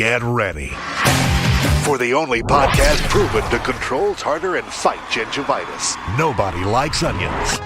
Get ready for the only podcast proven to control tartar and fight gingivitis. Nobody likes onions.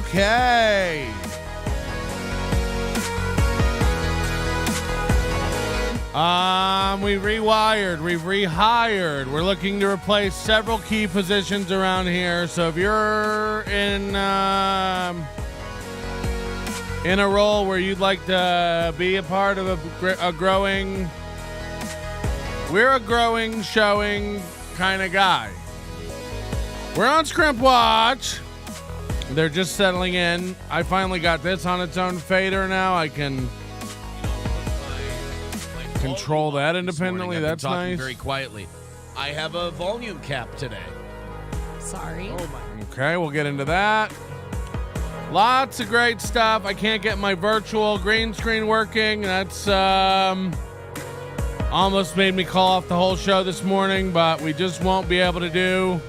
Okay. We've rewired, we've rehired. We're looking to replace several key positions around here. So if you're in a role where you'd like to be a part of a growing, we're a growing, showing kind of guy. We're on Scrimp Watch. They're just settling in. I finally got this on its own fader now. I can control that independently. That's nice. Very quietly. I have a volume cap today. Sorry. Oh my. Okay, we'll get into that. Lots of great stuff. I can't get my virtual green screen working. That's almost made me call off the whole show this morning, but we just won't be able to do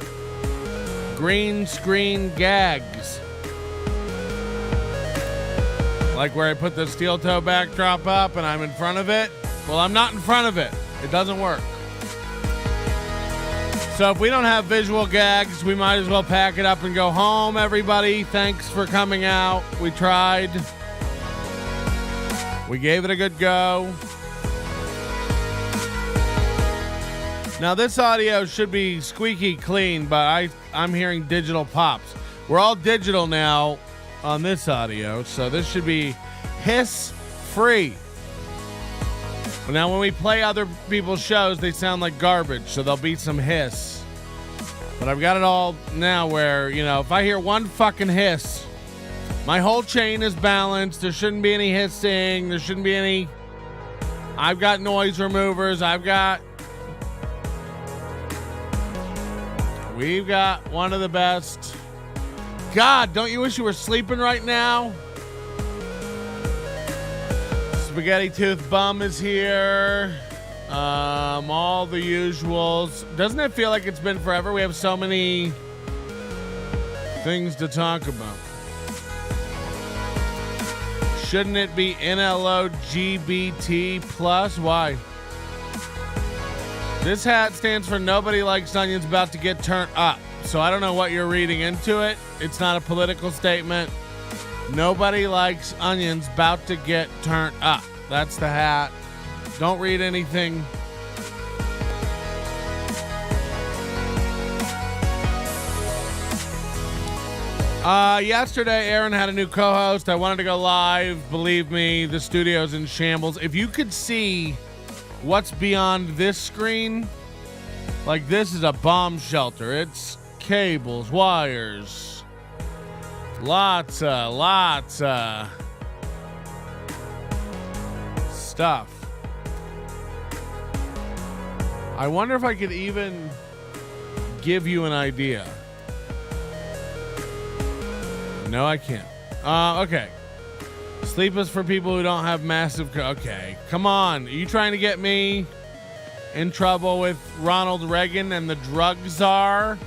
green screen gags. Like where I put the steel toe backdrop up and I'm in front of it. Well, I'm not in front of it. It doesn't work. So if we don't have visual gags, we might as well pack it up and go home, everybody. Thanks for coming out. We tried. We gave it a good go. Now, this audio should be squeaky clean, but I'm hearing digital pops. We're all digital now on this audio, so this should be hiss-free. Now, when we play other people's shows, they sound like garbage, so there'll be some hiss. But I've got it all now where, you know, if I hear one fucking hiss, my whole chain is balanced. There shouldn't be any hissing. There shouldn't be any... I've got noise removers. We've got one of the best. God, don't you wish you were sleeping right now? Spaghetti Tooth Bum is here. All the usuals. Doesn't it feel like it's been forever? We have so many things to talk about. Shouldn't it be NLOGBT plus? Why? This hat stands for Nobody Likes Onions About to Get Turned Up. So I don't know what you're reading into it. It's not a political statement. Nobody likes onions about to get turned up. That's the hat. Don't read anything. Yesterday, Aaron had a new co-host. I wanted to go live. Believe me, the studio's in shambles. If you could see what's beyond this screen, like this is a bomb shelter. It's cables, wires, lots of stuff. I wonder if I could even give you an idea. No, I can't. Okay. Sleep is for people who don't have massive... Okay, come on. Are you trying to get me in trouble with Ronald Reagan and the drug czar?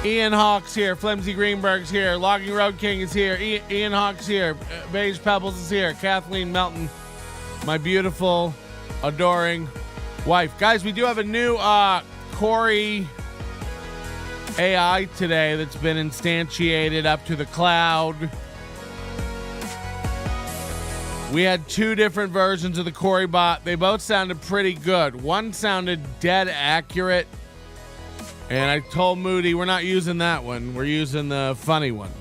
Ian Hawk's here. Flimsy Greenberg's here. Logging Road King is here. Ian Hawk's here. Beige Pebbles is here. Kathleen Melton, my beautiful, adoring wife. Guys, we do have a new Corey AI today that's been instantiated up to the cloud. We had two different versions of the Corey bot. They both sounded pretty good. One sounded dead accurate. And I told Moody we're not using that one. We're using the funny one.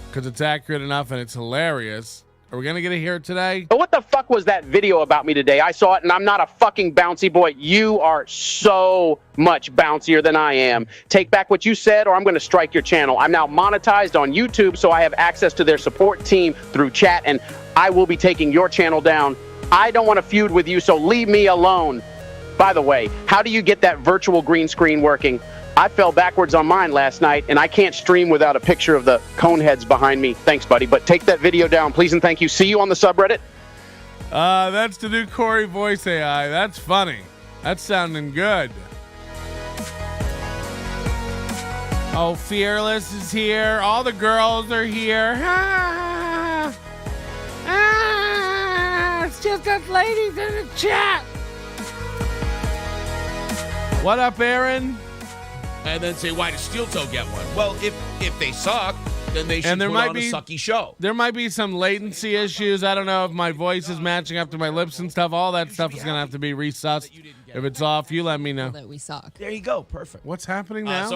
Because it's accurate enough and it's hilarious. Are we going to get to hear it today? But what the fuck was that video about me today? I saw it, and I'm not a fucking bouncy boy. You are so much bouncier than I am. Take back what you said, or I'm going to strike your channel. I'm now monetized on YouTube, so I have access to their support team through chat, and I will be taking your channel down. I don't want to feud with you, so leave me alone. By the way, how do you get that virtual green screen working? I fell backwards on mine last night, and I can't stream without a picture of the cone heads behind me. Thanks, buddy. But take that video down, please, and thank you. See you on the subreddit. That's the new Corey voice AI. That's funny. That's sounding good. Oh, Fearless is here. All the girls are here. It's just us ladies in the chat. What up, Aaron? And then say, why does Steel Toe get one? Well, if they suck, then they should put on a sucky show. There might be some latency issues. I don't know if my voice is matching up to my lips and stuff. All that stuff is going to have to be resussed. If it's off, you let me know. That we suck. There you go. Perfect. What's happening now?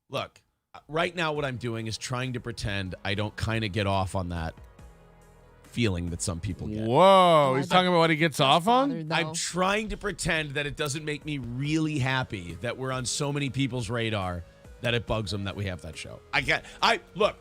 Look, right now what I'm doing is trying to pretend I don't kind of get off on that feeling that some people get. Whoa, he's talking about what he gets off on? I'm trying to pretend that it doesn't make me really happy that we're on so many people's radar that it bugs them that we have that show. Look,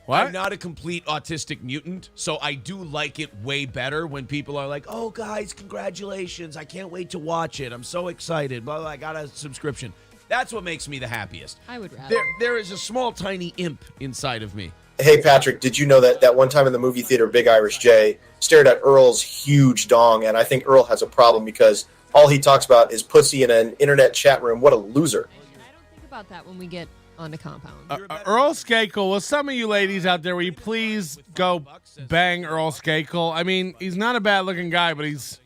what? I'm not a complete autistic mutant, so I do like it way better when people are like, oh, guys, congratulations. I can't wait to watch it. I'm so excited. Blah, blah, I got a subscription. That's what makes me the happiest. I would rather. There is a small, tiny imp inside of me. Hey, Patrick, did you know that one time in the movie theater, Big Irish Jay stared at Earl's huge dong, and I think Earl has a problem because all he talks about is pussy in an internet chat room. What a loser. I don't think about that when we get on the compound. Earl Skakel, well, some of you ladies out there, will you please go bang Earl Skakel? I mean, he's not a bad-looking guy, but he's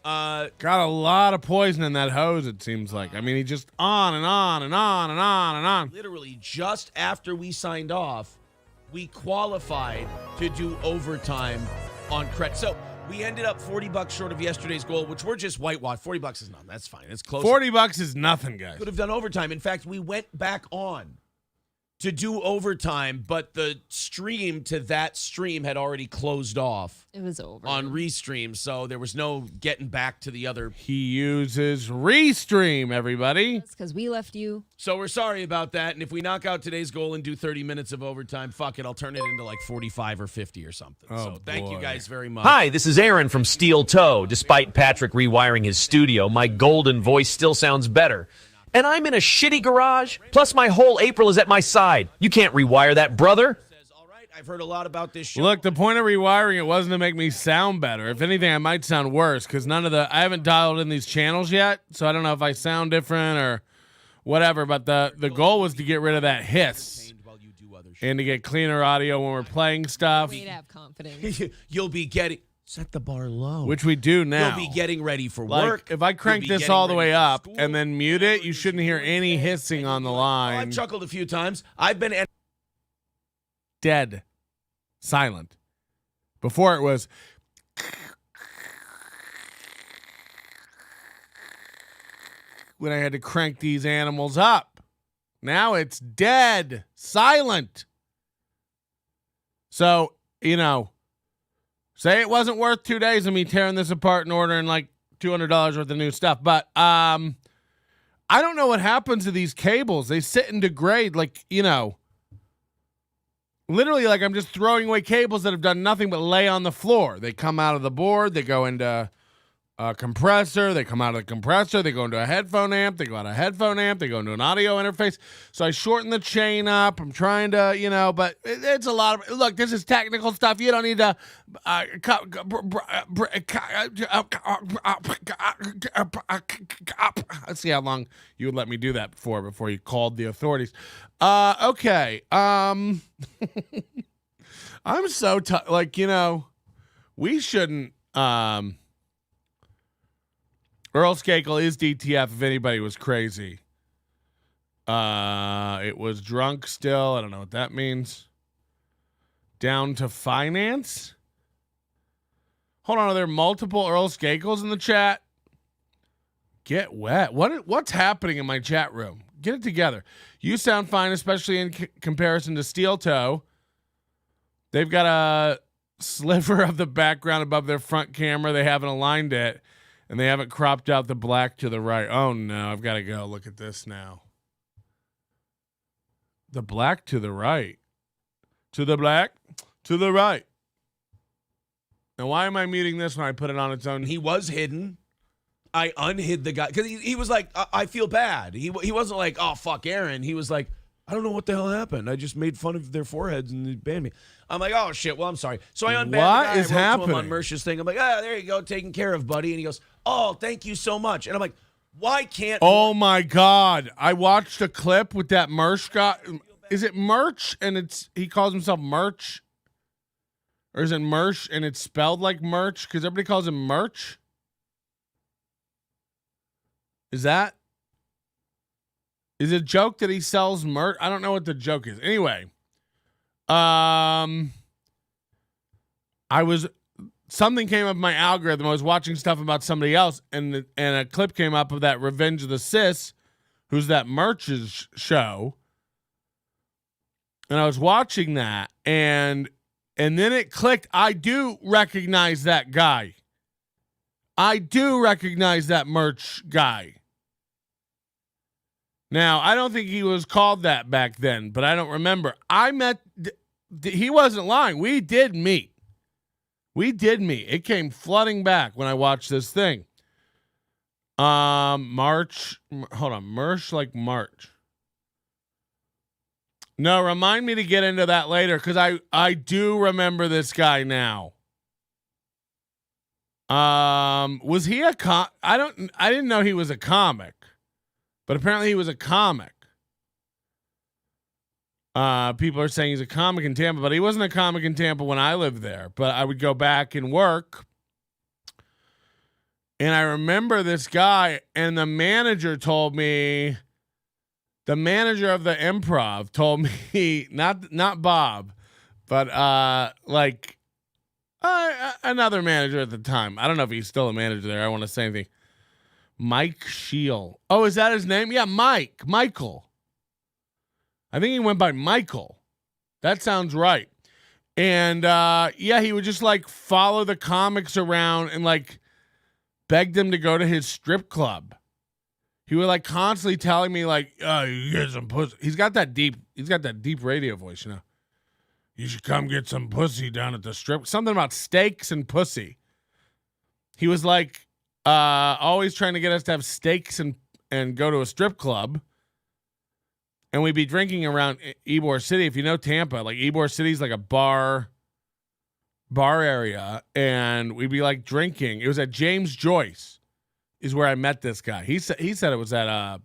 got a lot of poison in that hose, it seems like. I mean, he just on and on and on and on and on. Literally, just after we signed off, we qualified to do overtime on credit. So we ended up $40 short of yesterday's goal, which we're just whitewashed. $40 is nothing. That's fine. It's close. $40 is nothing, guys. Could have done overtime. In fact, we went back on to do overtime, but the stream to that stream had already closed off. It was over. On Restream, so there was no getting back to the other. He uses Restream, everybody. That's because we left you. So we're sorry about that, and if we knock out today's goal and do 30 minutes of overtime, fuck it, I'll turn it into like 45 or 50 or something. Oh, so thank you guys very much. Hi, this is Aaron from Steel Toe. Despite Patrick rewiring his studio, my golden voice still sounds better. And I'm in a shitty garage, plus my whole April is at my side. You can't rewire that, brother. All right, I've heard a lot about this show. Look, the point of rewiring it wasn't to make me sound better. If anything, I might sound worse because I haven't dialed in these channels yet, so I don't know if I sound different or whatever, but the goal was to get rid of that hiss and to get cleaner audio when we're playing stuff. Way to have confidence. You'll be getting... Set the bar low. Which we do now. You'll be getting ready for like, work. If I crank this all the way up and then mute it, you shouldn't hear any hissing on the line. I've chuckled a few times. I've been... Dead. Silent. Before it was... when I had to crank these animals up. Now it's dead. Silent. So, say it wasn't worth 2 days of me tearing this apart and ordering like $200 worth of new stuff. But I don't know what happens to these cables. They sit and degrade like, literally like I'm just throwing away cables that have done nothing but lay on the floor. They come out of the board. They go into a compressor. They come out of the compressor. They go into a headphone amp. They go out of a headphone amp. They go into an audio interface. So I shorten the chain up. I'm trying to, but it's a lot of, look, this is technical stuff. You don't need to, let's see how long you would let me do that before you called the authorities. Okay. I'm so, we shouldn't, Earl Skakel is DTF if anybody was crazy. It was drunk still. I don't know what that means. Down to finance? Hold on, are there multiple Earl Skakels in the chat? Get wet. What's happening in my chat room? Get it together. You sound fine, especially in comparison to Steel Toe. They've got a sliver of the background above their front camera. They haven't aligned it, and they haven't cropped out the black to the right. Oh, no. I've got to go look at this now. The black to the right. To the black, to the right. Now, why am I muting this when I put it on its own? He was hidden. I unhid the guy because he was like, I feel bad. He wasn't like, oh, fuck Aaron. He was like, I don't know what the hell happened. I just made fun of their foreheads and they banned me. I'm like, oh, shit. Well, I'm sorry. So I unbanned the guy. What is I wrote happening? to him on Mersh's thing. I'm like, there you go. Taken care of, buddy. And he goes, oh, thank you so much. And I'm like, why can't... Oh, my God. I watched a clip with that Mersh guy. Is it Merch and he calls himself Merch? Or is it Mersh and it's spelled like merch? Because everybody calls him Merch. Is it a joke that he sells merch? I don't know what the joke is. Anyway, something came up in my algorithm. I was watching stuff about somebody else, and a clip came up of that Revenge of the Sis, who's that Merch's show. And I was watching that, and then it clicked. I do recognize that guy. I do recognize that Merch guy. Now, I don't think he was called that back then, but I don't remember. He wasn't lying. We did meet. It came flooding back when I watched this thing. Mersh like March. No, remind me to get into that later because I do remember this guy now. Was he a I didn't know he was a comic. But apparently he was a comic. People are saying he's a comic in Tampa, but he wasn't a comic in Tampa when I lived there. But I would go back and work. And I remember this guy, and the manager of the Improv told me, not Bob, but another manager at the time. I don't know if he's still a manager there. I don't want to say anything. Mike Scheel. Oh, is that his name? Yeah, Michael. I think he went by Michael. That sounds right. And he would just like follow the comics around and like beg them to go to his strip club. He would like constantly telling me like, "Oh, you get some pussy." He's got that deep radio voice, you know. You should come get some pussy down at the strip. Something about steaks and pussy. He was like always trying to get us to have steaks and go to a strip club. And we'd be drinking around Ybor City. If you know Tampa, like Ybor City's like a bar area. And we'd be like drinking. It was at James Joyce is where I met this guy. He said it was at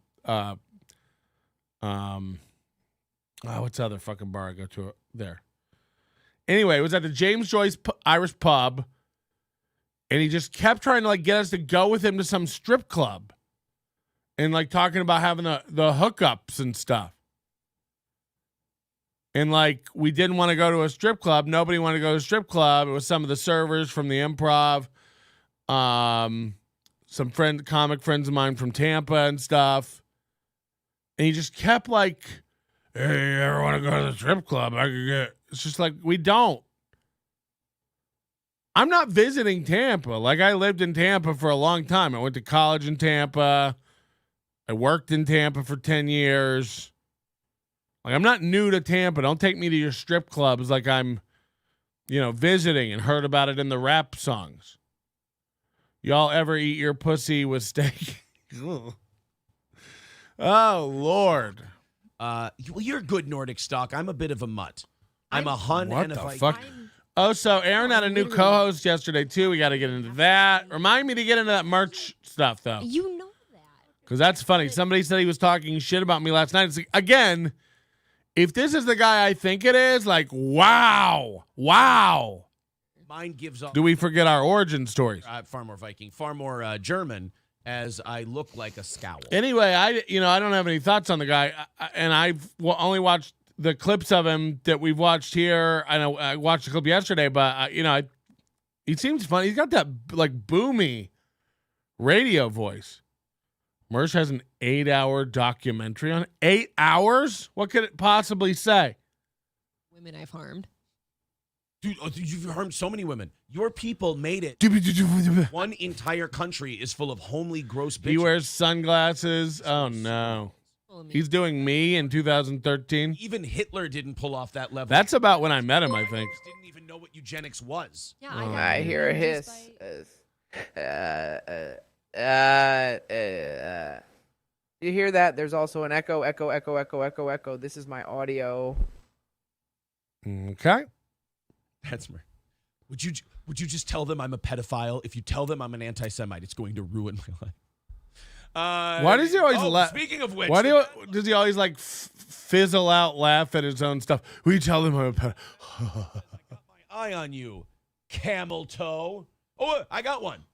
what's the other fucking bar I go to there? Anyway, it was at the James Joyce Irish Pub. And he just kept trying to like get us to go with him to some strip club. And like talking about having the hookups and stuff. And like we didn't want to go to a strip club. Nobody wanted to go to a strip club. It was some of the servers from the Improv. Some comic friends of mine from Tampa and stuff. And he just kept like, hey, you ever want to go to the strip club? It's just like, we don't. I'm not visiting Tampa. Like, I lived in Tampa for a long time. I went to college in Tampa. I worked in Tampa for 10 years. Like, I'm not new to Tampa. Don't take me to your strip clubs like I'm, visiting and heard about it in the rap songs. Y'all ever eat your pussy with steak? Oh, Lord. Well, you're good Nordic stock. I'm a bit of a mutt. I'm a hun. What and the if fuck? Oh, so Aaron had a new co-host yesterday, too. We got to get into that. Remind me to get into that merch stuff, though. You know that. Because that's funny. Somebody said he was talking shit about me last night. It's like, again, if this is the guy I think it is, like, wow. Mine gives off. Do we forget our origin stories? Far more Viking, far more German, as I look like a scowl. Anyway, I don't have any thoughts on the guy. And I've only watched the clips of him that we've watched here. I know I watched a clip yesterday, but he seems funny. He's got that like boomy radio voice. Mersh has an 8-hour documentary on it. 8 hours? What could it possibly say? Women I've harmed. Dude, you've harmed so many women. Your people made it. One entire country is full of homely, gross bitches. He wears sunglasses. Oh, no. He's doing me in 2013. Even Hitler didn't pull off that level. That's about when I met him, I think. Didn't even know what eugenics was. Yeah, I hear a hiss. You hear that? There's also an echo, echo, echo, echo, echo, echo. This is my audio. Okay. That's Would you just tell them I'm a pedophile? If you tell them I'm an anti-Semite, it's going to ruin my life. Why does he always laugh? Speaking of which, does he always like fizzle out, laugh at his own stuff? We tell him I'm a pedophile. I got my eye on you, camel toe. Oh, I got one.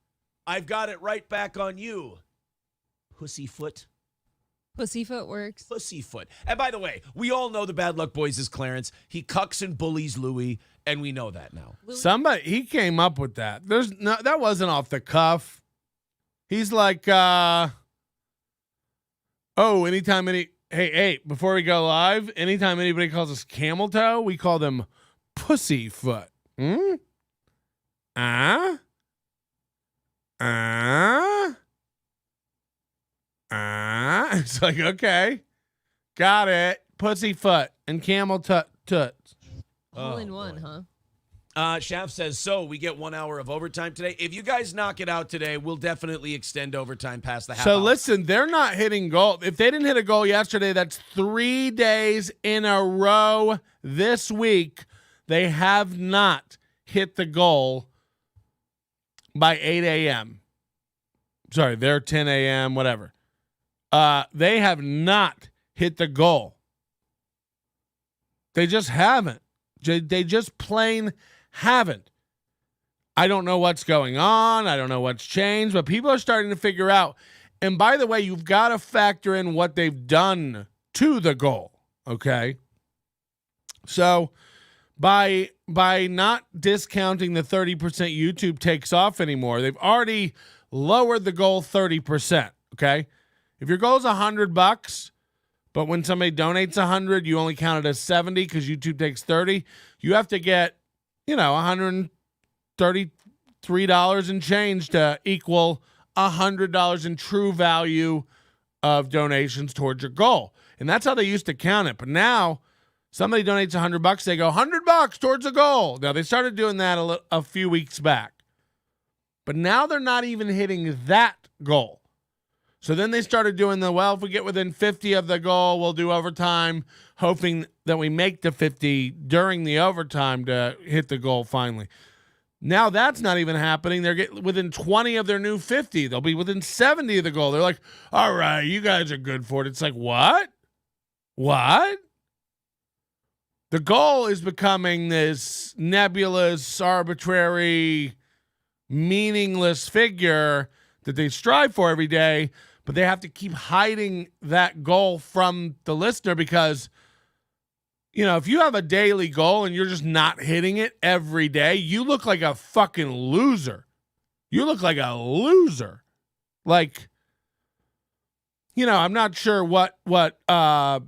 I've got it right back on you, pussyfoot. Pussyfoot works. Pussyfoot. And by the way, we all know the Bad Luck Boys is Clarence. He cucks and bullies Louis, and we know that now. He came up with that. That wasn't off the cuff. He's like, hey, before we go live, anytime anybody calls us camel toe, we call them pussyfoot. It's like, okay, got it. Pussyfoot and camel toots. All in one, huh? Shaft says, so we get 1 hour of overtime today. If you guys knock it out today, we'll definitely extend overtime past the half hour. Listen, they're not hitting goal. If they didn't hit a goal yesterday, that's 3 days in a row this week. They have not hit the goal by 8 a.m. Sorry, they're 10 a.m., whatever. They have not hit the goal. They just haven't. They just plain haven't. I don't know what's going on. I don't know what's changed, but people are starting to figure out. And by the way, you've got to factor in what they've done to the goal, okay? So by not discounting the 30% YouTube takes off anymore, they've already lowered the goal 30%, okay? If your goal is $100, but when somebody donates 100, you only count it as 70 because YouTube takes 30, you have to get, $133 and change to equal $100 in true value of donations towards your goal. And that's how they used to count it. But now somebody donates $100, they go $100 towards a goal. Now they started doing that a few weeks back. But now they're not even hitting that goal. So then they started doing if we get within 50 of the goal, we'll do overtime, hoping that we make the 50 during the overtime to hit the goal finally. Now that's not even happening. They're getting within 20 of their new 50. They'll be within 70 of the goal. They're like, all right, you guys are good for it. It's like, what? What? The goal is becoming this nebulous, arbitrary, meaningless figure that they strive for every day. But they have to keep hiding that goal from the listener because, if you have a daily goal and you're just not hitting it every day, you look like a fucking loser. You look like a loser. Like, I'm not sure what I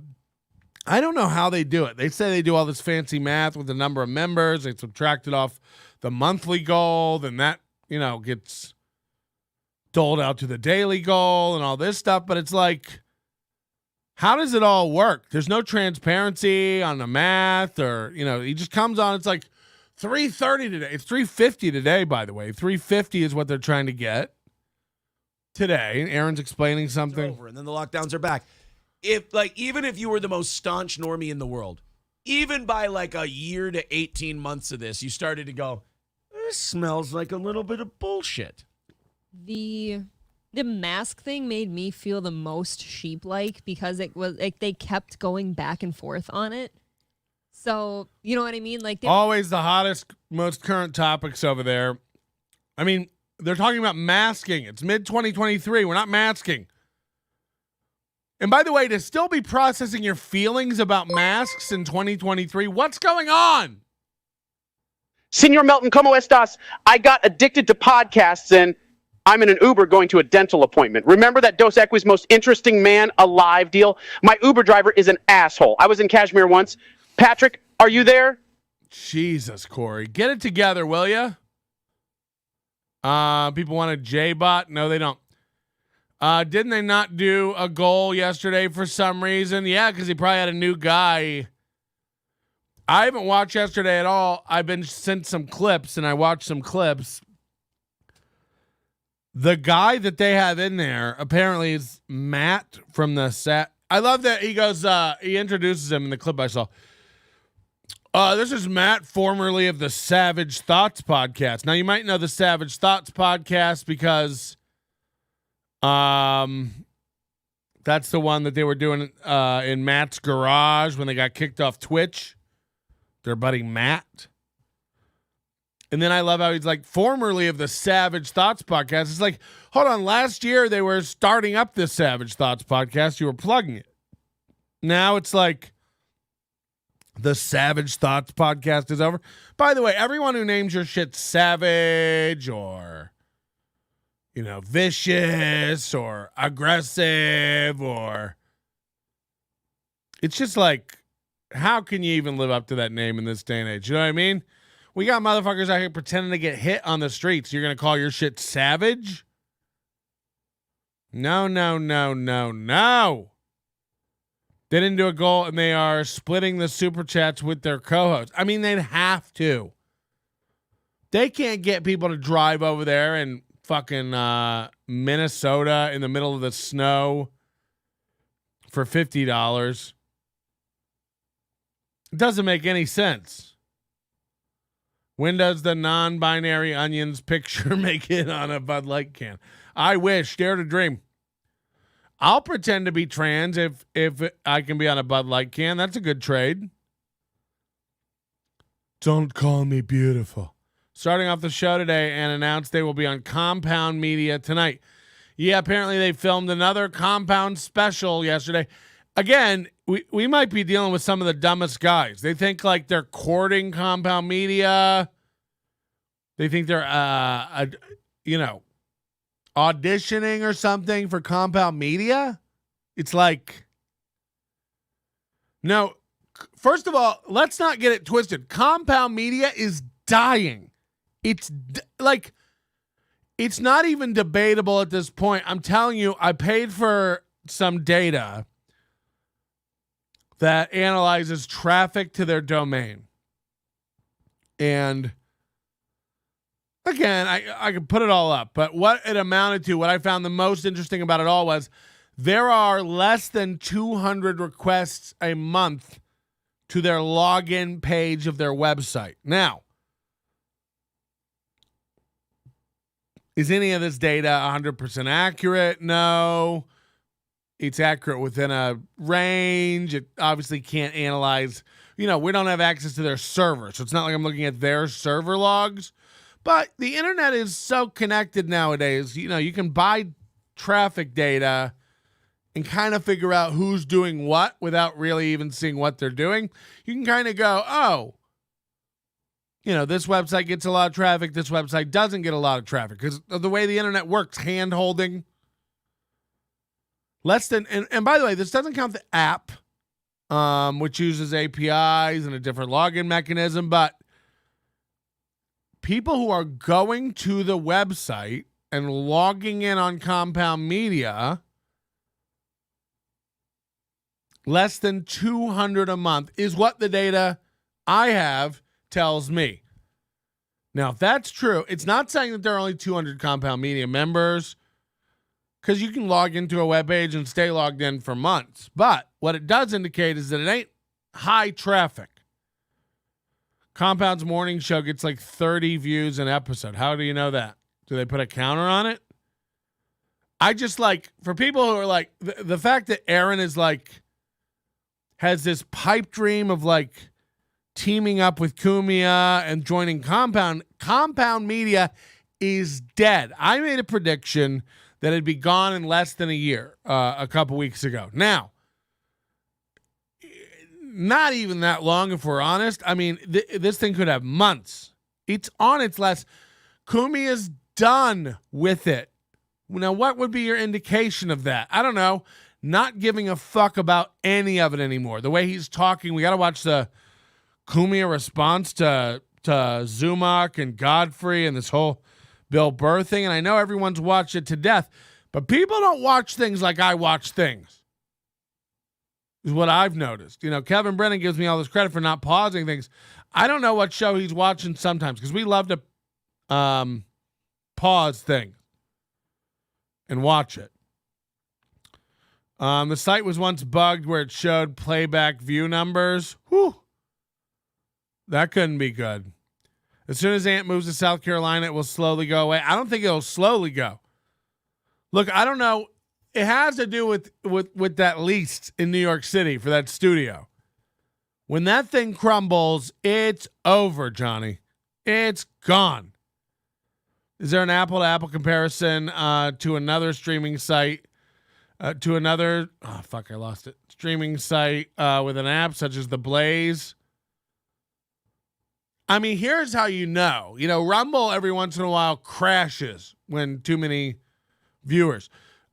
don't know how they do it. They say they do all this fancy math with the number of members. They subtract it off the monthly goal. Then that, gets doled out to the daily goal and all this stuff, but it's like, how does it all work? There's no transparency on the math, or he just comes on. It's like 3:30 today. It's 3:50 today, by the way. 3:50 is what they're trying to get today. Aaron's explaining something. Over, and then the lockdowns are back. Even if you were the most staunch normie in the world, even by like a year to 18 months of this, you started to go, this smells like a little bit of bullshit. The mask thing made me feel the most sheep-like because it was like they kept going back and forth on it. So, you know what I mean? Like always the hottest, most current topics over there. I mean, they're talking about masking. It's mid-2023. We're not masking. And by the way, to still be processing your feelings about masks in 2023, what's going on? Senor Melton, ¿cómo estás? I got addicted to podcasts and I'm in an Uber going to a dental appointment. Remember that Dos Equis most interesting man alive deal? My Uber driver is an asshole. I was in Kashmir once. Patrick, are you there? Jesus, Corey. Get it together, will ya? People want a J-bot. No, they don't. Didn't they not do a goal yesterday for some reason? Yeah, because he probably had a new guy. I haven't watched yesterday at all. I've been sent some clips, and I watched some clips. The guy that they have in there apparently is Matt from the set. I love that he goes, he introduces him in the clip I saw. This is Matt, formerly of the Savage Thoughts podcast. Now, you might know the Savage Thoughts podcast because that's the one that they were doing in Matt's garage when they got kicked off Twitch. Their buddy Matt. And then I love how he's like, formerly of the Savage Thoughts podcast. It's like, hold on, last year they were starting up this Savage Thoughts podcast. You were plugging it. Now it's like the Savage Thoughts podcast is over. By the way, everyone who names your shit savage or, you know, vicious or aggressive or, it's just like, how can you even live up to that name in this day and age? You know what I mean? We got motherfuckers out here pretending to get hit on the streets. You're going to call your shit savage? No, no, no, no, no. They didn't do a goal, and they are splitting the super chats with their co-hosts. I mean, they'd have to. They can't get people to drive over there in fucking Minnesota in the middle of the snow for $50. It doesn't make any sense. When does the non-binary onions picture make it on a Bud Light can? I wish. Dare to dream. I'll pretend to be trans if I can be on a Bud Light can. That's a good trade. Don't call me beautiful. Starting off the show today and announced they will be on Compound Media tonight. Yeah, apparently they filmed another Compound special yesterday. Again, we might be dealing with some of the dumbest guys. They think like they're courting Compound Media. They think they're, auditioning or something for Compound Media. It's like, no, first of all, let's not get it twisted. Compound Media is dying. It's like, it's not even debatable at this point. I'm telling you, I paid for some data that analyzes traffic to their domain. And again, I could put it all up, but what it amounted to, what I found the most interesting about it all was there are less than 200 requests a month to their login page of their website. Now, is any of this data 100% accurate? No. It's accurate within a range. It obviously can't analyze. We don't have access to their server, so it's not like I'm looking at their server logs. But the internet is so connected nowadays. You can buy traffic data and kind of figure out who's doing what without really even seeing what they're doing. You can kind of go, oh, this website gets a lot of traffic. This website doesn't get a lot of traffic because of the way the internet works, hand-holding. Less than, and by the way, this doesn't count the app, which uses APIs and a different login mechanism, but people who are going to the website and logging in on Compound Media, less than 200 a month is what the data I have tells me. Now, if that's true, it's not saying that there are only 200 Compound Media members, because you can log into a webpage and stay logged in for months. But what it does indicate is that it ain't high traffic. Compound's morning show gets like 30 views an episode. How do you know that? Do they put a counter on it? I just like, for people who are like, the fact that Aaron is like, has this pipe dream of like teaming up with Kumia and joining Compound Media is dead. I made a prediction that it'd be gone in less than a year, a couple weeks ago. Now, not even that long, if we're honest. I mean, this thing could have months. It's on its last. Kumi is done with it. Now, what would be your indication of that? I don't know. Not giving a fuck about any of it anymore. The way he's talking, we got to watch the Cumia response to Zumach and Godfrey and this whole Bill Burr thing. And I know everyone's watched it to death, but people don't watch things like I watch things, is what I've noticed. You know, Kevin Brennan gives me all this credit for not pausing things. I don't know what show he's watching sometimes because we love to pause things and watch it. The site was once bugged where it showed playback view numbers. Whew. That couldn't be good. As soon as Ant moves to South Carolina, it will slowly go away. I don't think it'll slowly go. Look, I don't know. It has to do with that lease in New York City for that studio. When that thing crumbles, it's over, Johnny. It's gone. Is there an apple-to-apple comparison to another streaming site? I lost it. Streaming site with an app such as The Blaze. I mean, here's how you know. You know, Rumble every once in a while crashes when too many viewers.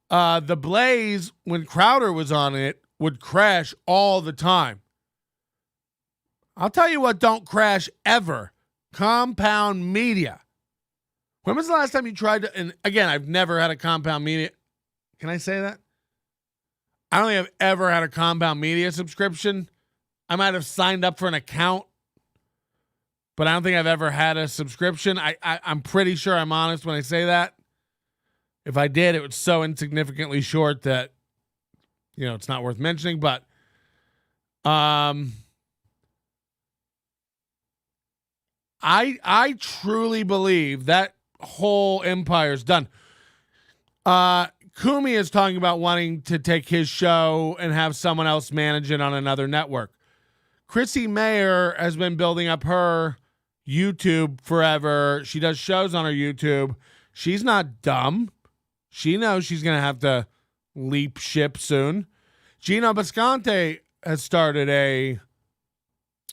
The Blaze, when Crowder was on it, would crash all the time. I'll tell you what don't crash ever. Compound Media. When was the last time you tried to, and again, I've never had a Compound Media. Can I say that? I don't think I've ever had a Compound Media subscription. I might have signed up for an account, but I don't think I've ever had a subscription. I'm pretty sure I'm honest when I say that. If I did, it was so insignificantly short that, you know, it's not worth mentioning. But I truly believe that whole empire's done. Kumi is talking about wanting to take his show and have someone else manage it on another network. Chrissy Mayer has been building up her YouTube forever. She does shows on her YouTube. She's not dumb. She knows she's going to have to leap ship soon. Gino Bisconte has started a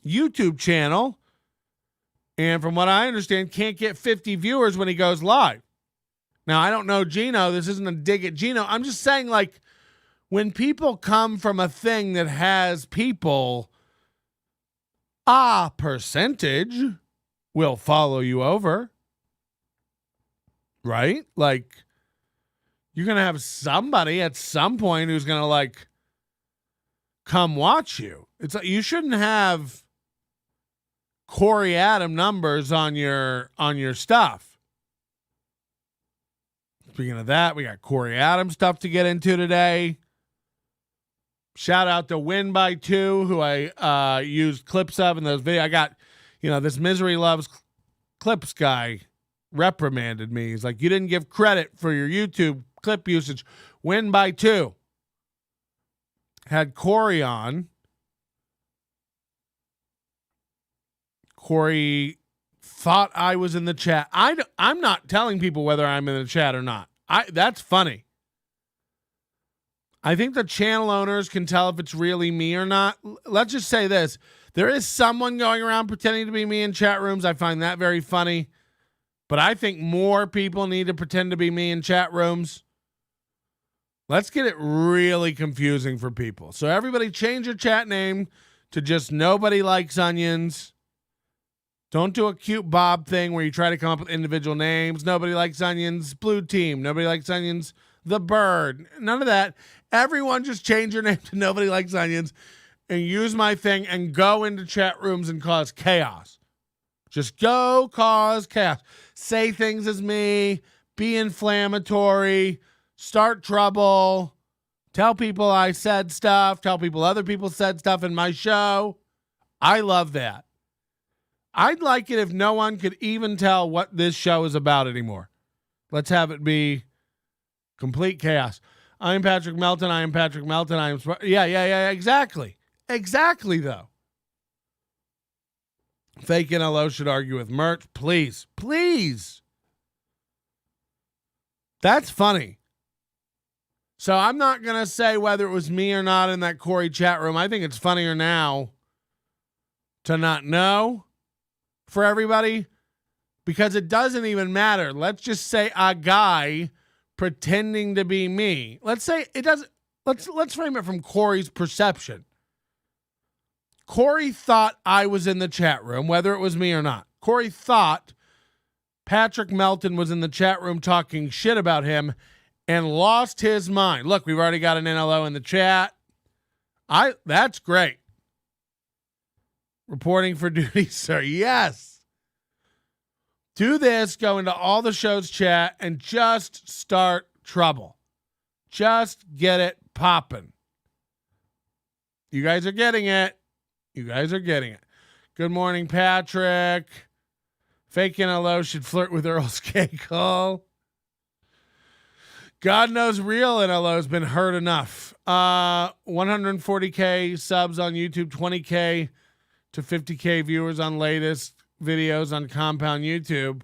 YouTube channel, and from what I understand, can't get 50 viewers when he goes live. Now, I don't know Gino. This isn't a dig at Gino. I'm just saying, like, when people come from a thing that has people, a percentage will follow you over. Right? Like, you're going to have somebody at some point who's going to, like, come watch you. It's like, you shouldn't have Corey Adam numbers on your stuff. Speaking of that, we got Corey Adams stuff to get into today. Shout out to Win by 2, who I used clips of in those videos. I got, this Misery Loves Clips guy reprimanded me. He's like, you didn't give credit for your YouTube clip usage. Win by 2 had Corey on. Corey thought I was in the chat. I'm not telling people whether I'm in the chat or not. That's funny. I think the channel owners can tell if it's really me or not. Let's just say this. There is someone going around pretending to be me in chat rooms. I find that very funny. But I think more people need to pretend to be me in chat rooms. Let's get it really confusing for people. So everybody change your chat name to just Nobody Likes Onions. Don't do a cute Bob thing where you try to come up with individual names. Nobody Likes Onions, Blue Team. Nobody Likes Onions, The Bird. None of that. Everyone just change your name to Nobody Likes Onions and use my thing and go into chat rooms and cause chaos. Just go cause chaos. Say things as me. Be inflammatory. Start trouble. Tell people I said stuff. Tell people other people said stuff in my show. I love that. I'd like it if no one could even tell what this show is about anymore. Let's have it be complete chaos. I'm Patrick Melton. I am Patrick Melton. Yeah, exactly. Exactly, though. Fake NLO should argue with Merch. Please. Please. That's funny. So I'm not going to say whether it was me or not in that Corey chat room. I think it's funnier now to not know for everybody, because it doesn't even matter. Let's just say a guy pretending to be me. Let's say it doesn't. Let's frame it from Corey's perception. Corey thought I was in the chat room, whether it was me or not. Corey thought Patrick Melton was in the chat room talking shit about him and lost his mind. Look, we've already got an NLO in the chat. That's great. Reporting for duty, sir. Yes. Do this, go into all the show's chat, and just start trouble. Just get it popping. You guys are getting it. You guys are getting it. Good morning, Patrick. Fake NLO should flirt with Earl's K-Call. God knows real NLO has been hurt enough. 140K subs on YouTube, 20K to 50K viewers on latest videos on Compound YouTube.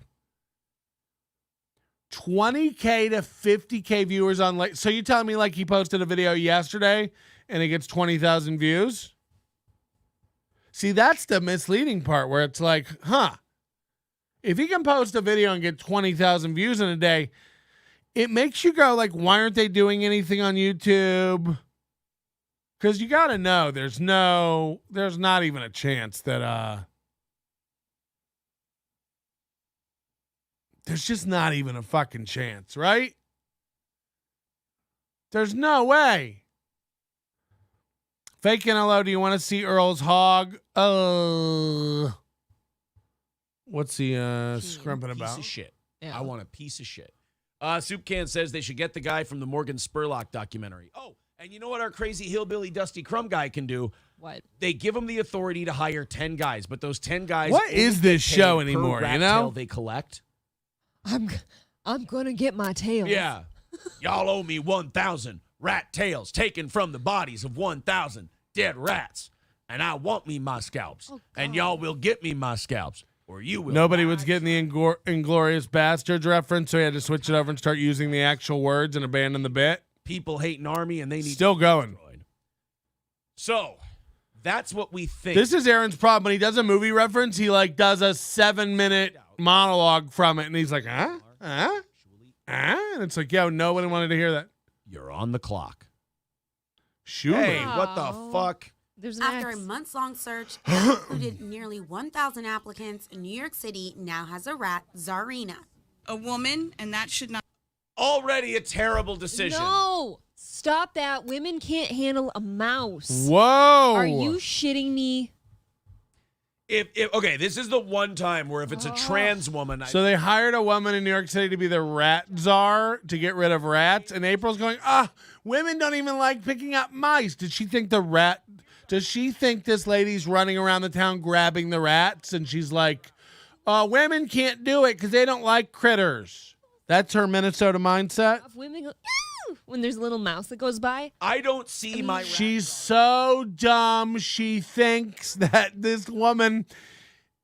20K to 50K viewers on late. So you telling me like he posted a video yesterday and it gets 20,000 views? See, that's the misleading part where it's like, if he can post a video and get 20,000 views in a day, it makes you go like, why aren't they doing anything on YouTube? Because you got to know there's not even a chance that, there's just not even a fucking chance, right? There's no way. Fake NLO, do you want to see Earl's hog? What's he scrumping about? Piece of shit. Yeah. I want a piece of shit. Soup Can says they should get the guy from the Morgan Spurlock documentary. Oh, and you know what our crazy hillbilly Dusty Crumb guy can do? What? They give him the authority to hire 10 guys, but those 10 guys. What is this paid show per anymore, rat you know? tail they collect. I'm gonna get my tail. Yeah. Y'all owe me 1,000 rat tails taken from the bodies of 1,000 dead rats. And I want me my scalps. Oh, and y'all will get me my scalps. Or you will. Nobody was getting the Inglorious Bastards reference, so he had to switch it over and start using the actual words and abandon the bit. People hate an army and they need Still to be going. destroyed. So, that's what we think. This is Aaron's problem. When he does a movie reference, he like does a 7-minute monologue from it, and he's like, and it's like, yo, nobody wanted to hear that. You're on the clock. Shoot. Hey, me. what the fuck? There's an After a X. months-long search that included nearly 1,000 applicants, New York City now has a rat, Czarina. A woman, and that should not. Already a terrible decision. No, stop that. Women can't handle a mouse. Whoa. Are you shitting me? If okay, this is the one time where if it's a trans woman, So they hired a woman in New York City to be the rat czar to get rid of rats, and April's going, women don't even like picking up mice. Does she think this lady's running around the town grabbing the rats, and she's like, women can't do it because they don't like critters. That's her Minnesota mindset. If women go, "Ew," when there's a little mouse that goes by. I don't see my. She's so dumb. She thinks that this woman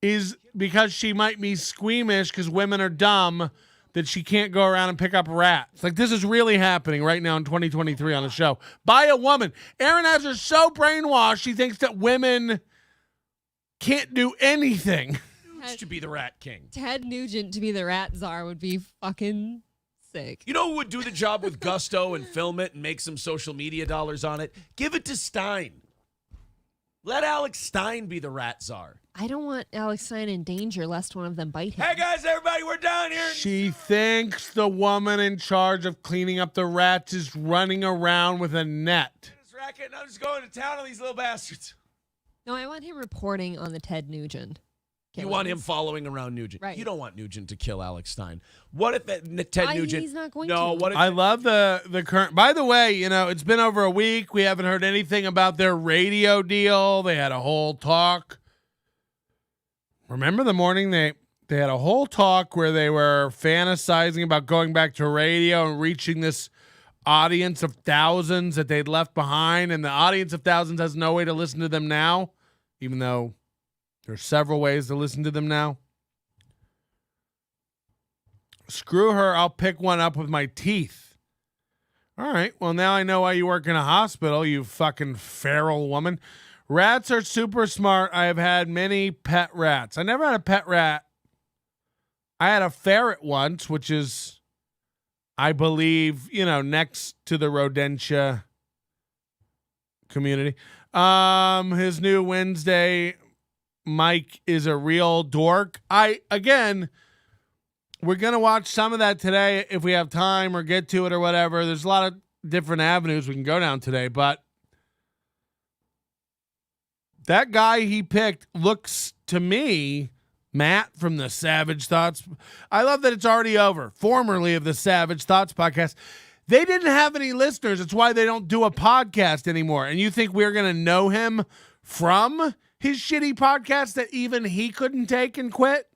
is, because she might be squeamish because women are dumb, that she can't go around and pick up rats. Like, this is really happening right now in 2023 on a show by a woman. Aaron has her so brainwashed, she thinks that women can't do anything. To be the rat king. Ted Nugent to be the rat czar would be fucking sick. You know who would do the job with gusto and film it and make some social media dollars on it? Give it to Stein. Let Alex Stein be the rat czar. I don't want Alex Stein in danger lest one of them bite him. Hey guys, everybody, we're down here. She thinks the woman in charge of cleaning up the rats is running around with a net. This racket, and I'm just going to town on these little bastards. No, I want him reporting on the Ted Nugent. You want him following around Nugent. Right. You don't want Nugent to kill Alex Stein. What if Ted Nugent? He's not going no, to. what if I love the current. By the way, it's been over a week. We haven't heard anything about their radio deal. They had a whole talk. Remember the morning they had a whole talk where they were fantasizing about going back to radio and reaching this audience of thousands that they'd left behind, and the audience of thousands has no way to listen to them now, even though there's several ways to listen to them now. Screw her. I'll pick one up with my teeth. All right. Well, now I know why you work in a hospital, you fucking feral woman. Rats are super smart. I have had many pet rats. I never had a pet rat. I had a ferret once, which is, I believe, next to the rodentia community. His new Wednesday, Mike is a real dork. We're going to watch some of that today if we have time or get to it or whatever. There's a lot of different avenues we can go down today, but that guy he picked looks to me, Matt from the Savage Thoughts. I love that it's already over. Formerly of the Savage Thoughts podcast. They didn't have any listeners. It's why they don't do a podcast anymore. And you think we're going to know him from his shitty podcast that even he couldn't take and quit?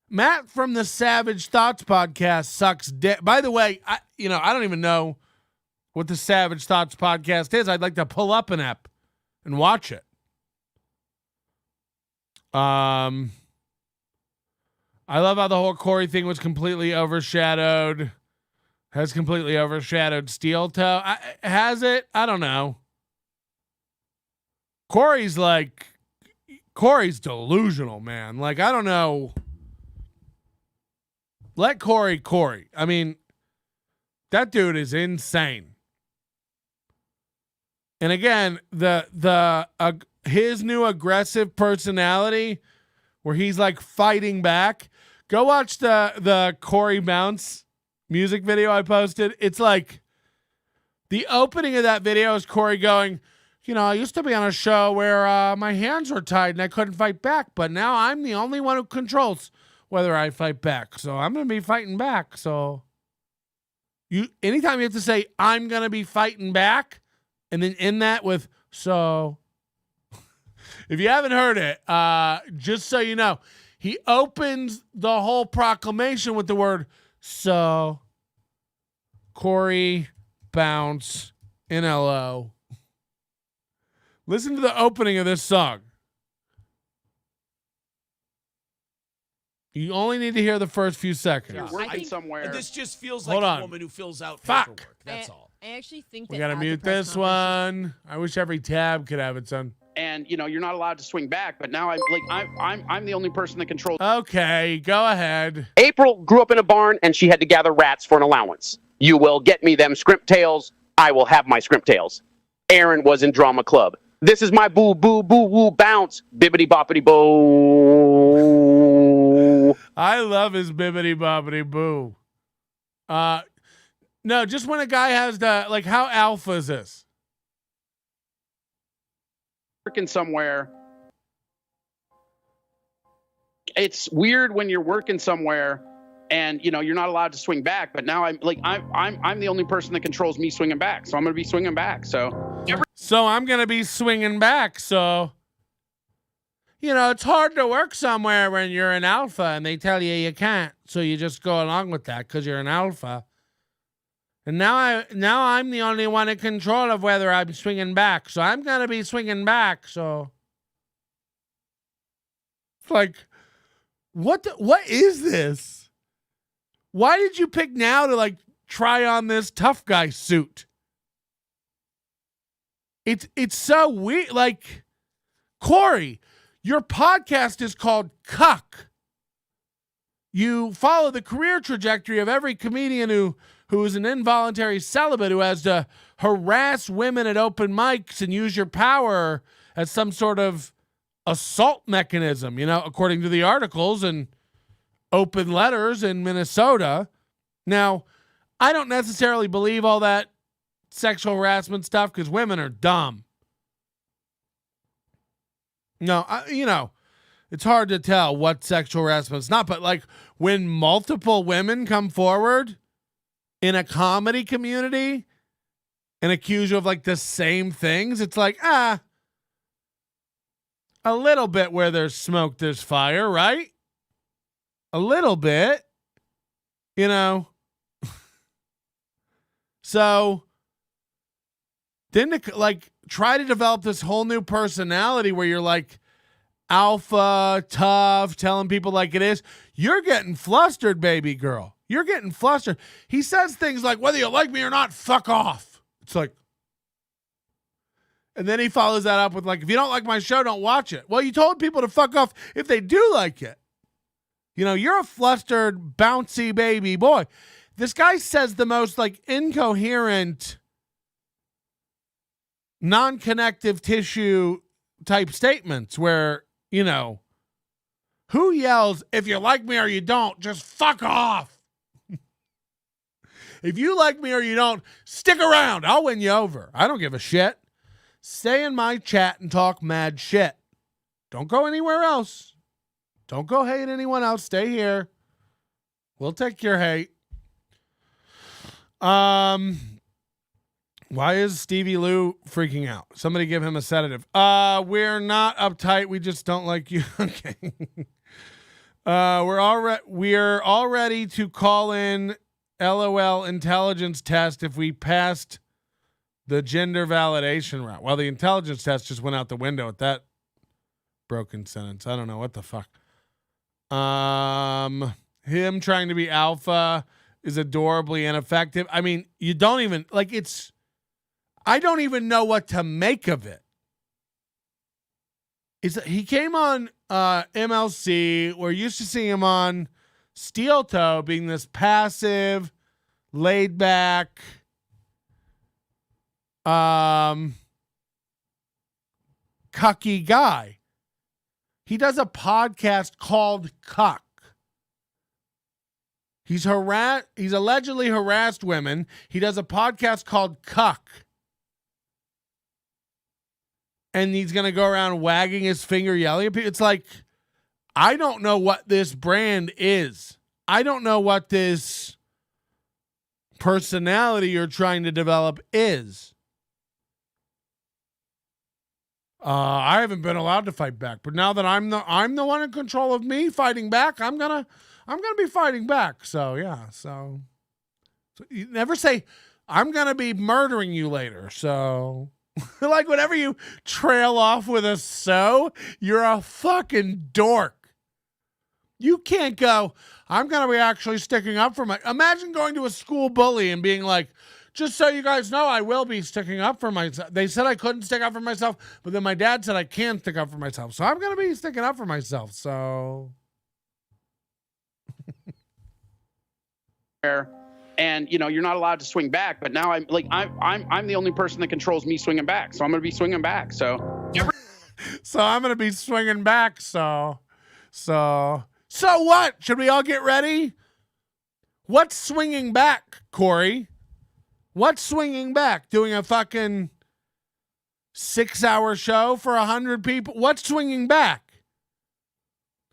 Matt from the Savage Thoughts podcast sucks dick. By the way, I don't even know what the Savage Thoughts podcast is. I'd like to pull up an app and watch it. I love how the whole Corey thing was completely overshadowed. Has completely overshadowed Steel Toe. Has it? I don't know. Corey's delusional, man. Like, I don't know. Let Corey. I mean, that dude is insane. And again, his new aggressive personality, where he's like fighting back. Go watch the Corey Bounce music video I posted. It's like the opening of that video is Corey going, I used to be on a show where my hands were tied and I couldn't fight back, but now I'm the only one who controls whether I fight back. So I'm going to be fighting back. So anytime you have to say, I'm going to be fighting back, and then end that with, so if you haven't heard it, just so you know, he opens the whole proclamation with the word, so Corey Bounce NLO. Listen to the opening of this song. You only need to hear the first few seconds. You're working somewhere. This just feels like Hold on. a woman who fills out Fuck. paperwork. That's all. I actually think We that gotta mute this one. I wish every tab could have its own. And you're not allowed to swing back. But now I'm the only person that controls. Okay, go ahead. April grew up in a barn and she had to gather rats for an allowance. You will get me them scrimp tails. I will have my scrimp tails. Aaron was in drama club. This is my boo boo boo woo bounce bibbity boppity boo. I love his bibbity boppity boo. No, just when a guy has how alpha is this? Working somewhere. It's weird when you're working somewhere and you're not allowed to swing back, but now I'm the only person that controls me swinging back, so I'm gonna be swinging back. So I'm gonna be swinging back. So it's hard to work somewhere when you're an alpha and they tell you can't, so you just go along with that because you're an alpha. And now I'm the only one in control of whether I'm swinging back, so I'm gonna be swinging back. So it's like, what is this? Why did you pick now to try on this tough guy suit? It's so weird. Corey, your podcast is called Cuck. You follow the career trajectory of every comedian who is an involuntary celibate who has to harass women at open mics and use your power as some sort of assault mechanism, according to the articles and open letters in Minnesota. Now, I don't necessarily believe all that sexual harassment stuff because women are dumb. No, it's hard to tell what sexual harassment's not, but when multiple women come forward in a comedy community and accuse you of the same things, it's a little bit where there's smoke, there's fire, right? A little bit, So then try to develop this whole new personality where you're alpha, tough, telling people like it is. You're getting flustered, baby girl. You're getting flustered. He says things like, whether you like me or not, fuck off. It's and then he follows that up with if you don't like my show, don't watch it. Well, you told people to fuck off if they do like it. You're a flustered, bouncy baby boy. This guy says the most incoherent non-connective tissue type statements where, who yells, if you like me or you don't, just fuck off. If you like me or you don't, stick around. I'll win you over. I don't give a shit. Stay in my chat and talk mad shit. Don't go anywhere else. Don't go hate anyone else. Stay here. We'll take your hate. Why is Stevie Lou freaking out? Somebody give him a sedative. We're not uptight. We just don't like you. Okay. We're all ready to call in LOL intelligence test if we passed the gender validation route. Well, the intelligence test just went out the window at that broken sentence. I don't know what the fuck. Him trying to be alpha is adorably ineffective. I mean, you don't even I don't even know what to make of it. He came on MLC. We're used to seeing him on Steel Toe being this passive, laid back, cucky guy. He does a podcast called Cuck. He's allegedly harassed women. He does a podcast called Cuck. And he's going to go around wagging his finger, yelling at people. It's like, I don't know what this brand is. I don't know what this personality you're trying to develop is. I haven't been allowed to fight back, but now that I'm the one in control of me fighting back, I'm gonna be fighting back. So yeah, so you never say I'm gonna be murdering you later. So like whenever you trail off with a you're a fucking dork. You can't go, I'm gonna be actually sticking up for imagine going to a school bully and being like, just so you guys know, I will be sticking up for myself. They said I couldn't stick up for myself, but then my dad said I can stick up for myself. So I'm going to be sticking up for myself. So. And, you're not allowed to swing back. But now I'm the only person that controls me swinging back. So I'm going to be swinging back. So. So I'm going to be swinging back. So what? Should we all get ready? What's swinging back, Corey? What's swinging back? Doing a fucking 6-hour show for 100 people? What's swinging back?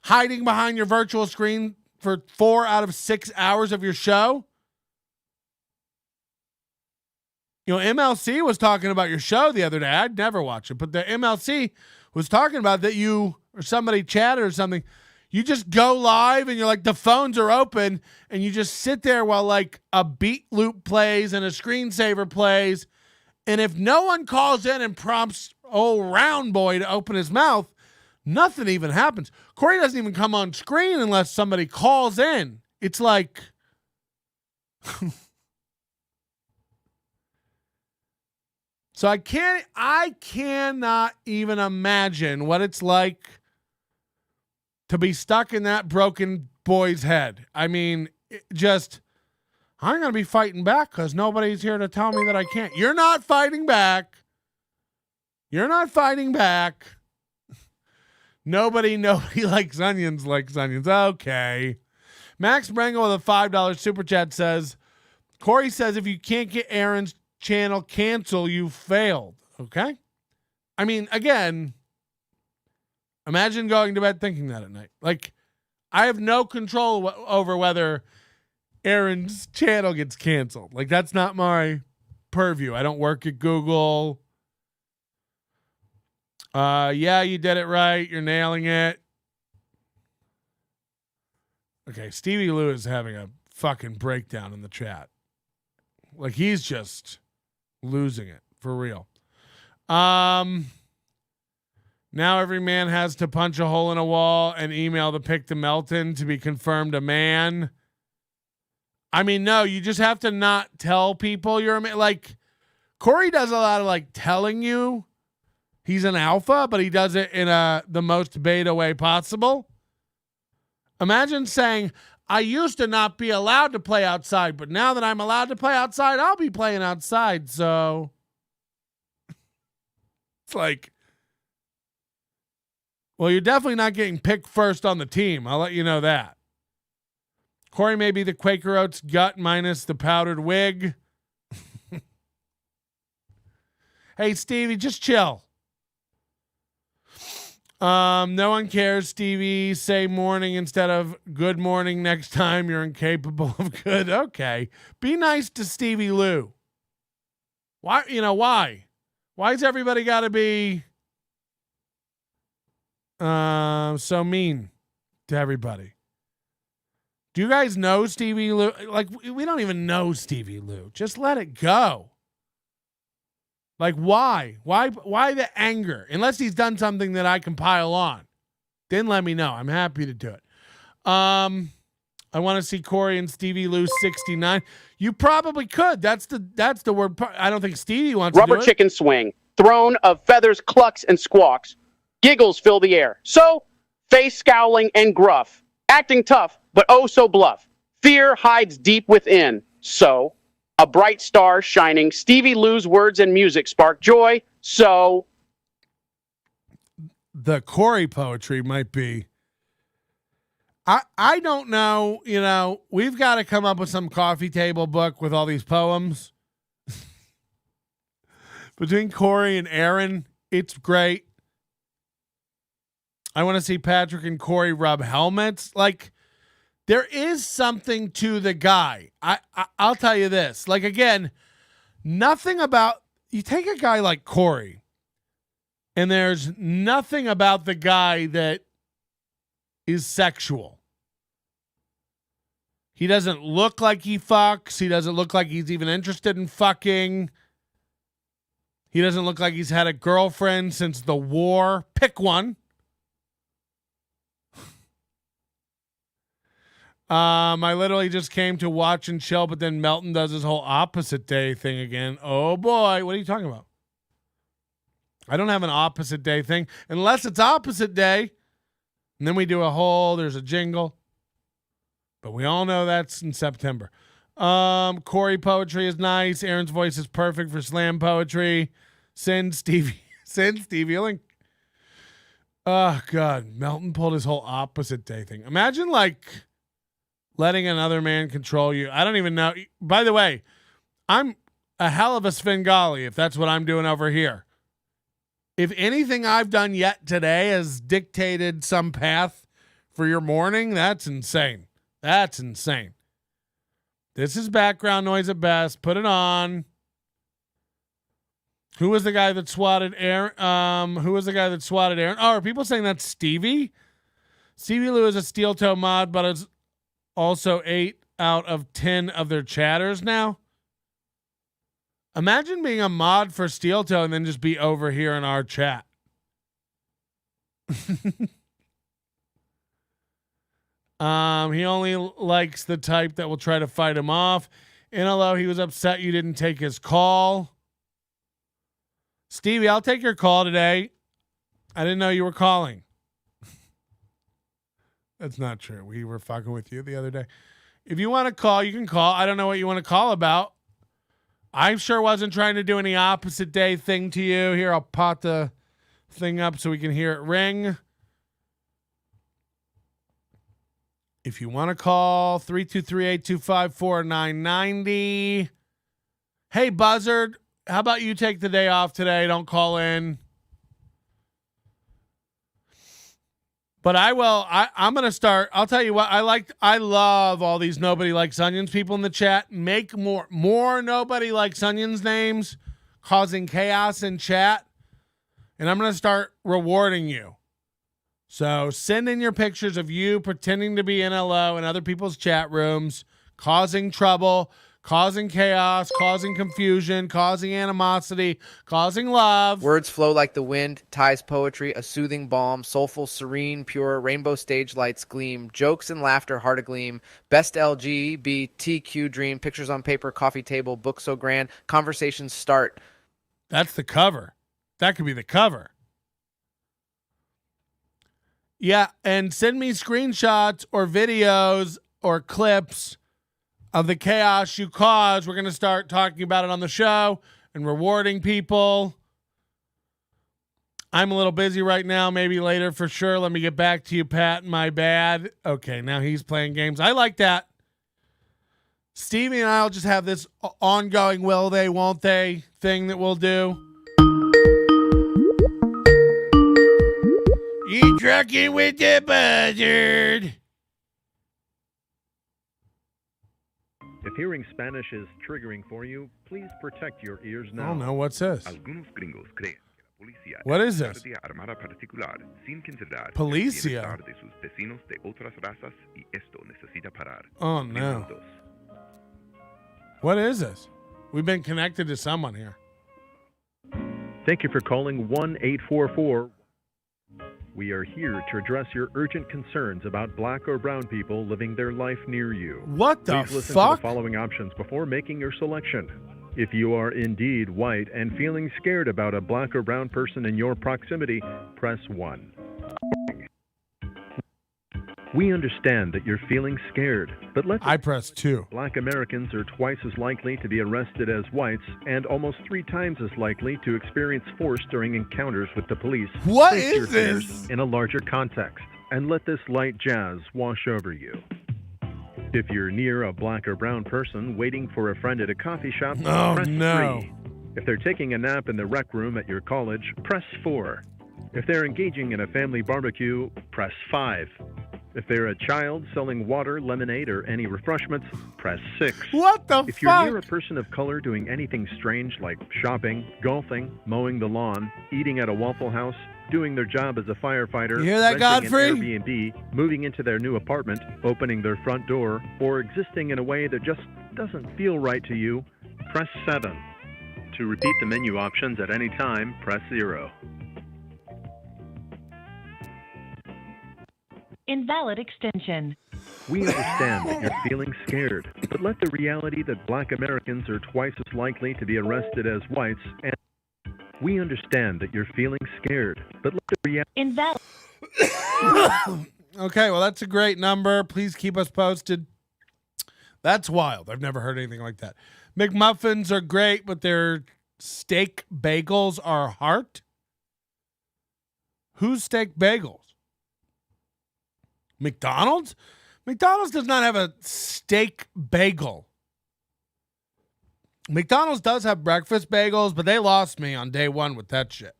Hiding behind your virtual screen for 4 out of 6 hours of your show? MLC was talking about your show the other day. I'd never watch it, but the MLC was talking about that you or somebody chatted or something. You just go live and you're like, the phones are open and you just sit there while like a beat loop plays and a screensaver plays. And if no one calls in and prompts old round boy to open his mouth, nothing even happens. Corey doesn't even come on screen unless somebody calls in. It's like, so I cannot even imagine what it's like to be stuck in that broken boy's head. I mean, I'm going to be fighting back because nobody's here to tell me that I can't. You're not fighting back. You're not fighting back. Nobody likes onions. Okay. Max Brangle with a $5 super chat says, Corey says if you can't get Aaron's channel cancel, you failed. Okay. I mean, again, imagine going to bed thinking that at night. Like, I have no control over whether Aaron's channel gets canceled. Like, that's not my purview. I don't work at Google. Yeah, you did it right. You're nailing it. Okay, Stevie Lou is having a fucking breakdown in the chat. Like, he's just losing it for real. Now every man has to punch a hole in a wall and email the pic to Melton to be confirmed a man. I mean, no, you just have to not tell people you're a man. Like, Corey does a lot of like telling you he's an alpha, but he does it in the most beta way possible. Imagine saying, I used to not be allowed to play outside, but now that I'm allowed to play outside, I'll be playing outside. So It's like, well, you're definitely not getting picked first on the team. I'll let you know that. Corey may be the Quaker Oats gut minus the powdered wig. Hey, Stevie, just chill. No one cares, Stevie. Say morning instead of good morning next time. You're incapable of good. Okay. Be nice to Stevie Lou. Why? Why? Why's everybody got to be so mean to everybody? Do you guys know Stevie Lou? Like, we don't even know Stevie Lou. Just let it go. Like, why? Why the anger? Unless he's done something that I can pile on. Then let me know. I'm happy to do it. I want to see Corey and Stevie Lou 69. You probably could. That's the word. I don't think Stevie wants Rubber to do it. chicken swing. Throne of feathers, clucks, and squawks. Giggles fill the air. So, face scowling and gruff. Acting tough, but oh so bluff. Fear hides deep within. So, a bright star shining. Stevie Lou's words and music spark joy. So, the Corey poetry might be. I don't know. We've got to come up with some coffee table book with all these poems. Between Corey and Aaron, it's great. I want to see Patrick and Corey rub helmets. Like, there is something to the guy. I'll tell you this. Like, again, nothing about, you take a guy like Corey, and there's nothing about the guy that is sexual. He doesn't look like he fucks. He doesn't look like he's even interested in fucking. He doesn't look like he's had a girlfriend since the war. Pick one. I literally just came to watch and chill, but then Melton does his whole opposite day thing again. Oh boy, what are you talking about? I don't have an opposite day thing unless it's opposite day. And then we do there's a jingle. But we all know that's in September. Corey poetry is nice. Aaron's voice is perfect for slam poetry. Send Stevie a link. Oh God, Melton pulled his whole opposite day thing. Imagine like letting another man control you. I don't even know. By the way, I'm a hell of a Svengali if that's what I'm doing over here. If anything I've done yet today has dictated some path for your morning, that's insane. That's insane. This is background noise at best. Put it on. Who was the guy that swatted Aaron? Oh, are people saying that's Stevie? Stevie Lou is a steel toe mod, but it's also 8 out of 10 of their chatters now. Imagine being a mod for steel toe and then just be over here in our chat. He only likes the type that will try to fight him off. NLO, he was upset you didn't take his call. Stevie, I'll take your call today. I didn't know you were calling. That's not true. We were fucking with you the other day. If you want to call, you can call. I don't know what you want to call about. I sure wasn't trying to do any opposite day thing to you. Here, I'll pot the thing up so we can hear it ring. If you want to call, 323-825-4990. Hey, Buzzard, how about you take the day off today? Don't call in. But I will. I'm going to start. I'll tell you what. I love all these Nobody Likes Onions people in the chat. Make more Nobody Likes Onions names causing chaos in chat. And I'm going to start rewarding you. So send in your pictures of you pretending to be NLO in other people's chat rooms, causing trouble, causing chaos, causing confusion, causing animosity, causing love. Words flow like the wind, ties poetry, a soothing balm, soulful, serene, pure, rainbow stage lights gleam, jokes and laughter, heart agleam, best LGBTQ dream, pictures on paper, coffee table, book so grand, conversations start. That's the cover. That could be the cover. Yeah, and send me screenshots or videos or clips of the chaos you cause. We're going to start talking about it on the show and rewarding people. I'm a little busy right now. Maybe later for sure. Let me get back to you, Pat. My bad. Okay, now he's playing games. I like that. Stevie and I will just have this ongoing will they, won't they thing that we'll do. You trucking with the buzzard. If hearing Spanish is triggering for you, please protect your ears now. Oh no, what's this? Algunos gringos creen que la policía What is this? es guardia armada particular sin considerar Policia. el bienestar de sus vecinos de otras razas y esto necesita parar. Oh no. Minutos. What is this? We've been connected to someone here. Thank you for calling 1-844. We are here to address your urgent concerns about black or brown people living their life near you. What the Please listen fuck? to the following options before making your selection. If you are indeed white and feeling scared about a black or brown person in your proximity, press 1. We understand that you're feeling scared, but I press 2. Black Americans are twice as likely to be arrested as whites and almost 3 times as likely to experience force during encounters with the police. What Place is your fears this? in a larger context and let this light jazz wash over you. If you're near a black or brown person waiting for a friend at a coffee shop, Oh, press no. 3. If they're taking a nap in the rec room at your college, press 4. If they're engaging in a family barbecue, press 5. If they're a child selling water, lemonade, or any refreshments, press 6. What the If you're fuck? near a person of color doing anything strange like shopping, golfing, mowing the lawn, eating at a Waffle House, doing their job as a firefighter, You hear that, renting Godfrey? an Airbnb, moving into their new apartment, opening their front door, or existing in a way that just doesn't feel right to you, press 7. To repeat the menu options at any time, press 0. Invalid extension. We understand that you're feeling scared, but let the reality that black Americans are twice as likely to be arrested as whites and we understand that you're feeling scared, but let the reality Invalid. Okay, well, that's a great number. Please keep us posted. That's wild. I've never heard anything like that. McMuffins are great, but their steak bagels are heart. Who's steak bagels? McDonald's? McDonald's does not have a steak bagel. McDonald's does have breakfast bagels, but they lost me on day one with that shit.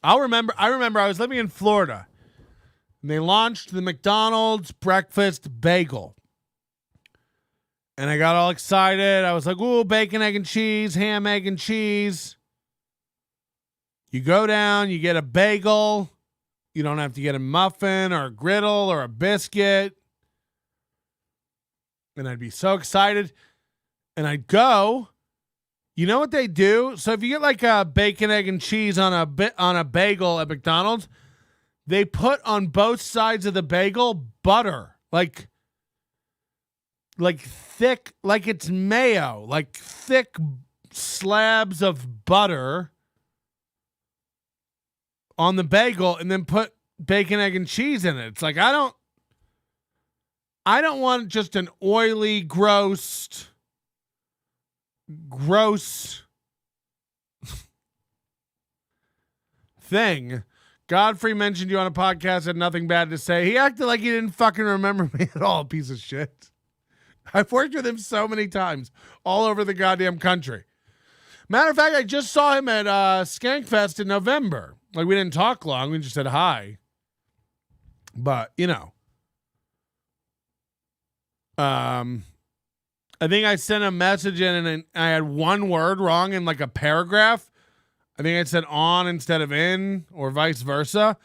I remember I was living in Florida, and they launched the McDonald's breakfast bagel. And I got all excited. I was like, ooh, bacon, egg, and cheese, ham, egg, and cheese. You go down, you get a bagel. You don't have to get a muffin or a griddle or a biscuit. And I'd be so excited. And I'd go. You know what they do? So if you get like a bacon, egg, and cheese on a bagel at McDonald's, they put on both sides of the bagel butter. Like thick, like it's mayo. Like thick slabs of butter on the bagel and then put bacon, egg, and cheese in it. It's like I don't want just an oily, gross thing. Godfrey mentioned you on a podcast, had nothing bad to say. He acted like he didn't fucking remember me at all, piece of shit. I've worked with him so many times all over the goddamn country. Matter of fact, I just saw him at Skankfest in November. Like, we didn't talk long. We just said hi. But, you know. I think I sent a message in and I had one word wrong in like a paragraph. I think I said on instead of in or vice versa.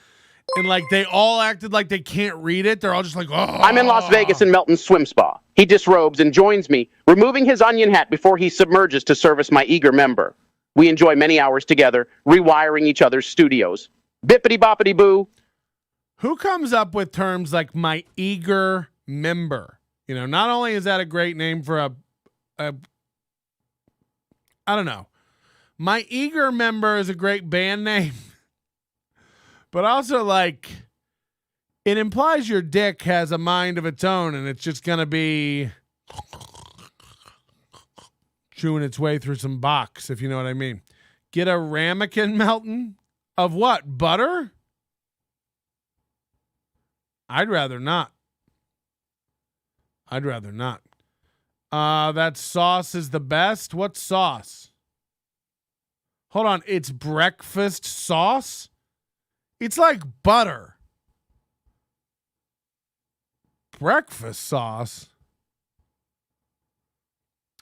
And like they all acted like they can't read it. They're all just like, oh. I'm in Las Vegas in Melton's swim spa. He disrobes and joins me, removing his onion hat before he submerges to service my eager member. We enjoy many hours together, rewiring each other's studios. Bippity boppity boo. Who comes up with terms like my eager member? You know, not only is that a great name for a I don't know. My eager member is a great band name. But also, like, it implies your dick has a mind of its own and it's just going to be chewing its way through some box, if you know what I mean. Get a ramekin, Melton? Of what? Butter? I'd rather not. That sauce is the best. What sauce? Hold on. It's breakfast sauce? It's like butter. Breakfast sauce?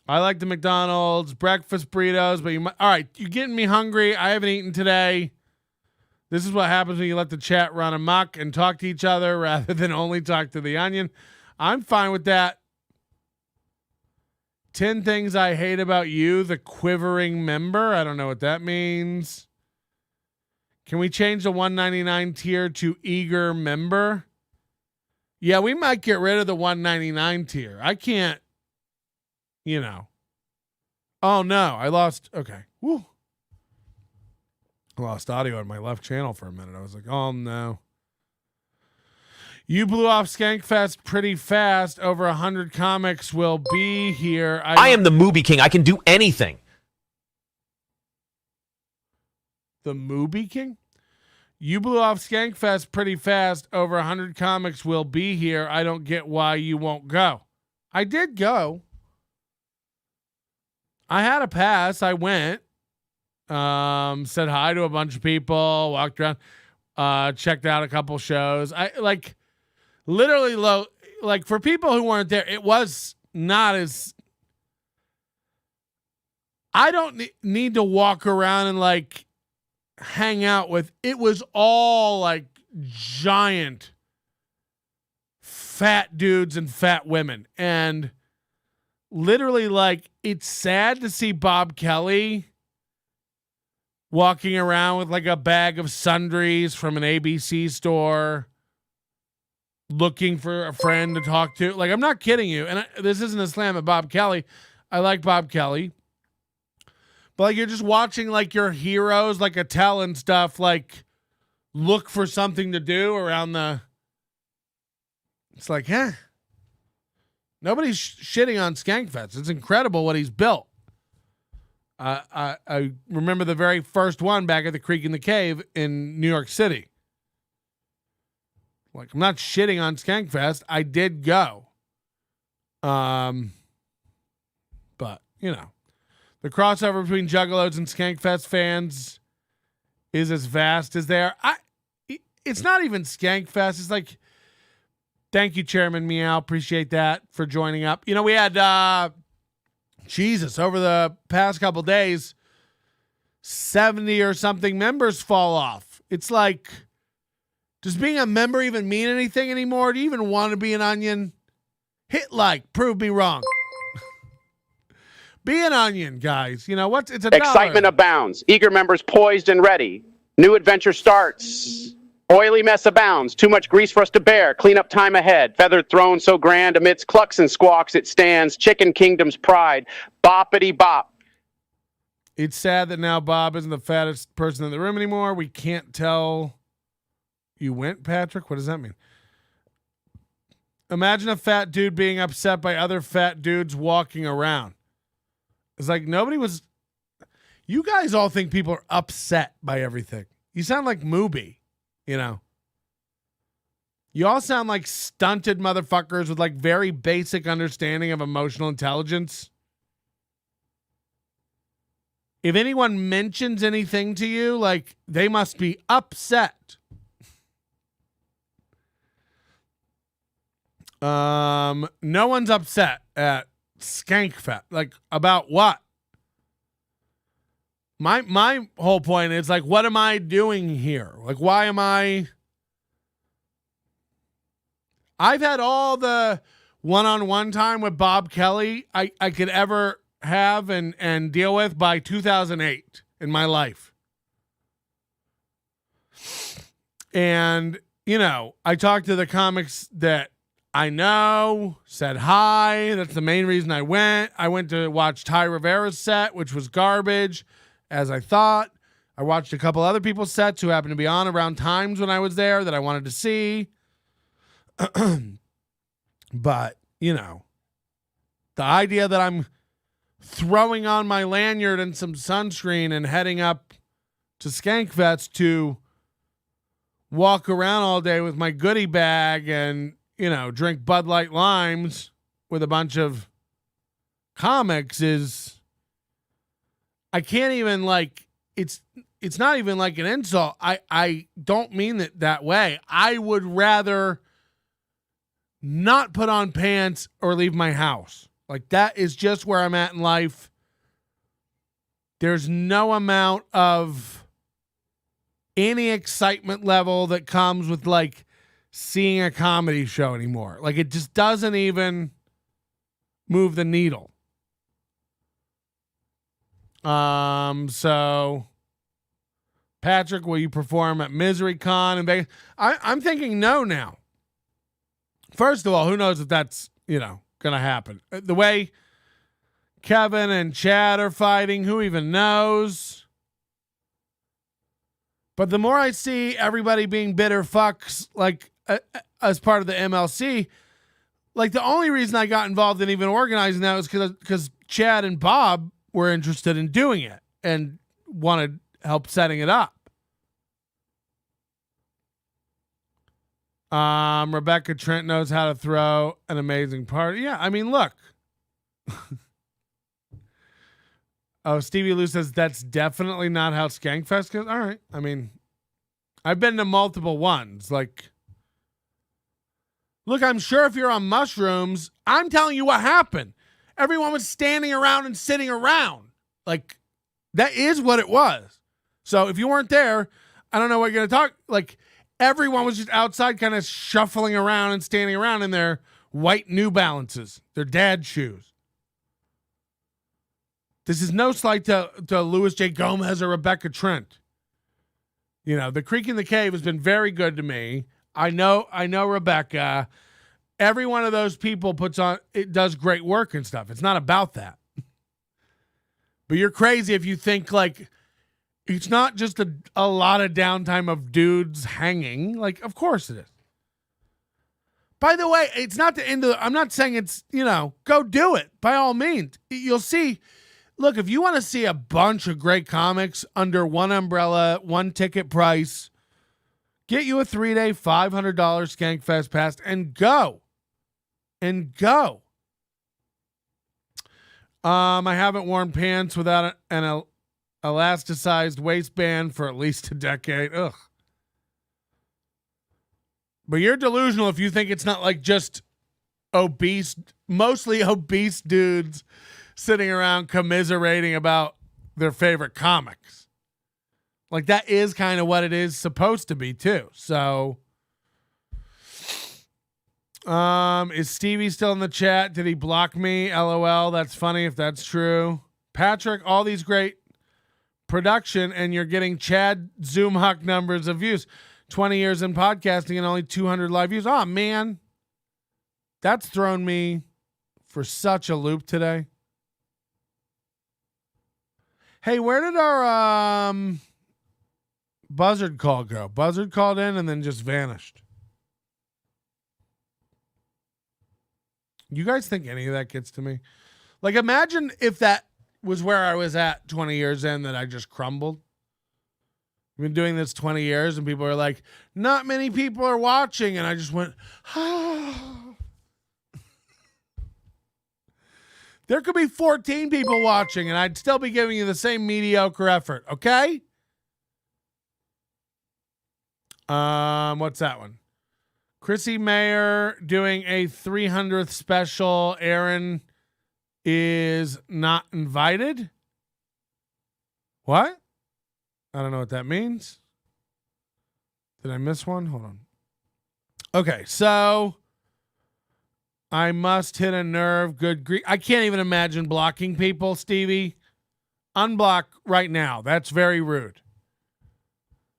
I like the McDonald's breakfast burritos, but all right, you're getting me hungry. I haven't eaten today. This is what happens when you let the chat run amok and talk to each other rather than only talk to the onion. I'm fine with that. 10 things I hate about you, the quivering member. I don't know what that means. Can we change the $1.99 tier to eager member? Yeah, we might get rid of the $1.99 tier. I can't, Oh, no. I lost. Okay. Woo. I lost audio on my left channel for a minute. I was like, oh, no. You blew off Skankfest pretty fast. Over 100 comics will be here. I am the movie king. I can do anything. The movie king? You blew off Skankfest pretty fast. Over 100 comics will be here. I don't get why you won't go. I did go. I had a pass. I went. Said hi to a bunch of people. Walked around. Checked out a couple shows. Literally, for people who weren't there, it was not as. I don't need to walk around and hang out with. It was all giant fat dudes and fat women, and literally it's sad to see Bob Kelly walking around with a bag of sundries from an ABC store, looking for a friend to talk to. I'm not kidding you. And this isn't a slam at Bob Kelly. I like Bob Kelly. But you're just watching your heroes, Attell and stuff, look for something to do around the. It's nobody's shitting on Skankfest. It's incredible what he's built. I remember the very first one back at the Creek in the Cave in New York City. I'm not shitting on Skankfest. I did go. But, the crossover between Juggalos and Skankfest fans is as vast as they are. It's not even Skankfest. It's thank you, Chairman Meow. Appreciate that for joining up. We had, Jesus, over the past couple days, 70 or something members fall off. It's does being a member even mean anything anymore? Do you even want to be an onion? Hit prove me wrong. Be an onion, guys. What's it's $1. Excitement abounds. Eager members poised and ready. New adventure starts. Oily mess abounds. Too much grease for us to bear. Cleanup time ahead. Feathered throne so grand. Amidst clucks and squawks it stands. Chicken Kingdom's pride. Boppity bop. It's sad that now Bob isn't the fattest person in the room anymore. We can't tell. You went, Patrick? What does that mean? Imagine a fat dude being upset by other fat dudes walking around. It's nobody was. You guys all think people are upset by everything. You sound like Mubi, You all sound like stunted motherfuckers with very basic understanding of emotional intelligence. If anyone mentions anything to you, they must be upset. No one's upset at Skankfest. About what? My whole point is what am I doing here? Why am I? I've had all the one-on-one time with Bob Kelly I could ever have and deal with by 2008 in my life. And, I talked to the comics that I know, said hi. That's the main reason I went. I went to watch Ty Rivera's set, which was garbage, as I thought. I watched a couple other people's sets who happened to be on around times when I was there that I wanted to see. But, the idea that I'm throwing on my lanyard and some sunscreen and heading up to Skankfest to walk around all day with my goodie bag and, drink Bud Light Limes with a bunch of comics is, I can't even it's not even like an insult. I don't mean it that way. I would rather not put on pants or leave my house. Like, that is just where I'm at in life. There's no amount of any excitement level that comes with seeing a comedy show anymore. Like, it just doesn't even move the needle. So Patrick, will you perform at MiseryCon in Vegas? I'm thinking no now. First of all, who knows if that's, gonna happen. The way Kevin and Chad are fighting, who even knows? But the more I see everybody being bitter fucks, as part of the MLC, the only reason I got involved in even organizing that was because Chad and Bob were interested in doing it and wanted help setting it up. Rebecca Trent knows how to throw an amazing party. Yeah, I mean, look. Oh, Stevie Lou says that's definitely not how Skankfest goes. All right. I mean, I've been to multiple ones. Look, I'm sure if you're on mushrooms, I'm telling you what happened. Everyone was standing around and sitting around. That is what it was. So if you weren't there, I don't know what you're going to talk. Everyone was just outside kind of shuffling around and standing around in their white New Balances, their dad shoes. This is no slight to Louis J. Gomez or Rebecca Trent. The Creek in the Cave has been very good to me. I know Rebecca. Every one of those people does great work and stuff. It's not about that. But you're crazy if you think it's not just a lot of downtime of dudes hanging. Of course it is. By the way, it's not the end of I'm not saying it's, go do it by all means. You'll see. Look, if you want to see a bunch of great comics under one umbrella, one ticket price, get you a 3-day, $500 Skankfest pass and go. I haven't worn pants without an elasticized waistband for at least a decade. Ugh. But you're delusional if you think it's not just mostly obese dudes sitting around commiserating about their favorite comics. That is kind of what it is supposed to be too. So, is Stevie still in the chat? Did he block me? LOL. That's funny if that's true. Patrick, all these great production and you're getting Chad Zoomhuck numbers of views. 20 years in podcasting and only 200 live views. Oh, man. That's thrown me for such a loop today. Hey, where did our buzzard call go? Buzzard called in and then just vanished. You guys think any of that gets to me? Imagine if that was where I was at 20 years in, that I just crumbled. I've been doing this 20 years and people are like, not many people are watching. And I just went, there could be 14 people watching and I'd still be giving you the same mediocre effort. Okay. What's that one? Chrissy Mayer doing a 300th special. Aaron is not invited. What? I don't know what that means. Did I miss one? Hold on. Okay, so I must hit a nerve. Good grief. I can't even imagine blocking people, Stevie. Unblock right now. That's very rude.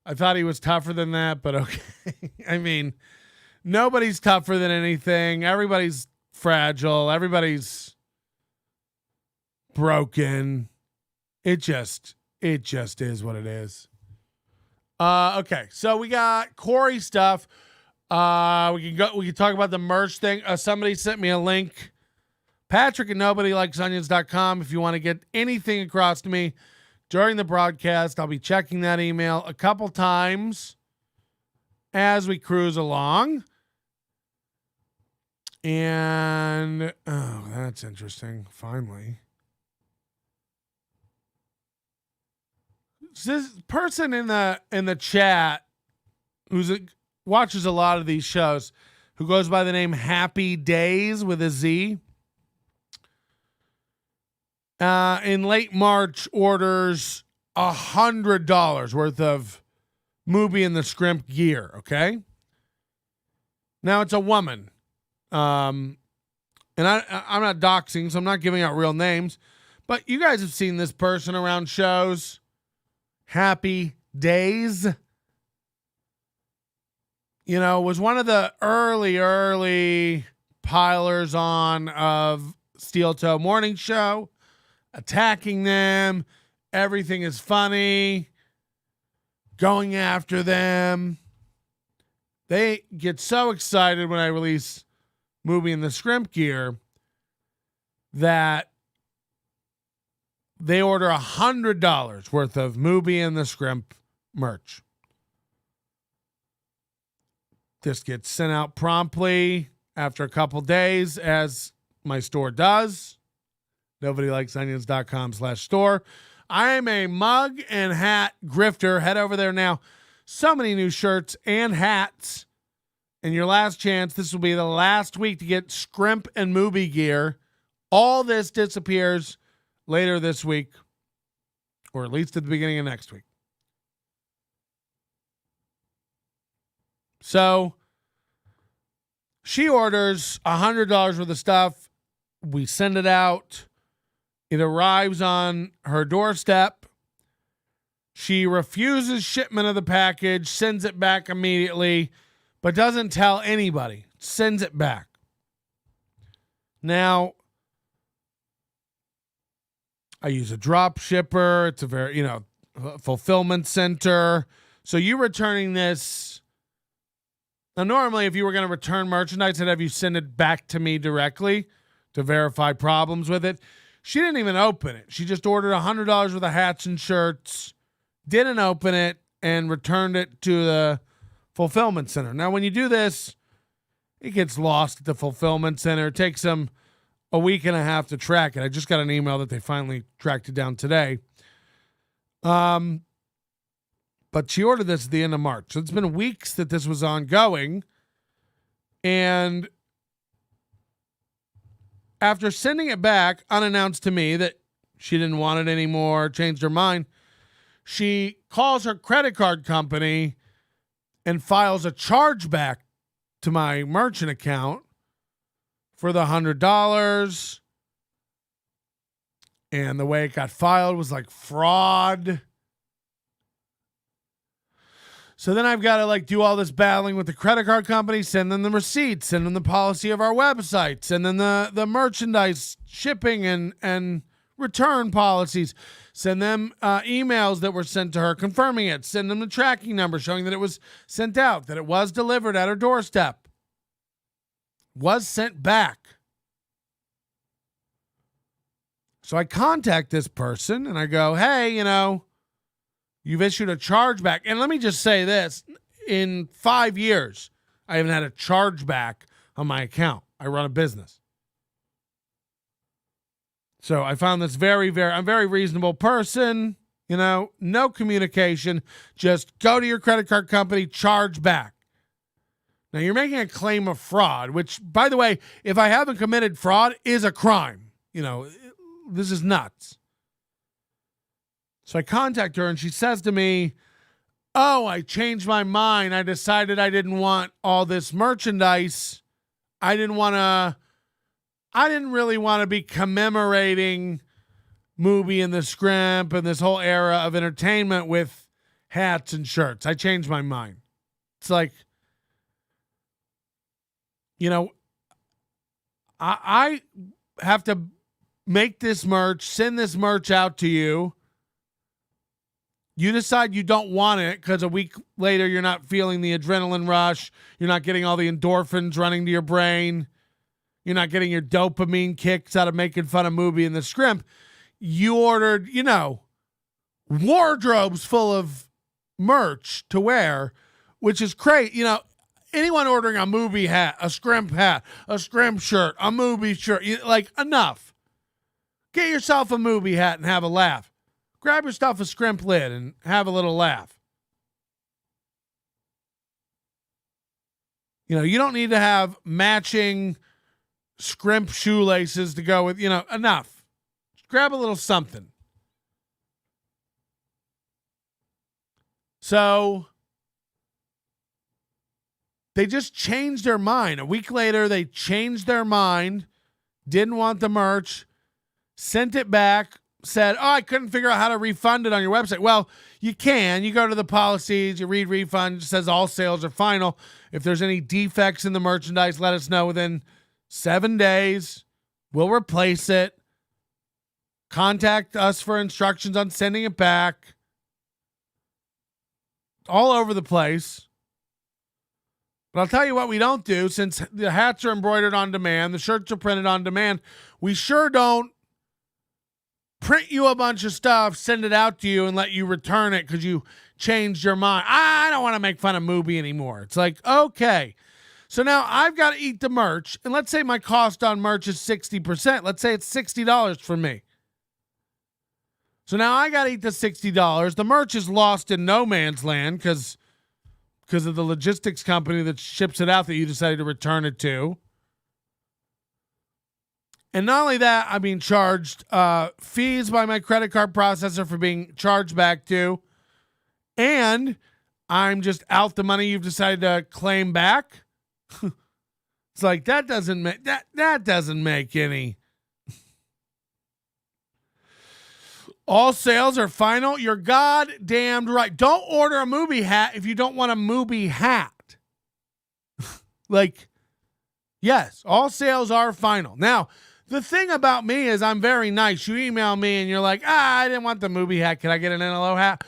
I thought he was tougher than that, but okay. I mean, nobody's tougher than anything. Everybody's fragile. Everybody's broken. It just is what it is. Okay, so we got Corey stuff. We can talk about the merch thing. Somebody sent me a link. Patrick at nobodylikesonions.com. If you want to get anything across to me, during the broadcast. I'll be checking that email a couple times as we cruise along. And, oh, that's interesting. Finally. This person in the chat watches a lot of these shows, who goes by the name Happy Days with a Z, in late March orders $100 worth of Movie in the Scrimp gear. Okay. Now it's a woman. And I'm not doxing, so I'm not giving out real names, but you guys have seen this person around shows. Happy Days, was one of the early pilers on of Steel Toe Morning Show, attacking them. Everything is funny, going after them. They get so excited when I release Movie in the Scrimp gear that they order $100 worth of Movie in the Scrimp merch. This gets sent out promptly after a couple days, as my store does. NobodyLikesOnions.com/store. I am a mug and hat grifter. Head over there now. So many new shirts and hats. And your last chance, this will be the last week to get Scrimp and Movie gear. All this disappears later this week, or at least at the beginning of next week. So she orders $100 worth of stuff. We send it out. It arrives on her doorstep. She refuses shipment of the package, sends it back immediately, but doesn't tell anybody. Sends it back. Now, I use a drop shipper. It's a very, fulfillment center. So you returning this. Now, normally, if you were going to return merchandise, I'd have you send it back to me directly to verify problems with it. She didn't even open it. She just ordered $100 worth of hats and shirts, didn't open it, and returned it to the fulfillment center. Now, when you do this, it gets lost at the fulfillment center. It takes them a week and a half to track it. I just got an email that they finally tracked it down today. But she ordered this at the end of March. So it's been weeks that this was ongoing. And after sending it back unannounced to me that she didn't want it anymore, changed her mind, she calls her credit card company and files a chargeback to my merchant account for the $100. And the way it got filed was like fraud. So then I've got to do all this battling with the credit card company, send them the receipts, send them the policy of our website, send them the merchandise shipping and return policies, send them emails that were sent to her confirming it, send them the tracking number showing that it was sent out, that it was delivered at her doorstep, was sent back. So I contact this person and I go, hey, you've issued a chargeback. And let me just say this. In 5 years, I haven't had a chargeback on my account. I run a business. So I found this I'm a very reasonable person. No communication. Just go to your credit card company, charge back. Now, you're making a claim of fraud, which, by the way, if I haven't committed fraud, is a crime. This is nuts. So I contact her and she says to me, oh, I changed my mind. I decided I didn't want all this merchandise. I didn't really want to be commemorating Movie in the Scrimp and this whole era of entertainment with hats and shirts. I changed my mind. It's like, I have to make this merch, send this merch out to you. You decide you don't want it because a week later you're not feeling the adrenaline rush. You're not getting all the endorphins running to your brain. You're not getting your dopamine kicks out of making fun of Movie in the Scrimp. You ordered, wardrobes full of merch to wear, which is crazy. You know, anyone ordering a movie hat, a scrimp shirt, a movie shirt, like, enough. Get yourself a movie hat and have a laugh. Grab yourself a scrimp lid and have a little laugh. You know, you don't need to have matching scrimp shoelaces to go with, enough. Just grab a little something. So they just changed their mind. A week later, they changed their mind, didn't want the merch, sent it back, said, I couldn't figure out how to refund it on your website. Well, you can. You go to the policies, you read refund, it says all sales are final. If there's any defects in the merchandise, let us know within 7 days. We'll replace it. Contact us for instructions on sending it back. All over the place. But I'll tell you what we don't do, since the hats are embroidered on demand, the shirts are printed on demand, we sure don't print you a bunch of stuff, send it out to you, and let you return it because you changed your mind. I don't want to make fun of Mubi anymore. It's like, okay. So now I've got to eat the merch, and let's say my cost on merch is 60%. Let's say it's $60 for me. So now I got to eat the $60. The merch is lost in no man's land because of the logistics company that ships it out that you decided to return it to. And not only that, I'm being charged fees by my credit card processor for being charged back to. And I'm just out the money you've decided to claim back. It's like, that doesn't make any. All sales are final. You're goddamned right. Don't order a Mubi hat if you don't want a Mubi hat. Like, yes, all sales are final. Now, the thing about me is I'm very nice. You email me and you're like, I didn't want the Mubi hat. Can I get an NLO hat?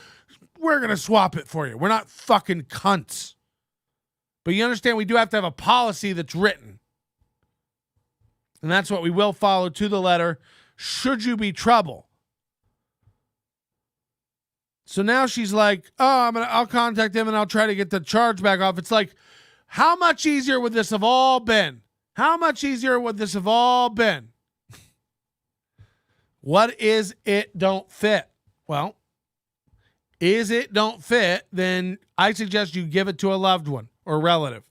We're going to swap it for you. We're not fucking cunts. But you understand we do have to have a policy that's written. And that's what we will follow to the letter, should you be trouble. So now she's like, I'll contact him and I'll try to get the charge back off. It's like, how much easier would this have all been? How much easier would this have all been? What is it don't fit? Well, is it don't fit, then I suggest you give it to a loved one or relative.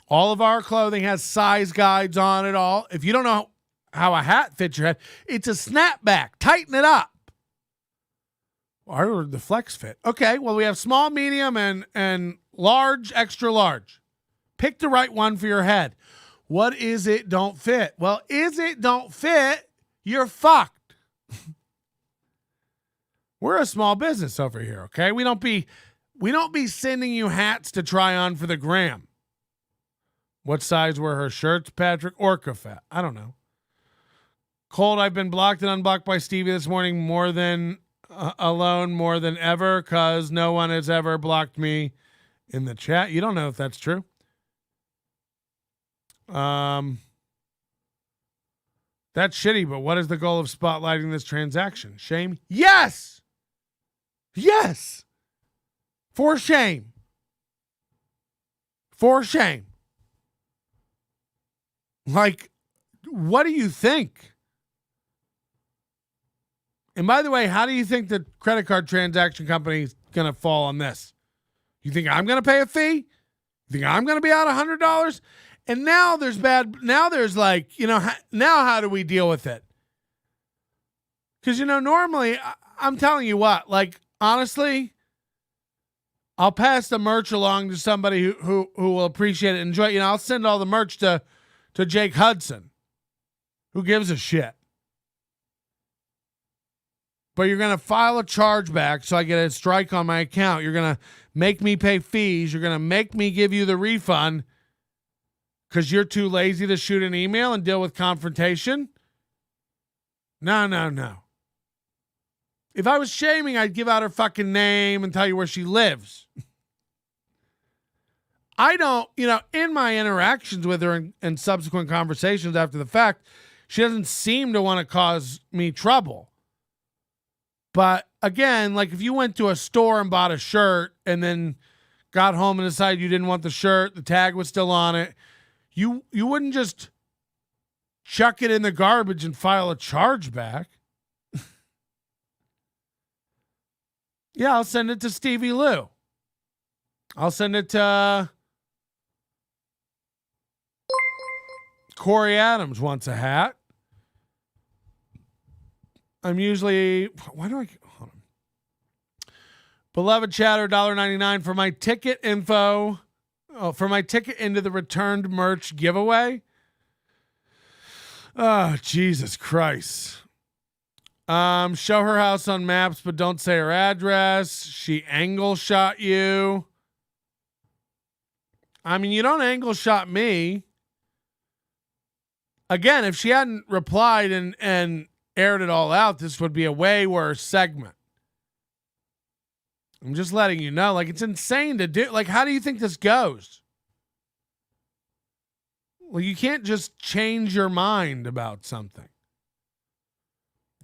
All of our clothing has size guides on it all. If you don't know how a hat fits your head, it's a snapback. Tighten it up. I ordered the flex fit. Okay, well, we have small, medium, and large, extra large. Pick the right one for your head. What is it don't fit? Well, is it don't fit, you're fucked. We're a small business over here, okay? We don't be sending you hats to try on for the gram. What size were her shirts, Patrick? Orca fat. I don't know. Cold, I've been blocked and unblocked by Stevie this morning more than ever because no one has ever blocked me in the chat. You don't know if that's true. That's shitty, but what is the goal of spotlighting this transaction? Shame? Yes! Yes! For shame. For shame. Like, what do you think? And by the way, how do you think the credit card transaction company is going to fall on this? You think I'm going to pay a fee? You think I'm going to be out $100? And now there's like, now how do we deal with it? Because, normally, I'm telling you what, like, honestly, I'll pass the merch along to somebody who will appreciate it and enjoy it. I'll send all the merch to Jake Hudson. Who gives a shit? But you're going to file a chargeback so I get a strike on my account. You're going to make me pay fees. You're going to make me give you the refund because you're too lazy to shoot an email and deal with confrontation? No. If I was shaming, I'd give out her fucking name and tell you where she lives. I don't, in my interactions with her and subsequent conversations after the fact, she doesn't seem to want to cause me trouble. But again, like if you went to a store and bought a shirt and then got home and decided you didn't want the shirt, the tag was still on it, you wouldn't just chuck it in the garbage and file a charge back. Yeah, I'll send it to Stevie Lou. I'll send it to Corey Adams wants a hat. I'm usually, why do I, hold on. Beloved chatter, $1.99 for my ticket info. Oh, for my ticket into the returned merch giveaway. Oh, Jesus Christ. Show her house on maps, but don't say her address. She angle shot you. I mean, you don't angle shot me. Again, if she hadn't replied and aired it all out, this would be a way worse segment. I'm just letting you know. Like, it's insane to do. Like, how do you think this goes? Well, you can't just change your mind about something.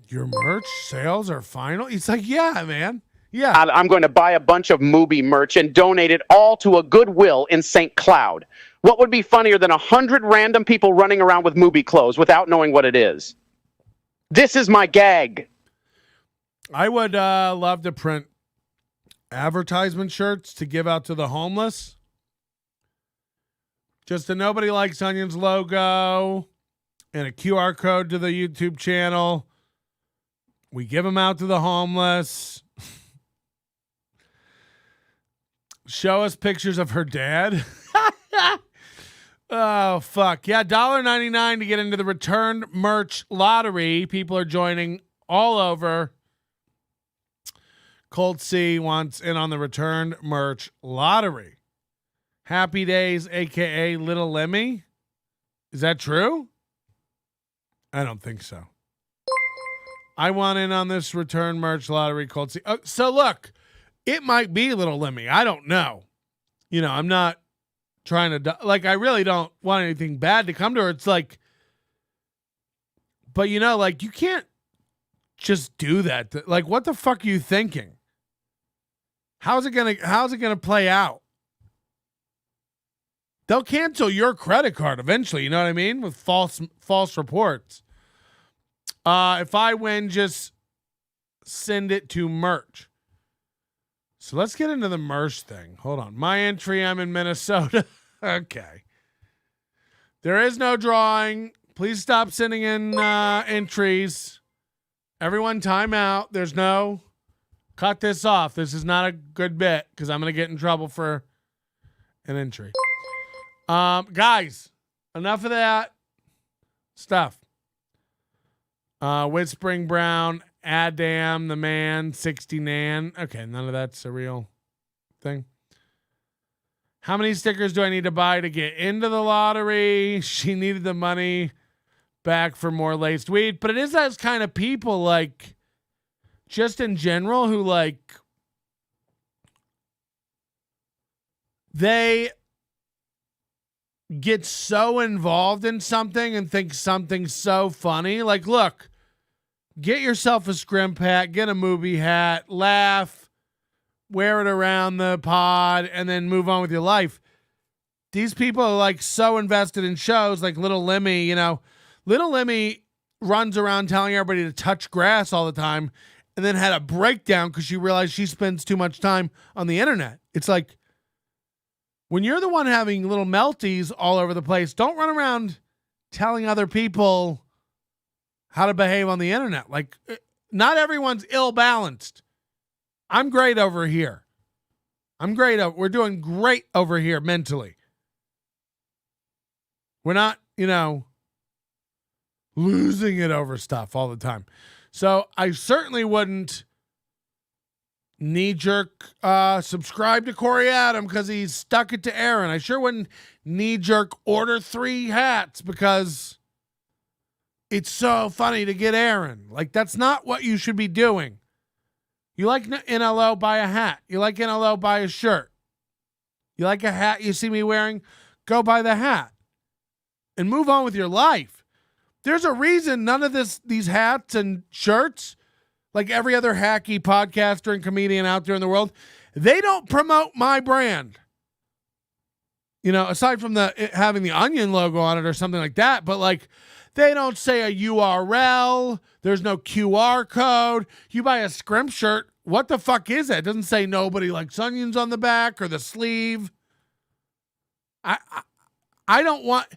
Your merch sales are final? It's like, yeah, man. Yeah. I'm going to buy a bunch of Mubi merch and donate it all to a Goodwill in St. Cloud. What would be funnier than 100 random people running around with Mubi clothes without knowing what it is? This is my gag. I would love to print advertisement shirts to give out to the homeless. Just a Nobody Likes Onions logo and a QR code to the YouTube channel. We give them out to the homeless. Show us pictures of her dad. Oh, fuck. Yeah, $1.99 to get into the returned merch lottery. People are joining all over. Colt C wants in on the returned merch lottery. Happy Days, a.k.a. Little Lemmy. Is that true? I don't think so. I want in on this return merch lottery, Colt C. So look, it might be Little Lemmy. I don't know. You know, I'm not trying to, like, I really don't want anything bad to come to her. It's like, but you know, like, you can't just do that. Like, what the fuck are you thinking? How's it gonna play out? They'll cancel your credit card eventually, you know what I mean? With false reports. If I win, just send it to merch. So let's get into the Mersh thing. Hold on. My entry, I'm in Minnesota. Okay. There is no drawing. Please stop sending in entries. Everyone time out. There's no, cut this off. This is not a good bit because I'm going to get in trouble for an entry. Guys, enough of that stuff. Whispering Brown, Adam, the man, 60 Nan. Okay, none of that's a real thing. How many stickers do I need to buy to get into the lottery? She needed the money back for more laced weed. But it is those kind of people, like, just in general, who, like, they get so involved in something and think something's so funny. Like, look, get yourself a scrimp hat, get a movie hat, laugh, wear it around the pod, and then move on with your life. These people are, like, so invested in shows like Little Lemmy. You know, Little Lemmy runs around telling everybody to touch grass all the time and then had a breakdown because she realized she spends too much time on the internet. It's like, when you're the one having little melties all over the place, don't run around telling other people how to behave on the internet. Like, not everyone's ill-balanced. I'm great over here. We're doing great over here mentally. We're not, you know, losing it over stuff all the time. So I certainly wouldn't knee-jerk subscribe to Corey Adam because he's stuck it to Aaron. I sure wouldn't knee-jerk order 3 hats because it's so funny to get Aaron. Like, that's not what you should be doing. You like NLO, buy a hat. You like NLO, buy a shirt. You like a hat you see me wearing? Go buy the hat. And move on with your life. There's a reason none of these hats and shirts like every other hacky podcaster and comedian out there in the world, they don't promote my brand. You know, aside from having the Onion logo on it or something like that, but like they don't say a URL. There's no QR code. You buy a Scrimp shirt. What the fuck is that? It doesn't say nobody likes onions on the back or the sleeve. I don't want,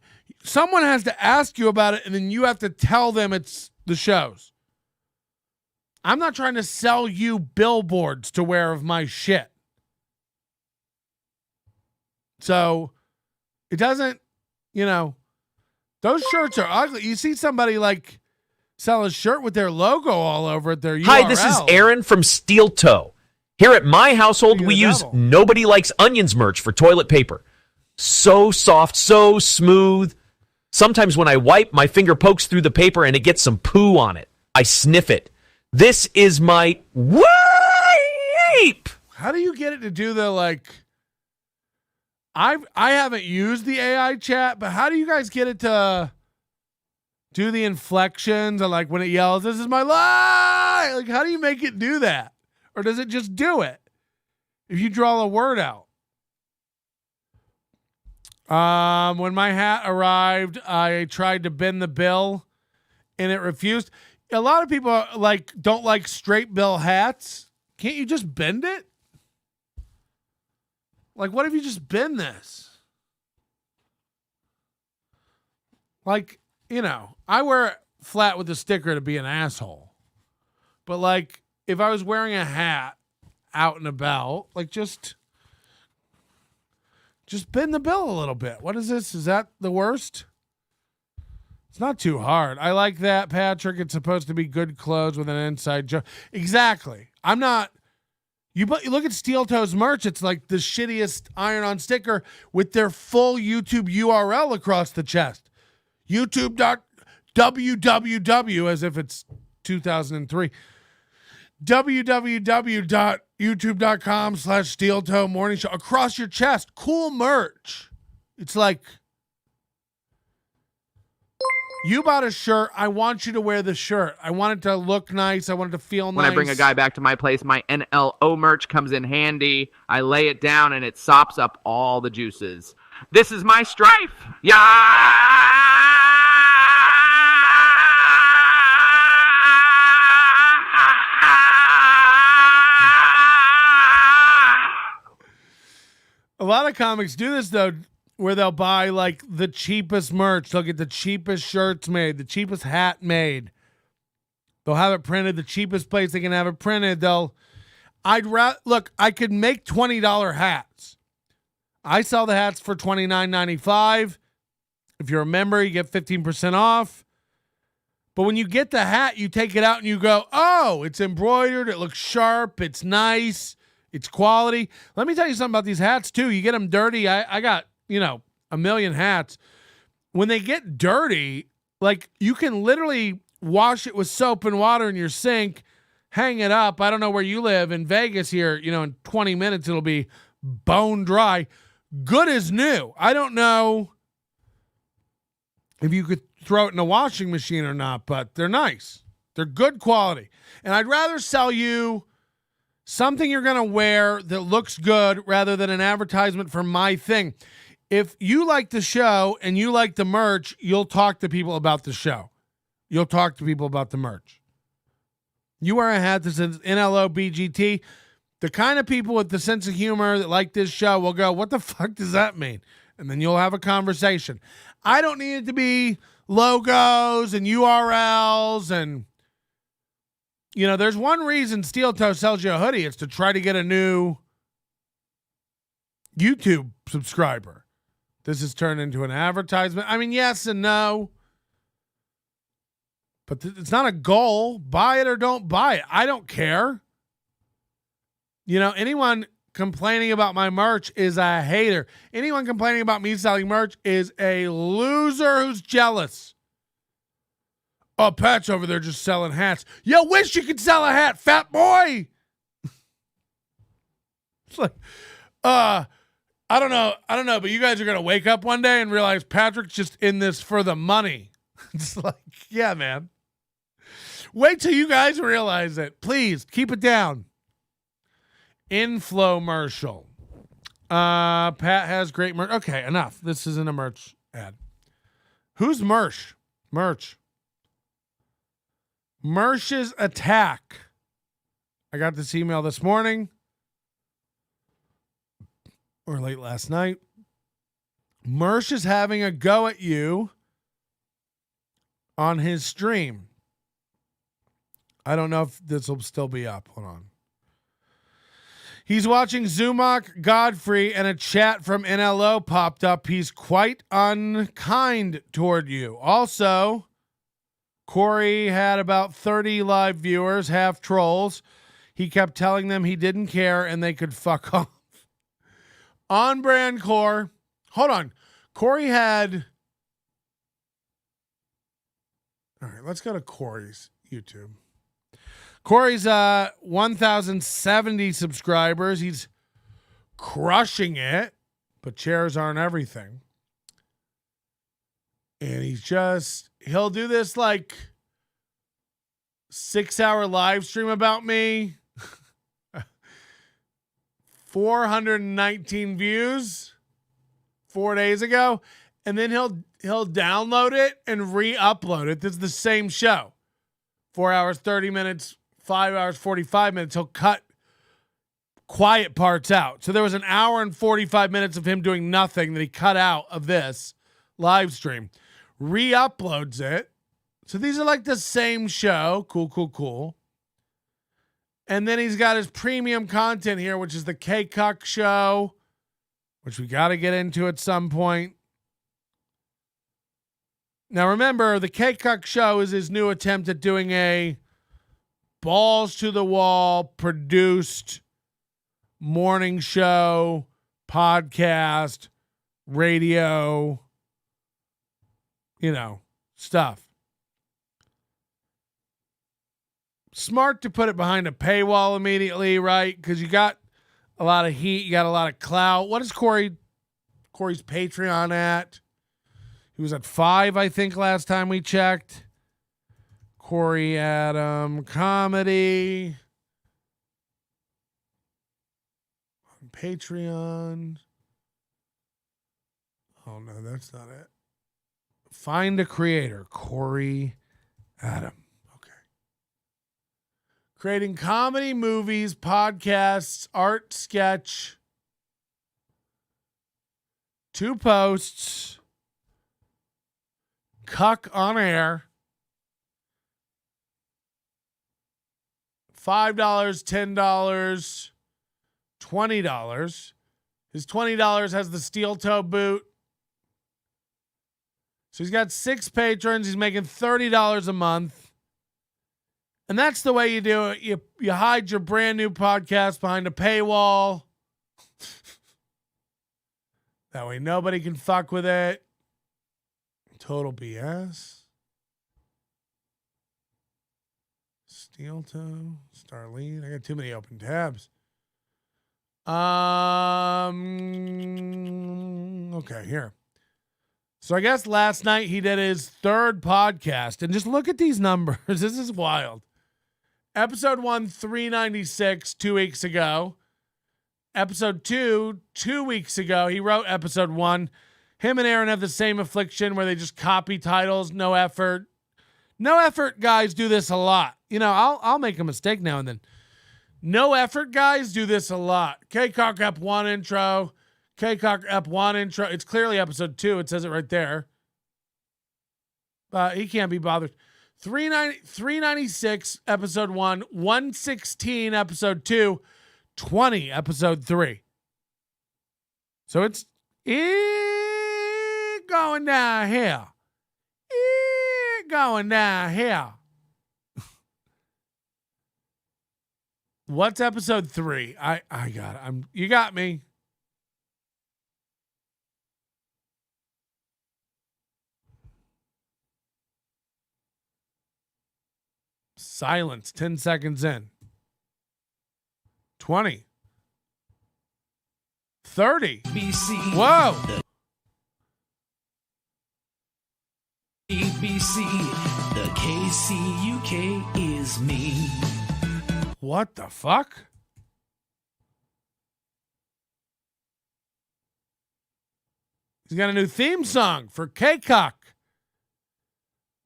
someone has to ask you about it and then you have to tell them it's the show's. I'm not trying to sell you billboards to wear of my shit. So it doesn't, those shirts are ugly. You see somebody like sell a shirt with their logo all over it, their URL. Hi, this is Aaron from Steel Toe. Here at my household, we use Nobody Likes Onions merch for toilet paper. So soft, so smooth. Sometimes when I wipe, my finger pokes through the paper and it gets some poo on it. I sniff it. This is my wipe. How do you get it to do the like? I haven't used the AI chat, but how do you guys get it to do the inflections and like when it yells, "This is my lie"? Like, how do you make it do that? Or does it just do it if you draw a word out? When my hat arrived, I tried to bend the bill and it refused. A lot of people like don't like straight bill hats. Can't you just bend it? Like, what if you just bend this? Like, I wear it flat with a sticker to be an asshole. But like, if I was wearing a hat out and about, like just bend the bill a little bit. What is this? Is that the worst? It's not too hard. I like that, Patrick. It's supposed to be good clothes with an inside joke. Exactly. I'm not. You look at Steel Toe's merch. It's like the shittiest iron-on sticker with their full YouTube URL across the chest. YouTube.www, as if it's 2003. www.youtube.com/Steel Morning Show. Across your chest. Cool merch. It's like, you bought a shirt. I want you to wear the shirt. I want it to look nice. I want it to feel nice. When I bring a guy back to my place, my NLO merch comes in handy. I lay it down and it sops up all the juices. This is my strife. Yeah. A lot of comics do this, though, where they'll buy like the cheapest merch. They'll get the cheapest shirts made, the cheapest hat made. They'll have it printed, the cheapest place they can have it printed. I could make $20 hats. I sell the hats for $29.95. If you're a member, you get 15% off. But when you get the hat, you take it out and you go, oh, it's embroidered. It looks sharp. It's nice. It's quality. Let me tell you something about these hats too. You get them dirty. I got, a million hats. When they get dirty, like you can literally wash it with soap and water in your sink, hang it up. I don't know where you live in Vegas here, in 20 minutes, it'll be bone dry. Good as new. I don't know if you could throw it in a washing machine or not, but they're nice. They're good quality. And I'd rather sell you something you're going to wear that looks good rather than an advertisement for my thing. If you like the show and you like the merch, you'll talk to people about the show. You'll talk to people about the merch. You wear a hat that says NLO BGT. The kind of people with the sense of humor that like this show will go, what the fuck does that mean? And then you'll have a conversation. I don't need it to be logos and URLs and, there's one reason Steel Toe sells you a hoodie. It's to try to get a new YouTube subscriber. This has turned into an advertisement. I mean, yes and no. But it's not a goal. Buy it or don't buy it. I don't care. Anyone complaining about my merch is a hater. Anyone complaining about me selling merch is a loser who's jealous. Oh, Pat's over there just selling hats. You wish you could sell a hat, fat boy. It's like, I don't know, but you guys are going to wake up one day and realize Patrick's just in this for the money. It's like, yeah, man. Wait till you guys realize it. Please keep it down. Infomercial. Pat has great merch. Okay, enough. This isn't a merch ad. Who's Mersh? Mersh's attack. I got this email this morning or late last night. Mersh is having a go at you on his stream. I don't know if this will still be up. Hold on. He's watching Zumach Godfrey and a chat from NLO popped up. He's quite unkind toward you. Also, Corey had about 30 live viewers, half trolls. He kept telling them he didn't care and they could fuck off. On brand core. Hold on. Corey had... All right, let's go to Corey's YouTube. Corey's 1,070 subscribers. He's crushing it, but chairs aren't everything. And he'll do this like 6-hour live stream about me. 419 views 4 days ago. And then he'll download it and re-upload it. This is the same show. 4 hours, 30 minutes, 5 hours, 45 minutes. He'll cut quiet parts out. So there was an hour and 45 minutes of him doing nothing that he cut out of this live stream. Re-uploads it. So these are like the same show. Cool. And then he's got his premium content here, which is the K-Cuck show, which we got to get into at some point. Now remember, the K-Cuck show is his new attempt at doing a balls to the wall produced morning show, podcast, radio, stuff. Smart to put it behind a paywall immediately, right? Because you got a lot of heat, you got a lot of clout. What is Corey's Patreon at? He was at 5, I think, last time we checked. Corey Adam comedy on Patreon. Oh no, that's not it. Find a creator, Corey Adam. Okay. Creating comedy, movies, podcasts, art, sketch. 2 posts. Cuck on air. $5, $10, $20. His $20 has the steel toe boot. So he's got 6 patrons. He's making $30 a month. And that's the way you do it. You hide your brand new podcast behind a paywall. That way nobody can fuck with it. Total BS. Steel toe, Starlene. I got too many open tabs. Okay, here. So I guess last night he did his 3rd podcast, and just look at these numbers. This is wild. Episode 1, 396, 2 weeks ago. Episode 2, 2 weeks ago. He wrote episode 1. Him and Aaron have the same affliction where they just copy titles, no effort. No effort guys do this a lot. I'll make a mistake now and then. No effort guys do this a lot. K-Cock Ep 1 intro. K-Cock Ep 1 intro. It's clearly episode 2. It says it right there. But he can't be bothered. 396 episode 1. 116 episode 2. 20 episode 3. So it's going down here. Going down here. What's episode 3? I got it. You got me. Silence 10 seconds in. 20. 30. BC. Whoa. ABC, the KCUK is me. What the fuck? He's got a new theme song for K-Cock.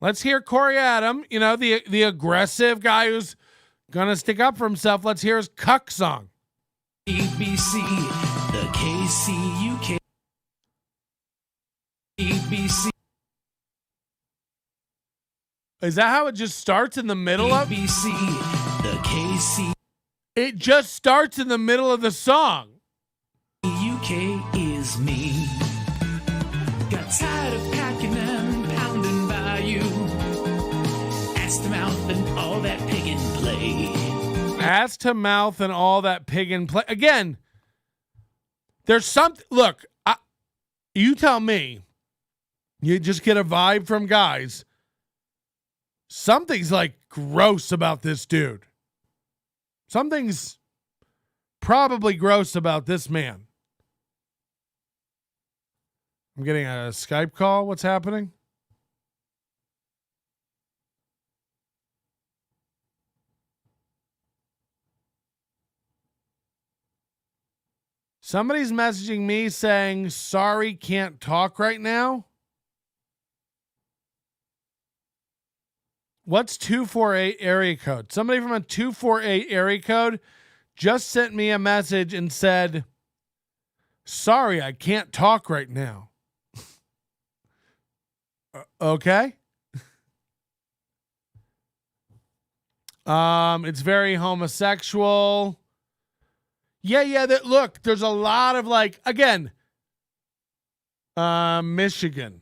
Let's hear Corey Adam, you know, the aggressive guy who's gonna stick up for himself. Let's hear his cuck song. ABC, the KCUK. ABC. Is that how it just starts in the middle of? ABC, the KC. It just starts in the middle of the song. UK is me. Got tired of packing and pounding by you. Ass to mouth and all that pig and play. Ass to mouth and all that pig and play. Again, there's something. Look, you tell me. You just get a vibe from guys. Something's like gross about this dude. Something's probably gross about this man. I'm getting a Skype call. What's happening? Somebody's messaging me saying, sorry, can't talk right now. What's 248 area code? Somebody from a 248 area code just sent me a message and said, sorry, I can't talk right now. Okay. It's very homosexual. Yeah. Look, there's a lot of again, Michigan.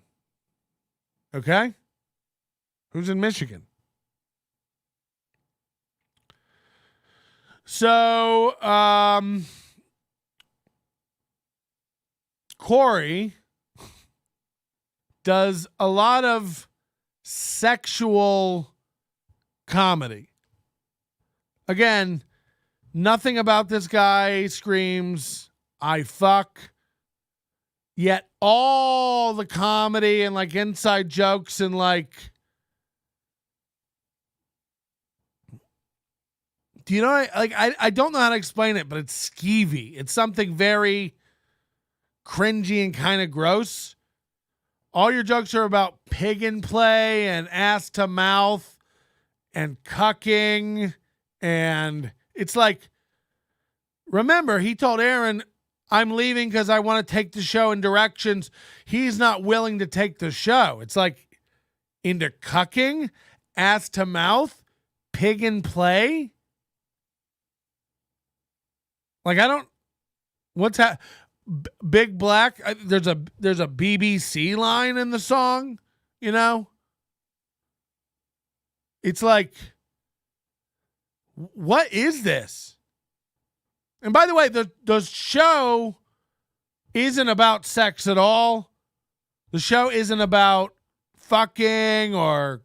Okay. Who's in Michigan? So, Corey does a lot of sexual comedy. Again, nothing about this guy screams, I fuck. Yet all the comedy and inside jokes and do you know, I don't know how to explain it, but it's skeevy. It's something very cringy and kind of gross. All your jokes are about pig and play and ass to mouth and cucking. And it's remember, he told Aaron, I'm leaving because I want to take the show in directions he's not willing to take the show. It's into cucking, ass to mouth, pig and play. What's that? Big Black. There's a BBC line in the song, you know? It's what is this? And by the way, the show isn't about sex at all. The show isn't about fucking or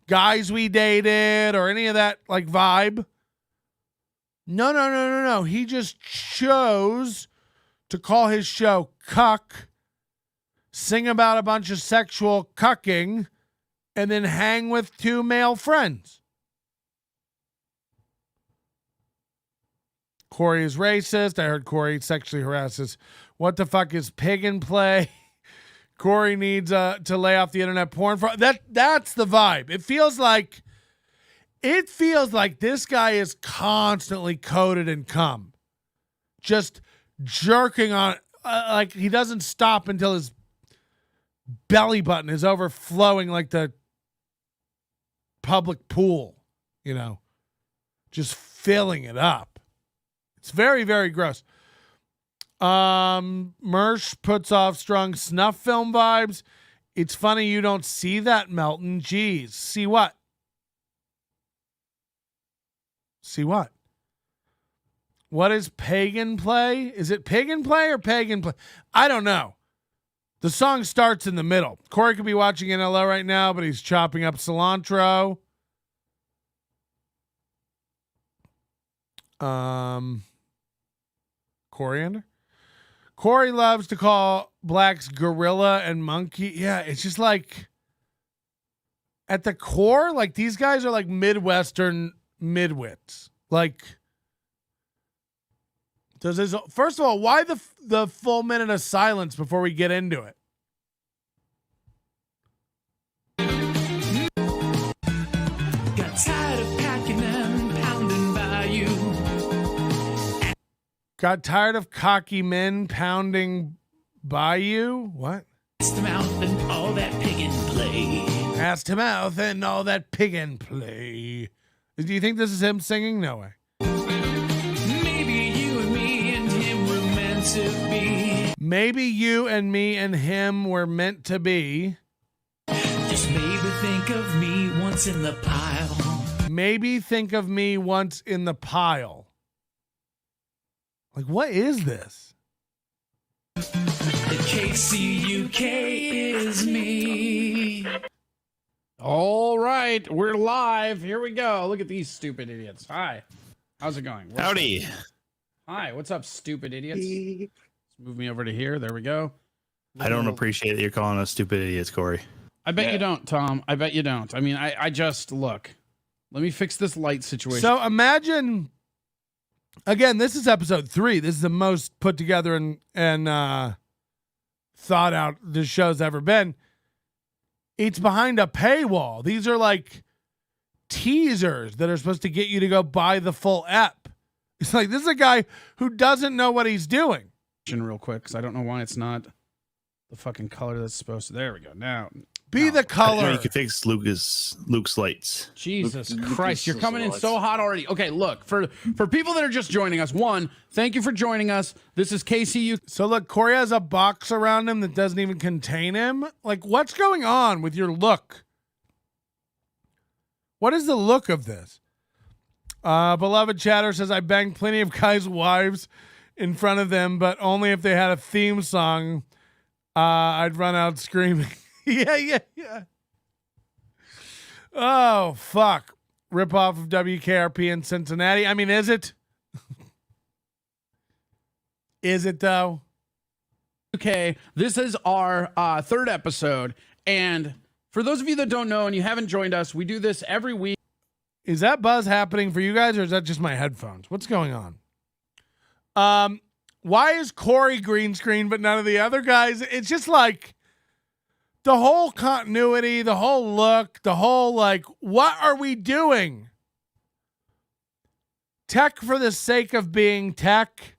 guys we dated or any of that vibe. No. He just chose to call his show Cuck, sing about a bunch of sexual cucking, and then hang with two male friends. Corey is racist. I heard Corey sexually harasses. What the fuck is pig and play? Corey needs to lay off the internet porn. That's the vibe. It feels like this guy is constantly coated in cum. Just jerking on he doesn't stop until his belly button is overflowing like the public pool, you know, just filling it up. It's very, very gross. Mersh puts off strong snuff film vibes. It's funny you don't see that, Melton. Jeez. See what? See what? What is pagan play? Is it pagan play or pagan play? I don't know. The song starts in the middle. Corey could be watching in LA right now, but he's chopping up cilantro. Coriander? Corey loves to call blacks gorilla and monkey. Yeah, it's just at the core, like these guys are like Midwestern midwits. Like, first of all, why the full minute of silence before we get into it? Got tired of packing and pounding by you. Got tired of cocky men pounding by you? What? Ass to mouth and all that pig and play. Ass to mouth and all that pig and play. Do you think this is him singing? No way. Maybe you and me and him were meant to be. Maybe you and me and him were meant to be. Just maybe think of me once in the pile. Maybe think of me once in the pile. Like, what is this? The KCUK is me. All right, we're live. Here we go. Look at these stupid idiots. Hi. How's it going? Howdy. Hi, what's up, stupid idiots? Let's move me over to here. There we go. I don't appreciate that you're calling us stupid idiots, Corey. I bet you don't, Tom. I bet you don't. I mean, I just, look. Let me fix this light situation. So imagine, again, this is episode 3. This is the most put together and thought out this show's ever been. It's behind a paywall. These are like teasers that are supposed to get you to go buy the full ep. It's like, this is a guy who doesn't know what he's doing. Real quick, because I don't know why it's not the fucking color that's supposed to. There we go. Now, be the color. You can fix Luke's lights. Jesus Christ, you're coming in so hot already. Okay, look, for people that are just joining us, one, thank you for joining us. This is KCU. So look, Corey has a box around him that doesn't even contain him. Like, what's going on with your look? What is the look of this? Beloved Chatter says, I banged plenty of guys' wives in front of them, but only if they had a theme song. I'd run out screaming. Yeah. Oh, fuck. Rip off of WKRP in Cincinnati. I mean, is it? Is it, though? Okay, this is our third episode. And for those of you that don't know and you haven't joined us, we do this every week. Is that buzz happening for you guys, or is that just my headphones? What's going on? Why is Corey green screen, but none of the other guys? It's just like the whole continuity, the whole look, the whole like, what are we doing? Tech for the sake of being tech.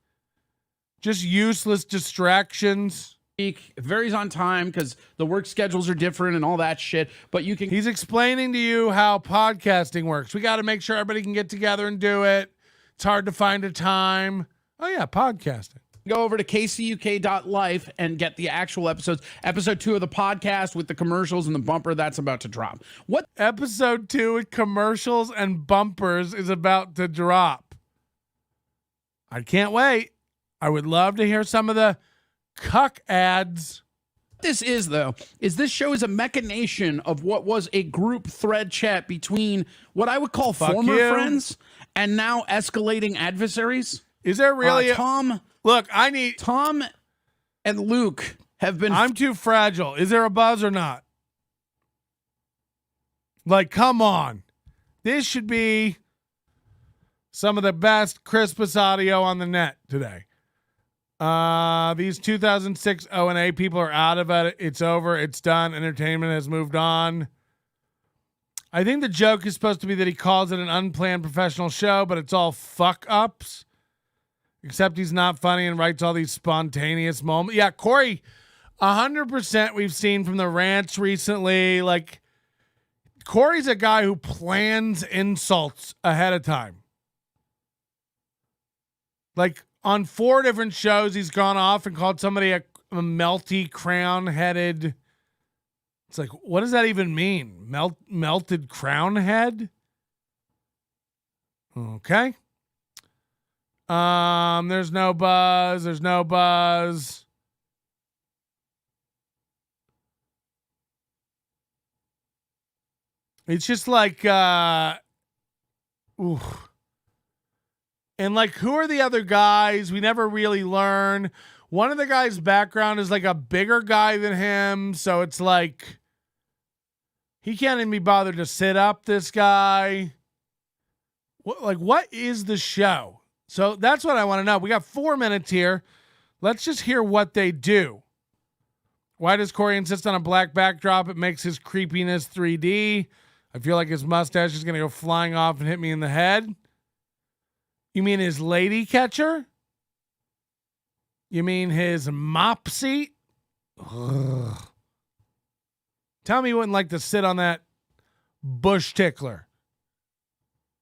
Just useless distractions. It varies on time because the work schedules are different and all that shit. But you can. He's explaining to you how podcasting works. We got to make sure everybody can get together and do it. It's hard to find a time. Oh, yeah, podcasting. Go over to kcuk.life and get the actual episodes. Episode 2 of the podcast with the commercials and the bumper that's about to drop. What? Episode 2 with commercials and bumpers is about to drop. I can't wait. I would love to hear some of the cuck ads. What this is, though, is this show is a machination of what was a group thread chat between what I would call former friends and now escalating adversaries. Is there really Tom? Look, I need Tom and Luke have been. I'm too fragile. Is there a buzz or not? Like, come on. This should be some of the best, crispest audio on the net today. These 2006 O&A people are out of it. It's over. It's done. Entertainment has moved on. I think the joke is supposed to be that he calls it an unplanned professional show, but it's all fuck ups. Except he's not funny and writes all these spontaneous moments. Yeah, Corey, 100% we've seen from the rants recently. Like, Corey's a guy who plans insults ahead of time. Like, on 4 different shows, he's gone off and called somebody a melty, crown-headed. It's like, what does that even mean? Melted crown head? Okay. There's no buzz. There's no buzz. It's just like, ooh. And like, who are the other guys? We never really learn. One of the guys' background is like a bigger guy than him. So it's like, He can't even be bothered to sit up, this guy. What is the show? So that's what I want to know. We got 4 minutes here. Let's just hear what they do. Why does Corey insist on a black backdrop? It makes his creepiness 3D. I feel like his mustache is going to go flying off and hit me in the head. You mean his lady catcher? You mean his mop seat? Ugh. Tell me you wouldn't like to sit on that bush tickler.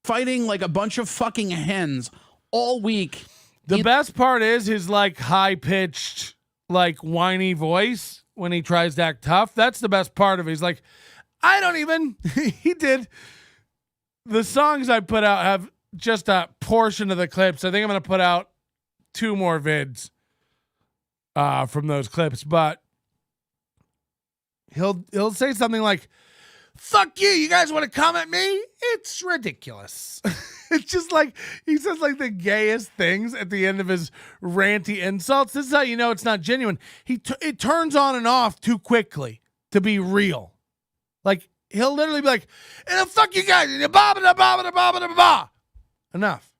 Fighting like a bunch of fucking hens all week. The best part is his like high-pitched, like whiny voice when he tries to act tough. That's the best part of it. He's like, I don't even, he did. The songs I put out have just a portion of the clips. I think I'm going to put out 2 more vids from those clips, but he'll say something like, fuck you, you guys want to come at me? It's ridiculous. It's just like, he says like the gayest things at the end of his ranty insults. This is how you know it's not genuine. It turns on and off too quickly to be real. Like, he'll literally be like, fuck you guys, enough.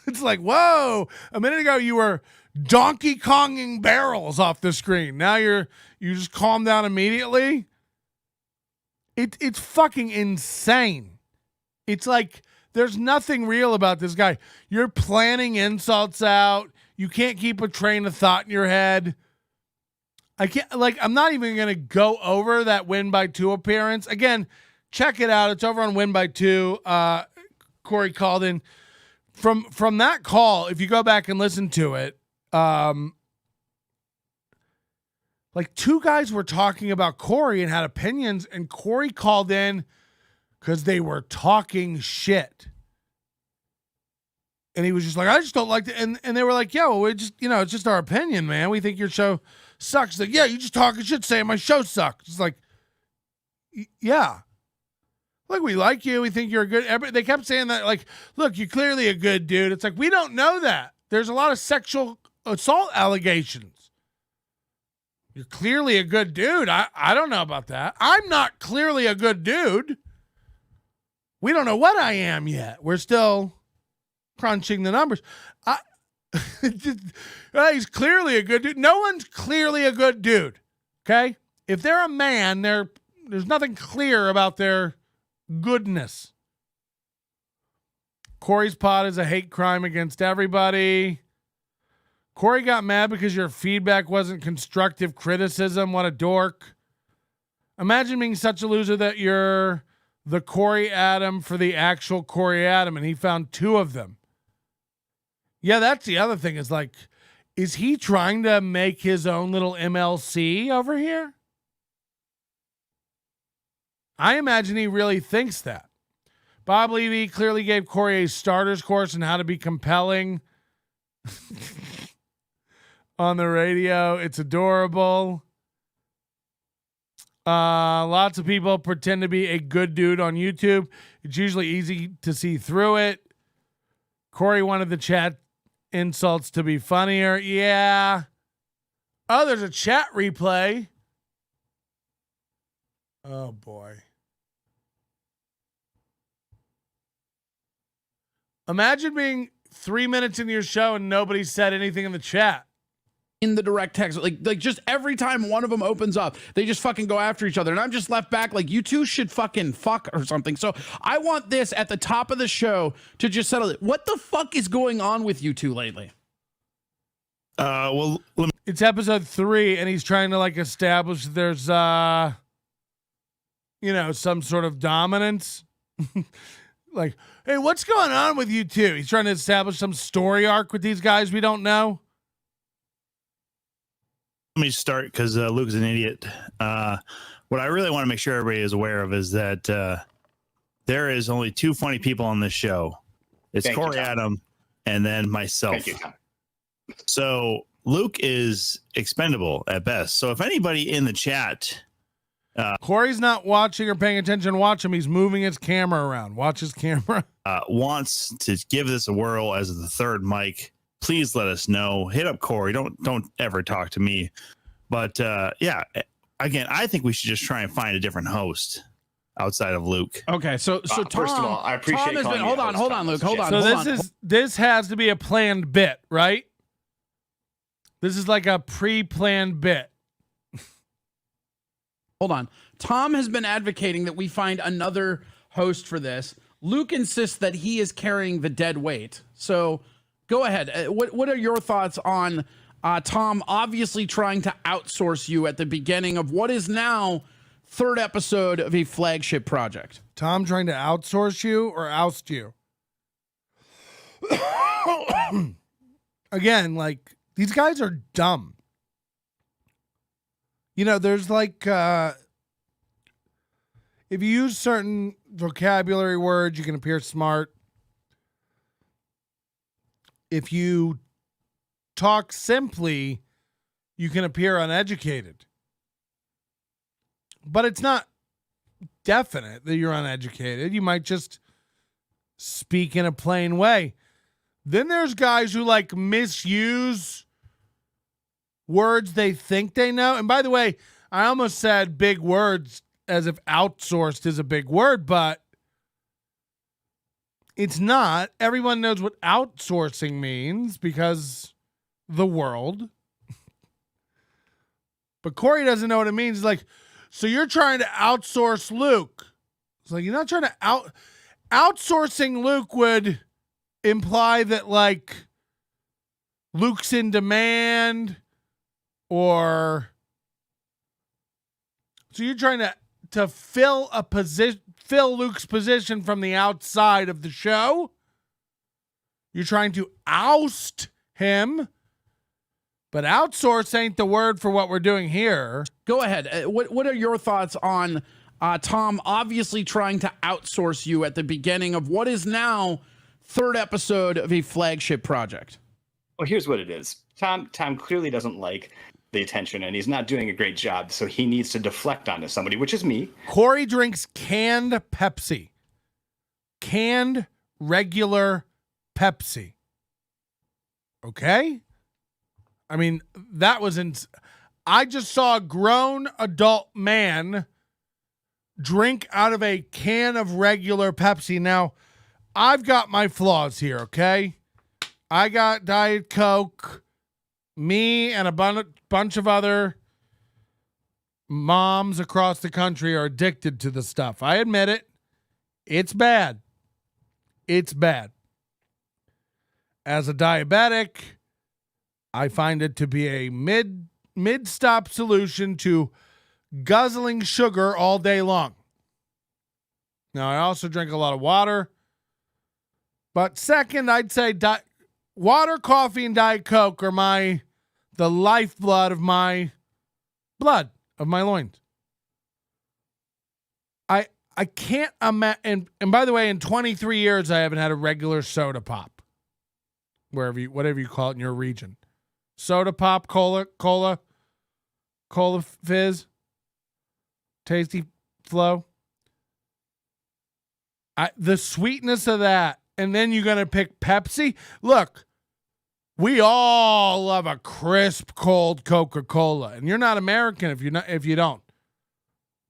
It's like, whoa, a minute ago you were Donkey Konging barrels off the screen. Now you just calm down immediately. It's fucking insane. It's like there's nothing real about this guy. You're planning insults out. You can't keep a train of thought in your head. I'm not even going to go over that Win by 2 appearance. Again, check it out. It's over on Win by 2. Corey called in. From that call, if you go back and listen to it, like 2 guys were talking about Corey and had opinions, and Corey called in because they were talking shit. And he was just like, I just don't like it. And they were like, yeah, well, we just, it's just our opinion, man. We think your show sucks. Like, yeah, you just talking shit saying my show sucks. It's like, yeah. Like, we like you. We think you're a good. They kept saying that, like, look, you're clearly a good dude. It's like, we don't know that. There's a lot of sexual assault allegations. You're clearly a good dude. I don't know about that. I'm not clearly a good dude. We don't know what I am yet. We're still crunching the numbers. He's clearly a good dude. No one's clearly a good dude. Okay? If they're a man, there's nothing clear about their goodness. Corey's pod is a hate crime against everybody. Corey got mad because your feedback wasn't constructive criticism. What a dork. Imagine being such a loser that you're the Corey Adam for the actual Corey Adam, and he found 2 of them. Yeah, that's the other thing, is like, is he trying to make his own little MLC over here? I imagine he really thinks that. Bob Levy clearly gave Corey a starter's course on how to be compelling on the radio. It's adorable. Lots of people pretend to be a good dude on YouTube. It's usually easy to see through it. Corey wanted the chat insults to be funnier. Yeah. Oh, there's a chat replay. Oh, boy. Imagine being 3 minutes into your show and nobody said anything in the chat. In the direct text, like just every time one of them opens up, they just fucking go after each other, and I'm just left back like, you two should fucking fuck or something. So I want this at the top of the show to just settle it. What the fuck is going on with you two lately? Well, it's episode 3, and he's trying to like establish there's some sort of dominance. Like, hey, what's going on with you two? He's trying to establish some story arc with these guys we don't know. Let me start because Luke's an idiot. What I really want to make sure everybody is aware of is that there is only 2 funny people on this show. It's Thank Corey you, Tom. Adam and then myself. Thank you, Tom. So Luke is expendable at best. So if anybody in the chat... Corey's not watching or paying attention. Watch him. He's moving his camera around. Watch his camera. Wants to give this a whirl as the 3rd mic, please let us know. Hit up Corey. Don't ever talk to me. But yeah, again, I think we should just try and find a different host. outside of Luke. Okay, so Tom, first of all, I appreciate Tom has calling been, me hold a on, host, Luke, Thomas. hold on. So this has to be a planned bit, right? This is like a pre-planned bit. Hold on. Tom has been advocating that we find another host for this. Luke insists that he is carrying the dead weight. So go ahead. What are your thoughts on Tom obviously trying to outsource you at the beginning of what is now third episode of a flagship project? Tom trying to outsource you or oust you? Again, like, these guys are dumb. You know, there's like, if you use certain vocabulary words, you can appear smart. If you talk simply, you can appear uneducated. But it's not definite that you're uneducated. You might just speak in a plain way. Then there's guys who like misuse words they think they know. And by the way, I almost said big words as if outsourced is a big word, but it's not. Everyone knows what outsourcing means because the world. But Corey doesn't know what it means. He's like, so you're trying to outsource Luke. It's like, you're not trying to outsourcing Luke would imply that like Luke's in demand, or so you're trying to fill Luke's position from the outside of the show. You're trying to oust him, but outsource ain't the word for what we're doing here. Go ahead. What are your thoughts on Tom obviously trying to outsource you at the beginning of what is now third episode of a flagship project? Well, here's what it is. Tom clearly doesn't like the attention, and he's not doing a great job, so he needs to deflect onto somebody, which is me. Corey drinks canned Pepsi. Canned regular Pepsi. Okay? I mean, that was I just saw a grown adult man drink out of a can of regular Pepsi. Now, I've got my flaws here, okay? I got Diet Coke. Me and a bunch of other moms across the country are addicted to the stuff. I admit it. It's bad. It's bad. As a diabetic, I find it to be a mid-stop solution to guzzling sugar all day long. Now, I also drink a lot of water. But second, I'd say water, coffee, and Diet Coke are the lifeblood of my blood, of my loins. I can't imagine, and by the way, in 23 years, I haven't had a regular soda pop. Whatever you call it in your region. Soda pop, cola fizz, tasty flow. The sweetness of that, and then you're going to pick Pepsi? Look, we all love a crisp, cold Coca-Cola. And you're not American if you don't.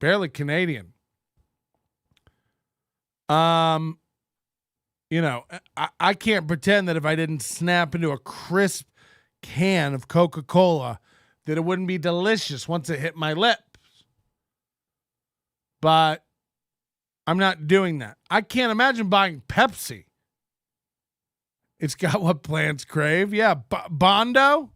Barely Canadian. You know, I can't pretend that if I didn't snap into a crisp can of Coca-Cola, that it wouldn't be delicious once it hit my lips. But I'm not doing that. I can't imagine buying Pepsi. It's got what plants crave. Yeah, Bondo.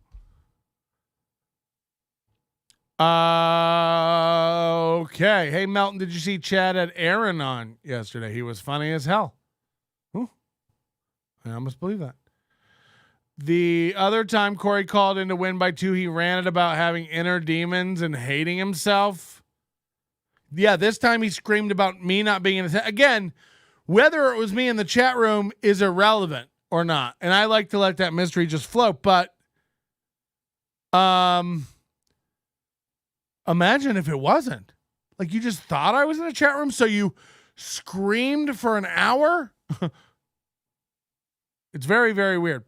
Okay. Hey, Melton, did you see Chad had Aaron on yesterday? He was funny as hell. Ooh. I almost believe that. The other time Corey called in to win by 2, he ranted about having inner demons and hating himself. Yeah, this time he screamed about me not being in the again, whether it was me in the chat room is irrelevant or not. And I like to let that mystery just float, but imagine if it wasn't. Like, you just thought I was in a chat room, so you screamed for an hour? It's very, very weird.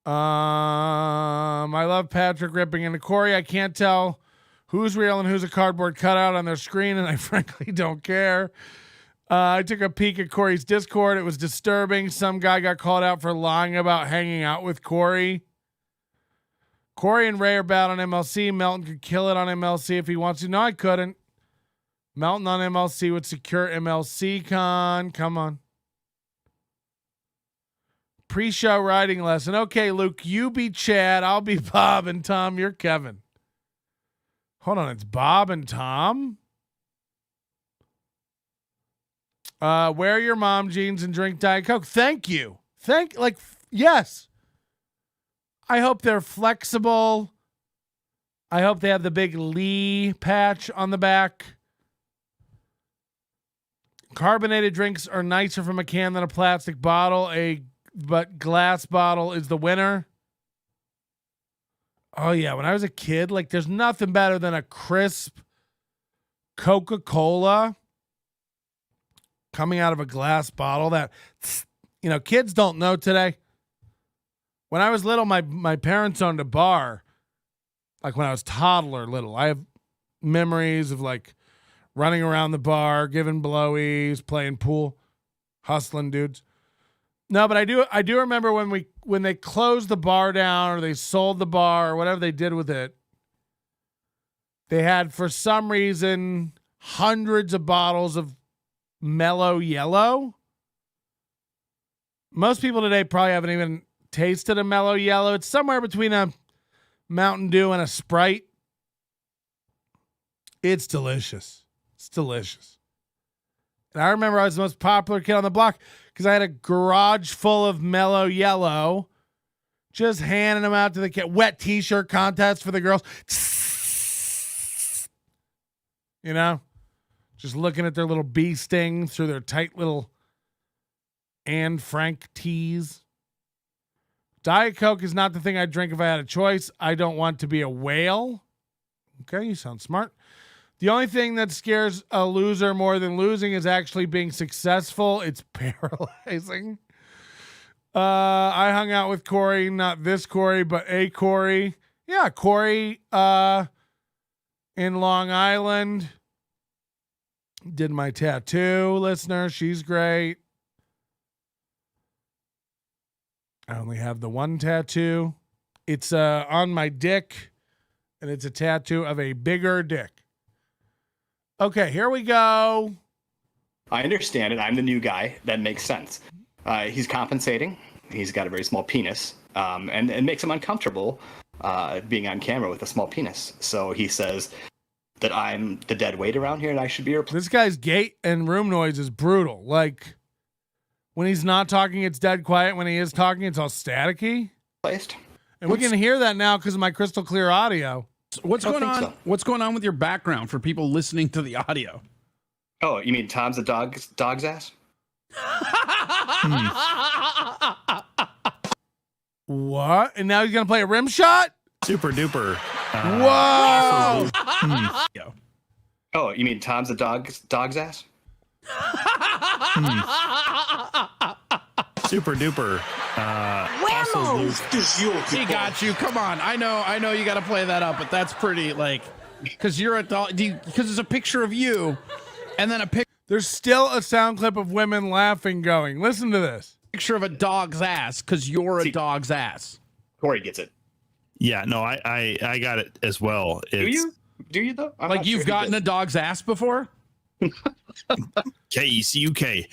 I love Patrick ripping into Corey. I can't tell who's real and who's a cardboard cutout on their screen, and I frankly don't care. I took a peek at Corey's Discord. It was disturbing. Some guy got called out for lying about hanging out with Corey. Corey and Ray are bad on MLC. Melton could kill it on MLC if he wants to. No, I couldn't. Melton on MLC would secure MLC con. Come on. Pre-show writing lesson. Okay, Luke, you be Chad. I'll be Bob, and Tom, you're Kevin. Hold on, it's Bob and Tom? Wear your mom jeans and drink Diet Coke. Thank you. Yes. I hope they're flexible. I hope they have the big Lee patch on the back. Carbonated drinks are nicer from a can than a plastic bottle. But glass bottle is the winner. Oh yeah, when I was a kid, like there's nothing better than a crisp Coca-Cola coming out of a glass bottle that, kids don't know today. When I was little, my parents owned a bar. Like when I was toddler little, I have memories of like running around the bar, giving blowies, playing pool, hustling dudes. No, but I do remember when they closed the bar down or they sold the bar or whatever they did with it. They had, for some reason, hundreds of bottles of Mellow Yellow. Most people today probably haven't even tasted a Mellow Yellow. It's somewhere between a Mountain Dew and a Sprite. It's delicious. It's delicious. And I remember I was the most popular kid on the block because I had a garage full of Mellow Yellow, just handing them out to the kid. Wet t-shirt contest for the girls. Just looking at their little bee sting through their tight little Anne Frank tees. Diet Coke is not the thing I'd drink if I had a choice. I don't want to be a whale. Okay, you sound smart. The only thing that scares a loser more than losing is actually being successful. It's paralyzing. I hung out with Corey, not this Corey, but a Corey. Yeah, Corey in Long Island. Did my tattoo, listener. She's great. I only have the one tattoo. It's on my dick, and it's a tattoo of a bigger dick. Okay, here we go. I understand it. I'm the new guy. That makes sense. He's compensating. He's got a very small penis, and it makes him uncomfortable being on camera with a small penis. So he says that I'm the dead weight around here and I should be replaced. This guy's gait and room noise is brutal. Like, when he's not talking, it's dead quiet. When he is talking, it's all staticky. And we can hear that now because of my crystal clear audio. What's going on? So. What's going on with your background for people listening to the audio? Oh, you mean Tom's a dog's ass? What? And now he's gonna play a rim shot? Super duper. Whoa! Oh, you mean Tom's a dog's ass? Super duper. He got you. Come on. I know you got to play that up, but that's pretty because you're a dog. Because there's a picture of you, and then a picture. There's still a sound clip of women laughing going. Listen to this. Picture of a dog's ass because you're a dog's ass. Corey gets it. Yeah, no, I got it as well. Do you? Do you though? Like you've gotten a dog's ass before? KECUK.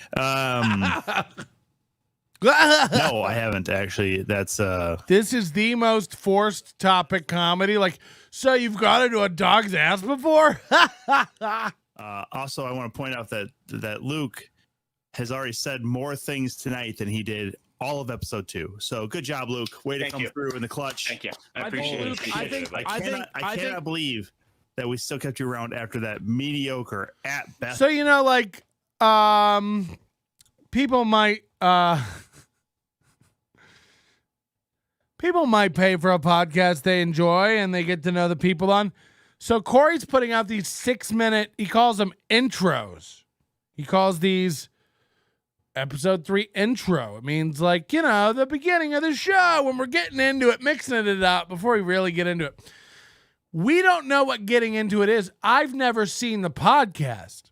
No, I haven't actually. That's This is the most forced topic comedy. Like, so you've got to do a dog's ass before? Also, I want to point out that Luke has already said more things tonight than he did all of episode 2. So good job, Luke. Way to come through in the clutch. Thank you. I appreciate it. I cannot believe that we still kept you around after that mediocre at best. So, people might pay for a podcast they enjoy and they get to know the people on. So Corey's putting out these 6-minute, he calls them intros. He calls these episode 3 intro. It means the beginning of the show when we're getting into it, mixing it up before we really get into it. We don't know what getting into it is. I've never seen the podcast.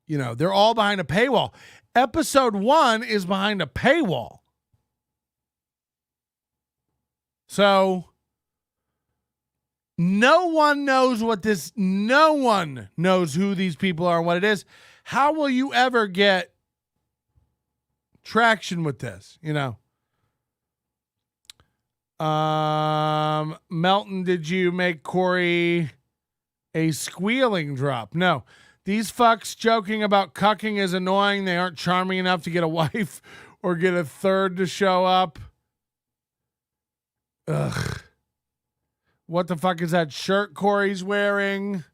You know, they're all behind a paywall. Episode 1 is behind a paywall. So no one knows no one knows who these people are and what it is. How will you ever get traction with this? You know? Melton, did you make Corey a squealing drop? No. These fucks joking about cucking is annoying. They aren't charming enough to get a wife or get a third to show up. Ugh. What the fuck is that shirt Corey's wearing?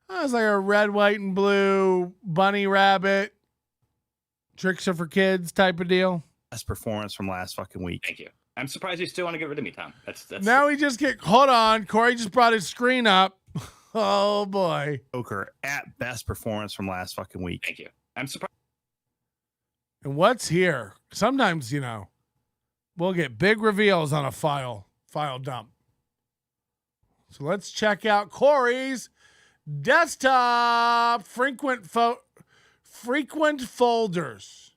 Oh, it's like a red, white, and blue bunny rabbit. Tricks are for kids type of deal. Best performance from last fucking week. Thank you. I'm surprised you still want to get rid of me, Tom. That's now we just hold on. Corey just brought his screen up. Oh boy. Joker at best performance from last fucking week. Thank you. I'm surprised. And what's here? Sometimes, you know, we'll get big reveals on a file dump. So let's check out Corey's desktop frequent folders.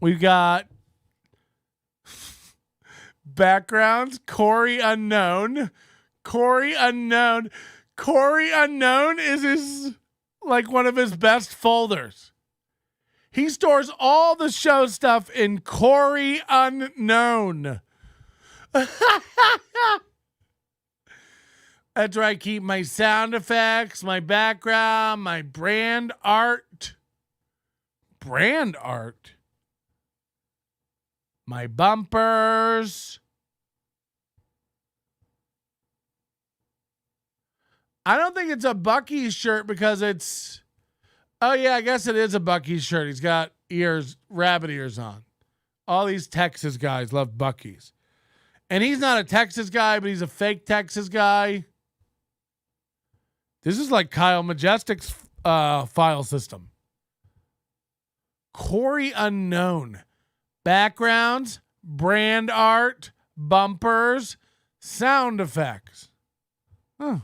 We've got backgrounds, Corey Unknown. Corey Unknown is one of his best folders. He stores all the show stuff in Corey Unknown. That's where I keep my sound effects, my background, my brand art, my bumpers. I don't think it's a Bucky's shirt because it's... Oh, yeah, I guess it is a Bucky's shirt. He's got rabbit ears on. All these Texas guys love Bucky's. And he's not a Texas guy, but he's a fake Texas guy. This is like Kyle Majestic's file system. Corey Unknown. Backgrounds, brand art, bumpers, sound effects. Huh.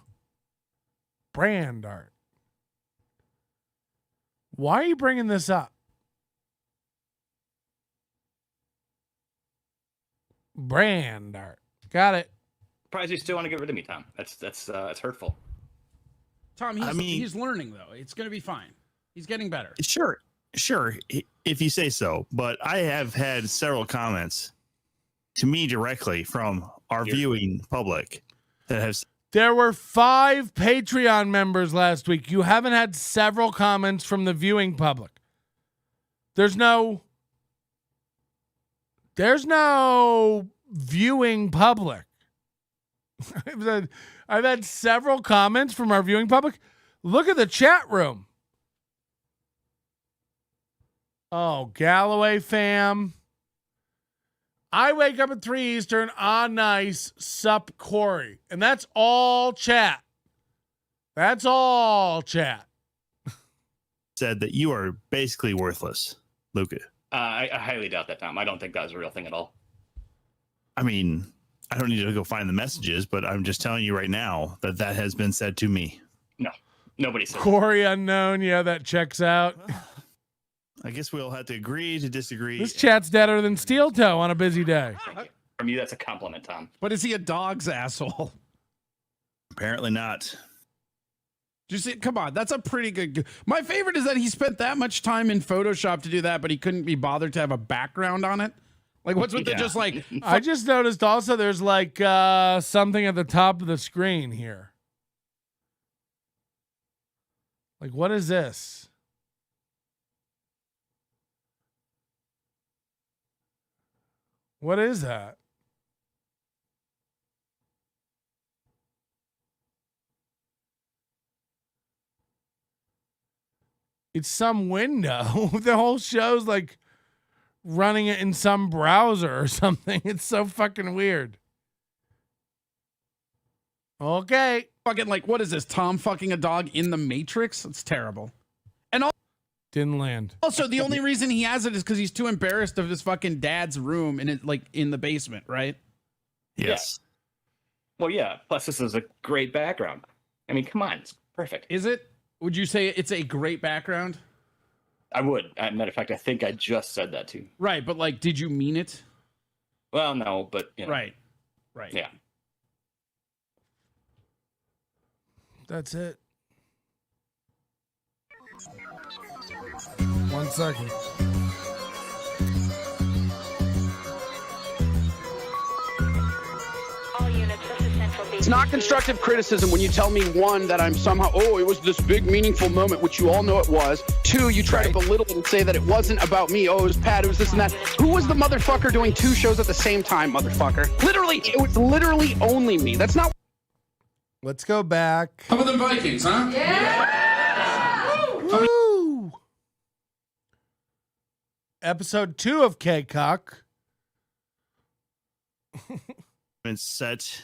Brand art. Why are you bringing this up? Brand art. Got it. Surprised you still want to get rid of me, Tom. That's hurtful. Tom, he's learning though. It's going to be fine. He's getting better. Sure, if you say so. But I have had several comments to me directly from our viewing public that have. There were 5 Patreon members last week. You haven't had several comments from the viewing public. There's no viewing public. I've had several comments from our viewing public. Look at the chat room. Oh, Galloway fam. I wake up at 3 Eastern. Nice. Sup, Corey. And that's all chat. That's all chat. Said that you are basically worthless, Luca. I highly doubt that, Tom. I don't think that was a real thing at all. I mean, I don't need to go find the messages, but I'm just telling you right now that has been said to me. No, nobody said Corey Unknown. Yeah, that checks out. I guess we'll have to agree to disagree. This chat's deader than steel toe on a busy day. From you, that's a compliment, Tom. But is he a dog's asshole? Apparently not. Just come on, that's a pretty good. My favorite is that he spent that much time in Photoshop to do that, but he couldn't be bothered to have a background on it. Like, what's with the just like? I just noticed also there's like something at the top of the screen here. Like, what is this? What is that? It's some window. The whole show's like running it in some browser or something. It's so fucking weird. Okay. Fucking like, what is this? Tom fucking a dog in the Matrix? It's terrible. And didn't land. Also, the only reason he has it is because he's too embarrassed of his fucking dad's room in it, like in the basement, right? Yes. Well, yeah. Plus, this is a great background. I mean, come on, it's perfect. Is it? Would you say it's a great background? I would. As a matter of fact, I think I just said that too. Right, but like, did you mean it? Well, no, but you know. Right. Yeah. That's it. 1 second. It's not constructive criticism when you tell me, one, that I'm somehow, it was this big meaningful moment, which you all know it was. Two, you try to belittle it and say that it wasn't about me. Oh, it was Pat, it was this and that. Who was the motherfucker doing 2 shows at the same time, motherfucker? Literally, it was literally only me. That's not. Let's go back. How about the Vikings, huh? Woo! Episode 2 of K-Cock. Been set.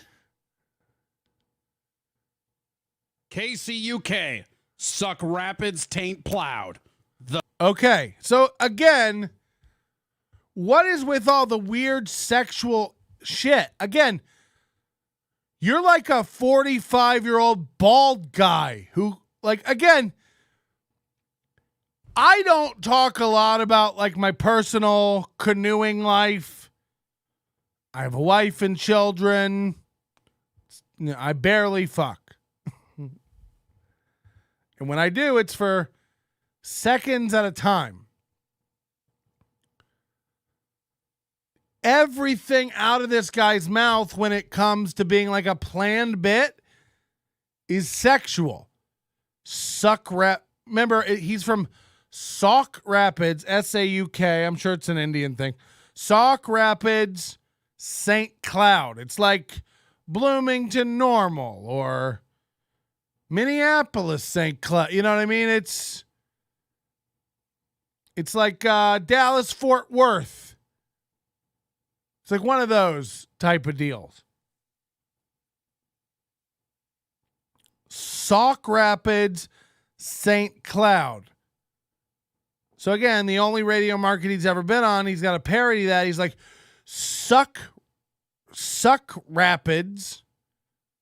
KCUK. Suck Rapids, taint plowed. Okay, so again, what is with all the weird sexual shit? Again, you're like a 45-year-old bald guy who, like, again, I don't talk a lot about, like, my personal canoeing life. I have a wife and children. I barely fuck. And when I do, it's for seconds at a time. Everything out of this guy's mouth when it comes to being like a planned bit is sexual. Remember, he's from Sauk Rapids, S-A-U-K. I'm sure it's an Indian thing. Sauk Rapids, St. Cloud. It's like Bloomington Normal or Minneapolis, St. Cloud. You know what I mean? It's like Dallas, Fort Worth. It's like one of those type of deals. Sauk Rapids, St. Cloud. So again, the only radio market he's ever been on, he's got a parody that. He's like, suck Rapids,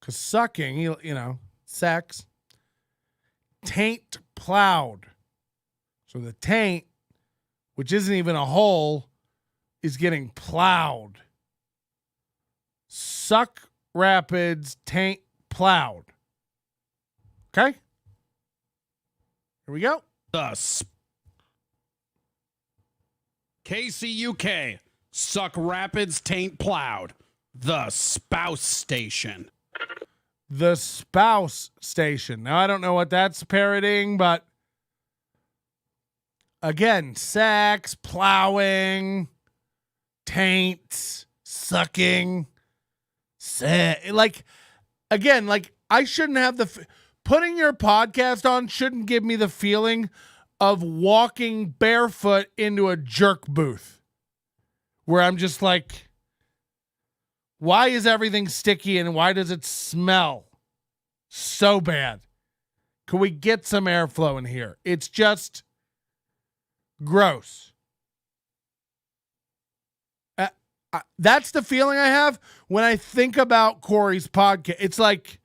because sucking, sex, taint plowed. So the taint, which isn't even a hole, is getting plowed. Suck Rapids, taint plowed. Okay? Here we go. KCUK. Suck Rapids, taint plowed. The spouse station. The spouse station. Now, I don't know what that's parodying, but again, sex, plowing, taints, sucking, I shouldn't have putting your podcast on shouldn't give me the feeling of walking barefoot into a jerk booth where I'm just like, why is everything sticky and why does it smell so bad? Can we get some airflow in here? It's just gross. That's the feeling I have when I think about Corey's podcast. It's like,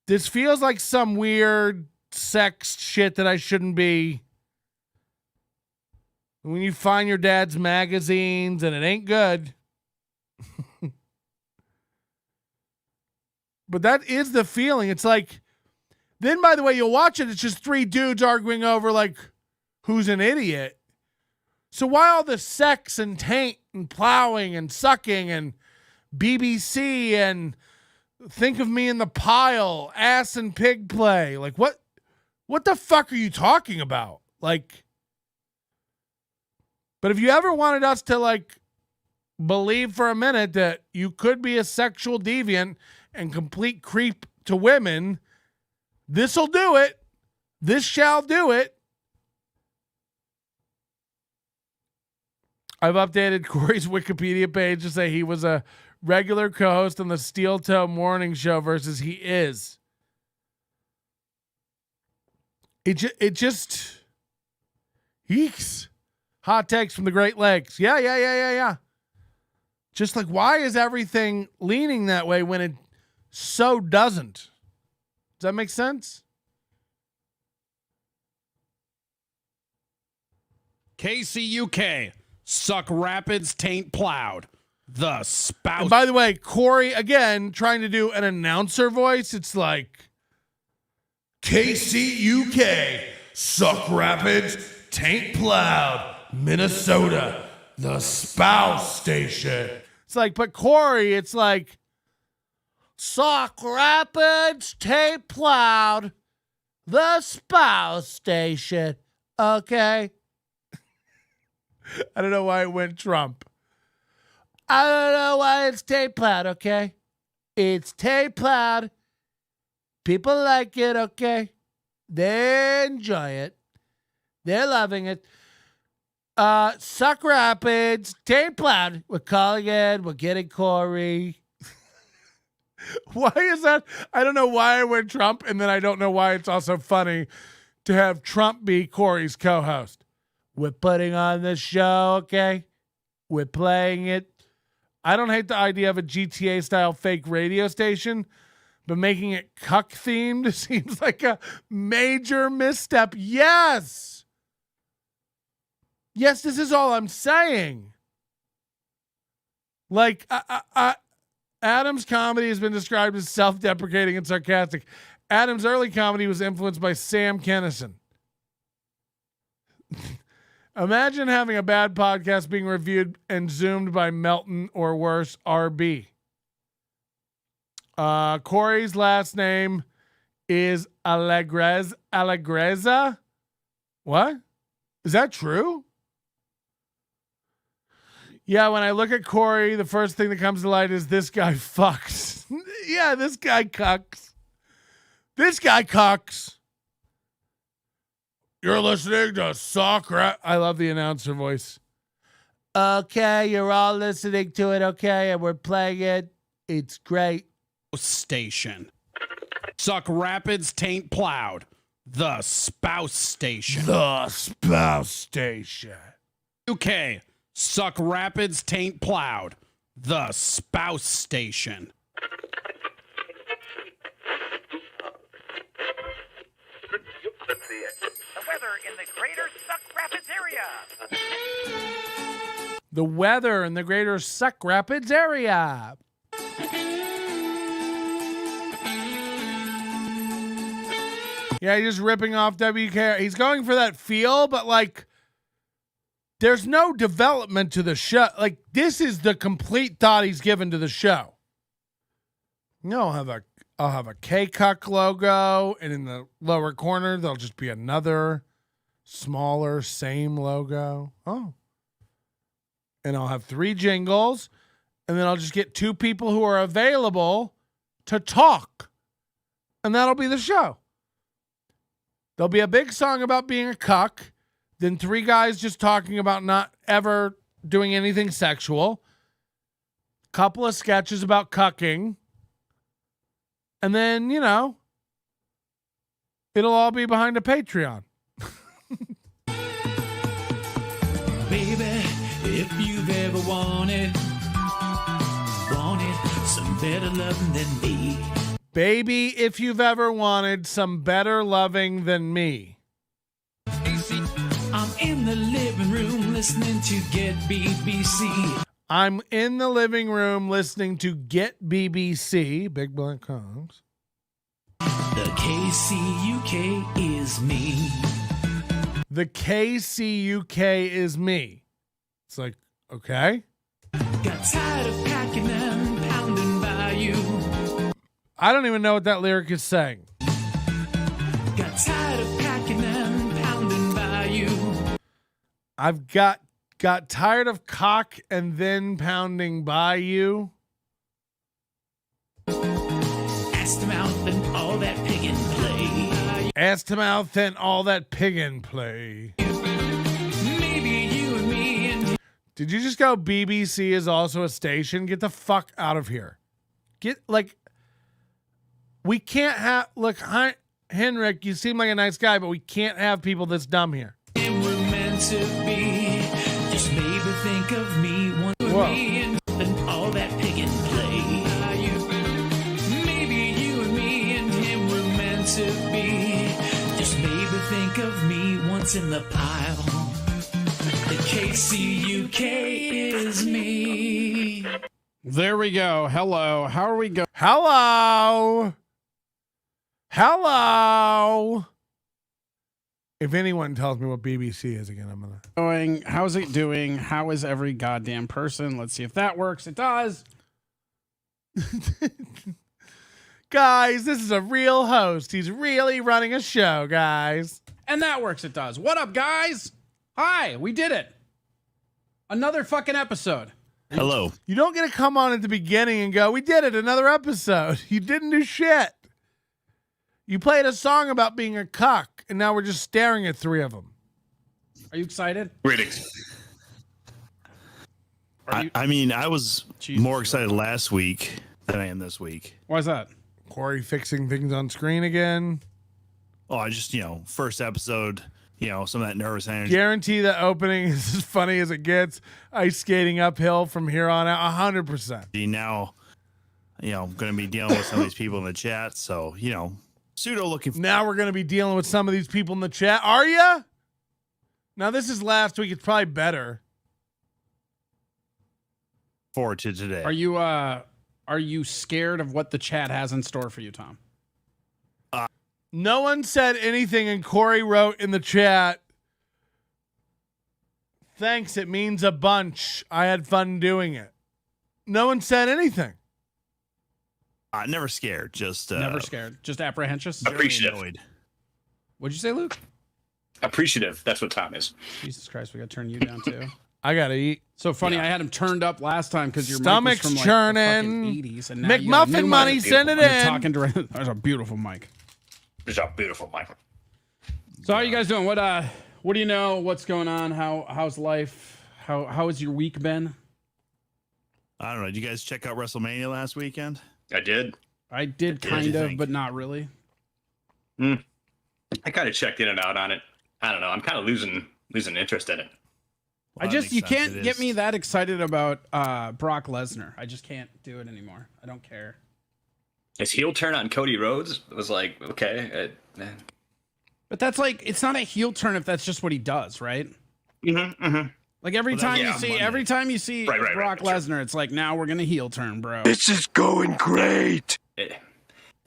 this feels like some weird sex shit that I shouldn't be. When you find your dad's magazines and it ain't good. But that is the feeling. It's like, then by the way, you'll watch it. It's just 3 dudes arguing over like, who's an idiot. So why all the sex and taint and plowing and sucking and BBC and think of me in the pile, ass and pig play? Like what the fuck are you talking about? Like, but if you ever wanted us to like believe for a minute that you could be a sexual deviant and complete creep to women, this'll do it. This shall do it. I've updated Corey's Wikipedia page to say he was a regular co-host on the Steel Toe Morning Show versus he is. It just yeeks. Hot takes from the Great Lakes. Yeah. Just like, why is everything leaning that way when it so doesn't? Does that make sense? KCUK, suck rapids, taint plowed. The spouse. And by the way, Corey, again, trying to do an announcer voice. It's like, KCUK, suck rapids, taint plowed, Minnesota, the spouse station. It's like, but Corey, it's like, suck rapids, taint plowed, the spouse station. Okay. I don't know why it went Trump. I don't know why it's tape plowed, okay? It's tape plowed. People like it, okay? They enjoy it. They're loving it. Suck Rapids, tape plowed. We're calling it. We're getting Corey. Why is that? I don't know why I went Trump, and then I don't know why it's also funny to have Trump be Corey's co-host. We're putting on this show, okay? We're playing it. I don't hate the idea of a GTA-style fake radio station, but making it cuck themed seems like a major misstep. Yes! Yes, this is all I'm saying. Like, Adam's comedy has been described as self-deprecating and sarcastic. Adam's early comedy was influenced by Sam Kinison. Imagine having a bad podcast being reviewed and zoomed by Melton or worse, RB. Corey's last name is Allegreza. What? Is that true? Yeah, when I look at Corey, the first thing that comes to light is this guy fucks. Yeah, this guy cucks. This guy cucks. You're listening to Soccer. I love the announcer voice. Okay, you're all listening to it, okay, and we're playing it. It's great. Station. Suck rapids, taint plowed. The spouse station. The spouse station. UK. Suck rapids, taint plowed. The spouse station. The weather in the greater Suck Rapids area. The weather in the greater Suck Rapids area. Yeah, he's just ripping off WK. He's going for that feel, but like, there's no development to the show. Like, this is the complete thought he's given to the show. No, I'll have a K-Cuck logo, and in the lower corner, there'll just be another smaller, same logo. Oh. And I'll have 3 jingles, and then I'll just get 2 people who are available to talk. And that'll be the show. There'll be a big song about being a cuck, then 3 guys just talking about not ever doing anything sexual, couple of sketches about cucking, and then, you know, it'll all be behind a Patreon. Baby, if you've ever wanted some better loving than me. Baby, if you've ever wanted some better loving than me. I'm in the living room listening to Get BBC. I'm in the living room listening to Get BBC, Big Black Hogs. The KCUK is me. The KCUK is me. It's like, okay. Got tired of packing and pounding by you. I don't even know what that lyric is saying. Got tired of packing and pounding by you. I've got tired of cock and then pounding by you. Ass to mouth and all that pig and play. Ass to mouth and all that pig and play. Maybe you and me and... Did you just go BBC is also a station? Get the fuck out of here. We can't have, look, Henrik, you seem like a nice guy, but we can't have people this dumb here. And we're meant to be. Just maybe think of me one day and all and play. Maybe you and me and him were meant to be. Just maybe think of me once in the pile. The KCUK is me. There we go. Hello. How are we going? Hello. Hello. If anyone tells me what BBC is again, I'm gonna. How's it doing? How is every goddamn person? Let's see if that works. It does. Guys, this is a real host. He's really running a show, guys. And that works. It does. What up, guys? Hi, we did it. Another fucking episode. Hello. You don't get to come on at the beginning and go, we did it, another episode. You didn't do shit. You played a song about being a cuck, and now we're just staring at three of them. Are you excited? I mean, I was more excited last week than I am this week. Why is that? Corey fixing things on screen again. Oh, I just, first episode, some of that nervous energy. Guarantee the opening is as funny as it gets. Ice skating uphill from here on out, 100%. Now, I'm going to be dealing with some of these people in the chat, so, pseudo looking. Now we're going to be dealing with some of these people in the chat. Are you? Now, this is last week. It's probably better. Forward to today. Are you scared of what the chat has in store for you, Tom? No one said anything, and Corey wrote in the chat, thanks, it means a bunch. I had fun doing it. No one said anything. Never scared, just... Never scared, just apprehensive? Appreciative. What'd you say, Luke? Appreciative, that's what Tom is. Jesus Christ, we gotta turn you down, too. I gotta eat. So funny, I had him turned up last time because your stomach's mic was from churning. Like the 80s, and now McMuffin money, send it in. You're talking to there's a beautiful mic. There's a beautiful mic. So how are you guys doing? What do you know? What's going on? How's life? How has your week been? I don't know. Did you guys check out WrestleMania last weekend? I did. I did kind of, but not really. I kind of checked in and out on it. I don't know. I'm kind of losing interest in it. Well, you can't get me that excited about Brock Lesnar. I just can't do it anymore. I don't care. His heel turn on Cody Rhodes was like, okay. But that's like, it's not a heel turn if that's just what he does, right? Like every time you see Brock Lesnar, it's like, now we're going to heel turn, bro. This is going great.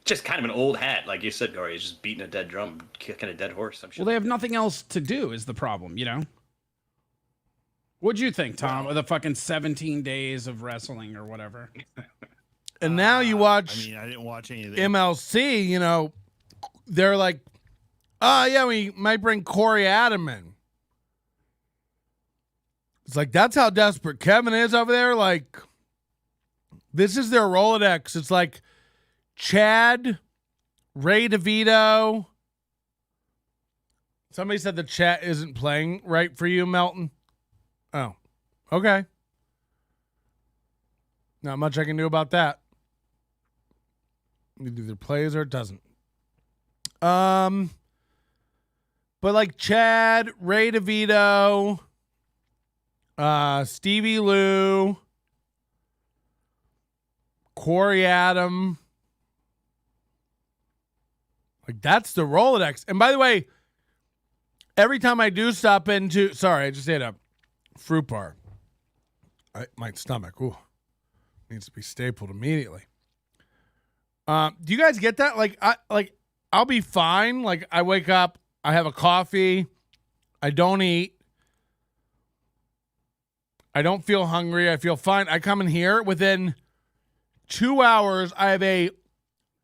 Just kind of an old hat. Like you said, Corey, he's just beating a dead drum, kicking a dead horse. Well, they have nothing else to do is the problem, What'd you think, Tom, of the fucking 17 days of wrestling or whatever? And now you watch. I mean, I didn't watch any of it. MLC. They're like, oh yeah, we might bring Corey Adam in. It's like that's how desperate Kevin is over there. Like, this is their Rolodex. It's like Chad, Ray DeVito. Somebody said the chat isn't playing right for you, Melton. Oh, okay. Not much I can do about that. It either plays or it doesn't. But like Chad, Ray DeVito, Stevie Lou, Corey Adam. Like that's the Rolodex. And by the way, every time I do stop into, sorry, I just ate a fruit bar. My stomach, needs to be stapled immediately. Do you guys get that? I'll be fine. Like I wake up, I have a coffee, I don't eat, I don't feel hungry, I feel fine. I come in here within 2 hours, I have a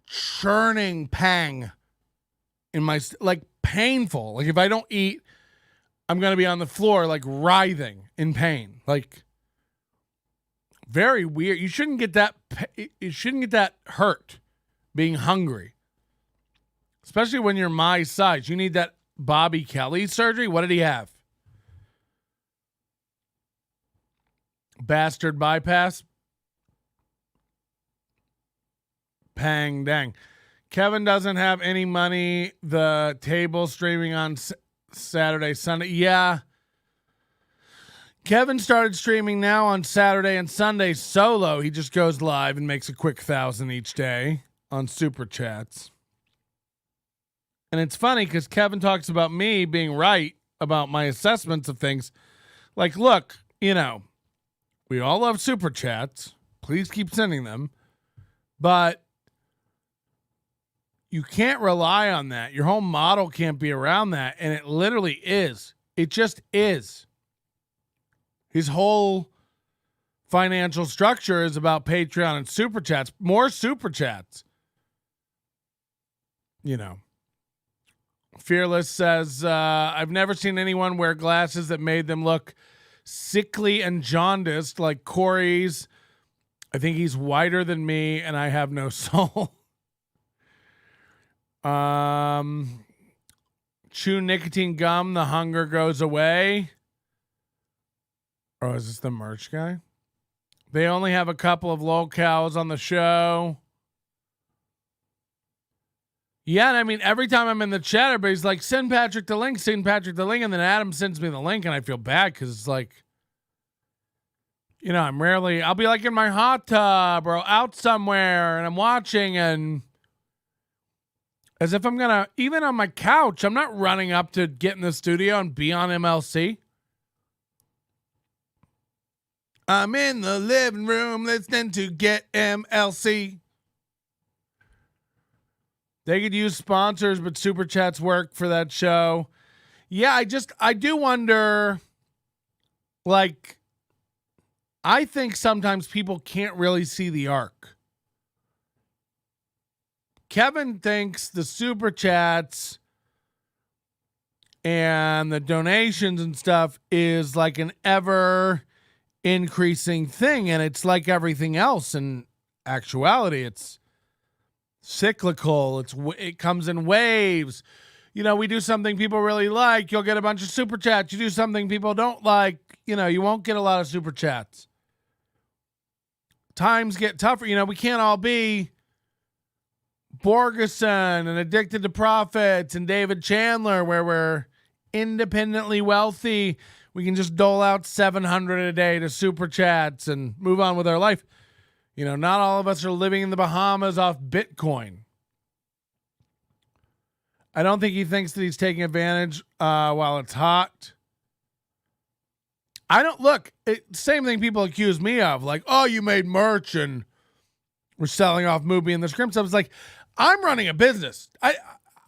churning pang in my painful. Like if I don't eat, I'm gonna be on the floor writhing in pain. Very weird. You shouldn't get that. You shouldn't get that hurt being hungry, especially when you're my size. You need that Bobby Kelly surgery. What did he have? Bastard bypass. Pang dang. Kevin doesn't have any money. The table streaming on Saturday, Sunday. Yeah. Kevin started streaming now on Saturday and Sunday solo. He just goes live and makes a quick 1,000 each day on Super Chats. And it's funny because Kevin talks about me being right about my assessments of things. Like, look, you know, we all love Super Chats. Please keep sending them. But you can't rely on that. Your whole model can't be around that. And it literally is. It just is. His whole financial structure is about Patreon and Super Chats. More Super Chats. You know. Fearless says, I've never seen anyone wear glasses that made them look sickly and jaundiced like Corey's. I think he's whiter than me and I have no soul. Chew nicotine gum, the hunger goes away. Oh, is this the merch guy? They only have a couple of locales on the show. Yeah, and I mean, every time I'm in the chat, everybody's like, send Patrick the link, and then Adam sends me the link, and I feel bad because it's like, you know, I'll be like in my hot tub or out somewhere, and I'm watching, and as if I'm going to, even on my couch, I'm not running up to get in the studio and be on MLC. I'm in the living room listening to Get MLC. They could use sponsors, but Super Chats work for that show. Yeah, I do wonder, like, I think sometimes people can't really see the arc. Kevin thinks the Super Chats and the donations and stuff is like an ever increasing thing, and it's like everything else in actuality. It's cyclical. It comes in waves. You know, we do something people really like, you'll get a bunch of Super Chats. You do something people don't like, you know, you won't get a lot of Super Chats. Times get tougher. You know, we can't all be Borgeson and Addicted to Profits and David Chandler, where we're independently wealthy. We can just dole out $700 a day to Super Chats and move on with our life. You know, not all of us are living in the Bahamas off Bitcoin. I don't think he thinks that he's taking advantage while it's hot. I don't look. Same thing people accuse me of, like, oh, you made merch and we're selling off movie and the scripts. I was like, I'm running a business.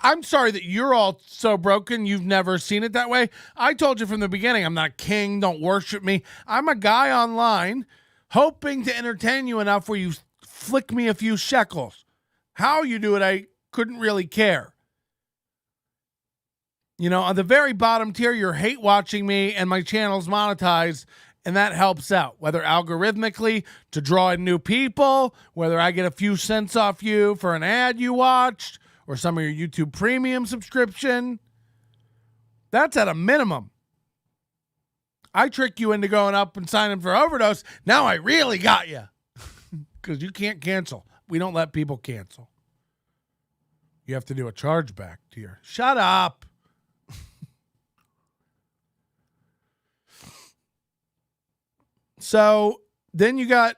I'm sorry that you're all so broken you've never seen it that way. I told you from the beginning, I'm not king. Don't worship me. I'm a guy online hoping to entertain you enough where you flick me a few shekels. How you do it, I couldn't really care. You know, on the very bottom tier, you're hate watching me and my channel's monetized, and that helps out, whether algorithmically to draw in new people, whether I get a few cents off you for an ad you watched, or some of your YouTube premium subscription. That's at a minimum. I trick you into going up and signing for Overdose. Now I really got you. Because you can't cancel. We don't let people cancel. You have to do a chargeback to your... Shut up. So then you got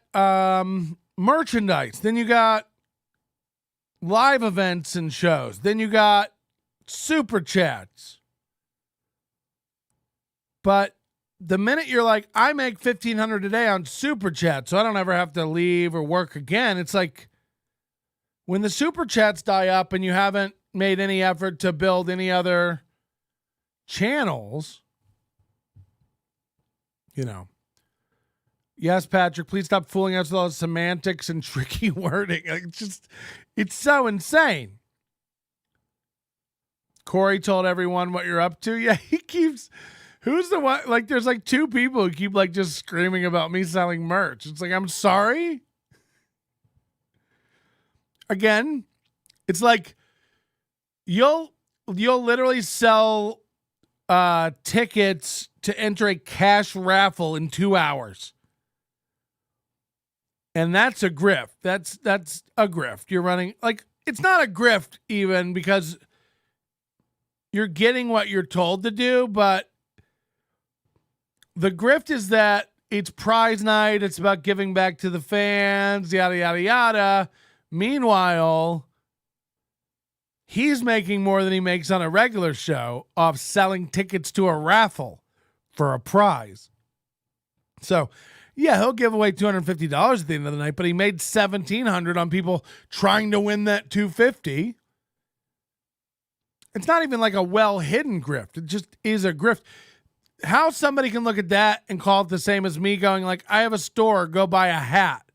merchandise. Then you got live events and shows. Then you got Super Chats. But the minute you're like, I make $1,500 a day on Super Chat, so I don't ever have to leave or work again. It's like when the Super Chats die up and you haven't made any effort to build any other channels, you know. Yes, Patrick, please stop fooling us with all the semantics and tricky wording. It's so insane. Corey told everyone what you're up to. Yeah, he keeps... Who's the one? Like, there's like two people who keep like just screaming about me selling merch. It's like, I'm sorry. Again, it's like you'll literally sell tickets to enter a cash raffle in 2 hours. And that's a grift. That's a grift. You're running like, it's not a grift even because you're getting what you're told to do, but The grift is that it's prize night. It's about giving back to the fans, yada, yada, yada. Meanwhile, he's making more than he makes on a regular show off selling tickets to a raffle for a prize. So, yeah, he'll give away $250 at the end of the night, but he made $1,700 on people trying to win that $250. It's not even like a well-hidden grift. It just is a grift. How somebody can look at that and call it the same as me going like, I have a store, go buy a hat.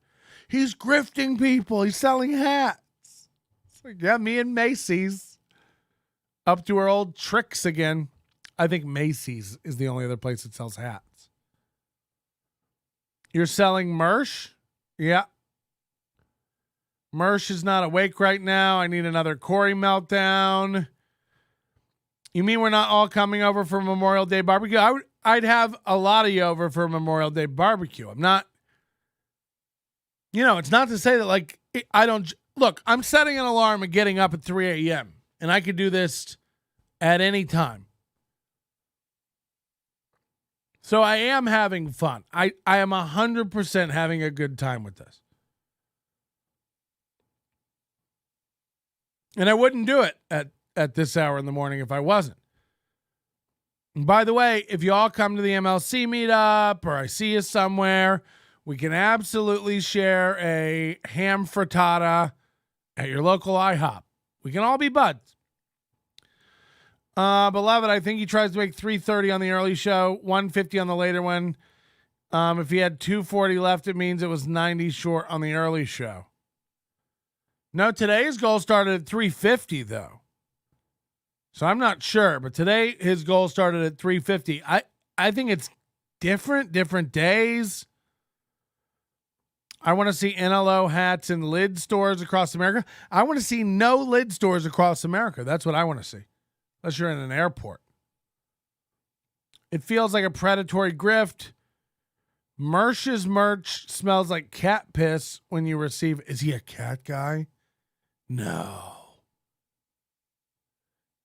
He's grifting people. He's selling hats. It's like, yeah, me and Macy's up to our old tricks again. I think Macy's is the only other place that sells hats. You're selling Mersh? Yeah. Mersh is not awake right now. I need another Corey meltdown. You mean we're not all coming over for Memorial Day barbecue? I'd have a lot of you over for Memorial Day barbecue. I'm not, it's not to say that like, look, I'm setting an alarm and getting up at 3 a.m. and I could do this at any time. So I am having fun. I am 100% having a good time with this. And I wouldn't do it at this hour in the morning if I wasn't. And by the way, if you all come to the MLC meetup or I see you somewhere, we can absolutely share a ham frittata at your local IHOP. We can all be buds. Beloved, I think he tries to make 330 on the early show, 150 on the later one. If he had 240 left, it means it was 90 short on the early show. No, today's goal started at 350, though. So I'm not sure, but today his goal started at 350. I think it's different days. I want to see NLO hats in lid stores across America. I want to see no lid stores across America. That's what I want to see. Unless you're in an airport. It feels like a predatory grift. Mersh's merch smells like cat piss when you receive. Is he a cat guy? No.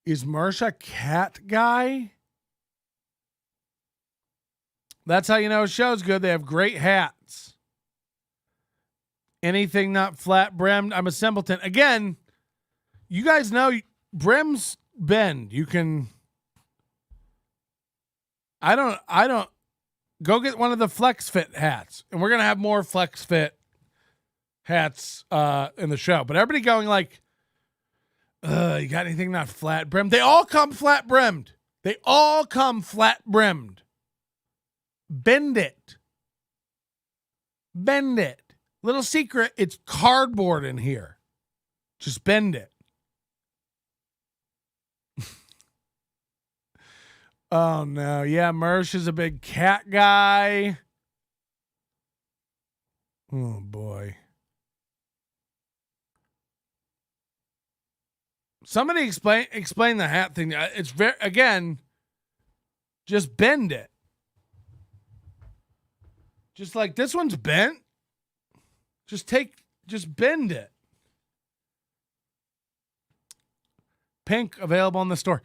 Is Mersh a cat guy? That's how you know a show's good. They have great hats. Anything not flat brimmed. I'm a simpleton. Again, you guys know brims bend. You can. I don't. Go get one of the Flex Fit hats. And we're going to have more Flex Fit hats in the show. But everybody going like, you got anything not flat brimmed? They all come flat brimmed. They all come flat brimmed. Bend it. Bend it. Little secret, it's cardboard in here. Just bend it. Oh, no. Yeah, Mersh is a big cat guy. Oh, boy. Somebody explain the hat thing. It's very, again, just bend it. Just like this one's bent. Just bend it. Pink, available in the store.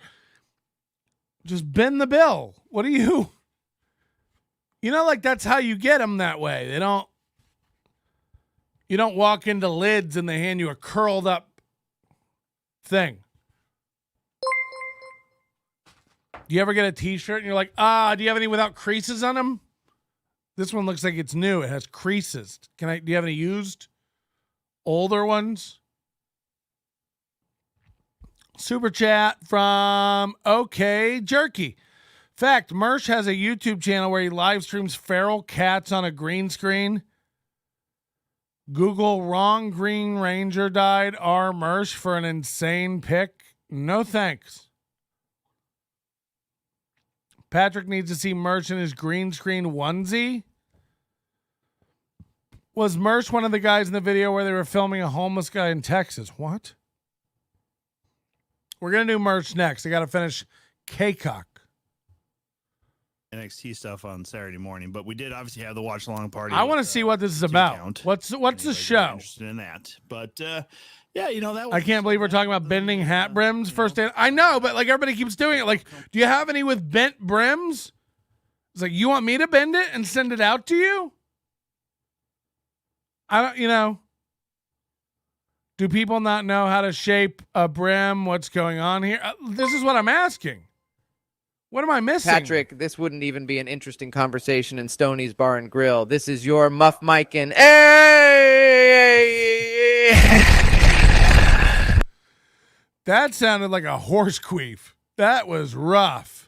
Just bend the bill. What are you? Like that's how you get them that way. You don't walk into Lids and they hand you a curled up thing. Do you ever get a t-shirt and you're like, do you have any without creases on them? This one looks like it's new. It has creases. Do you have any used older ones? Super chat from OK Jerky. Fact, Mersh has a YouTube channel where he live streams feral cats on a green screen. Google wrong Green Ranger died R Mersh for an insane pic. No thanks. Patrick needs to see Mersh in his green screen onesie. Was Mersh one of the guys in the video where they were filming a homeless guy in Texas? What? We're going to do Mersh next. I got to finish K-Cock. NXT stuff on Saturday morning, but we did obviously have the watch along party. I want to see what this is about. What's the show? Interested in that, but yeah, that. I can't believe we're talking about bending hat brims first day. I know, but like everybody keeps doing it. Like, do you have any with bent brims? It's like, you want me to bend it and send it out to you? I don't, do people not know how to shape a brim? What's going on here? This is what I'm asking. What am I missing? Patrick, this wouldn't even be an interesting conversation in Stoney's Bar and Grill. This is your Muff Mike and hey! That sounded like a horse queef. That was rough.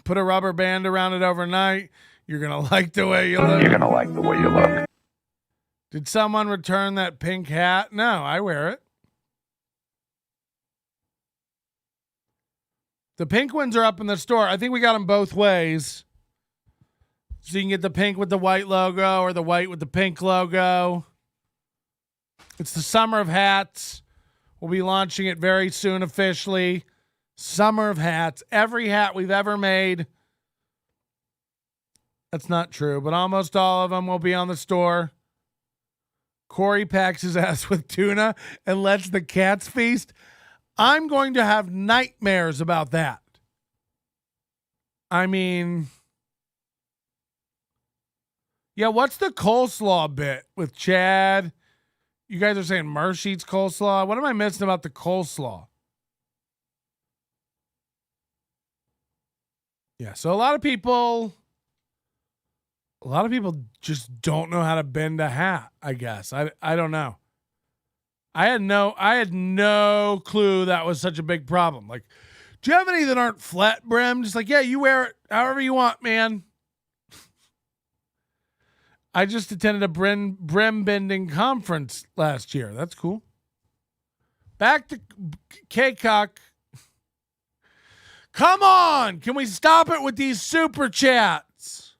Put a rubber band around it overnight. You're going to like the way you look. You're going to like the way you look. Did someone return that pink hat? No, I wear it. The pink ones are up in the store. I think we got them both ways. So you can get the pink with the white logo or the white with the pink logo. It's the summer of hats. We'll be launching it very soon officially. Summer of hats. Every hat we've ever made. That's not true, but almost all of them will be on the store. Corey packs his ass with tuna and lets the cats feast. I'm going to have nightmares about that. I mean, yeah, what's the coleslaw bit with Chad? You guys are saying Mersh eats coleslaw. What am I missing about the coleslaw? Yeah, so a lot of people just don't know how to bend a hat, I guess. I don't know. I had no clue that was such a big problem. Like, do you have any that aren't flat brim? Just like, yeah, you wear it however you want, man. I just attended a brim bending conference last year. That's cool. Back to K-Cock. Come on! Can we stop it with these super chats?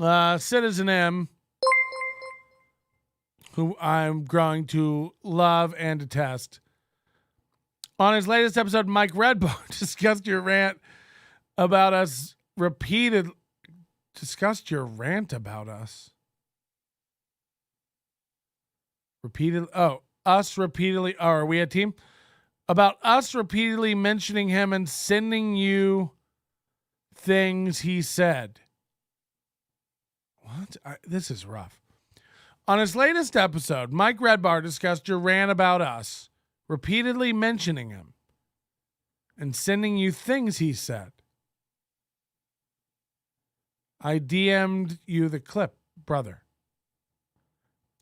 Citizen M, who I'm growing to love and detest. On his latest episode, Mike Redbone discussed your rant about us repeatedly. Discussed your rant about us. Repeatedly. Oh, us repeatedly. Oh, are we a team? About us repeatedly mentioning him and sending you things he said. What? This is rough. On his latest episode, Mike Redbar discussed your rant about us, repeatedly mentioning him and sending you things he said. I DM'd you the clip, brother.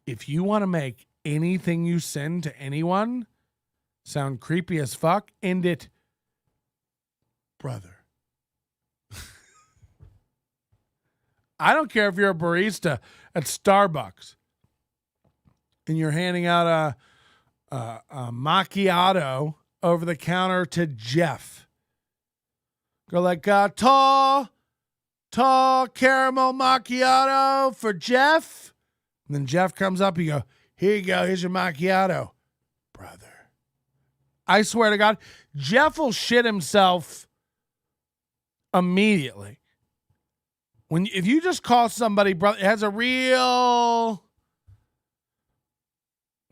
If you want to make anything you send to anyone sound creepy as fuck, end it, brother. I don't care if you're a barista at Starbucks and you're handing out a macchiato over the counter to Jeff. Go like, tall caramel macchiato for Jeff. And then Jeff comes up, you go, here you go, here's your macchiato, brother. I swear to God, Jeff will shit himself immediately. If you just call somebody brother, it has a real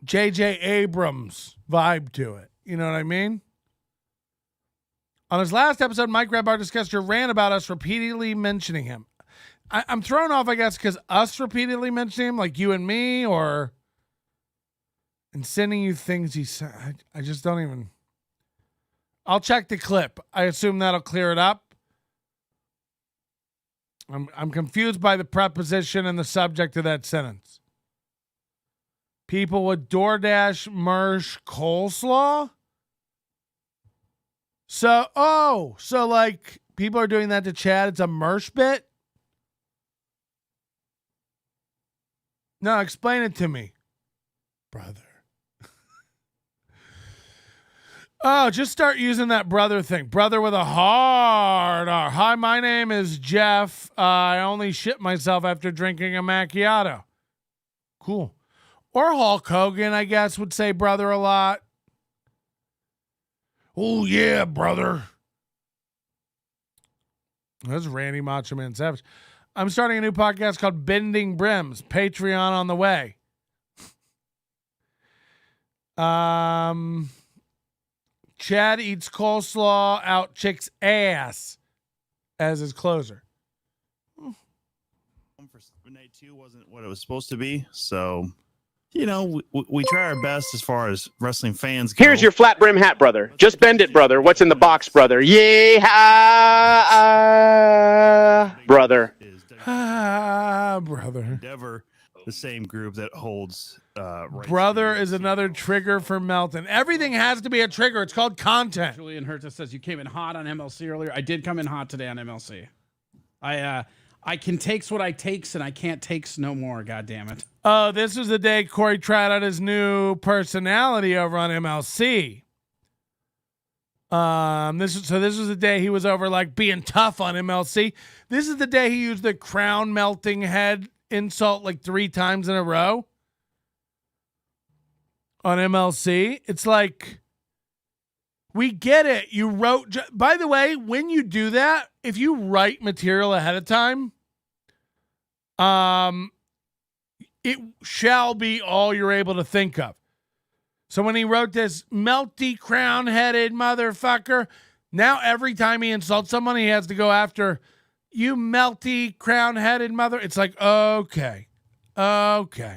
J.J. Abrams vibe to it. You know what I mean? On his last episode, Mike Redbar discussed your rant about us repeatedly mentioning him. I'm thrown off, I guess, because us repeatedly mentioning him, like you and me, and sending you things he said. I just don't even. I'll check the clip. I assume that'll clear it up. I'm confused by the preposition and the subject of that sentence. People with DoorDash Mersh coleslaw? So like people are doing that to Chad. It's a Mersh bit? No, explain it to me, brother. Oh, just start using that brother thing. Brother with a hard R. Hi, my name is Jeff. I only shit myself after drinking a macchiato. Cool. Or Hulk Hogan, I guess, would say brother a lot. Oh, yeah, brother. That's Randy Macho Man Savage. I'm starting a new podcast called Bending Brims. Patreon on the way. Chad eats coleslaw out chick's ass as his closer. For night 2 wasn't what it was supposed to be, so we try our best as far as wrestling fans go. Here's your flat brim hat, brother. Just bend it, brother. What's in the box, brother? Yay, brother. Brother. Endeavor, the same group that holds brother is another trigger for Melton. Everything has to be a trigger. It's called content. Julian Herta says you came in hot on MLC earlier. I did come in hot today on MLC. I can takes what I takes, and I can't takes no more. God damn it. Oh, this was the day Corey tried out his new personality over on MLC. This was the day he was over like being tough on MLC. This is the day he used the crown melting head insult like 3 times in a row on MLC. It's like, we get it. You wrote, by the way, when you do that, if you write material ahead of time, it shall be all you're able to think of. So when he wrote this melty crown-headed motherfucker, now every time he insults someone, he has to go after you melty crown-headed mother. It's like, okay. It's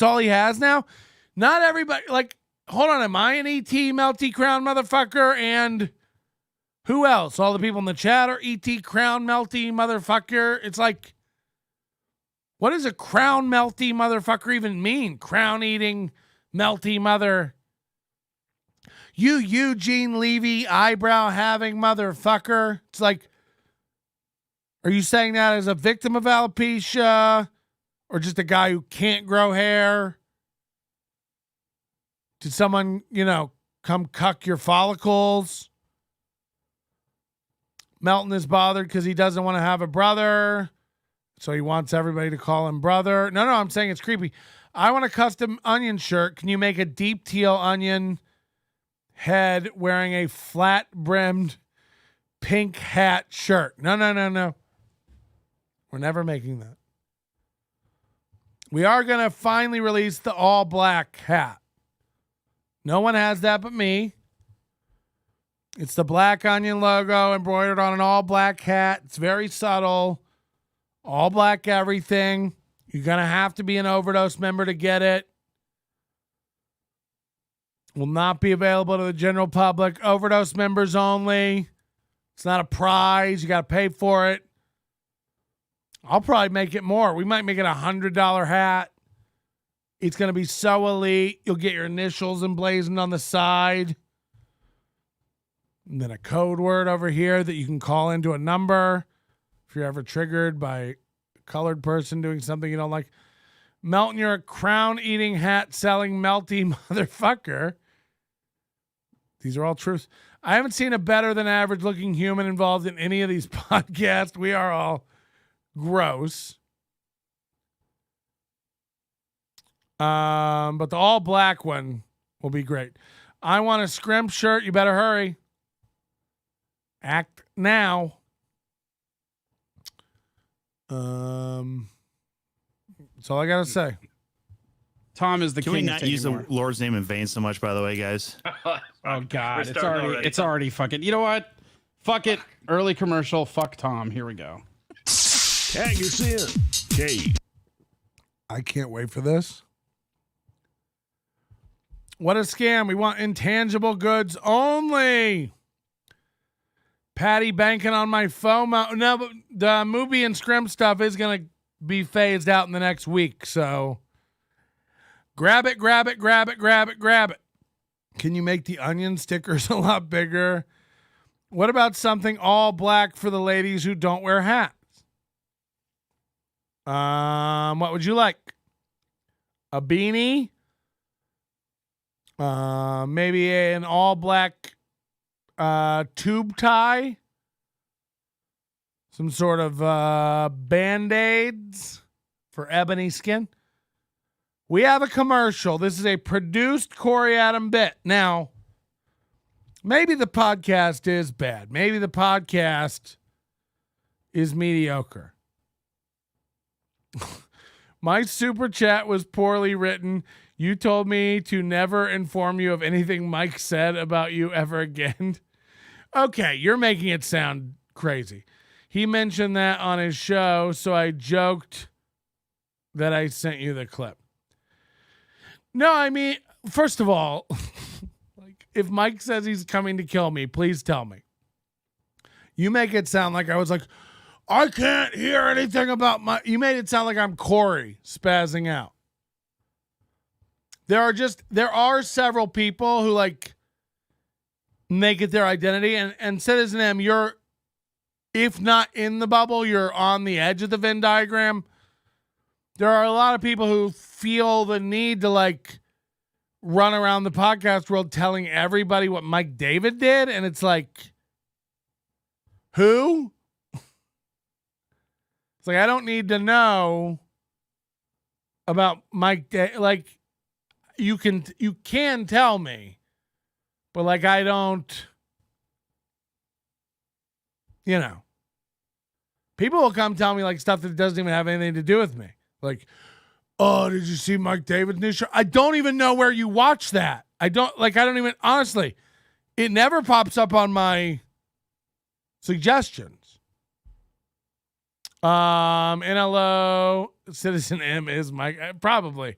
all he has now. Not everybody, like, hold on, am I an ET melty crown motherfucker? And who else? All the people in the chat are ET crown melty motherfucker. It's like, what does a crown melty motherfucker even mean? Crown eating melty mother. You Eugene Levy eyebrow having motherfucker. It's like, are you saying that as a victim of alopecia or just a guy who can't grow hair? Did someone, come cuck your follicles? Melton is bothered because he doesn't want to have a brother. So he wants everybody to call him brother. No, I'm saying it's creepy. I want a custom onion shirt. Can you make a deep teal onion head wearing a flat brimmed pink hat shirt? No. We're never making that. We are going to finally release the all black hat. No one has that but me. It's the Black Onion logo embroidered on an all black hat. It's very subtle. All black everything. You're going to have to be an Overdose member to get it. Will not be available to the general public. Overdose members only. It's not a prize. You got to pay for it. I'll probably make it more. We might make it $100 hat. It's going to be so elite. You'll get your initials emblazoned on the side. And then a code word over here that you can call into a number if you're ever triggered by a colored person doing something you don't like. Melton, you're a crown-eating, hat-selling, melty motherfucker. These are all truths. I haven't seen a better than average looking human involved in any of these podcasts. We are all gross. But the all black one will be great. I want a scrimp shirt. You better hurry. Act now. That's all I gotta say. Tom is the Can king. we not use the Lord's name in vain so much, by the way, guys? Oh God, it's already fucking. You know what? Fuck it. Early commercial. Fuck Tom. Here we go. Tag us in. Okay. I can't wait for this. What a scam. We want intangible goods only. Patty banking on my FOMO. No, but the movie and scrim stuff is going to be phased out in the next week. So grab it. Can you make the onion stickers a lot bigger? What about something all black for the ladies who don't wear hats? What would you like? A beanie? Maybe an all black tube tie? Some sort of Band-Aids for ebony skin? We have a commercial. This is a produced Corey Adam bit. Now, maybe the podcast is bad. Maybe the podcast is mediocre. My super chat was poorly written. You told me to never inform you of anything Mike said about you ever again. Okay, you're making it sound crazy. He mentioned that on his show, so I joked that I sent you the clip. No, I mean, first of all, like, if Mike says he's coming to kill me, please tell me. You make it sound like I was like, I can't hear anything about my... You made it sound like I'm Corey spazzing out. There are several people who, like, make it their identity. And Citizen M, you're, if not in the bubble, you're on the edge of the Venn diagram. There are a lot of people who feel the need to, like, run around the podcast world telling everybody what Mike David did. And it's like, who? It's like, I don't need to know about Mike David. Like, you can tell me, but, like, I don't, you know. People will come tell me, like, stuff that doesn't even have anything to do with me. Like, oh, did you see Mike David's new show? I don't even know where you watch that. I don't even, honestly, it never pops up on my suggestions. NLO, Citizen M is Mike, probably.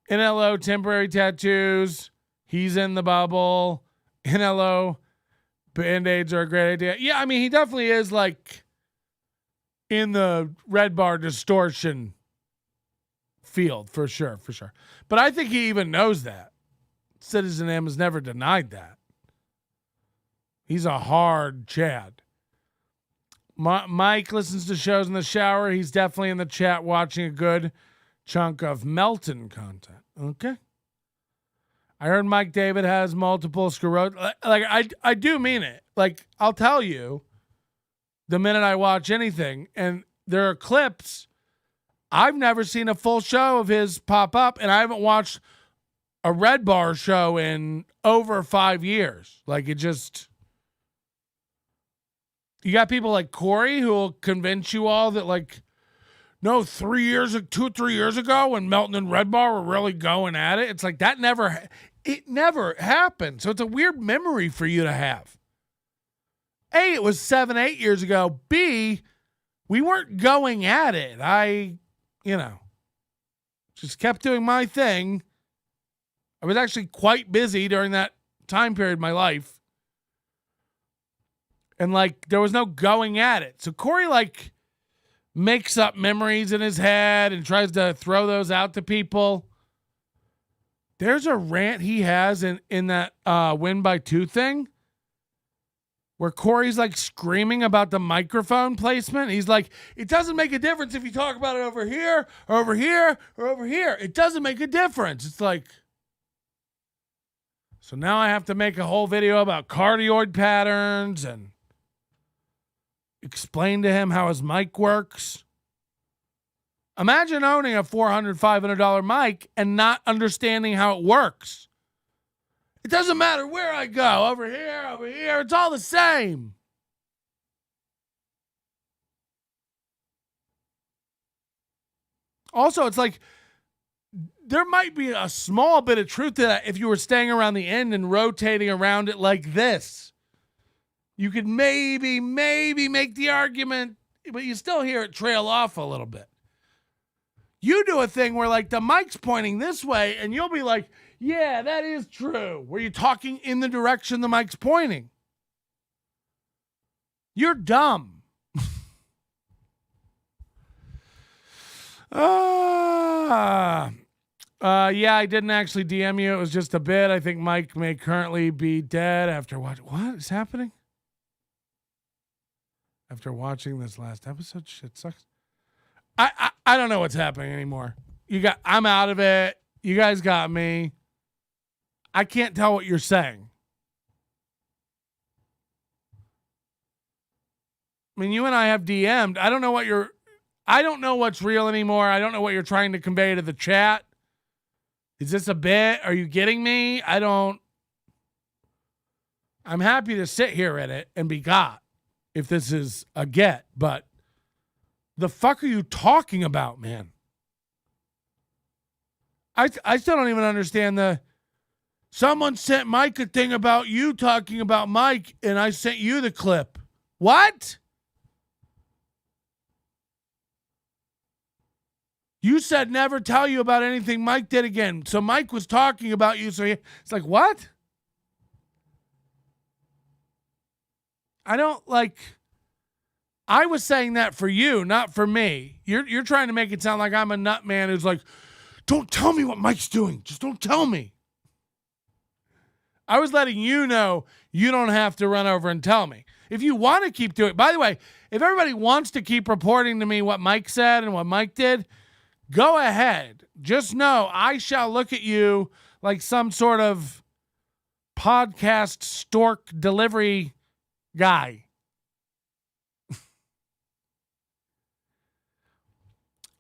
NLO, temporary tattoos. He's in the bubble. NLO, Band-Aids are a great idea. Yeah, I mean, he definitely is, like, in the red bar distortion field, for sure. But I think he even knows that. Citizen M has never denied that. He's a hard Chad. Mike listens to shows in the shower. He's definitely in the chat watching a good chunk of Melton content. Okay. I heard Mike David has multiple sclerosis. Like, I do mean it. Like, I'll tell you the minute I watch anything, and there are clips. I've never seen a full show of his pop up, and I haven't watched a Red Bar show in over 5 years. Like, it just... You got people like Corey who will convince you all that, like, no, 2 or 3 years ago when Melton and Red Bar were really going at it. It's like that never happened. So it's a weird memory for you to have. A, it was 7, 8 years ago. B, we weren't going at it. I, just kept doing my thing. I was actually quite busy during that time period of my life. And, like, there was no going at it. So Corey, like, makes up memories in his head and tries to throw those out to people. There's a rant he has in that win by 2 thing where Corey's, like, screaming about the microphone placement. He's like, it doesn't make a difference if you talk about it over here or over here or over here. It doesn't make a difference. It's like, so now I have to make a whole video about cardioid patterns and explain to him how his mic works. Imagine owning a $400, $500 mic and not understanding how it works. It doesn't matter where I go, over here, it's all the same. Also, it's like, there might be a small bit of truth to that if you were staying around the end and rotating around it like this. You could maybe make the argument, but you still hear it trail off a little bit. You do a thing where, like, the mic's pointing this way, and you'll be like, yeah, that is true. Where you're talking in the direction the mic's pointing. You're dumb. Yeah, I didn't actually DM you. It was just a bit. I think Mike may currently be dead after what is happening? After watching this last episode, shit sucks. I don't know what's happening anymore. I'm out of it. You guys got me. I can't tell what you're saying. I mean, you and I have DM'd. I don't know what's real anymore. I don't know what you're trying to convey to the chat. Is this a bit? Are you getting me? I'm happy to sit here in it and be got. If this is a get, but the fuck are you talking about, man? I still don't even understand someone sent Mike a thing about you talking about Mike, and I sent you the clip. What? You said never tell you about anything Mike did again. So Mike was talking about you. So it's like, what? I don't like. I was saying that for you, not for me. You're trying to make it sound like I'm a nut man who's like, don't tell me what Mike's doing. Just don't tell me. I was letting you know you don't have to run over and tell me. If you want to keep doing it. By the way, if everybody wants to keep reporting to me what Mike said and what Mike did, go ahead. Just know I shall look at you like some sort of podcast stork delivery guy.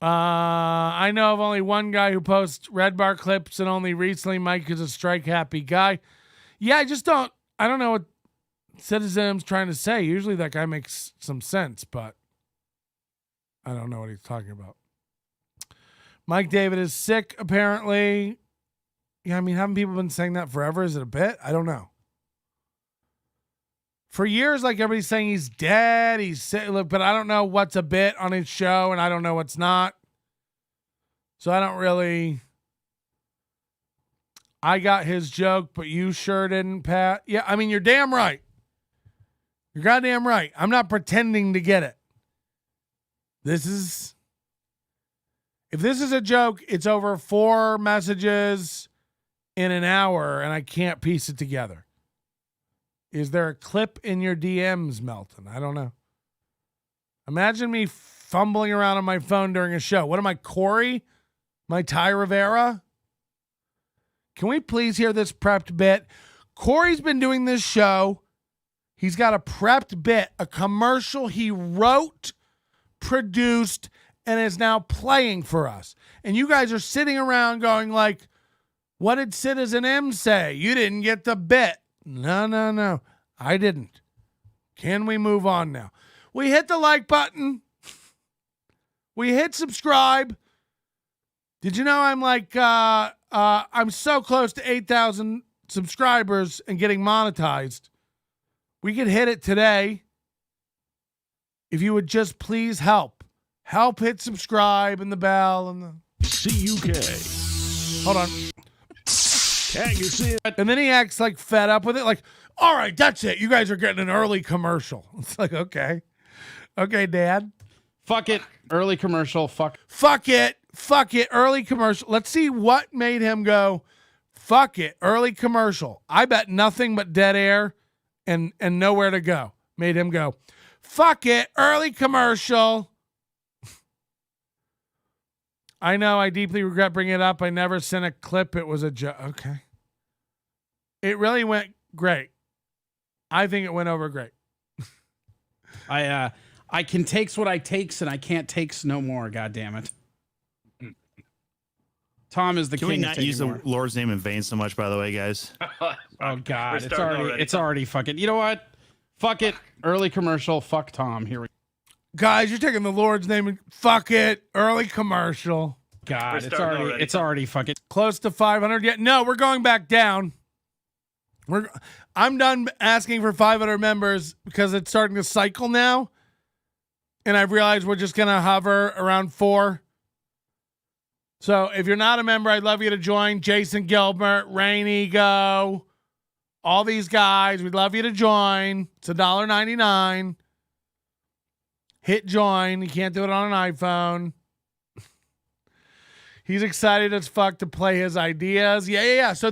I know of only one guy who posts Red Bar clips, and only recently Mike is a strike happy guy. Yeah, I don't know what Citizen's trying to say. Usually that guy makes some sense, but I don't know what he's talking about. Mike David is sick, apparently. Yeah, I mean, haven't people been saying that forever? Is it a bit? I don't know. For years, like everybody's saying he's dead, he's sick, but I don't know what's a bit on his show, and I don't know what's not. So I don't really. I got his joke, but you sure didn't, Pat. Yeah, I mean, you're damn right. You're goddamn right. I'm not pretending to get it. If this is a joke, it's over 4 messages in an hour, and I can't piece it together. Is there a clip in your DMs, Melton? I don't know. Imagine me fumbling around on my phone during a show. What am I, Corey? My Ty Rivera? Can we please hear this prepped bit? Corey's been doing this show. He's got a prepped bit, a commercial he wrote, produced, and is now playing for us. And you guys are sitting around going like, what did Citizen M say? You didn't get the bit. No. I didn't. Can we move on now? We hit the like button. We hit subscribe. Did you know I'm so close to 8,000 subscribers and getting monetized? We could hit it today. If you would just please help. Help hit subscribe and the bell and the CUK. Hold on. Tag your sin. And then he acts like fed up with it. Like, all right, that's it. You guys are getting an early commercial. It's like, okay. Okay, Dad. Fuck it. Early commercial. Fuck it. Early commercial. Let's see what made him go, fuck it. Early commercial. I bet nothing but dead air and nowhere to go made him go, fuck it. Early commercial. I know. I deeply regret bringing it up. I never sent a clip. It was a joke. Okay. It really went great. I think it went over great. I can takes what I takes, and I can't takes no more. God damn it. Tom is the king. Can we not use the Lord's name in vain so much, by the way, guys? Oh God, it's already fucking. You know what? Fuck it. Early commercial. Fuck Tom. Here we go. Guys, you're taking the Lord's name and fuck it. Early commercial. God, it's already fucking close to 500 yet. No, we're going back down. I'm done asking for 500 members because it's starting to cycle now. And I've realized we're just going to hover around 4. So if you're not a member, I'd love you to join. Jason Gilbert, Rain Ego, all these guys. We'd love you to join. It's $1.99. Hit join. You can't do it on an iPhone. He's excited as fuck to play his ideas. Yeah. So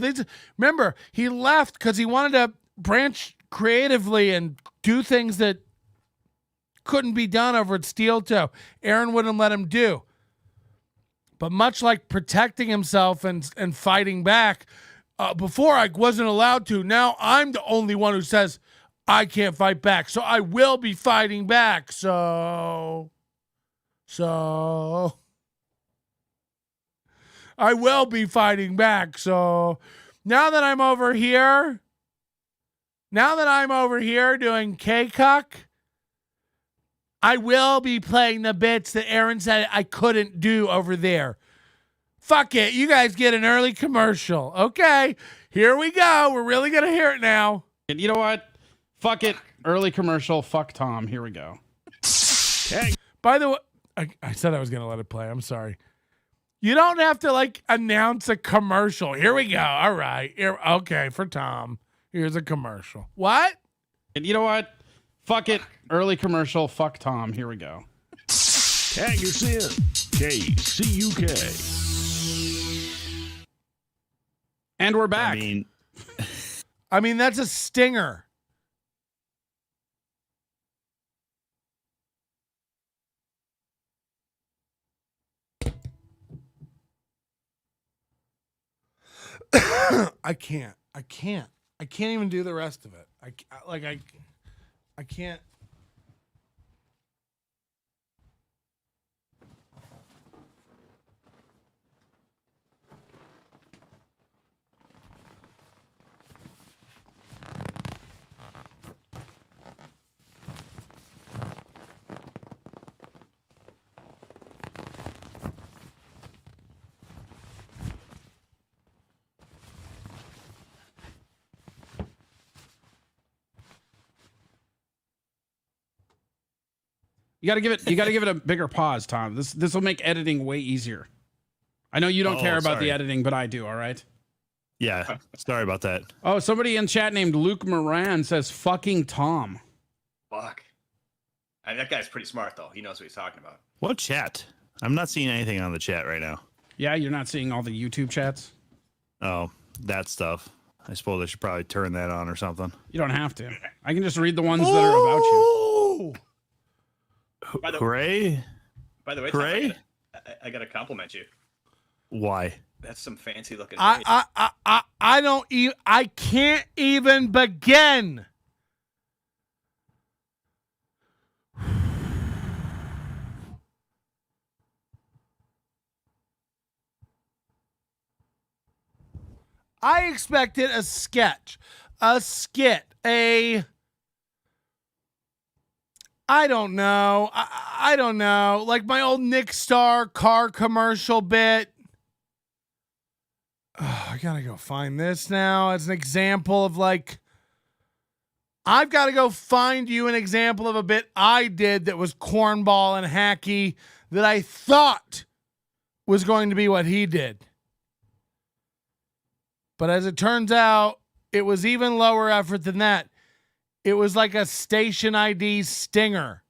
remember, he left because he wanted to branch creatively and do things that couldn't be done over at Steel Toe. Aaron wouldn't let him do. But much like protecting himself and fighting back, before I wasn't allowed to. Now I'm the only one who says I can't fight back. So I will be fighting back. So I will be fighting back. So now that I'm over here doing K-Cuck, I will be playing the bits that Aaron said I couldn't do over there. Fuck it. You guys get an early commercial. Okay, here we go. We're really going to hear it now. And you know what? Fuck it. Early commercial. Fuck Tom. Here we go. By the way, I said I was going to let it play. I'm sorry. You don't have to like announce a commercial. Here we go. All right. Okay, for Tom. Here's a commercial. What? And you know what? Fuck it. Early commercial. Fuck Tom. Here we go. Tag us in. KCUK. And we're back. I mean, that's a stinger. I can't even do the rest of it. I can't. You gotta give it a bigger pause, Tom. This will make editing way easier. I know you don't care about the editing, but I do. All right. Yeah. Sorry about that. Oh, somebody in chat named Luke Moran says "fucking Tom." Fuck. I mean, that guy's pretty smart though. He knows what he's talking about. What chat? I'm not seeing anything on the chat right now. Yeah, you're not seeing all the YouTube chats. Oh, that stuff. I suppose I should probably turn that on or something. You don't have to. I can just read the ones that are about you. Hooray! By the way, Hooray! I gotta compliment you. Why? That's some fancy looking. I don't even. I can't even begin. I expected a sketch, a skit, I don't know. I don't know. Like my old Nick Star car commercial bit. Oh, I gotta go find this now as an example of like. I've got to go find you an example of a bit I did that was cornball and hacky that I thought was going to be what he did. But as it turns out, it was even lower effort than that. It was like a station ID stinger.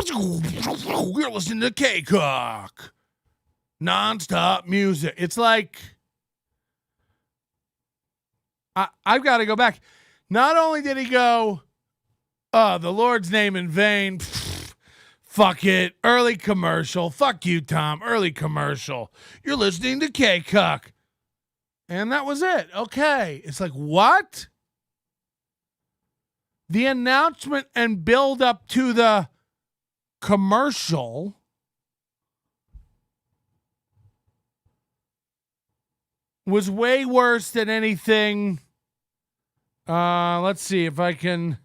You're listening to K-Cock. Non-stop music. It's like, I've got to go back. Not only did he go, the Lord's name in vain. Fuck it. Early commercial. Fuck you, Tom. Early commercial. You're listening to K-Cock. And that was it. Okay. It's like, what? The announcement and build up to the commercial was way worse than anything. Let's see if I can.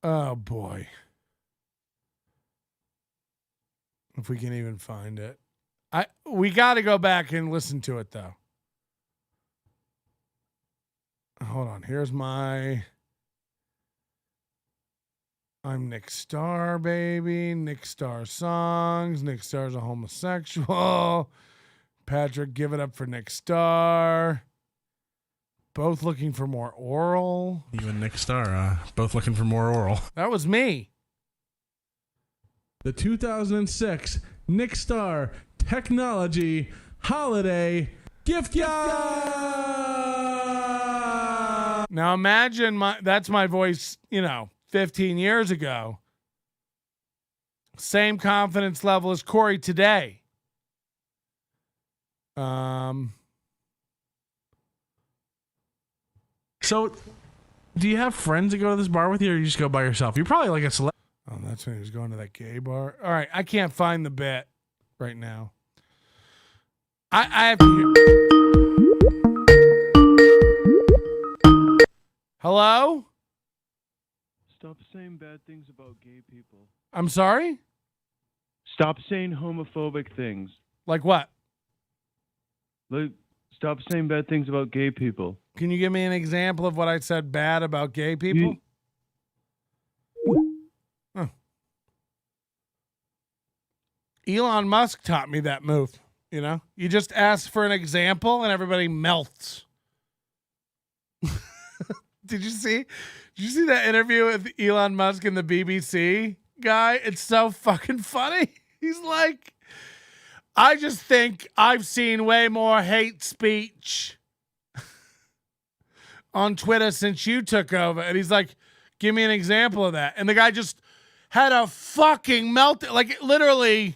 Oh boy. If we can even find it. We got to go back and listen to it though. Hold on. Here's I'm Nick Star, baby. Nick Star songs. Nick Star's a homosexual. Patrick, give it up for Nick Star. Both looking for more oral. You and Nick Star, both looking for more oral. That was me. The 2006 Nick Star Technology Holiday Gift Guide. Now imagine that's my voice, 15 years ago. Same confidence level as Corey today. So, do you have friends that go to this bar with you, or you just go by yourself? You're probably like a celeb. Oh, that's when he was going to that gay bar. All right, I can't find the bit right now. I have to hear. Hello? Stop saying bad things about gay people. I'm sorry? Stop saying homophobic things. Like what? Like, stop saying bad things about gay people. Can you give me an example of what I said bad about gay people? Oh. Elon Musk taught me that move. You know, you just ask for an example and everybody melts. Did you see that interview with Elon Musk and the BBC guy? It's so fucking funny. He's like, I just think I've seen way more hate speech on Twitter since you took over. And he's like, give me an example of that. And the guy just had a fucking meltdown. Like, literally,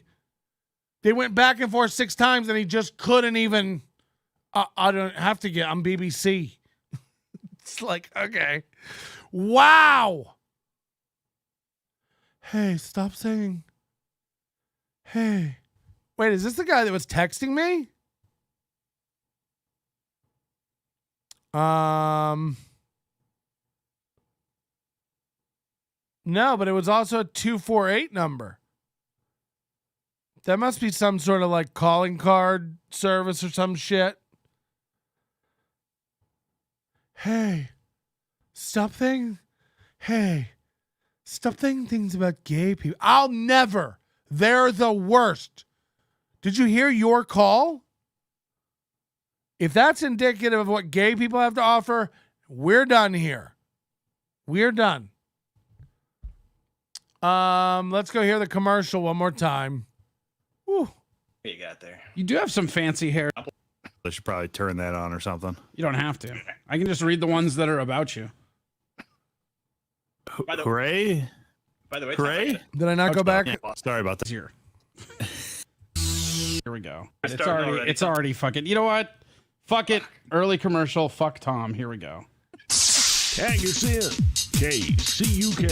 they went back and forth 6 times and he just couldn't even. I don't have to I'm BBC. It's like, okay. Wow. Hey, stop saying. Hey. Wait, is this the guy that was texting me? No, but it was also a 248 number. That must be some sort of like calling card service or some shit. Hey, stop saying things about gay people. I'll never. They're the worst. Did you hear your call? If that's indicative of what gay people have to offer, we're done here. We're done. Let's go hear the commercial one more time. Whew. What you got there? You do have some fancy hair. I should probably turn that on or something. You don't have to. I can just read the ones that are about you. Hooray. By the way, Hooray. Did I not go back? Yeah, sorry about that. Here. Here we go. It's It's already fucking. You know what? Fuck it. Early commercial. Fuck Tom. Here we go. Tag us in. KCUK.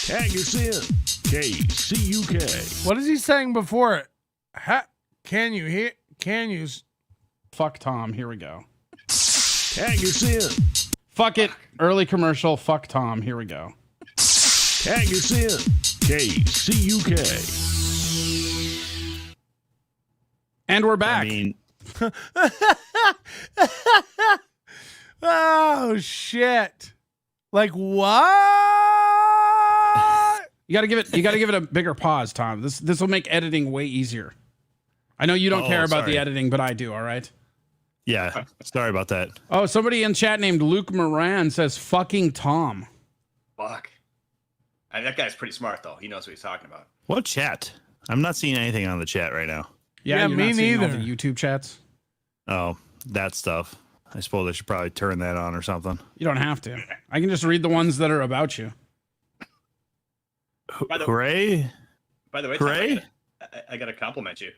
Tag us in. KCUK. What is he saying before it? Can you hear? Can you? Fuck Tom. Here we go. Tag us in. Fuck it. Early commercial. Fuck Tom. Here we go. Tag us in. KCUK. And we're back. I mean, Oh shit! Like what? You gotta give it a bigger pause, Tom. This will make editing way easier. I know you don't care about the editing, but I do. All right. yeah, sorry about that. Oh, somebody in chat named Luke Moran says "fucking Tom." Fuck. I mean, that guy's pretty smart though. He knows what he's talking about. What chat? I'm not seeing anything on the chat right now. Yeah, Yeah, you're me not seeing all neither. the YouTube chats. Oh, that stuff. I suppose I should probably turn that on or something. You don't have to. I can just read the ones that are about you. Hooray. By the way, Hooray. I gotta compliment you.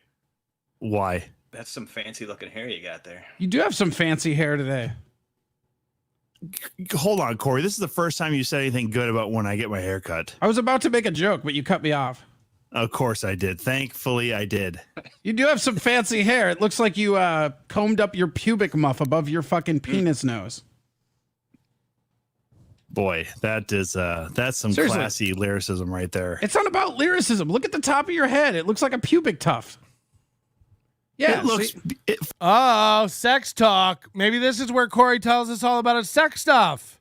Why? That's some fancy looking hair you got there. You do have some fancy hair today. Hold on, Corey. This is the first time you said anything good about when I get my hair cut. I was about to make a joke, but you cut me off. Of course I did. Thankfully, I did. You do have some fancy hair. It looks like you combed up your pubic muff above your fucking penis nose. Boy, that's some Seriously. classy lyricism right there. It's not about lyricism. Look at the top of your head. It looks like a pubic tuft. Yeah, it looks. see? Oh, sex talk. Maybe this is where Corey tells us all about his sex stuff.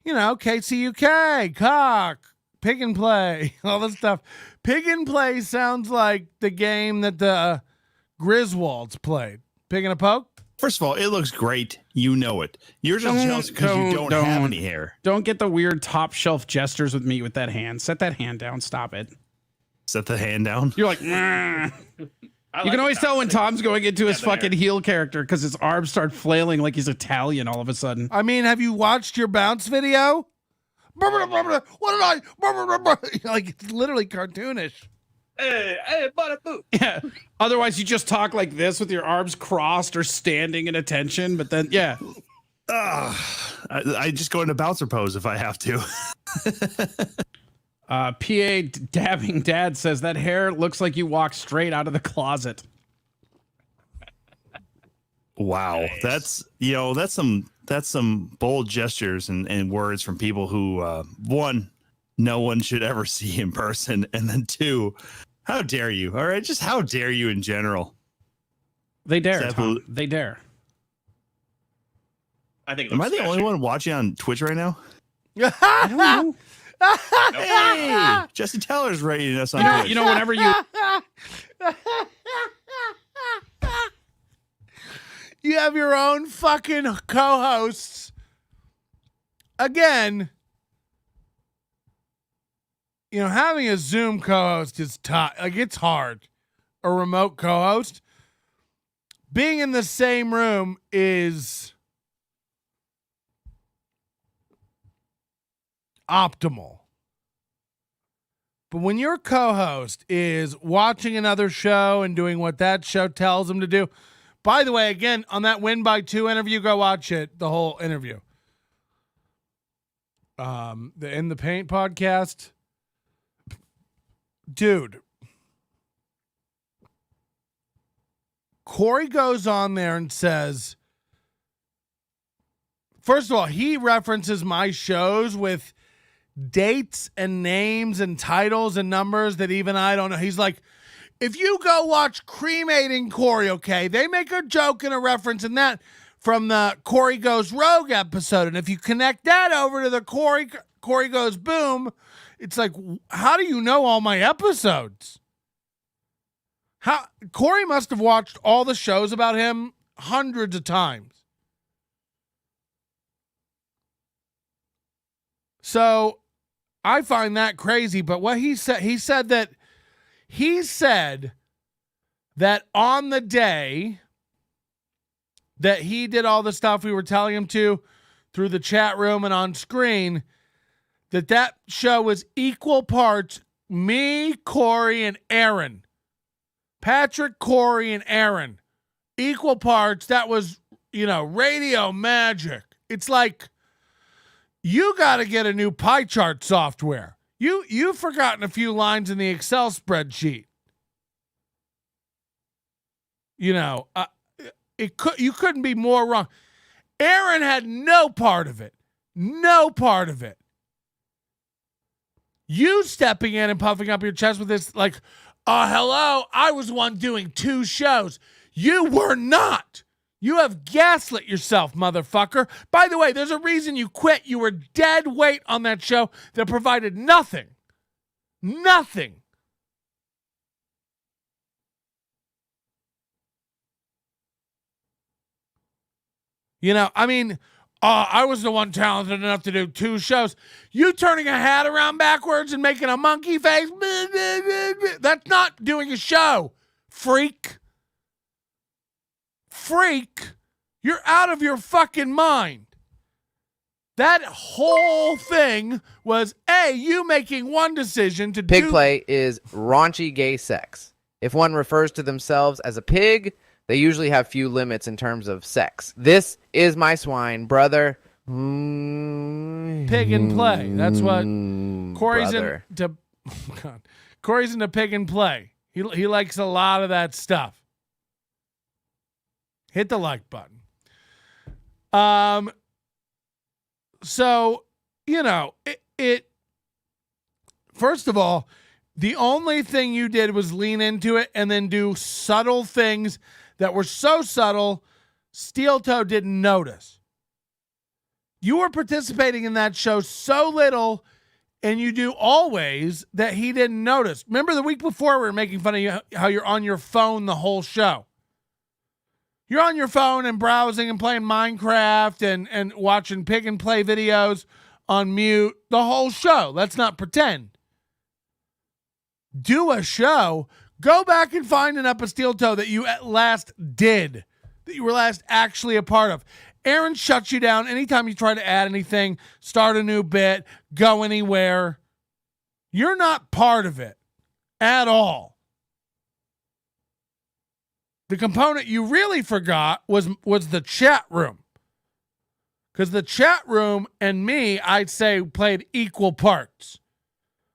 You know, KCUK, cock, pig and play, all this stuff. Pig and play sounds like the game that the Griswolds played. Pig and a poke? First of all, it looks great. You know it. You're just jealous because you don't have any hair. Don't get the weird top shelf gestures with me with that hand. Set that hand down. Stop it. Set the hand down. You're like, "Nah." You can always tell when Tom's going into his fucking heel character because his arms start flailing like he's Italian all of a sudden. I mean, have you watched your bounce video? What did I? Like, it's literally cartoonish. Hey, bada boo. Yeah. Otherwise, you just talk like this with your arms crossed or standing in attention. But then, yeah. I just go into bouncer pose if I have to. PA Dabbing Dad says that hair looks like you walked straight out of the closet. Wow, Nice. that's some bold gestures and words from people who one, no one should ever see in person, and then two, How dare you? All right, just how dare you in general? They dare, Tom. They dare. I think. Am I the only one watching on Twitch right now? I don't know. Hey, Jesse Teller's rating us on Twitch. You know, whenever you you have your own fucking co-hosts. Again, you know, having a Zoom co-host is tough. Like, it's hard. A remote co-host. Being in the same room is optimal. But when your co-host is watching another show and doing what that show tells them to do, by the way, again, on that Win by 2 interview, go watch it, the whole interview. The In the Paint podcast. Dude. Corey goes on there and says, first of all, he references my shows with dates and names and titles and numbers that even I don't know. He's like, if you go watch Cremating Corey, okay, they make a joke and a reference in that from the Corey Goes Rogue episode. And if you connect that over to the Corey Goes Boom, it's like, how do you know all my episodes? Corey must have watched all the shows about him hundreds of times. So I find that crazy. But what he said that on the day that he did all the stuff we were telling him to through the chat room and on screen, that show was equal parts me, Corey, and Aaron. Patrick, Corey, and Aaron. Equal parts. That was, radio magic. It's like, you got to get a new pie chart software. You've forgotten a few lines in the Excel spreadsheet. You couldn't be more wrong. Aaron had no part of it. No part of it. You stepping in and puffing up your chest with this, like, hello, I was one doing 2 shows. You were not. You have gaslit yourself, motherfucker. By the way, there's a reason you quit. You were dead weight on that show that provided nothing. Nothing. I was the one talented enough to do 2 shows. You turning a hat around backwards and making a monkey face, that's not doing a show, freak. Freak, you're out of your fucking mind. That whole thing was, you making one decision to Pig play is raunchy gay sex. If one refers to themselves as a pig, they usually have few limits in terms of sex. This is my swine, brother. Pig and play. That's what Corey's brother. into. Oh God. Corey's into pig and play. He likes a lot of that stuff. Hit the like button. So, it first of all, the only thing you did was lean into it and then do subtle things that were so subtle, Steel Toe didn't notice. You were participating in that show so little, and you do always, that he didn't notice. Remember the week before we were making fun of you, how you're on your phone the whole show. You're on your phone and browsing and playing Minecraft and watching pig and play videos on mute the whole show. Let's not pretend. Do a show. Go back and find an episode of Steel Toe that you at last did, that you were last actually a part of. Aaron shuts you down anytime you try to add anything, start a new bit, go anywhere. You're not part of it at all. The component you really forgot was the chat room. Because the chat room and me, I'd say, played equal parts.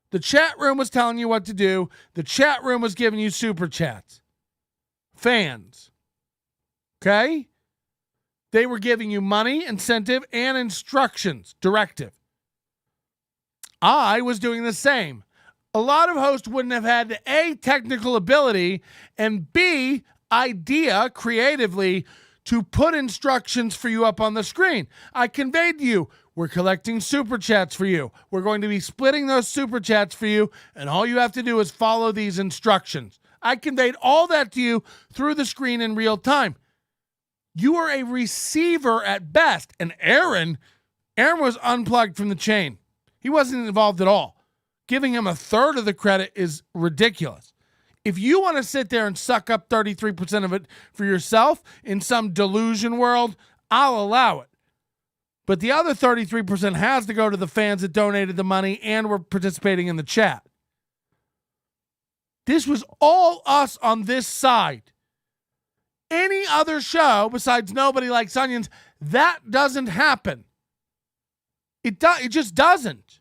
The chat room was telling you what to do. The chat room was giving you super chats. Fans. Okay? They were giving you money, incentive, and instructions, directive. I was doing the same. a lot of hosts wouldn't have had A, technical ability, and B, idea creatively to put instructions for you up on the screen. I conveyed to you, we're collecting super chats for you. We're going to be splitting those super chats for you, and all you have to do is follow these instructions. I conveyed all that to you through the screen in real time. You are a receiver at best, and Aaron was unplugged from the chain. He wasn't involved at all. Giving him a third of the credit is ridiculous. If you want to sit there and suck up 33% of it for yourself in some delusion world, I'll allow it. But the other 33% has to go to the fans that donated the money and were participating in the chat. This was all us on this side. Any other show besides Nobody Likes Onions, that doesn't happen. It just doesn't.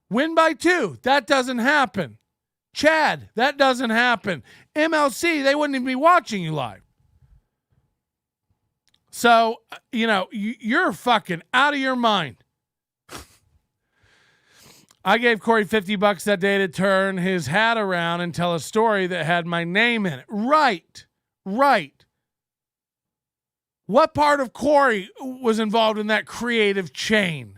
Win by 2, that doesn't happen. Chad, that doesn't happen. MLC, they wouldn't even be watching you live. So, you're fucking out of your mind. I gave Corey $50 that day to turn his hat around and tell a story that had my name in it. Right. What part of Corey was involved in that creative chain?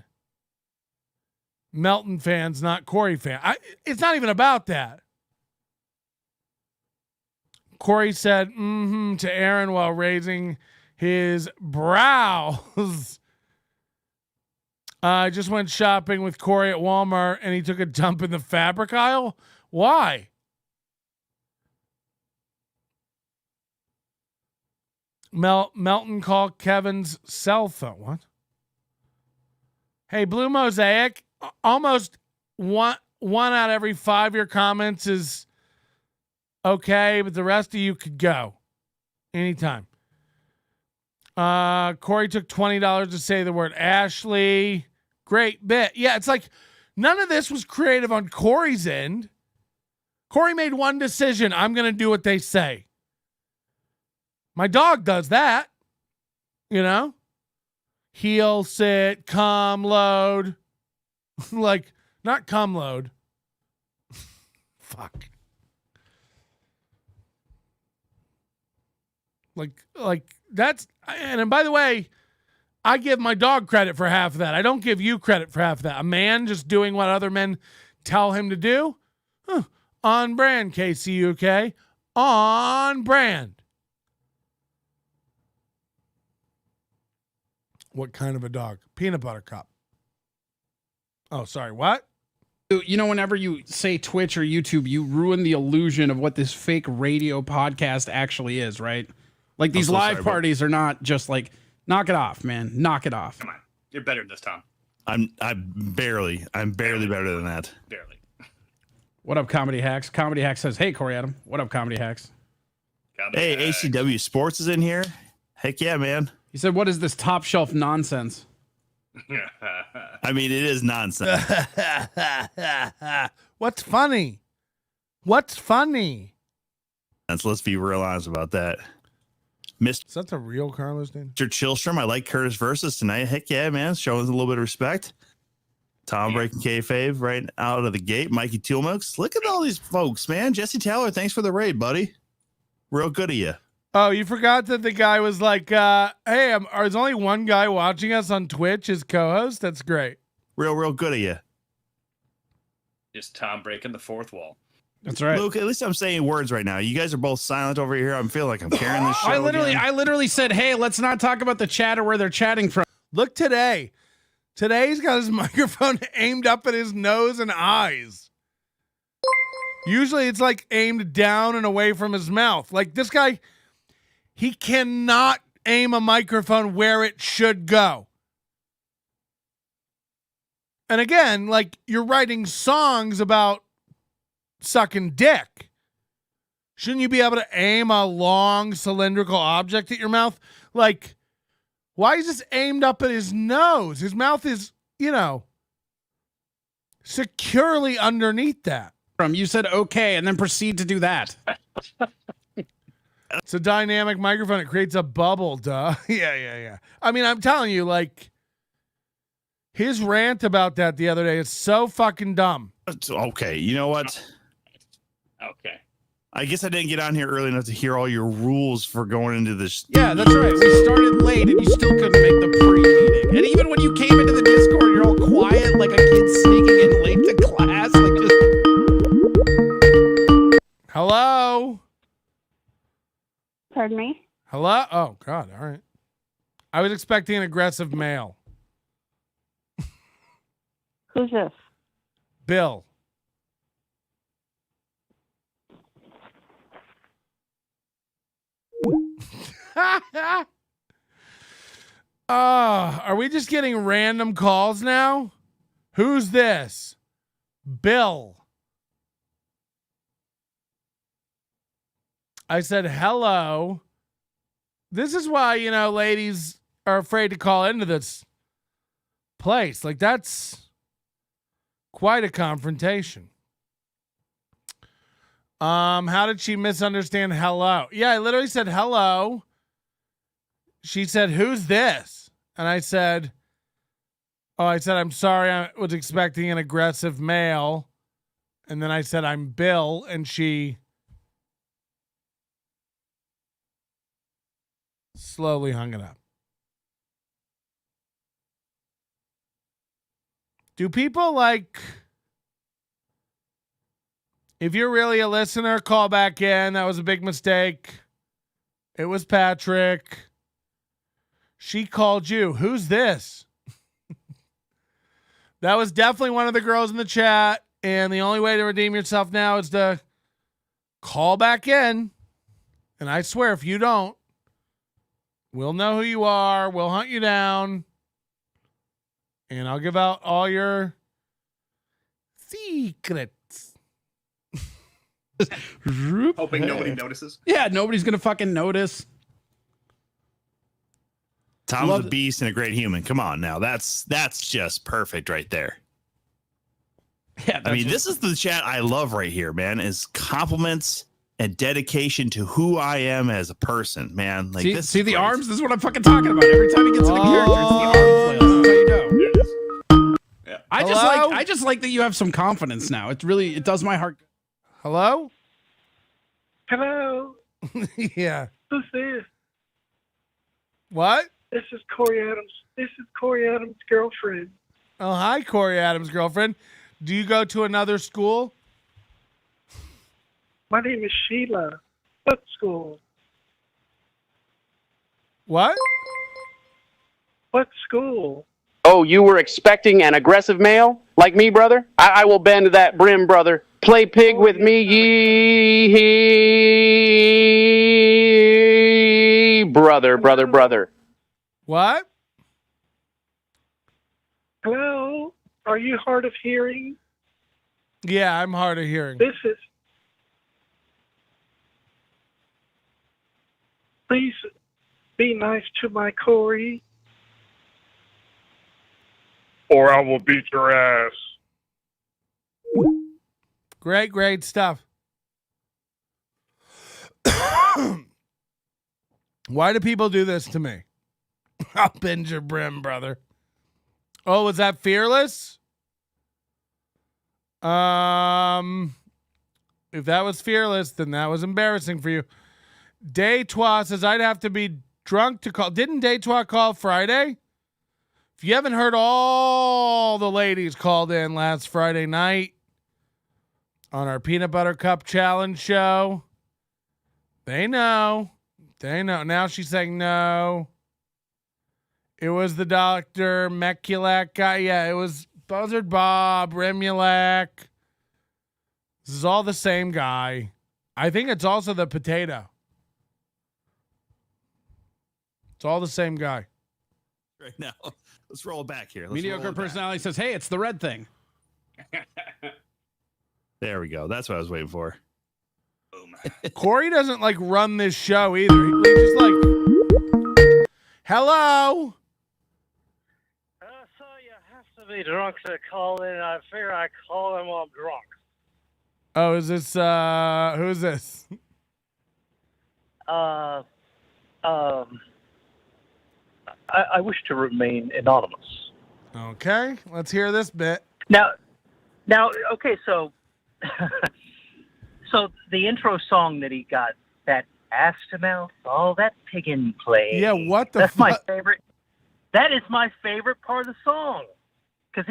Melton fans, not Corey fans. It's not even about that. Corey said, to Aaron while raising his brows. I just went shopping with Corey at Walmart and he took a dump in the fabric aisle. Why? Melton called Kevin's cell phone. What? Hey, Blue Mosaic. Almost one out of every 5 of your comments is okay, but the rest of you could go anytime. Corey took $20 to say the word Ashley. Great bit. Yeah, it's like none of this was creative on Corey's end. Corey made one decision. I'm going to do what they say. My dog does that. Heel, sit, come, load. Like, not come load. Fuck. Like that's, and by the way, I give my dog credit for half of that. I don't give you credit for half of that. A man just doing what other men tell him to do? On brand, KCUK. On brand. What kind of a dog? Peanut butter cup. Oh, sorry. What? Whenever you say Twitch or YouTube, you ruin the illusion of what this fake radio podcast actually is, right? Like these live parties are not just like, knock it off, man. Knock it off. Come on. You're better than this, Tom. I'm barely better than that. Barely. What up, Comedy Hacks? Comedy Hacks says, hey, Corey Adam. What up, Comedy Hacks? Hey, ACW Sports is in here. Heck yeah, man. He said, what is this top shelf nonsense? I mean, it is nonsense. What's funny? Let's be real honest about that. Is that the real Carlos dude? Mr. Chillstrom, I like Curtis Versus tonight. Heck yeah, man. Showing us a little bit of respect. Tom breaking kayfabe right out of the gate. Mikey Tealmilks. Look at all these folks, man. Jesse Taylor, thanks for the raid, buddy. Real good of you. Oh, you forgot that the guy was like, hey, there's only one guy watching us on Twitch as co-host? That's great. Real good of you. Just Tom breaking the fourth wall. That's right. Luke, at least I'm saying words right now. You guys are both silent over here. I'm feeling like I'm carrying this show. I literally said, hey, let's not talk about the chat or where they're chatting from. Look today. Today he's got his microphone aimed up at his nose and eyes. Usually it's like aimed down and away from his mouth. Like this guy, he cannot aim a microphone where it should go. And again, like you're writing songs about sucking dick. Shouldn't you be able to aim a long cylindrical object at your mouth? Like, why is this aimed up at his nose? His mouth is, securely underneath that. You said okay, and then proceed to do that. It's a dynamic microphone. It creates a bubble, duh. Yeah. I mean, I'm telling you, like, his rant about that the other day is so fucking dumb. Okay, you know what? Okay. I guess I didn't get on here early enough to hear all your rules for going into this. Yeah, that's right. We started late and you still couldn't make the pre-meeting. And even when you came into the Discord, you're all quiet like a kid sneaking in late to class. Like just... Hello? Pardon me? Hello? Oh, God. All right. I was expecting an aggressive male. Who's this? Bill. Are we just getting random calls now? Who's this? Bill. I said hello. This is why, ladies are afraid to call into this place. Like, that's quite a confrontation. How did she misunderstand hello? Yeah, I literally said hello. She said, who's this? And I said, I'm sorry. I was expecting an aggressive male. And then I said, I'm Bill. And she slowly hung it up. Do people if you're really a listener, call back in. That was a big mistake. It was Patrick. She called you. Who's this? That was definitely one of the girls in the chat. And the only way to redeem yourself now is to call back in. And I swear, if you don't, we'll know who you are. We'll hunt you down. And I'll give out all your secrets. Hoping nobody notices. Yeah, nobody's going to fucking notice. Tom's a beast and a great human. Come on now. That's just perfect right there. Yeah, I mean, this is the chat I love right here, man, is compliments and dedication to who I am as a person, man. Like see the arms? This is what I'm fucking talking about. Every time he gets in a character, it's the arm flail. That's how you know. Yeah. I just like that you have some confidence now. It does my heart. Hello? Hello. Yeah. Who's this? What? This is Corey Adams. This is Corey Adams' girlfriend. Oh, hi, Corey Adams' girlfriend. Do you go to another school? My name is Sheila. What school? What? What school? Oh, you were expecting an aggressive male like me, brother? I will bend to that brim, brother. Play pig with me, ye brother. What? Hello? Are you hard of hearing? Yeah, I'm hard of hearing. This is... Please be nice to my Corey. Or I will beat your ass. Great stuff. Why do people do this to me? I'll bend your brim, brother. Oh, was that fearless? If that was fearless, then that was embarrassing for you. Daytwa says I'd have to be drunk to call. Didn't Daytwa call Friday? If you haven't heard, all the ladies called in last Friday night on our Peanut Butter Cup Challenge show. They know. Now she's saying no. It was the Dr. Meculak guy. Yeah, it was Buzzard Bob, Remulak. This is all the same guy. I think it's also the potato. It's all the same guy. Right now. Let's roll it back here. Mediocre personality says, hey, it's the red thing. There we go. That's what I was waiting for. Corey doesn't run this show either. He just hello. So you have to be drunk to call in. I figure I call in while I'm drunk. Oh, is this who is this? I wish to remain anonymous. Okay, let's hear this bit. Now Now, okay, so so the intro song that he got, that ass to mouth, all that piggin play. Yeah, what the That's my favorite. That is my favorite part of the song. Because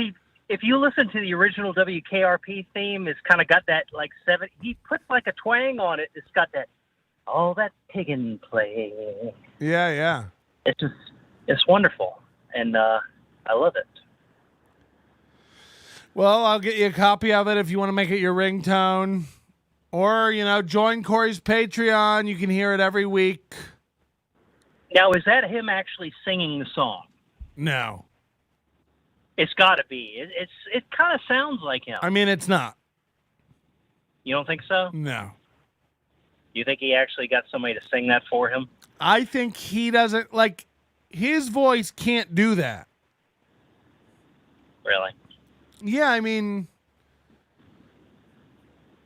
if you listen to the original WKRP theme, it's kind of got that like he puts like a twang on it. It's got that, all that piggin play. Yeah. It's wonderful. And I love it. Well, I'll get you a copy of it if you want to make it your ringtone. Or, join Corey's Patreon. You can hear it every week. Now, is that him actually singing the song? No. It's got to be. It kind of sounds like him. I mean, it's not. You don't think so? No. You think he actually got somebody to sing that for him? I think he doesn't, his voice can't do that. Really? Yeah, I mean,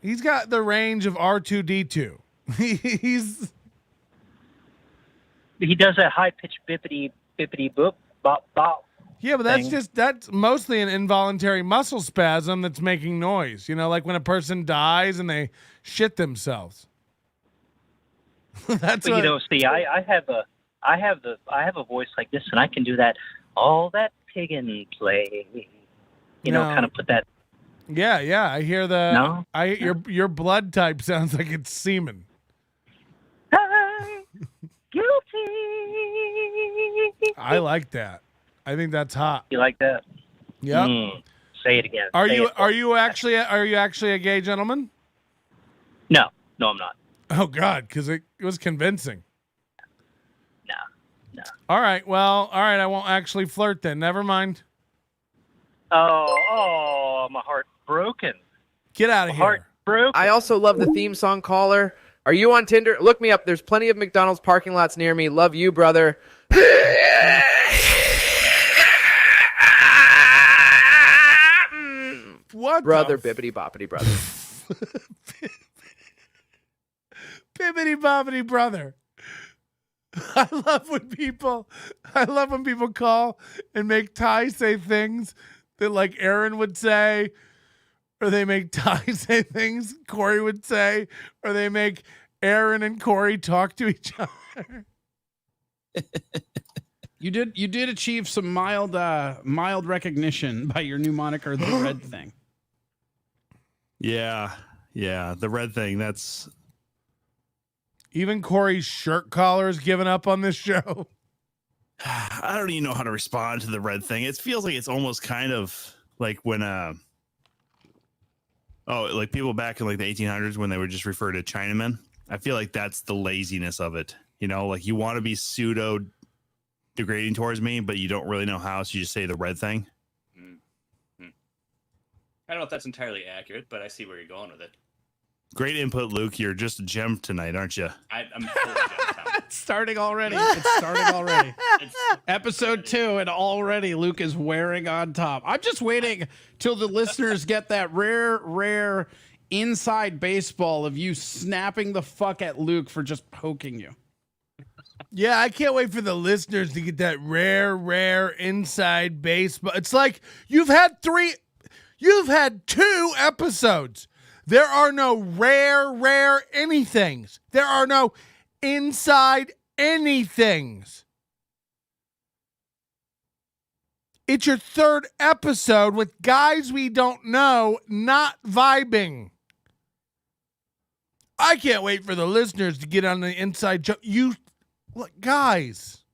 he's got the range of R2-D2. He does that high-pitched bippity boop bop bop. Yeah, but that's mostly an involuntary muscle spasm that's making noise. Like when a person dies and they shit themselves. That's but, see, I have a voice like this, and I can do that. All that piggin play. Kind of put that. Yeah. I hear the. No? Your blood type sounds like it's semen. Guilty. I like that. I think that's hot. You like that? Yep. Say it again. Are you actually a gay gentleman? No, I'm not. Oh God, because it was convincing. No. All right. I won't actually flirt then. Never mind. Oh, my heart broken. Get out of here. Heart broken. I also love the theme song caller. Are you on Tinder? Look me up. There's plenty of McDonald's parking lots near me. Love you, brother. What? Brother, bibbity boppity brother. Bibbity bobbity brother. I love when people call and make Ty say things that like Aaron would say, or they make Ty say things Corey would say, or they make Aaron and Corey talk to each other. You did achieve some mild recognition by your new moniker, the Red Thing. Yeah, the Red Thing. That's even Corey's shirt collar is giving up on this show. I don't even know how to respond to the Red Thing. It feels like it's almost kind of like when like people back in like the 1800s when they would just refer to Chinamen. I feel like that's the laziness of it. Like you want to be pseudo degrading towards me, but you don't really know how, so you just say the Red Thing. I don't know if that's entirely accurate, but I see where you're going with it. Great input, Luke. You're just a gem tonight, aren't you? I'm full of gems, Tom. It's starting already. Episode 2, and already Luke is wearing on top. I'm just waiting till the listeners get that rare inside baseball of you snapping the fuck at Luke for just poking you. Yeah, I can't wait for the listeners to get that rare inside baseball. It's like you've had 2 episodes. There are no rare anythings. There are no inside anythings. It's your 3rd episode with guys we don't know not vibing. I can't wait for the listeners to get on the inside joke. Look, guys,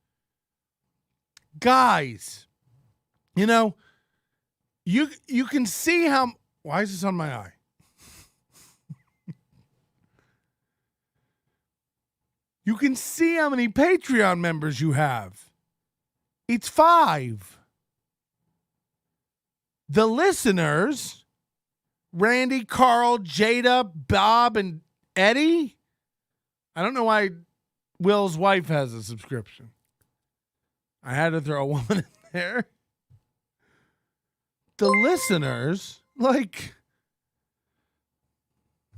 you can see how. Why is this on my eye? You can see how many Patreon members you have. It's 5. The listeners, Randy, Carl, Jada, Bob, and Eddie. I don't know why Will's wife has a subscription. I had to throw a woman in there. The listeners,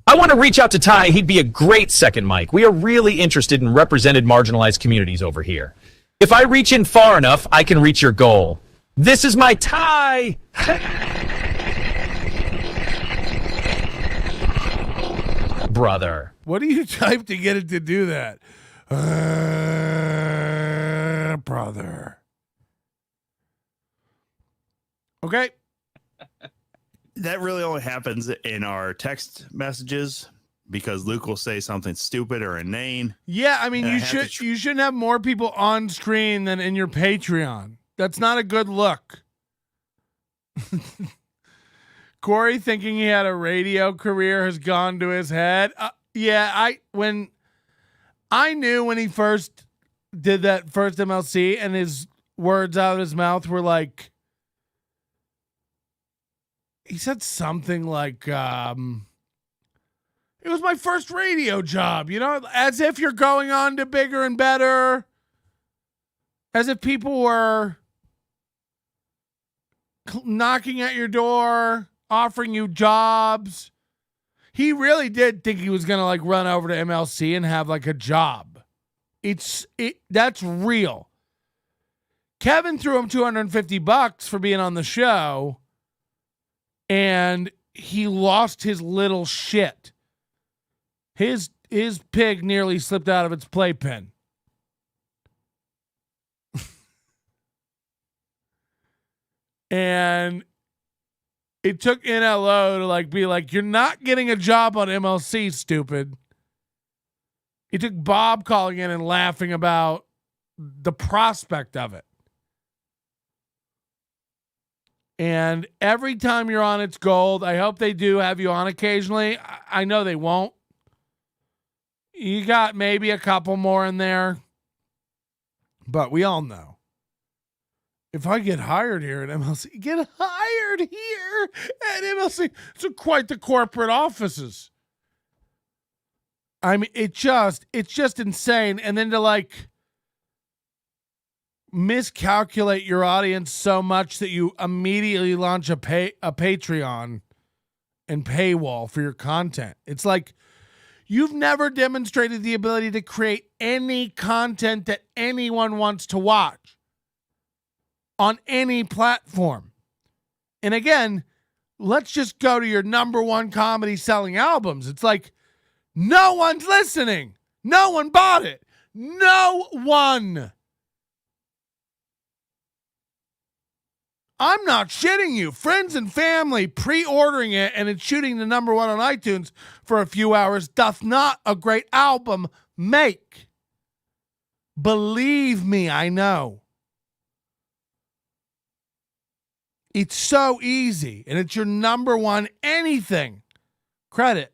I want to reach out to Ty. He'd be a great second mic. We are really interested in represented marginalized communities over here. If I reach in far enough, I can reach your goal. This is my Ty. brother. What do you type to get it to do that? Brother. Okay. That really only happens in our text messages because Luke will say something stupid or inane. Yeah, I mean, And you shouldn't have more people on screen than in your Patreon. That's not a good look. Corey thinking he had a radio career has gone to his head. When he first did that first MLC and his words out of his mouth were like, he said something like, it was my first radio job, as if you're going on to bigger and better, as if people were knocking at your door, offering you jobs. He really did think he was going to like run over to MLC and have like a job. That's real. Kevin threw him $250 for being on the show, and he lost his little shit. His pig nearly slipped out of its playpen. And it took NLO to like be like, you're not getting a job on MLC, stupid. It took Bob calling in and laughing about the prospect of it. And every time you're on It's Gold, I hope they do have you on occasionally. I know they won't. You got maybe a couple more in there. But we all know. If I get hired here at MLC, get hired here at MLC. It's quite the corporate offices. I mean, it's just insane. And then to like miscalculate your audience so much that you immediately launch a Patreon and paywall for your content. It's like you've never demonstrated the ability to create any content that anyone wants to watch on any platform. And again, let's just go to your number one comedy selling albums. It's like, no one's listening. No one bought it. No one. I'm not shitting you. Friends and family pre-ordering it and it's shooting the number one on iTunes for a few hours doth not a great album make. Believe me, I know. It's so easy, and it's your number one anything. Credit.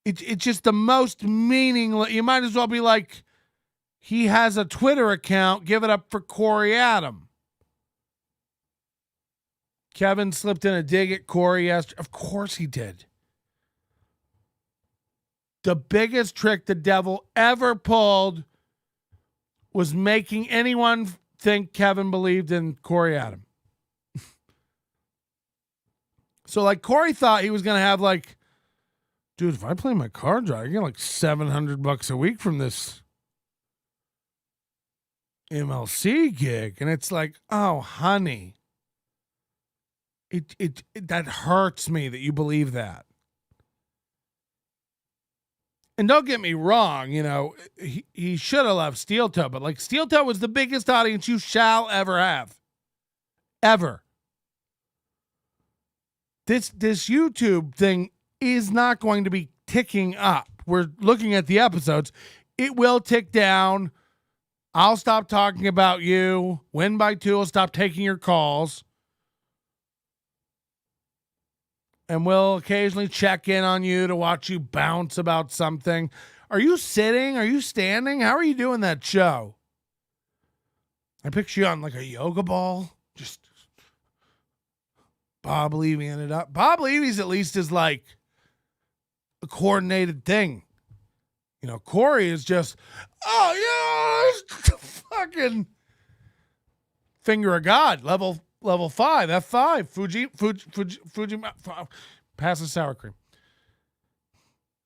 It's just the most meaningless. You might as well be like, he has a Twitter account. Give it up for Corey Adam. Kevin slipped in a dig at Corey yesterday. Of course he did. The biggest trick the devil ever pulled was making anyone think Kevin believed in Corey Adam. So like Corey thought he was going to have like, dude, if I play my cards right, I get like $700 a week from this MLC gig. And it's like, oh, honey, it that hurts me that you believe that. And don't get me wrong, he should have left Steel Toe, but like Steel Toe was the biggest audience you shall ever have. Ever. This YouTube thing is not going to be ticking up. We're looking at the episodes. It will tick down. I'll stop talking about you. Win by 2 will stop taking your calls. And we'll occasionally check in on you to watch you bounce about something. Are you sitting? Are you standing? How are you doing that show? I picture you on like a yoga ball. Just Bob Levy ended up. Bob Levy's at least is like a coordinated thing. Corey is just, fucking finger of God, level 5, F5, Fuji, pass the sour cream.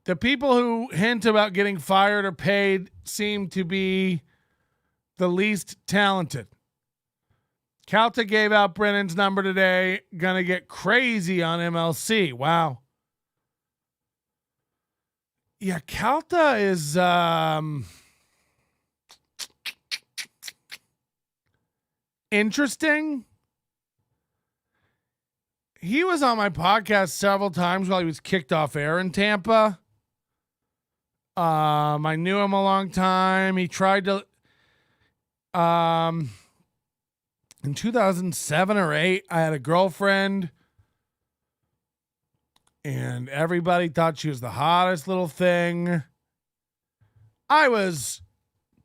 The people who hint about getting fired or paid seem to be the least talented. Calta gave out Brennan's number today. Gonna get crazy on MLC. Wow. Yeah, Calta is interesting. He was on my podcast several times while he was kicked off air in Tampa. I knew him a long time. He tried to in 2007 or 8, I had a girlfriend and everybody thought she was the hottest little thing. I was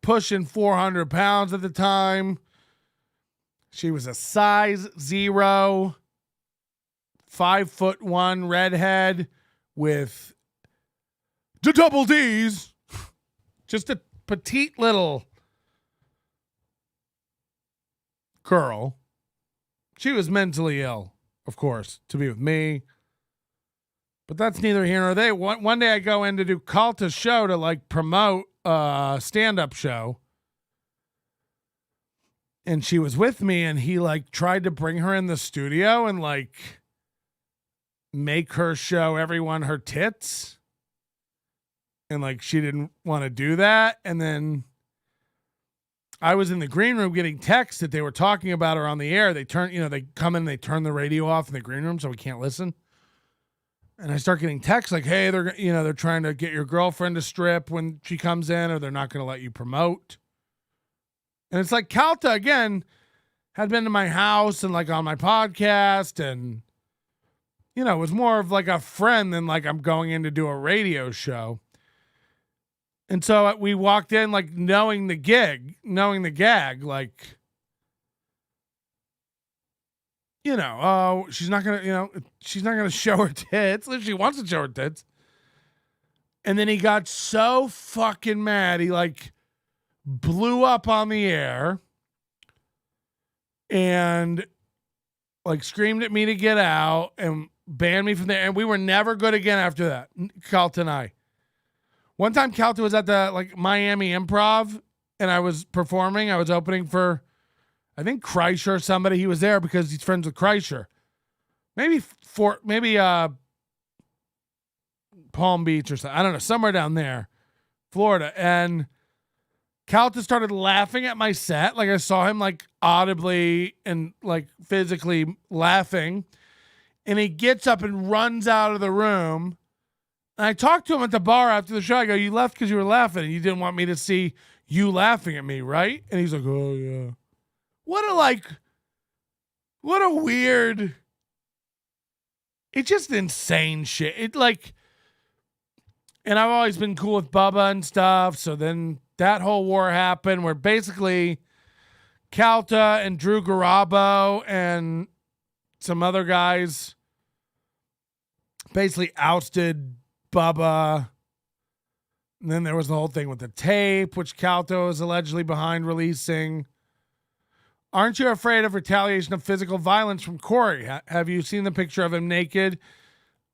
pushing 400 pounds at the time. She was a size 0, 5'1" redhead with the double D's. Just a petite little girl. She was mentally ill, of course, to be with me. But that's neither here nor there. One day I go in to do Calta's show to like promote a stand-up show. And she was with me and he like tried to bring her in the studio and like make her show everyone her tits. And like she didn't want to do that. And then I was in the green room getting texts that they were talking about her on the air. They they come in, they turn the radio off in the green room so we can't listen. And I start getting texts like, hey, they're trying to get your girlfriend to strip when she comes in, or they're not going to let you promote. And it's like Calta, again, had been to my house and like on my podcast, and, it was more of like a friend than like I'm going in to do a radio show. And so we walked in like knowing the gag, like, oh, she's not going to show her tits. If she wants to show her tits. And then he got so fucking mad. He like blew up on the air and like screamed at me to get out and banned me from there. And we were never good again after that. Calta and I. One time Calta was at the like Miami Improv and I was performing. I was opening for, I think Kreischer or somebody. He was there because he's friends with Kreischer. Maybe Palm Beach or something. I don't know. Somewhere down there, Florida. And Calta started laughing at my set. Like I saw him like audibly and like physically laughing. And he gets up and runs out of the room. And I talked to him at the bar after the show. I go, you left because you were laughing and you didn't want me to see you laughing at me, right? And he's like, oh yeah. What a weird, it's just insane shit. It like, and I've always been cool with Bubba and stuff. So then that whole war happened where basically Calta and Drew Garabo and some other guys basically ousted Bubba. And then there was the whole thing with the tape, which Calta was allegedly behind releasing. Aren't you afraid of retaliation of physical violence from Corey? Have you seen the picture of him naked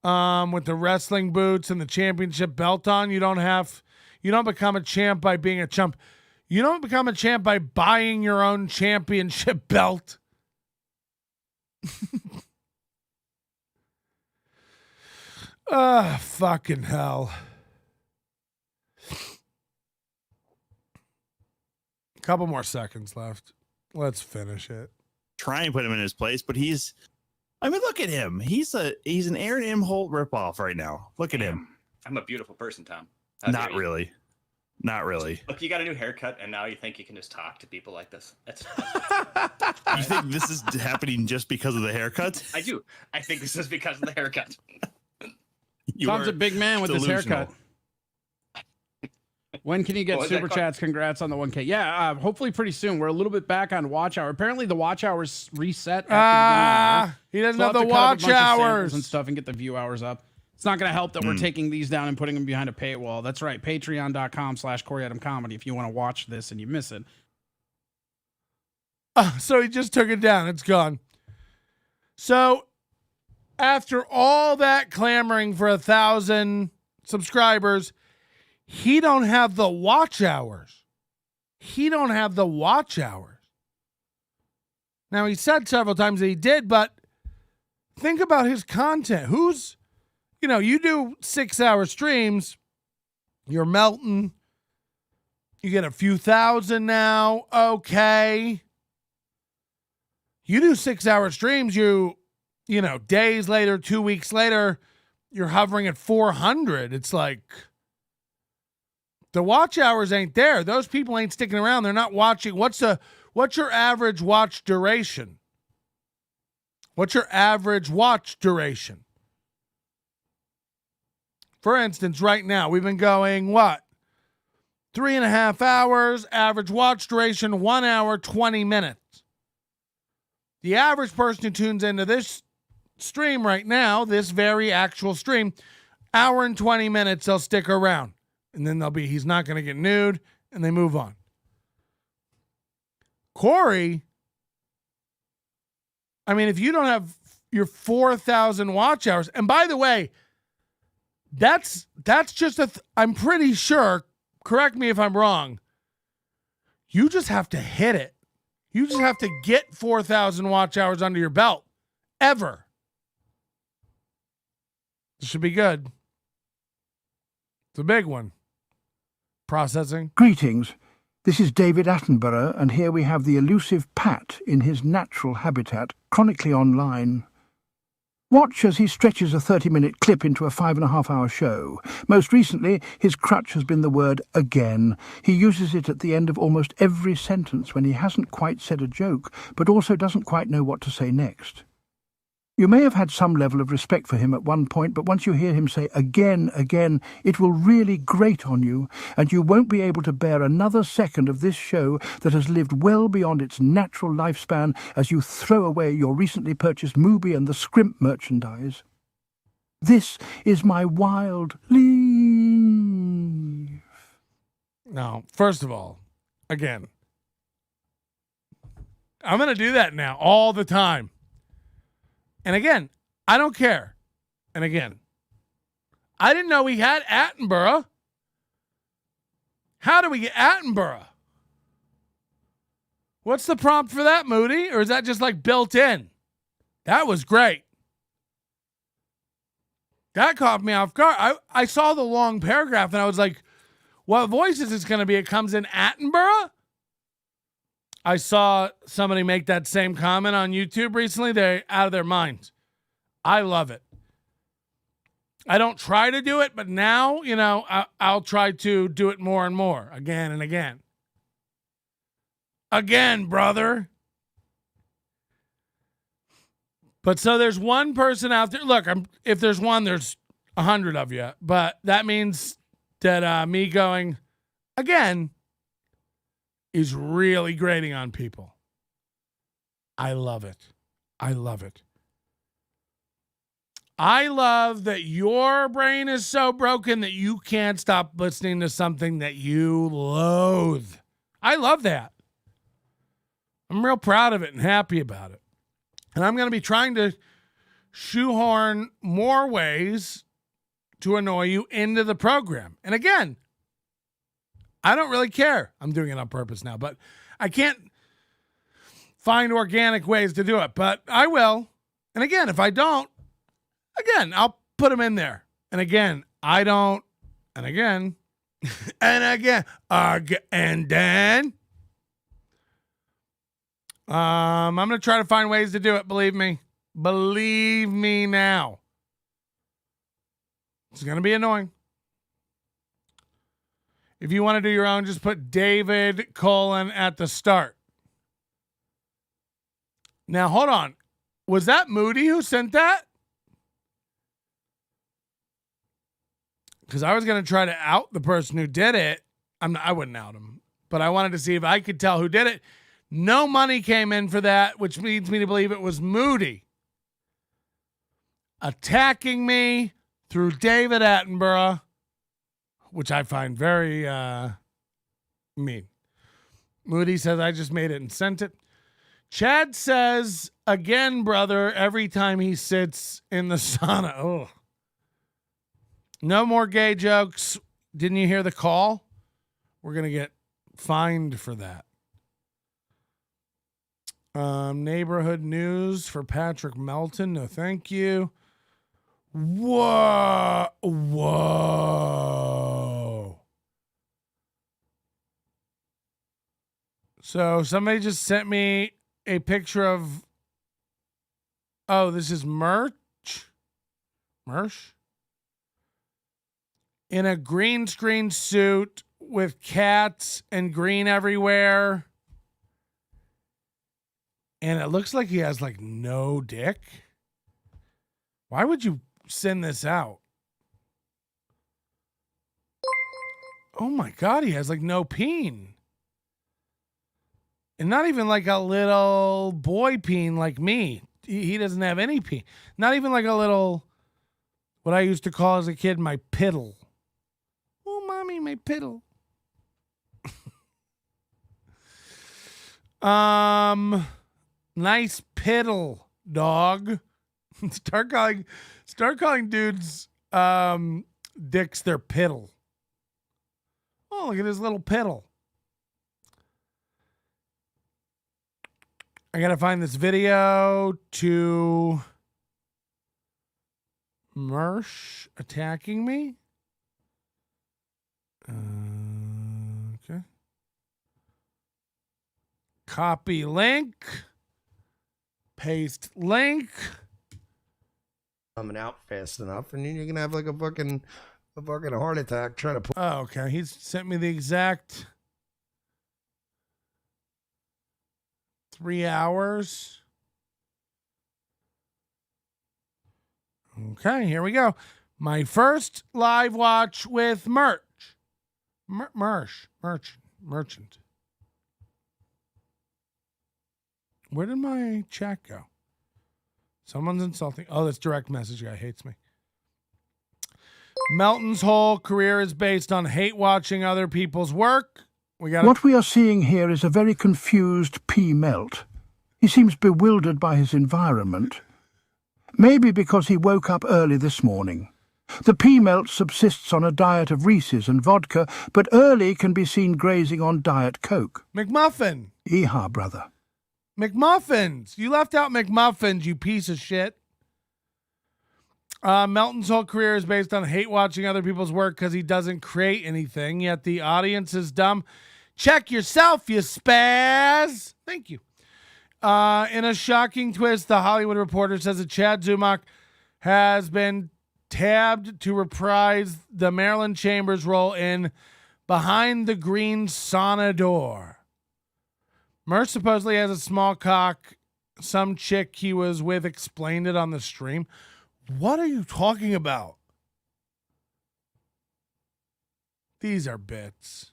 with the wrestling boots and the championship belt on? You don't become a champ by being a chump. You don't become a champ by buying your own championship belt. Fucking hell. A couple more seconds left. Let's finish it. Try and put him in his place, but look at him. He's an Aaron M. Holt ripoff right now. Look at him. I'm a beautiful person, Tom. Not really. Look, you got a new haircut, and now you think you can just talk to people like this. That's You think this is happening just because of the haircut? I do. I think this is because of the haircut. Tom's a big man with this haircut. When can you get super chats? Congrats on the 1K. Yeah, hopefully pretty soon. We're a little bit back on watch hour. Apparently the watch hours reset. He doesn't have the watch hours and stuff and get the view hours up. It's not going to help that we're taking these down and putting them behind a paywall. That's right. Patreon.com/CoreyAdamComedy if you want to watch this and you miss it. So he just took it down. It's gone. So after all that clamoring for 1,000 subscribers, he don't have the watch hours. Now, he said several times that he did, but think about his content. You do 6-hour streams. You're Melton. You get a few thousand now. Okay. You do 6-hour streams, you know, days later, 2 weeks later, you're hovering at 400. It's like the watch hours ain't there. Those people ain't sticking around. They're not watching. What's your average watch duration? What's your average watch duration? For instance, right now, we've been going, 3.5 hours, average watch duration, 1 hour, 20 minutes. The average person who tunes into this stream right now, this very actual stream, hour and 20 minutes, they'll stick around. And then he's not going to get nude, and they move on. Corey, I mean, if you don't have your 4,000 watch hours, and by the way, that's just I'm pretty sure, correct me if I'm wrong, you just have to hit it. You just have to get 4,000 watch hours under your belt. Ever. This should be good. It's a big one. Processing. Greetings. This is David Attenborough, and here we have the elusive Pat in his natural habitat, chronically online. Watch as he stretches a 30-minute clip into a 5.5-hour show. Most recently, his crutch has been the word again. He uses it at the end of almost every sentence when he hasn't quite said a joke, but also doesn't quite know what to say next. You may have had some level of respect for him at one point, but once you hear him say again, it will really grate on you, and you won't be able to bear another second of this show that has lived well beyond its natural lifespan as you throw away your recently purchased Mubi and the Scrimp merchandise. This is my wild leaf. Now, first of all, again, I'm going to do that now all the time. And again, I don't care. And again, I didn't know we had Attenborough. How do we get Attenborough? What's the prompt for that, Moody? Or is that just like built in? That was great. That caught me off guard. I saw the long paragraph and I was like, what voice is this going to be? It comes in Attenborough? I saw somebody make that same comment on YouTube recently. They're out of their minds. I love it. I don't try to do it, but now, you know, I'll try to do it more and more, again and again. Again, brother. But so there's one person out there. Look, if there's one, there's 100 of you. But that means that me going again is really grating on people. I love it. I love it. I love that your brain is so broken that you can't stop listening to something that you loathe. I love that. I'm real proud of it and happy about it. And I'm going to be trying to shoehorn more ways to annoy you into the program. And again, I don't really care. I'm doing it on purpose now, but I can't find organic ways to do it, but I will. And again, if I don't, again, I'll put them in there. And again, I don't. And again, and again, and then I'm going to try to find ways to do it. Believe me. Believe me now. It's going to be annoying. If you want to do your own, just put David : at the start. Now, hold on. Was that Moody who sent that? Because I was going to try to out the person who did it. I wouldn't out him. But I wanted to see if I could tell who did it. No money came in for that, which leads me to believe it was Moody attacking me through David Attenborough, which I find very mean. Moody says, I just made it and sent it. Chad says, again, brother, every time he sits in the sauna. Oh. No more gay jokes. Didn't you hear the call? We're going to get fined for that. Neighborhood news for Patrick Melton. No, thank you. Whoa. So somebody just sent me a picture of. Oh, this is Mersh. Mersh? In a green screen suit with cats and green everywhere. And it looks like he has like no dick. Why would you send this out? Oh my God, he has like no peen. And not even like a little boy peen like me. He doesn't have any peen. Not even like a little, what I used to call as a kid, my piddle. Oh, mommy, my piddle. Nice piddle, dog. Start calling dudes dicks their piddle. Oh, look at his little piddle. I gotta find this video to Mersh attacking me. Okay. Copy link. Paste link. Coming out fast enough, and then you're gonna have like a fucking heart attack trying to put. Oh, okay. He's sent me the exact 3 hours. Okay, here we go. My first live watch with Merch. Merchant. Where did my chat go? Someone's insulting. Oh, this direct message guy hates me. Melton's whole career is based on hate watching other people's work. What we are seeing here is a very confused P. Melt. He seems bewildered by his environment. Maybe because he woke up early this morning. The P. Melt subsists on a diet of Reese's and vodka, but early can be seen grazing on Diet Coke. McMuffin. Yeehaw, brother. McMuffins. You left out McMuffins, you piece of shit. Melton's whole career is based on hate watching other people's work because he doesn't create anything, yet the audience is dumb. Check yourself, you spaz. Thank you. In a shocking twist, The Hollywood Reporter says that Chad Zumock has been tabbed to reprise the Marilyn Chambers role in Behind the Green Sauna Door. Mersh supposedly has a small cock. Some chick he was with explained it on the stream. What are you talking about? These are bits.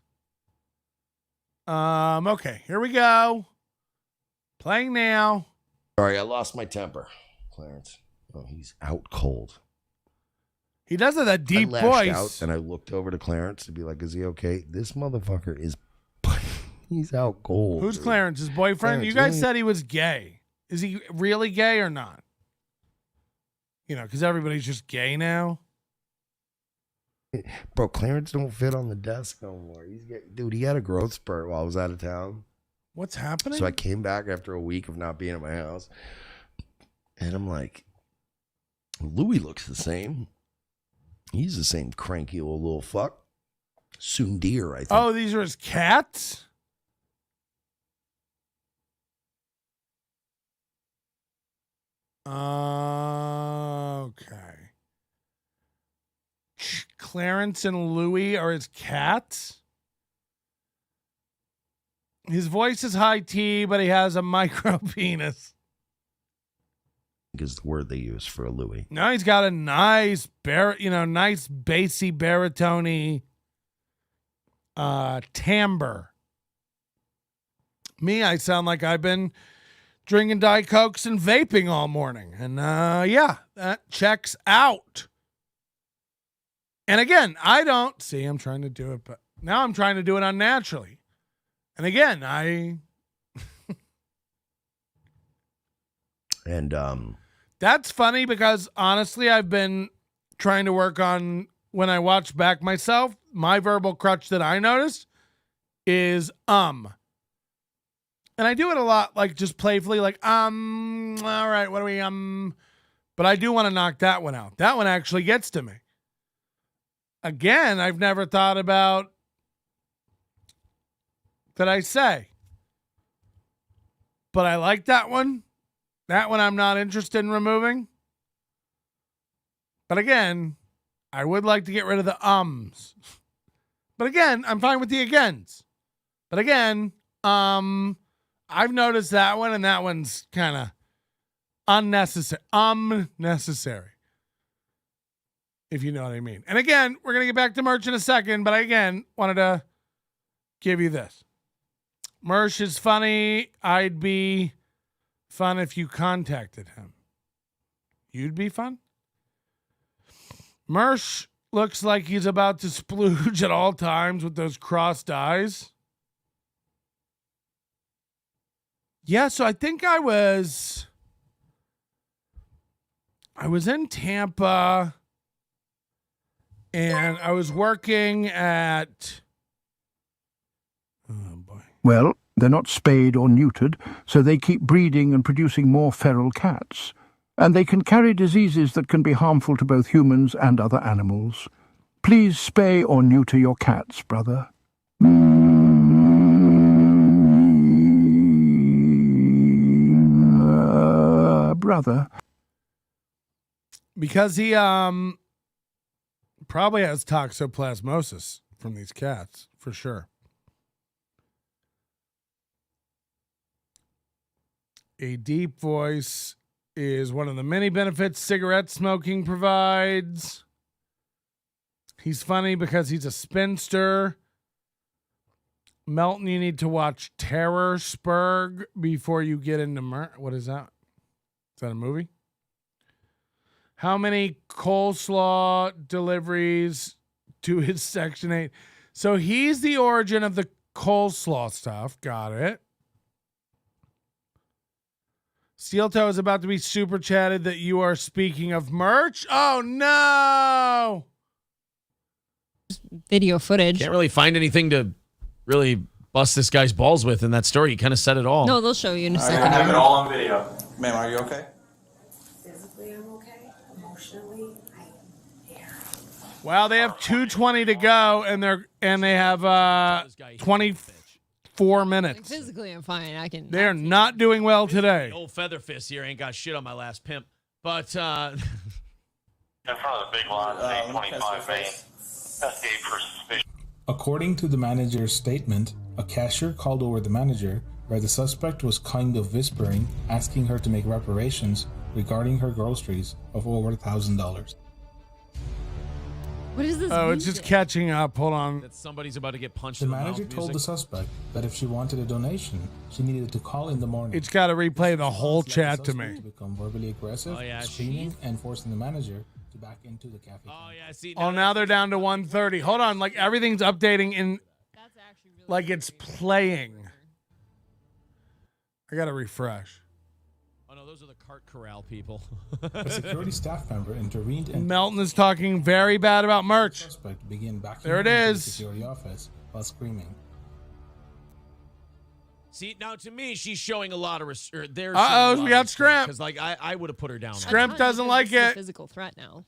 Okay, here we go. Playing now. Sorry, I lost my temper, Clarence. Oh, he's out cold. He does have that deep I lashed voice. out and I looked over to Clarence to be like, is he okay? This motherfucker is... He's out cold. Who's dude. Clarence? His boyfriend? Clarence, You guys yeah. said he was gay. Is he really gay or not? You know, because everybody's just gay now. Bro, Clarence don't fit on the desk no more. Dude, he had a growth spurt while I was out of town. What's happening? So I came back after a week of not being at my house. And I'm like, Louis looks the same. He's the same cranky old little fuck. Sundir, I think. Oh, these are his cats? Okay. Clarence and Louis are his cats? His voice is high T, but he has a micro penis. Is the word they use for a Louis. No, he's got a nice nice bassy baritone timbre. Me, I sound like I've been drinking Diet Cokes and vaping all morning. And yeah, that checks out. And again, I'm trying to do it, but now I'm trying to do it unnaturally. And again, that's funny because honestly, I've been trying to work on when I watch back myself, my verbal crutch that I notice is And I do it a lot, like just playfully, like, all right, what do we, but I do want to knock that one out. That one actually gets to me. Again, I've never thought about that I say. but I like that one. That one I'm not interested in removing. But again, I would like to get rid of the ums. But again, I'm fine with the agains. But again, I've noticed that one, and that one's kind of unnecessary. Unnecessary. If you know what I mean. And again, we're going to get back to Merch in a second, but I again wanted to give you this. Mersh is funny. I'd be fun if you contacted him. You'd be fun? Mersh looks like he's about to splooge at all times with those crossed eyes. Yeah, so I think I was in Tampa, and I was working at... Oh, boy. Well, they're not spayed or neutered, so they keep breeding and producing more feral cats. And they can carry diseases that can be harmful to both humans and other animals. Please spay or neuter your cats, brother. Brother. Because he probably has toxoplasmosis from these cats, for sure. A deep voice is one of the many benefits cigarette smoking provides. He's funny because he's a spinster. Melton, you need to watch Terror Spurg before you get into what is that? Is that a movie? How many coleslaw deliveries to his Section 8? So he's the origin of the coleslaw stuff. Got it. Steel Toe is about to be super chatted that you are speaking of merch. Oh, no. Video footage. Can't really find anything to really bust this guy's balls with in that story. He kind of said it all. No, they'll show you in a second. I have it all on video. Ma'am, are you okay? Physically, I'm okay. Emotionally, Well, they have 2:20 to go, and they have 24 minutes. Physically, I'm fine. I can. They're not doing well today. Old feather fist here ain't got shit on my last pimp. But In front of the big lot, 825 Main. Investigate for suspicion. According to the manager's statement, a cashier called over the manager where the suspect was kind of whispering, asking her to make reparations regarding her groceries of over $1,000. What is this? Oh, it's just catching up. Hold on. that somebody's about to get punched The in the mouth. manager told the music. suspect that if she wanted a donation, she needed to call in the morning. It's got to replay the whole Led the chat to suspect me. to become verbally aggressive, Oh, yeah, screaming, and forcing the manager to back into the cafe. Oh, yeah, see. Oh, now they're down to 1:30. Hold on. Like everything's updating in like it's playing. I got to refresh. Oh, no, those are the cart corral people. A security staff member intervened and Melton is talking very bad about merch. suspect began backing There it into the is. security office while screaming. See, now to me, she's showing a lot of Uh-oh, we got Scrimp. Because, like, I would have put her down. Scrimp doesn't like It's a it. physical threat now.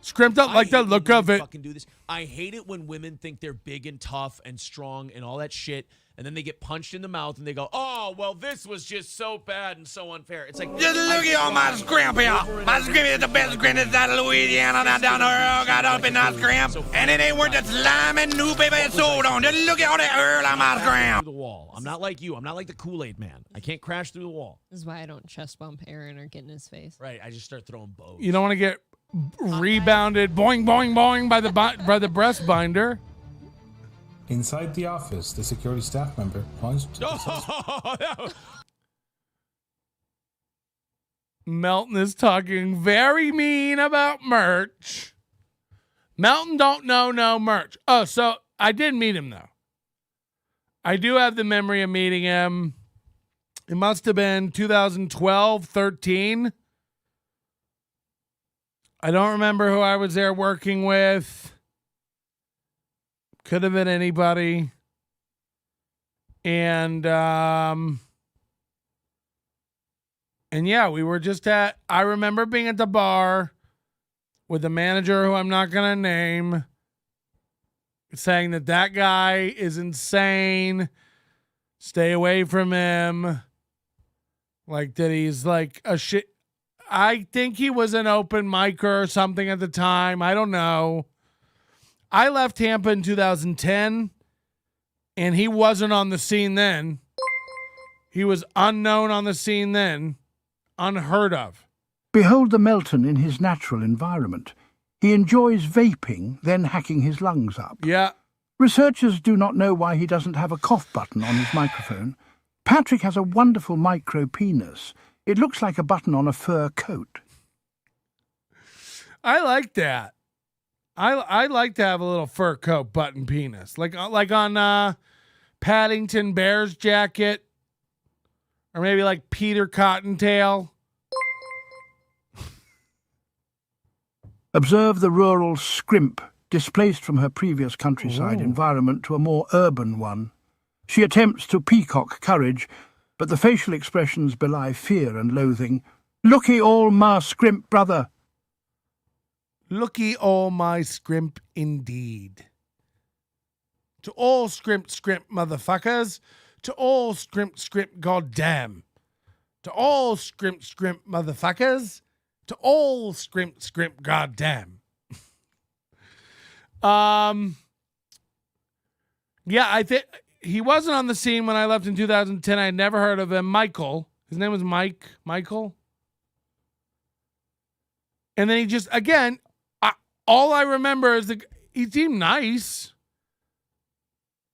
Scrimp don't like the look of it. Fucking do this. I hate it when women think they're big and tough and strong and all that shit, and then they get punched in the mouth and they go, "Oh, well, this was just so bad and so unfair." It's like, Just look at all my scrimp here. My scrimp is the best scrimp out of Louisiana. Now down the road, got up in that scrimp. And it ain't worth the slime and new paper it's sold on. Just look at all that earl on my scrimp. through the wall. I'm not like you. I'm not like the Kool-Aid man. I can't crash through the wall. This is why I don't chest bump Aaron or get in his face. Right. I just start throwing bows. You don't want to get rebounded, boing, boing, boing by the breast binder. Inside the office, the security staff member punched the suspect. Melton is talking very mean about merch. Melton don't know no merch. Oh, so I did meet him though. I do have the memory of meeting him. It must have been 2012, 13. I don't remember who I was there working with. Could have been anybody. And yeah, we were just I remember being at the bar with the manager who I'm not going to name, saying that guy is insane. Stay away from him. Like that he's like a shit. I think he was an open micer or something at the time. I don't know. I left Tampa in 2010, and he wasn't on the scene then. He was unknown on the scene then, unheard of. Behold the Melton in his natural environment. He enjoys vaping, then hacking his lungs up. Yeah. Researchers do not know why he doesn't have a cough button on his microphone. Patrick has a wonderful micro penis. It looks like a button on a fur coat. I like that. I like to have a little fur coat button penis, like on Paddington Bear's jacket, or maybe like Peter Cottontail. Observe the rural scrimp, displaced from her previous countryside environment to a more urban one. She attempts to peacock courage, but the facial expressions belie fear and loathing. Looky all ma scrimp, brother. Looky all my scrimp indeed. To all scrimp motherfuckers. To all scrimp goddamn. To all scrimp motherfuckers. To all scrimp goddamn. Yeah, I think he wasn't on the scene when I left in 2010. I had never heard of him. Michael. His name was Michael. And then he just, again, all I remember is he seemed nice,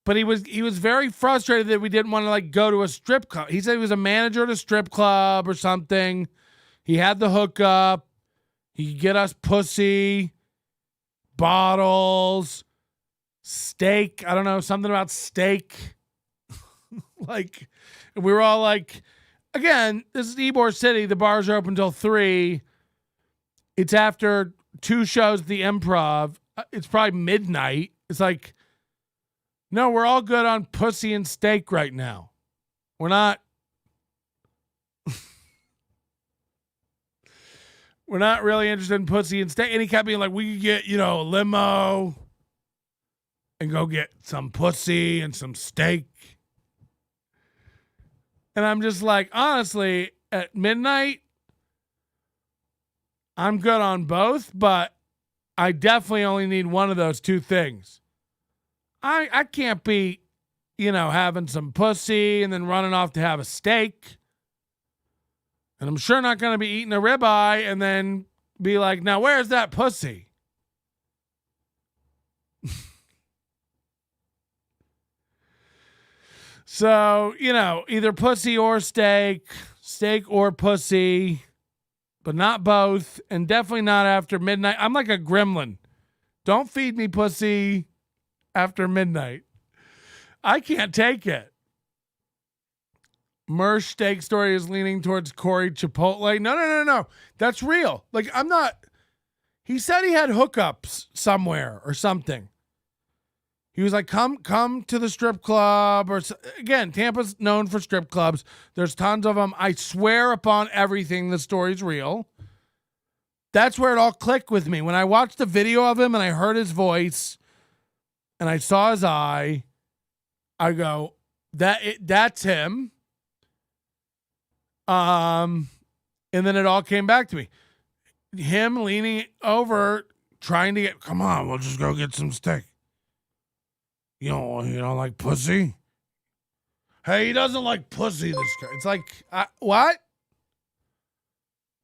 but he was very frustrated that we didn't want to like go to a strip club. He said he was a manager at a strip club or something. He had the hookup. He could get us pussy, bottles, steak. I don't know, something about steak. Like, we were all like, again, this is Ybor City. The bars are open until 3. It's after 2 shows at the Improv. It's probably midnight. It's like, no, we're all good on pussy and steak right now. We're not. We're not really interested in pussy and steak. And he kept being like, we could get, a limo and go get some pussy and some steak. And I'm just like, honestly, at midnight, I'm good on both, but I definitely only need one of those 2 things. I can't be, having some pussy and then running off to have a steak. And I'm sure not going to be eating a ribeye and then be like, now where's that pussy? So, either pussy or steak or pussy, but not both, and definitely not after midnight. I'm like a gremlin. Don't feed me pussy after midnight. I can't take it. Mersh steak story is leaning towards Corey Chipotle. No. That's real. Like, I'm not. He said he had hookups somewhere or something. He was like, come to the strip club. Or again, Tampa's known for strip clubs. There's tons of them. I swear upon everything, the story's real. That's where it all clicked with me. When I watched the video of him and I heard his voice and I saw his eye, I go, that's him. And then it all came back to me. Him leaning over, trying to get, come on, we'll just go get some steak. You don't like pussy? Hey, he doesn't like pussy, this guy. It's like, what?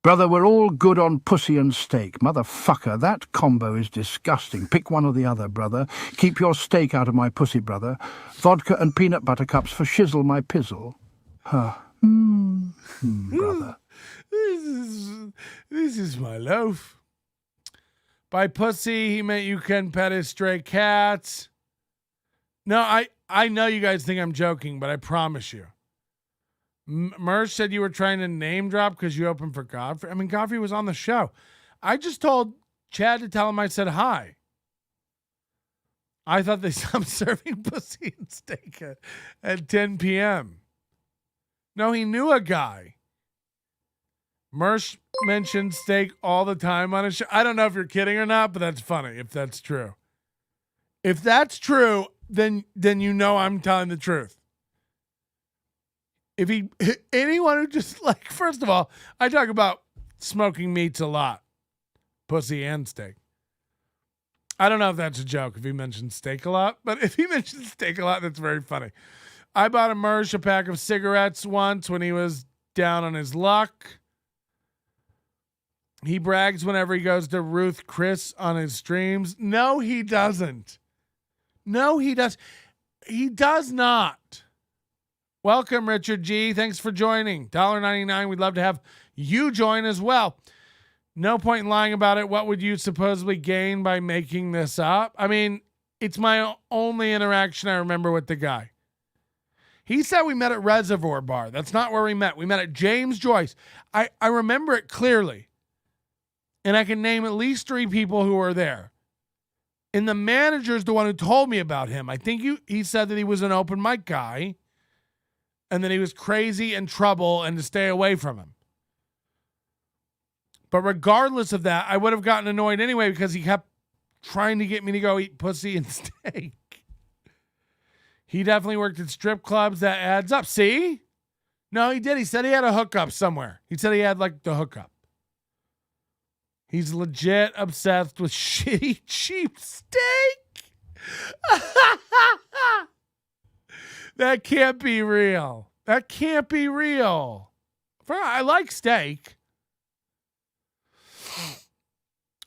Brother, we're all good on pussy and steak. Motherfucker, that combo is disgusting. Pick one or the other, brother. Keep your steak out of my pussy, brother. Vodka and peanut butter cups for shizzle my pizzle. Huh. Brother. This is my loaf. By pussy, he meant you can pet his stray cats. No, I know you guys think I'm joking, but I promise you. Mersh said you were trying to name drop because you opened for Godfrey. I mean, Godfrey was on the show. I just told Chad to tell him I said hi. I thought they stopped serving pussy and steak at 10 p.m. No, he knew a guy. Mersh mentioned steak all the time on his show. I don't know if you're kidding or not, but that's funny if that's true. If that's true, then I'm telling the truth. If anyone who just like, first of all, I talk about smoking meats a lot, pussy and steak. I don't know if that's a joke if he mentions steak a lot, but if he mentions steak a lot, that's very funny. I bought a Mersh a pack of cigarettes once when he was down on his luck. He brags whenever he goes to Ruth Chris on his streams. No, he doesn't. No, he does. He does not. Welcome, Richard G. Thanks for joining. $1.99. We'd love to have you join as well. No point in lying about it. What would you supposedly gain by making this up? I mean, it's my only interaction I remember with the guy. He said we met at Reservoir Bar. That's not where we met. We met at James Joyce. I remember it clearly. And I can name at least 3 people who were there. And the manager's the one who told me about him. I think he said that he was an open mic guy and that he was crazy and trouble and to stay away from him. But regardless of that, I would have gotten annoyed anyway because he kept trying to get me to go eat pussy and steak. He definitely worked at strip clubs. That adds up. See? No, he did. He said he had a hookup somewhere. He said he had like the hookup. He's legit obsessed with shitty, cheap steak. That can't be real. That can't be real. I like steak.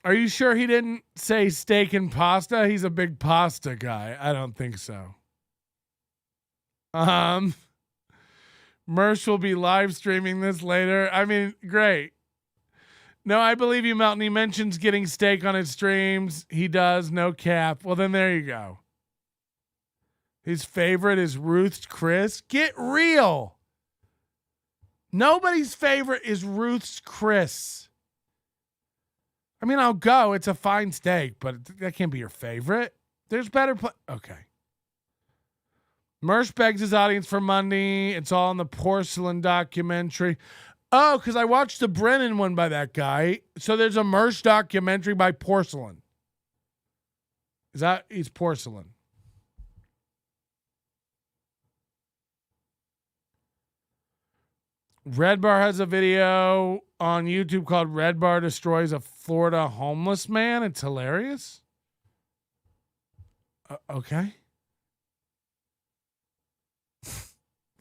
Are you sure he didn't say steak and pasta? He's a big pasta guy. I don't think so. Mersh will be live streaming this later. I mean, great. No, I believe you, Melton. He mentions getting steak on his streams. He does. No cap. Well, then there you go. His favorite is Ruth's Chris. Get real. Nobody's favorite is Ruth's Chris. I mean, I'll go. It's a fine steak, but that can't be your favorite. There's better okay. Mersh begs his audience for money. It's all in the porcelain documentary. Oh, because I watched the Brennan one by that guy. So there's a Mersh documentary by Porcelain. He's Porcelain. Red Bar has a video on YouTube called Red Bar Destroys a Florida Homeless Man. It's hilarious. Okay.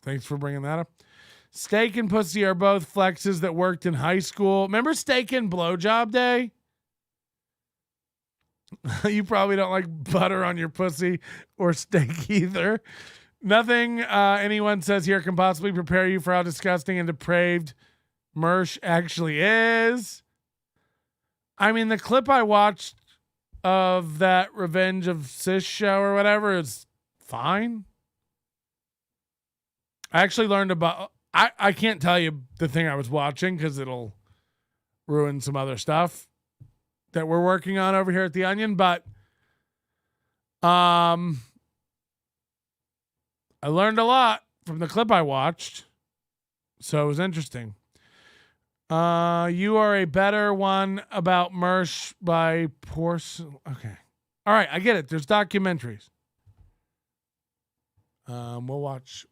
Thanks for bringing that up. Steak and pussy are both flexes that worked in high school. Remember Steak and Blowjob Day? You probably don't like butter on your pussy or steak either. Nothing anyone says here can possibly prepare you for how disgusting and depraved Mersh actually is. I mean, the clip I watched of that Revenge of Sis show or whatever is fine. I actually learned about... I can't tell you the thing I was watching because it'll ruin some other stuff that we're working on over here at The Onion, but I learned a lot from the clip I watched, so it was interesting. You are a better one about Mersh by Porcelain. Okay. All right, I get it. There's documentaries. We'll watch.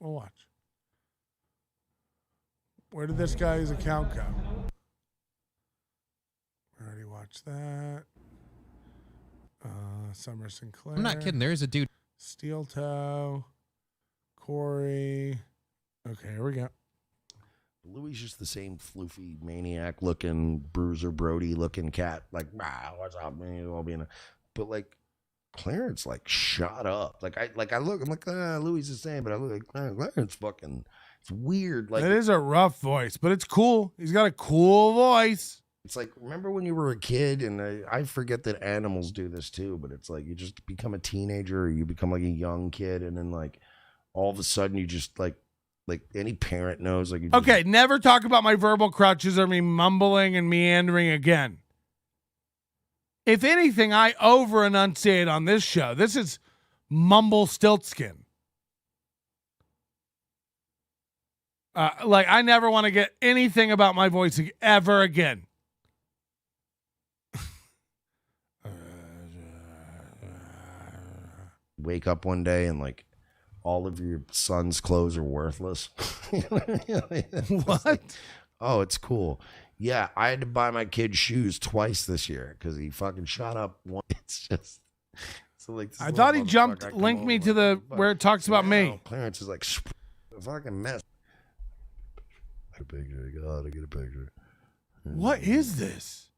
Where did this guy's account go? I already watched that. Summer Sinclair. I'm not kidding. There is a dude. Steel Toe. Corey. Okay, here we go. Louis just the same floofy maniac looking, Bruiser Brody looking cat. Like, what's up, man? I'll be in a... But like, Clarence like shot up. Like I look, I'm like, Louis the same, but I look like Clarence fucking... It's weird. Like, it is a rough voice, but it's cool. He's got a cool voice. It's like, remember when you were a kid, and I forget that animals do this too, but it's like you just become a teenager or you become like a young kid, and then like all of a sudden you just like any parent knows. Like, okay, never talk about my verbal crutches or me mumbling and meandering again. If anything, I over enunciate on this show. This is mumble stiltskin. Like, I never want to get anything about my voice ever again. Wake up one day and like all of your son's clothes are worthless. What? Oh, it's cool. Yeah, I had to buy my kid shoes twice this year because he fucking shot up one. It's just so like. I thought he jumped, linked me to the where it talks about me. Clarence is like a fucking mess. Get a picture. Gotta get a picture. What is this?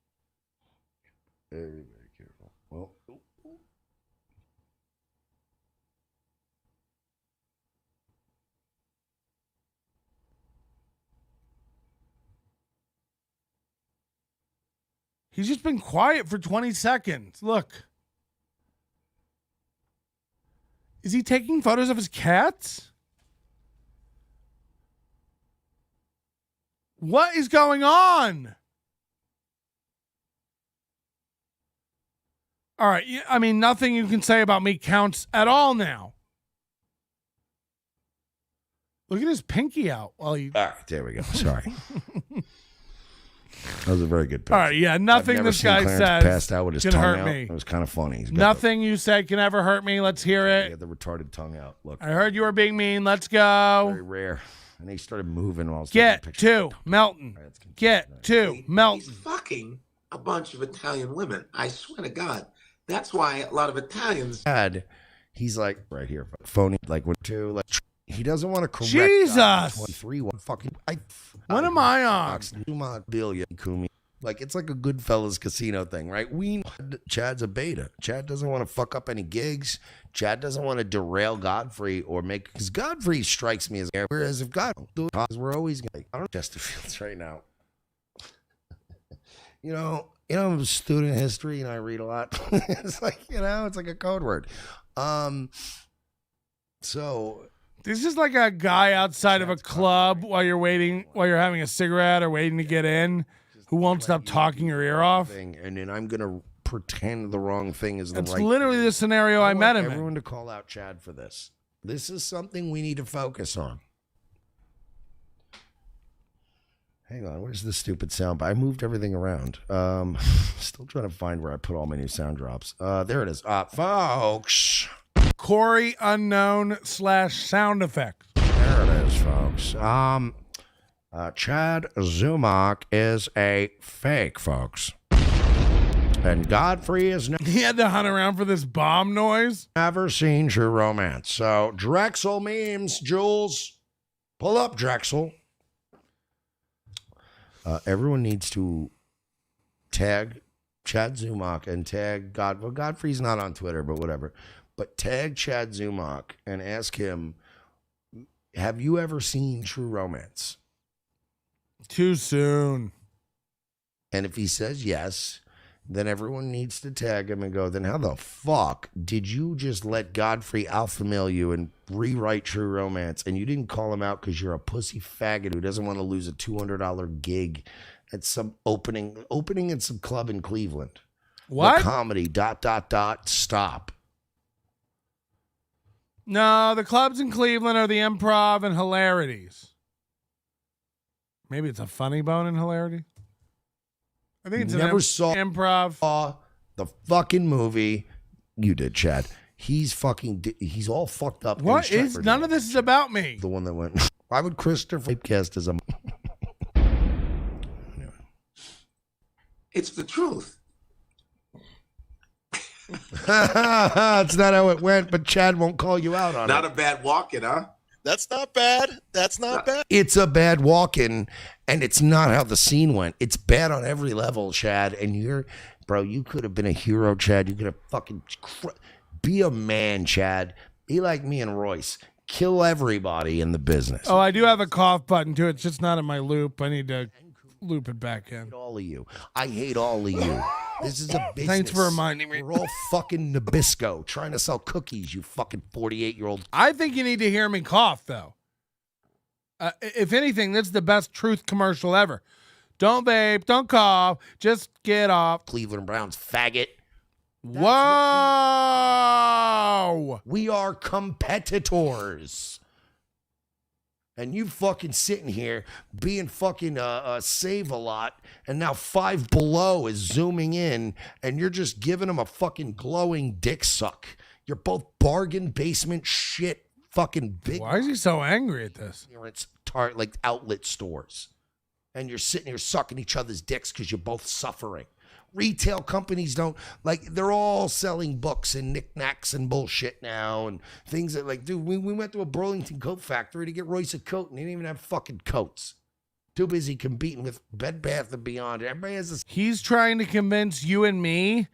Very careful. Well. He's just been quiet for 20 seconds. Look. Is he taking photos of his cats? What is going on? All right. I mean, nothing you can say about me counts at all now. Look at his pinky out while he. All right, there we go. Sorry. That was a very good picture. All right, yeah, nothing this guy says passed out with his can tongue hurt out. me. It was kind of funny. He's got Nothing you said can ever hurt me. Let's hear He it. had the retarded tongue out. Look, I heard you were being mean. Let's go. very rare. And he started moving while I was Get taking pictures. to Melton. Get to Melton. Fucking a bunch of Italian women. I swear to God. That's why a lot of Italians. He's like right here, phony. Like with two, like he doesn't want to correct. Jesus. 23. One fucking. What am I on? Like it's like a Goodfellas casino thing, right? We Chad's a beta. Chad doesn't want to fuck up any gigs. Chad doesn't want to derail Godfrey or make because Godfrey strikes me as whereas if God do it, we're always going. I don't Chesterfields right now. you know, I'm a student of history and I read a lot. It's like it's like a code word. So this is like a guy outside of a club while you're having a cigarette or waiting to get in. Who won't stop talking your ear off? And then I'm going to pretend the wrong thing is the That's right literally the scenario I met him in. Everyone to call out Chad for this. This is something we need to focus on. Hang on, where's the stupid sound? I moved everything around. Still trying to find where I put all my new sound drops. There it is. Folks. Corey Unknown / sound effect. There it is, folks. Chad Zumock is a fake, folks. And Godfrey is He had to hunt around for this bomb noise. Never seen True Romance. So Drexel memes, Jules. Pull up, Drexel. Everyone needs to tag Chad Zumock and tag Well, Godfrey's not on Twitter, but whatever. But tag Chad Zumock and ask him, have you ever seen True Romance? Too soon. And if he says yes, then everyone needs to tag him and go, then how the fuck did you just let Godfrey alpha mail you and rewrite True Romance and you didn't call him out because you're a pussy faggot who doesn't want to lose a $200 gig at some opening in some club in Cleveland? What? The comedy, ... stop. No, the clubs in Cleveland are the Improv and Hilarities. Maybe it's a Funny Bone and Hilarity. I think it's Never saw Improv. The fucking movie. You did, Chad. He's all fucked up. What is? None of this is about me. The one that went. Why would Christopher cast as a? It's the truth. That's not how it went, but Chad won't call you out on Not it. a bad walk-in, huh? That's not bad. That's not bad. It's a bad walk-in, and it's not how the scene went. It's bad on every level, Chad. And you could have been a hero, Chad. You could have fucking be a man, Chad. Be like me and Royce. Kill everybody in the business. Oh, I do have a cough button too. It's just not in my loop. I need to loop it back in. All of you. I hate all of you. This is a business. Thanks for reminding me. We're all fucking Nabisco trying to sell cookies, you fucking 48-year-old. I think you need to hear me cough, though. If anything, this is the best truth commercial ever. Don't vape, don't cough, just get off. Cleveland Browns faggot. Whoa! We are competitors. And you fucking sitting here being fucking Save-A-Lot, and now Five Below is zooming in, and you're just giving them a fucking glowing dick suck. You're both bargain basement shit fucking big. Why is he so angry at this? It's like outlet stores, and you're sitting here sucking each other's dicks because you're both suffering. Retail companies don't, like, they're all selling books and knickknacks and bullshit now and things that, like, dude, we went to a Burlington coat factory to get Royce a coat and they didn't even have fucking coats. Too busy competing with Bed Bath & Beyond. Everybody has this. He's trying to convince you and me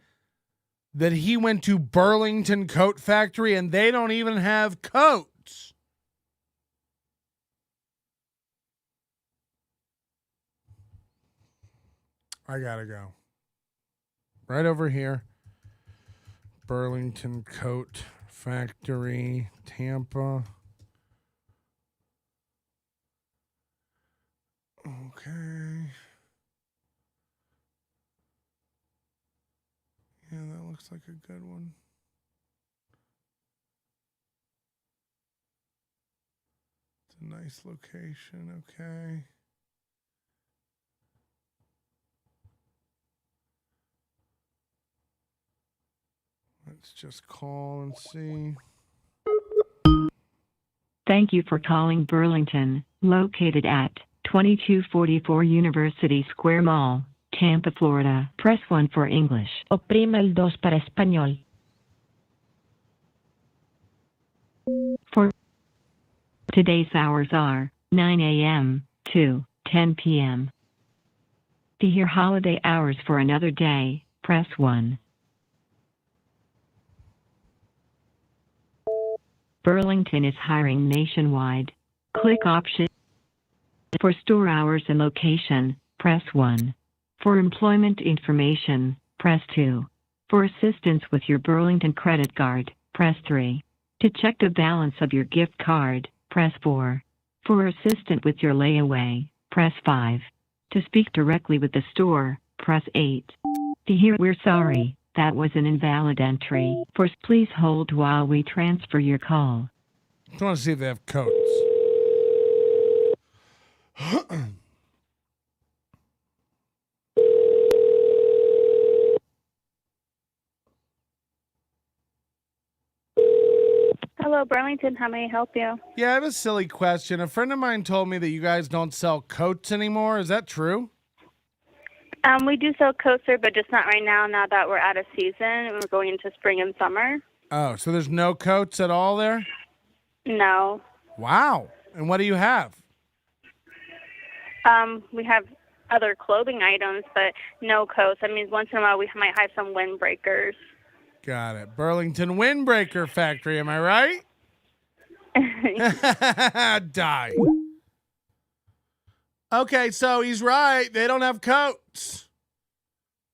that he went to Burlington Coat Factory and they don't even have coats. I gotta go. Right over here. Burlington Coat Factory, Tampa. Okay. Yeah, that looks like a good one. It's a nice location, okay. Let's just call and see. Thank you for calling Burlington, located at 2244 University Square Mall, Tampa, Florida. Press 1 for English. Oprima el 2 para español. For today's hours are 9 a.m. to 10 p.m. To hear holiday hours for another day, press 1. Burlington is hiring nationwide. Click option. For store hours and location, press 1. For employment information, press 2. For assistance with your Burlington credit card, press 3. To check the balance of your gift card, press 4. For assistance with your layaway, press 5. To speak directly with the store, press 8. To hear we're sorry, that was an invalid entry. Please hold while we transfer your call. I want to see if they have coats. Hello, Burlington. How may I help you? Yeah, I have a silly question. A friend of mine told me that you guys don't sell coats anymore. Is that true? We do sell coats, sir, but just not right now. Now that we're out of season, we're going into spring and summer. Oh, so there's no coats at all there? No. Wow. And what do you have? We have other clothing items, but no coats. I mean, once in a while we might have some windbreakers. Got it. Burlington Windbreaker Factory, am I right? Die. Okay, so he's right. They don't have coats.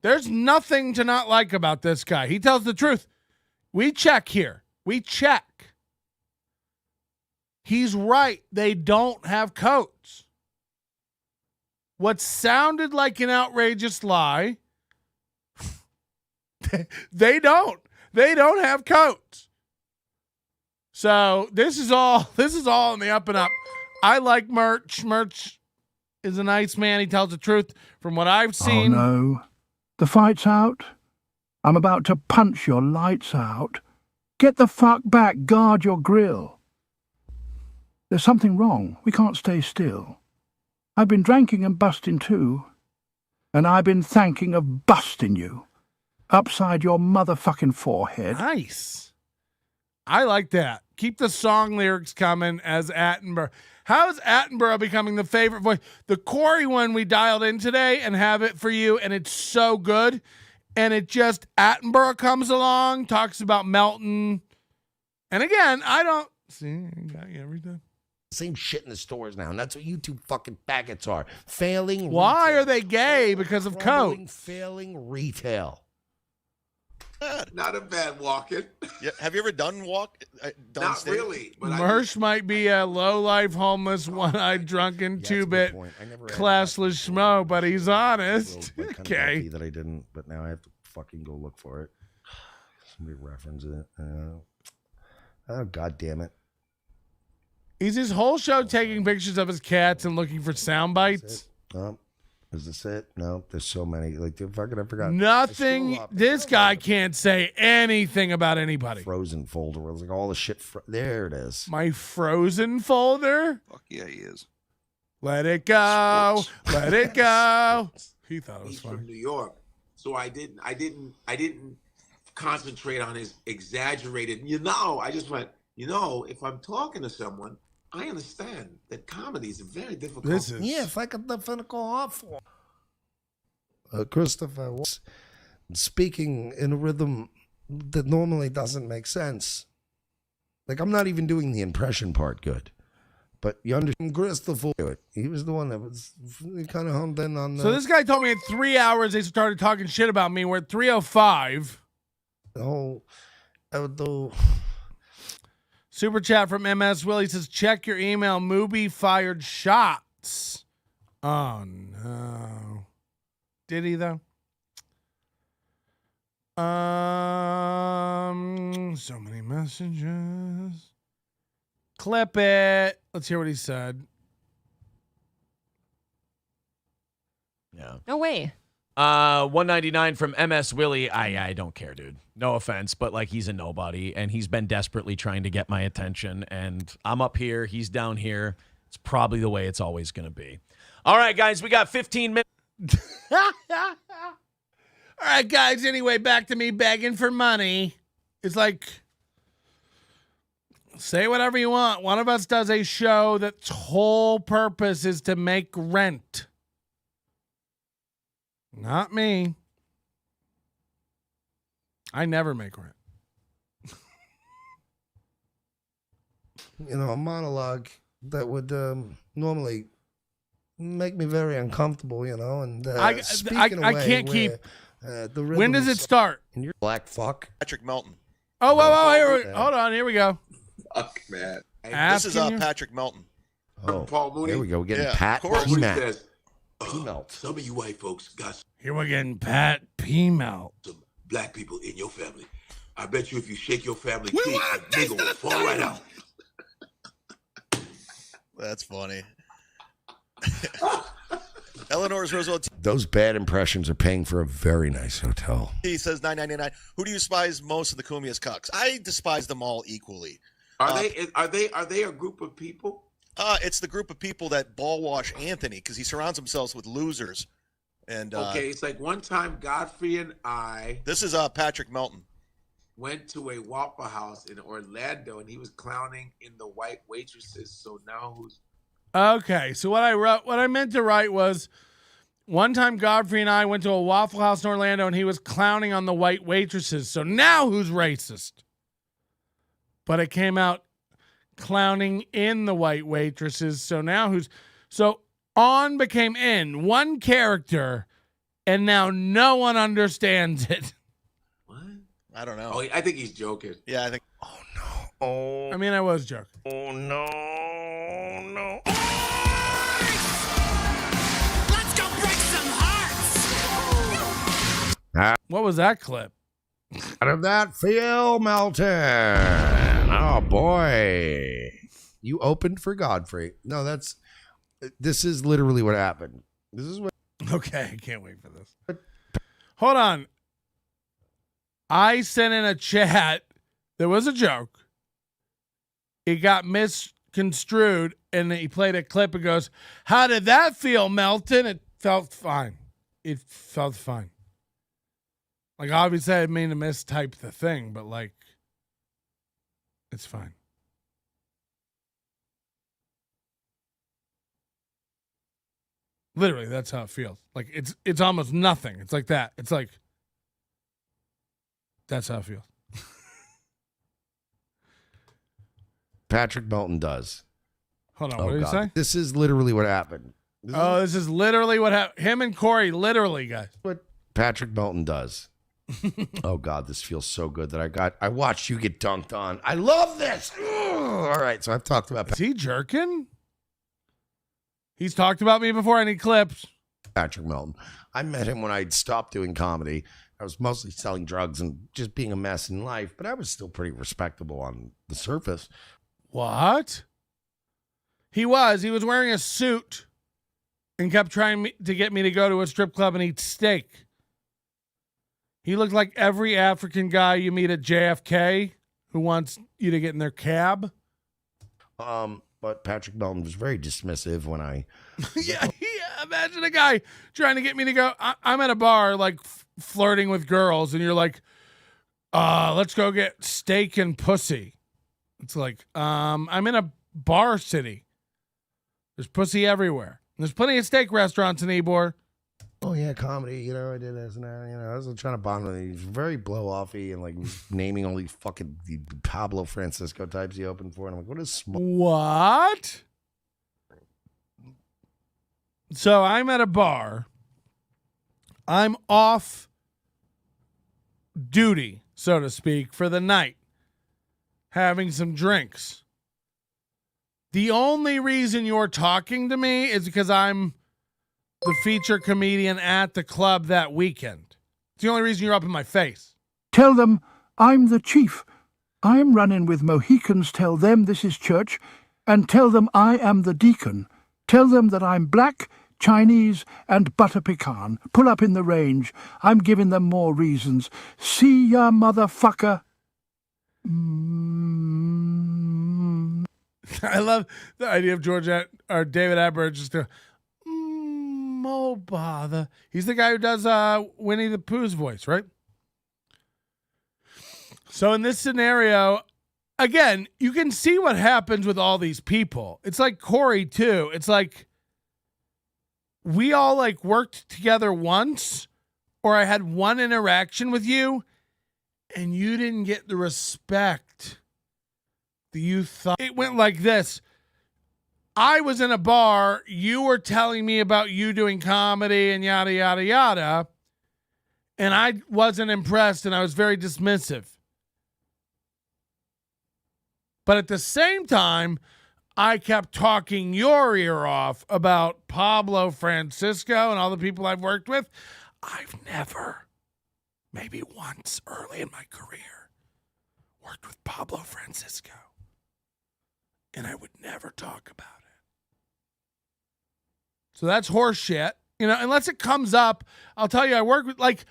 There's nothing to not like about this guy. He tells the truth. We check here. We check. He's right. They don't have coats. What sounded like an outrageous lie, they don't. They don't have coats. So this is all in the up and up. I like Mersh. Mersh is a nice man. He tells the truth from what I've seen. Oh no. The fight's out. I'm about to punch your lights out. Get the fuck back. Guard your grill. There's something wrong. We can't stay still. I've been drinking and busting too. And I've been thanking of busting you. Upside your motherfucking forehead. Nice. I like that. Keep the song lyrics coming as Attenborough. How is Attenborough becoming the favorite voice? The Corey one we dialed in today and have it for you, and it's so good. And it just, Attenborough comes along, talks about Melton. And again, I don't... See, I got you every time. Same shit in the stores now, and that's what you two fucking faggots are. Failing Why retail. are they gay? Because of Crumbling, coats. Failing retail. Not a bad walk-in. Yeah, have you ever done Not stage? really. But Mersh might be a low-life, homeless, one-eyed, drunken, two-bit, classless schmo, but he's honest. Okay. That I didn't, but now I have to fucking go look for it. Somebody reference it. Oh, God damn it. He's his whole show taking pictures of his cats and looking for sound bites. Is this it? No, there's so many. Like, fucking, I forgot. Nothing. This guy can't say anything about anybody. Frozen folder. Where it's like all the shit. There it is. My frozen folder? Fuck yeah, he is. Let it go. Let it go. He thought it was He's funny. from New York, so I didn't concentrate on his exaggerated. I just went. If I'm talking to someone, I understand that comedy is a very difficult. Yeah, if I could go off. Christopher was speaking in a rhythm that normally doesn't make sense. Like, I'm not even doing the impression part good. But you understand, Christopher, he was the one that was kind of honed in on the... So this guy told me in 3 hours they started talking shit about me. We're at 3:05. Oh, I would do... Super chat from MS Willie says, check your email. Mubi fired shots. Oh, no. Did he, though? So many messages. Clip it. Let's hear what he said. Yeah. No way. 199 from MS Willie. I don't care, dude. No offense, but like, he's a nobody, and he's been desperately trying to get my attention, and I'm up here, he's down here. It's probably the way it's always going to be. All right, guys, we got 15 minutes. All right, guys. Anyway, back to me begging for money. It's like, say whatever you want. One of us does a show that's whole purpose is to make rent. Not me. I never make rent. A monologue that would normally make me very uncomfortable, and I can't keep... the when does it start? And you're black fuck. Patrick Melton. Oh, hold on. Here we go. Fuck, man. This is Patrick Melton. Oh, Paul Mooney. there we go. We're getting Pat Paul Mooney P-Melt. says, P-Melt. some of you white folks got Here we're getting Pat P-Melt. some black people in your family. I bet you if you shake your family feet, a nigga will fall right out. That's funny. Eleanor's Roosevelt Those bad impressions are paying for a very nice hotel. He says $9.99. Who do you despise most of the Kumia's cucks? I despise them all equally. Are they a group of people? It's the group of people that ball wash Anthony because he surrounds himself with losers. And okay, it's like one time Godfrey and I. This is Patrick Melton. Went to a Waffle House in Orlando, and he was clowning in the white waitresses. So now who's? Okay, so what I meant to write was, one time Godfrey and I went to a Waffle House in Orlando, and he was clowning on the white waitresses. So now who's racist? But it came out clowning in the white waitresses. So now who's? So on became in, one character, and now no one understands it. What? I don't know. Oh, I think he's joking. Yeah, I think. Oh no. Oh. I mean, I was joking. Oh no. No. Let's go break some hearts. What was that clip? Out of that Phil Melton. Oh boy. You opened for Godfrey. No, this is literally what happened. This is what. Okay, I can't wait for this. Hold on. I sent in a chat. There was a joke. It got misconstrued, and he played a clip and goes, "How did that feel, Melton?" It felt fine. It felt fine. Like, obviously, I didn't mean to mistype the thing, but like, it's fine. Literally, that's how it feels. Like, it's almost nothing. It's like that. It's like, that's how it feels. Patrick Melton does. Hold on, what did he say? This is literally what happened. This is literally what happened. Him and Corey, literally, guys. What Patrick Melton does. Oh God, this feels so good that I watched you get dunked on. I love this. All right, so I've talked about. Is he jerking? He's talked about me before. Any clips? Patrick Melton. I met him when I'd stopped doing comedy. I was mostly selling drugs and just being a mess in life, but I was still pretty respectable on the surface. What? He was wearing a suit and kept trying to get me to go to a strip club and eat steak. He looked like every African guy you meet at JFK who wants you to get in their cab. But Patrick Melton was very dismissive when I... yeah, imagine a guy trying to get me to go. I'm at a bar, like, flirting with girls, and you're like, let's go get steak and pussy. It's like, I'm in a bar city. There's pussy everywhere. There's plenty of steak restaurants in Ybor. Oh yeah, comedy. I did this and that. I was trying to bond with him. He's very blow-offy and like naming all these fucking Pablo Francisco types he opened for. And I'm like, what is what? So I'm at a bar. I'm off duty, so to speak, for the night, having some drinks. The only reason you're talking to me is because I'm the feature comedian at the club that weekend. It's the only reason you're up in my face. Tell them I'm the chief. I'm running with Mohicans. Tell them this is church, and tell them I am the deacon. Tell them that I'm black, Chinese, and butter pecan. Pull up in the range. I'm giving them more reasons. See ya, motherfucker. I love the idea of David Attenborough just to, oh bother. He's the guy who does Winnie the Pooh's voice, right? So in this scenario, again, you can see what happens with all these people. It's like Corey too. It's like we all like worked together once, or I had one interaction with you, and you didn't get the respect that you thought. It went like this. I was in a bar. You were telling me about you doing comedy and yada, yada, yada. And I wasn't impressed, and I was very dismissive. But at the same time, I kept talking your ear off about Pablo Francisco and all the people I've worked with. I've never, maybe once early in my career, worked with Pablo Francisco. And I would never talk about it. So that's horse shit. Unless it comes up, I'll tell you I work with, like,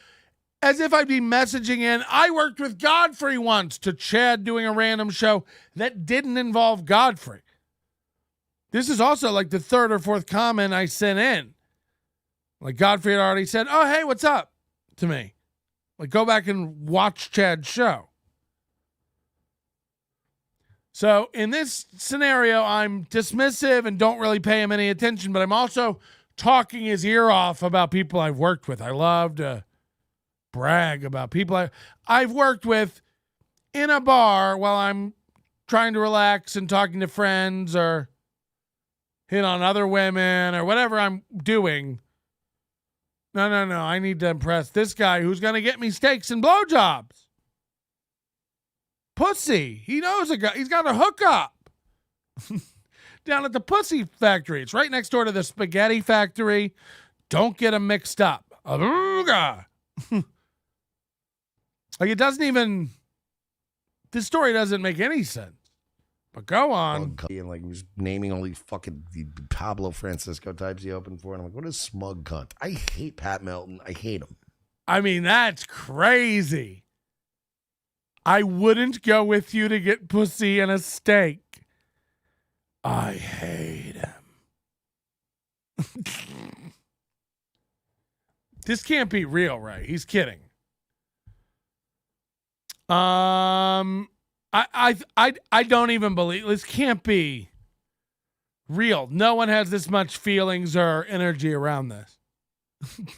as if I'd be messaging in, I worked with Godfrey once, to Chad doing a random show that didn't involve Godfrey. This is also like the third or fourth comment I sent in. Like Godfrey had already said, oh, hey, what's up to me? Like, go back and watch Chad's show. So in this scenario, I'm dismissive and don't really pay him any attention, but I'm also talking his ear off about people I've worked with. I love to brag about people I've worked with in a bar while I'm trying to relax and talking to friends or hit on other women or whatever I'm doing. No. I need to impress this guy who's going to get me steaks and blowjobs. Pussy. He knows a guy. He's got a hookup down at the pussy factory. It's right next door to the spaghetti factory. Don't get them mixed up. Like, it doesn't even, this story doesn't make any sense. But go on. And like was naming all these fucking Pablo Francisco types he opened for. And I'm like, what is smug cunt? I hate Pat Melton. I hate him. I mean, that's crazy. I wouldn't go with you to get pussy and a steak. I hate him. This can't be real, right? He's kidding. I don't even believe this can't be real. No one has this much feelings or energy around this. And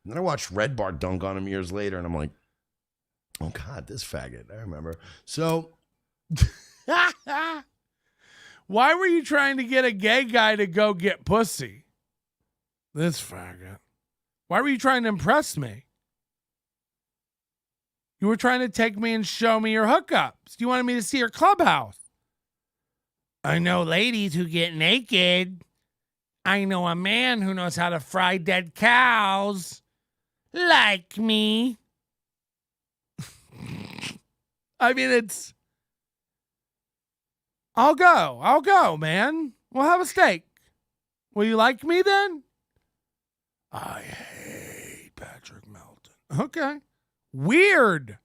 then I watched Red Bar dunk on him years later, and I'm like, oh God, this faggot. I remember. So why were you trying to get a gay guy to go get pussy? This faggot. Why were you trying to impress me? You were trying to take me and show me your hookups. You wanted me to see your clubhouse. I know ladies who get naked. I know a man who knows how to fry dead cows. Like me. I mean, I'll go, man. We'll have a steak. Will you like me then? I hate Patrick Melton. Okay. Weird.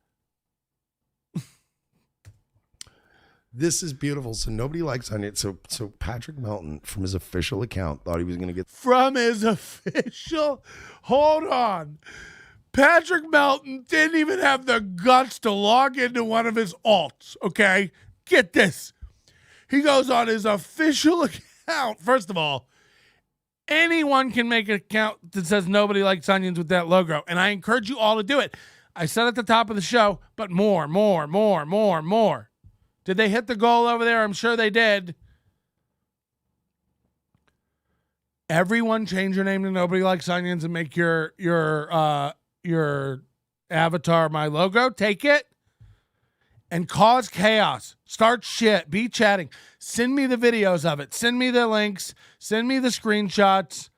This is beautiful. So nobody likes Onion. So Patrick Melton, from his official account, thought he was going to get... From his official... Hold on. Patrick Melton didn't even have the guts to log into one of his alts, okay? Get this. He goes on his official account. First of all, anyone can make an account that says nobody likes onions with that logo, and I encourage you all to do it. I said at the top of the show, but more. Did they hit the goal over there? I'm sure they did. Everyone change your name to Nobody Likes Onions and make your avatar my logo. Take it and cause chaos. Start shit. Be chatting. Send me the videos of it. Send me the links. Send me the screenshots.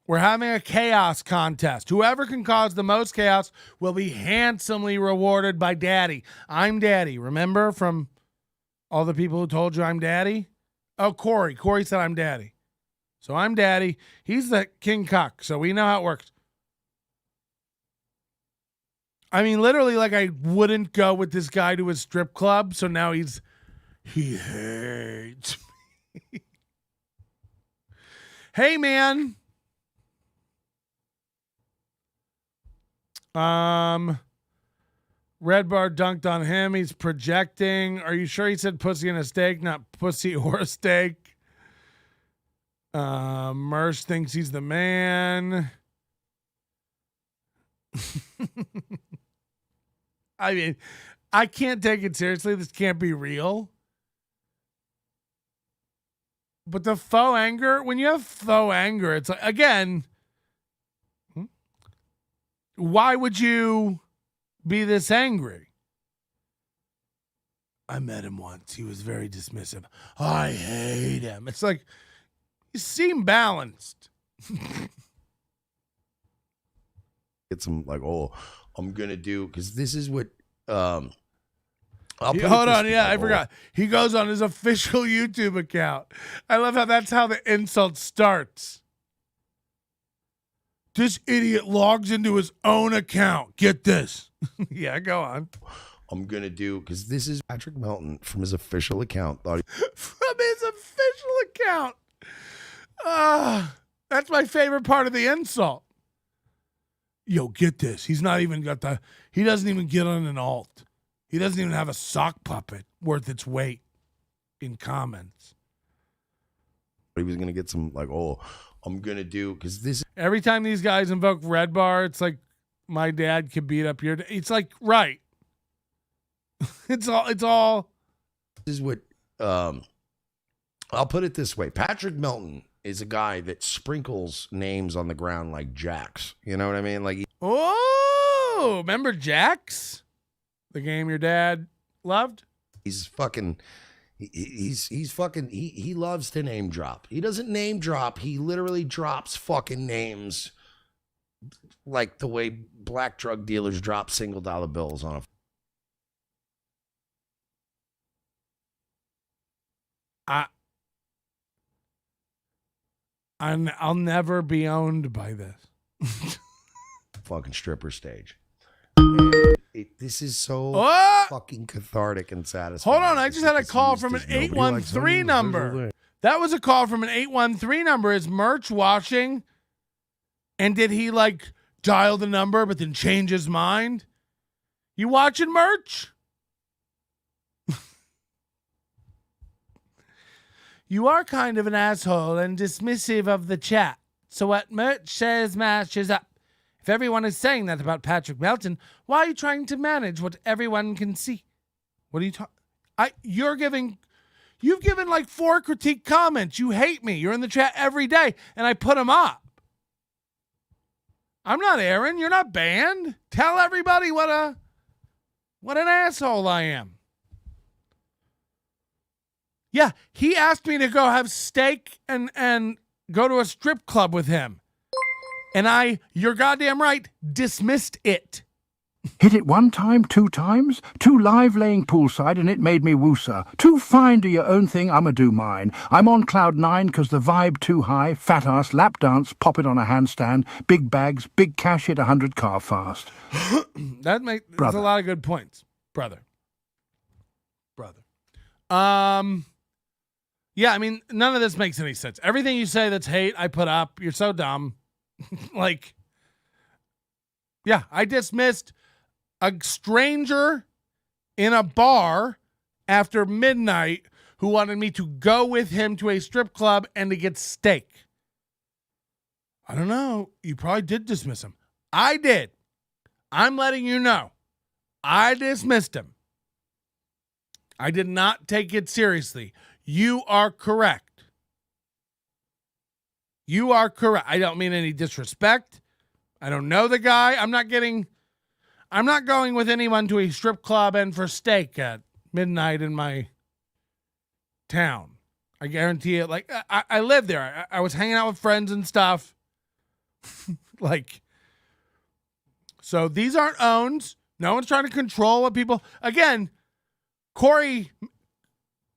We're having a chaos contest. Whoever can cause the most chaos will be handsomely rewarded by Daddy. I'm Daddy. Remember from all the people who told you I'm Daddy? Oh, Corey. Corey said I'm Daddy. So I'm Daddy. He's the king cuck. So we know how it works. I mean, literally, like, I wouldn't go with this guy to his strip club. So now he hates me. Hey, man. Red Bar dunked on him. He's projecting. Are you sure he said pussy and a steak, not pussy or a steak? Mersh thinks he's the man. I mean, I can't take it seriously. This can't be real. But the faux anger, when you have faux anger, it's like, again, why would you be this angry? I met him once. He was very dismissive. I hate him. It's like, you seem balanced. Get some, like, oh, I'm going to do, because this is what, hold on. Yeah, I forgot. He goes on his official YouTube account. I love how that's how the insult starts. This idiot logs into his own account. Get this. Yeah, go on. I'm going to do, because this is Patrick Melton from his official account. From his official account. That's my favorite part of the insult. Yo, get this. He's not even got he doesn't even get on an alt. He doesn't even have a sock puppet worth its weight in comments. He was going to get some, like, oh, I'm going to do, because this. Every time these guys invoke Red Bar, it's like, my dad could beat up your dad. It's like, right. It's all. This is what, I'll put it this way. Patrick Melton is a guy that sprinkles names on the ground like jacks. You know what I mean? Like, oh, remember Jax? The game your dad loved? He's fucking, he's fucking, he loves to name drop. He doesn't name drop. He literally drops fucking names like the way black drug dealers drop $1 bills on a. I'll never be owned by this. Fucking stripper stage. This is so fucking cathartic and satisfying. Hold on, I just had a call from an 813 number. That was a call from an 813 number. Is Merch watching? And did he like dial the number but then change his mind? You watching, Merch? You are kind of an asshole and dismissive of the chat. So what Merch says matches up. If everyone is saying that about Patrick Melton, why are you trying to manage what everyone can see? What are you talking? You've given like 4 critique comments. You hate me. You're in the chat every day, and I put them up. I'm not Aaron. You're not banned. Tell everybody what an asshole I am. Yeah, he asked me to go have steak and go to a strip club with him. And you're goddamn right, dismissed it. Hit it 1 time, 2 times, 2 live laying poolside and it made me woosa. Too fine, do your own thing, I'ma do mine. I'm on cloud 9 cause the vibe too high, fat ass, lap dance, pop it on a handstand, big bags, big cash, hit 100 car fast. That's Brother. a lot of good points, brother. Yeah, I mean, none of this makes any sense. Everything you say that's hate, I put up. You're so dumb. Like, yeah, I dismissed a stranger in a bar after midnight who wanted me to go with him to a strip club and to get steak. I don't know. You probably did dismiss him. I did. I'm letting you know. I dismissed him. I did not take it seriously. You are correct. You are correct. I don't mean any disrespect. I don't know the guy. I'm not going with anyone to a strip club and for steak at midnight in my town. I guarantee it. Like, I live there. I was hanging out with friends and stuff. Like, so these aren't owns. No one's trying to control what people. Again, Corey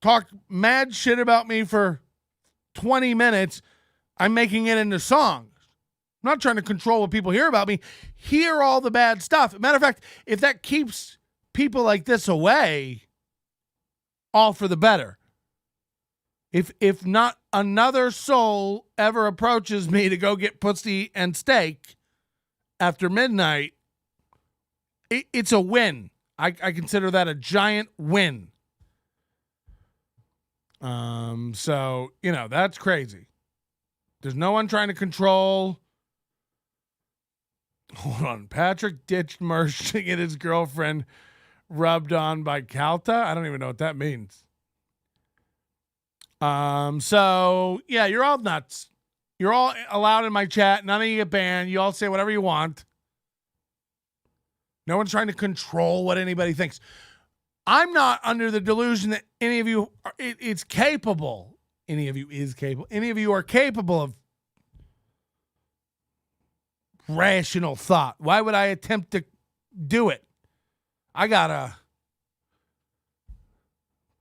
talked mad shit about me for 20 minutes. I'm making it into songs. I'm not trying to control what people hear about me. Hear all the bad stuff. Matter of fact, if that keeps people like this away, all for the better. If not another soul ever approaches me to go get pussy and steak after midnight, it's a win. I consider that a giant win. So, you know, that's crazy. There's no one trying to control. Hold on. Patrick ditched Mersh to get his girlfriend rubbed on by Calta. I don't even know what that means. So yeah, you're all nuts. You're all allowed in my chat. None of you get banned. You all say whatever you want. No one's trying to control what anybody thinks. I'm not under the delusion that any of you it's capable. Any of you is capable. Any of you are capable of rational thought. Why would I attempt to do it? I got a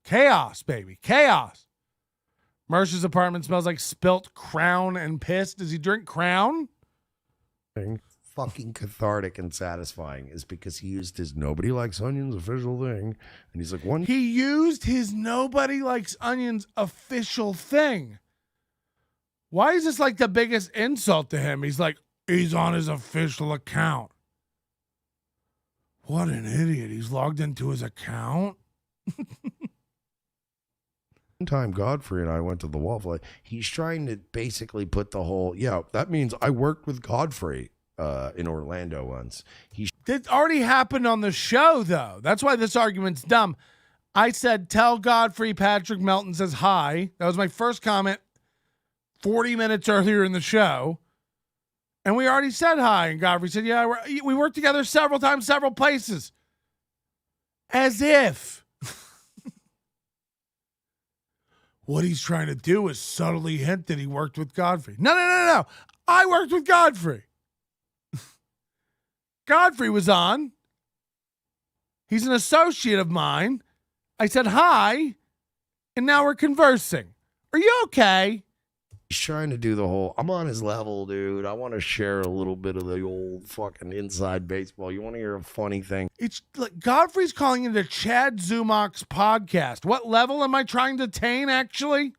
chaos, baby. Chaos. Mersh's apartment smells like spilt Crown and piss. Does he drink Crown? Fucking cathartic and satisfying is because he used his Nobody Likes Onions official thing, and he's like, He used his Nobody Likes Onions official thing. Why is this like the biggest insult to him? He's like, he's on his official account. What an idiot. He's logged into his account. One time Godfrey and I went to the Waffle. He's trying to basically put the whole, that means I worked with Godfrey in Orlando once. That already happened on the show, though. That's why this argument's dumb. I said, tell Godfrey Patrick Melton says hi. That was my first comment 40 minutes earlier in the show. And we already said hi. And Godfrey said, yeah, we worked together several times, several places. As if. What he's trying to do is subtly hint that he worked with Godfrey. No. I worked with Godfrey. Godfrey was on. He's an associate of mine. I said hi, and now we're conversing. Are you okay? He's trying to do the whole, I'm on his level, dude. I want to share a little bit of the old fucking inside baseball. You want to hear a funny thing? It's like Godfrey's calling into Chad Zumach's podcast. What level am I trying to attain, actually?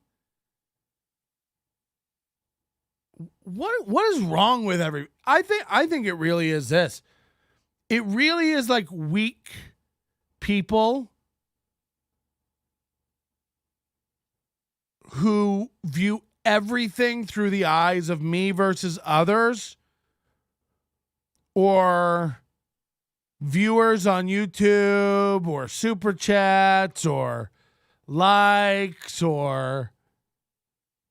What is wrong with I think it really is this. It really is like weak people who view everything through the eyes of me versus others, or viewers on YouTube, or super chats, or likes, or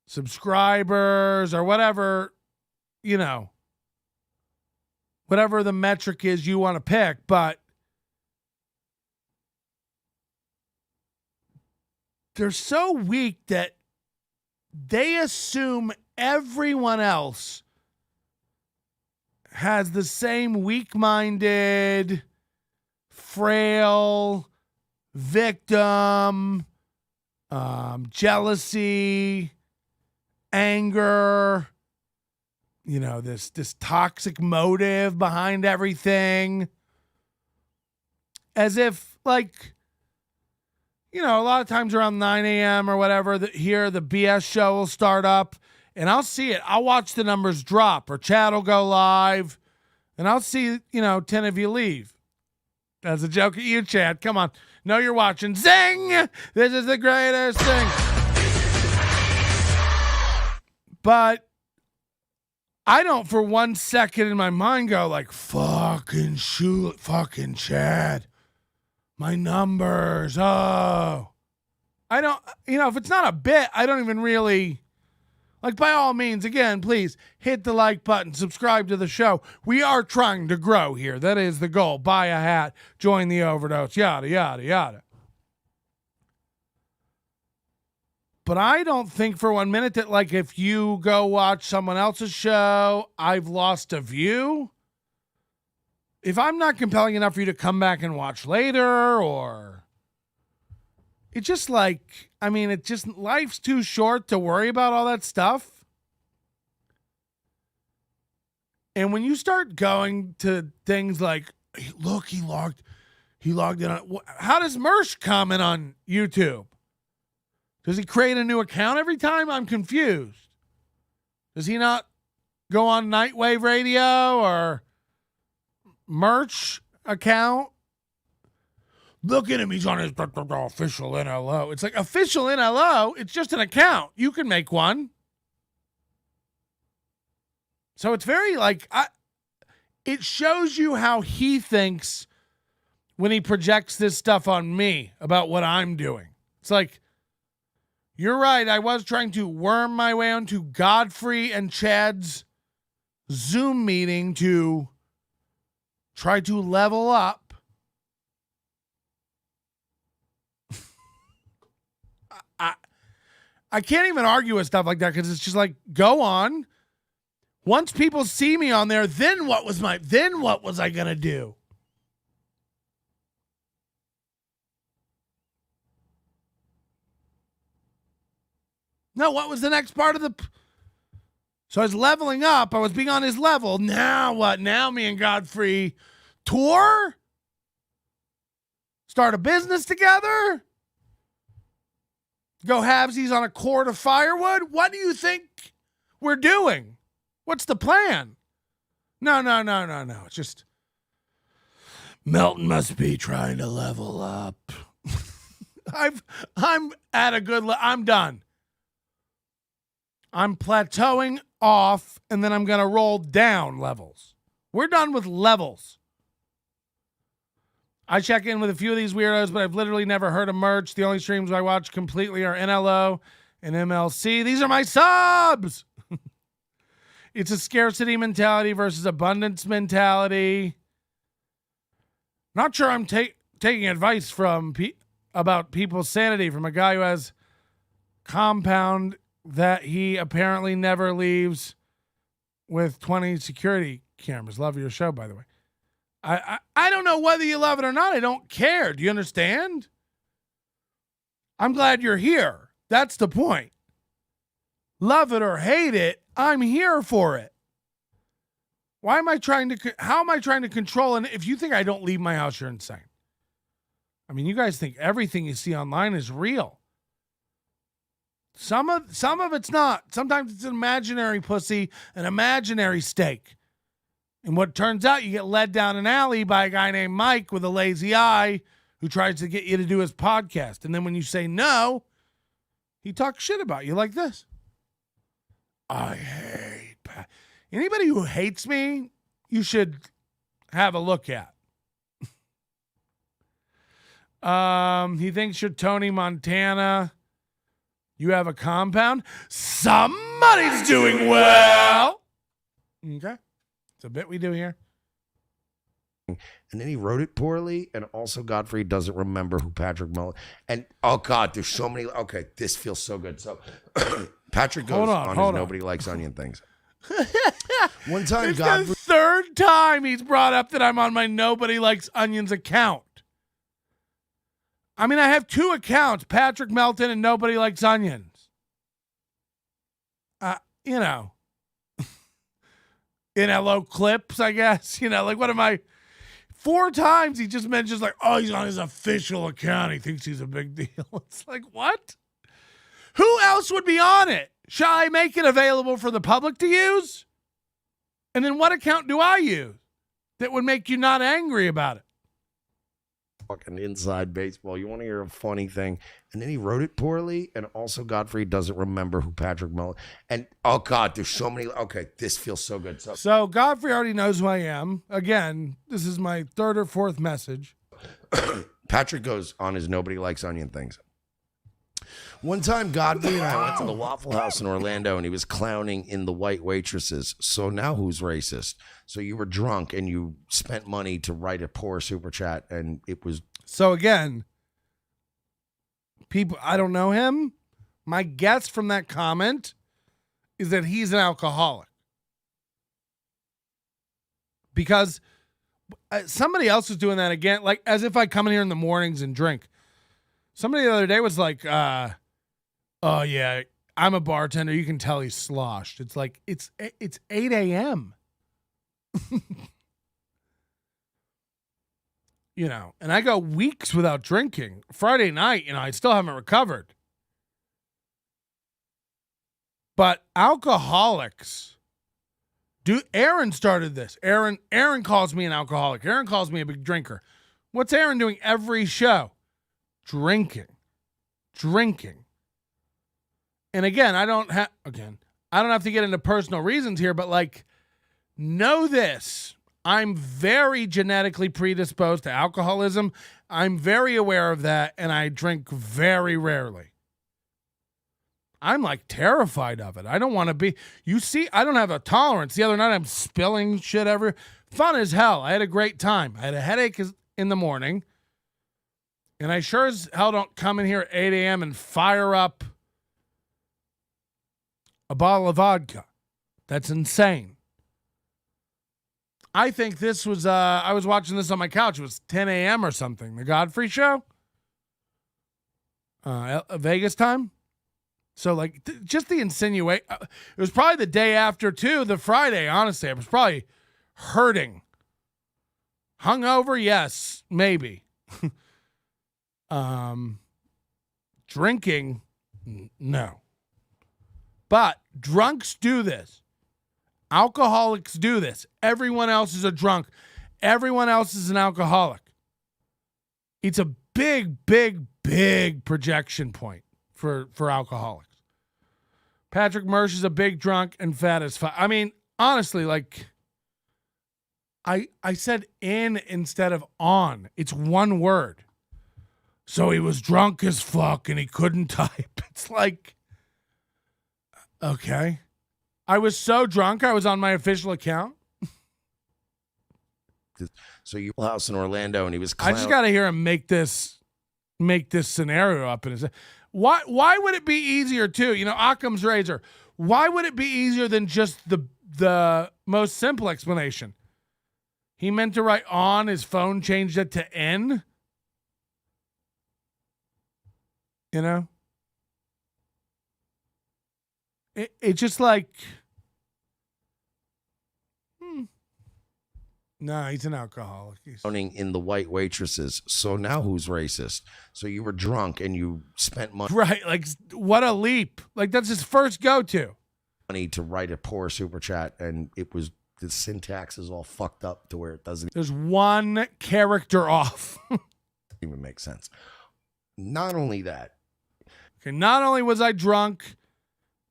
subscribers, or whatever, whatever the metric is you want to pick. But they're so weak that they assume everyone else has the same weak-minded, frail, victim, jealousy, anger, this toxic motive behind everything. As if, like, a lot of times around 9 a.m. or whatever, the BS show will start up, and I'll see it. I'll watch the numbers drop, or Chad will go live, and I'll see, 10 of you leave. That's a joke at you, Chad. Come on. Know you're watching. Zing! This is the greatest thing. But I don't for 1 second in my mind go like, fucking Chad. My numbers. Oh. I don't, if it's not a bit, I don't even really, like, by all means, again, please hit the like button, subscribe to the show. We are trying to grow here. That is the goal. Buy a hat, join the Overdose, yada, yada, yada. But I don't think for 1 minute that, like, if you go watch someone else's show, I've lost a view. If I'm not compelling enough for you to come back and watch later, or it's just like, life's too short to worry about all that stuff. And when you start going to things like, look, he logged in on, how does Mersh comment on YouTube? Does he create a new account every time? I'm confused. Does he not go on Nightwave Radio or Merch account? Look at him. He's on his official NLO. It's like, official NLO? It's just an account. You can make one. So it's very like, it shows you how he thinks when he projects this stuff on me about what I'm doing. It's like, you're right. I was trying to worm my way onto Godfrey and Chad's Zoom meeting to try to level up. I can't even argue with stuff like that because it's just like, go on. Once people see me on there, then what was I going to do? No, what was the next part of the... So I was leveling up. I was being on his level. Now what? Now me and Godfrey tour? Start a business together? Go halvesies on a cord of firewood? What do you think we're doing? What's the plan? No. It's just Melton must be trying to level up. I'm at a good I'm done. I'm plateauing off, and then I'm going to roll down levels. We're done with levels. I check in with a few of these weirdos, but I've literally never heard of Merch. The only streams I watch completely are NLO and MLC. These are my subs! It's a scarcity mentality versus abundance mentality. Not sure I'm taking advice from about people's sanity from a guy who has compound that he apparently never leaves with 20 security cameras. Love your show, by the way. I don't know whether you love it or not. I don't care. Do you understand? I'm glad you're here. That's the point. Love it or hate it, I'm here for it. How am I trying to control? And if you think I don't leave my house, you're insane. I mean, you guys think everything you see online is real. Some of it's not. Sometimes it's an imaginary pussy, an imaginary steak. And what turns out, you get led down an alley by a guy named Mike with a lazy eye who tries to get you to do his podcast. And then when you say no, he talks shit about you like this. I hate Pat. Anybody who hates me, you should have a look at. He thinks you're Tony Montana. You have a compound. Somebody's doing well. Okay. It's a bit we do here. And then he wrote it poorly, and also Godfrey doesn't remember who Patrick Melton. And oh God, there's so many. Okay, this feels so good. So Patrick goes on his Nobody Likes Onion things. One time, Godfrey. third time he's brought up that I'm on my Nobody Likes Onions account. I mean, I have two accounts, Patrick Melton and Nobody Likes Onions. You know, in LO clips, I guess. You know, like what am I? 4 times he just mentions like, oh, he's on his official account. He thinks he's a big deal. It's like, what? Who else would be on it? Shall I make it available for the public to use? And then what account do I use that would make you not angry about it? Fucking inside baseball. You want to hear a funny thing? And then he wrote it poorly, and also Godfrey doesn't remember who Patrick Melton. And oh god, there's so many. Okay, this feels so good. So Godfrey already knows who I am. Again, this is my 3rd or 4th message. Patrick goes on his Nobody Likes Onion things. One time, Godfrey and I went to the Waffle House in Orlando, and he was clowning in the white waitresses. So now who's racist? So you were drunk, and you spent money to write a poor super chat, and it was... So again, people, I don't know him. My guess from that comment is that he's an alcoholic. Because somebody else was doing that again, like as if I come in here in the mornings and drink. Somebody the other day was like, oh yeah, I'm a bartender. You can tell he's sloshed. It's like, it's 8 a.m. You know, and I go weeks without drinking. Friday night, you know, I still haven't recovered. But alcoholics Aaron started this. Aaron calls me an alcoholic. Aaron calls me a big drinker. What's Aaron doing every show? Drinking. And again, I don't have to get into personal reasons here, but like, know this. I'm very genetically predisposed to alcoholism. I'm very aware of that, and I drink very rarely. I'm like terrified of it. I don't want to be. You see, I don't have a tolerance. The other night I'm spilling shit everywhere. Fun as hell. I had a great time. I had a headache in the morning, and I sure as hell don't come in here at 8 a.m. and fire up a bottle of vodka. That's insane. I think this was, I was watching this on my couch. It was 10 a.m. or something. The Godfrey show. Vegas time. So, like, just the insinuate. It was probably the day after, too, the Friday, honestly. I was probably hurting. Hungover, yes, maybe. Drinking, no. But drunks do this. Alcoholics do this. Everyone else is a drunk. Everyone else is an alcoholic. It's a big projection point for alcoholics. Patrick Mersh is a big drunk and fat as fuck. I mean, honestly, like, I said in instead of on. It's one word. So he was drunk as fuck and he couldn't type. It's like, okay. I was so drunk, I was on my official account. So you were house in Orlando, and he was. I just got to hear him make this scenario up in his. Why would it be easier too? You know, Occam's razor. Why would it be easier than just the most simple explanation? He meant to write on. His phone changed it to N. You know. It's just like. No, he's an alcoholic. He's in the white waitresses. So now who's racist? So you were drunk and you spent money. Right. Like, what a leap. Like, that's his first go-to. Money to write a poor super chat, and it was, the syntax is all fucked up to where it doesn't There's one character off. even make sense. Not only that. Okay, not only was I drunk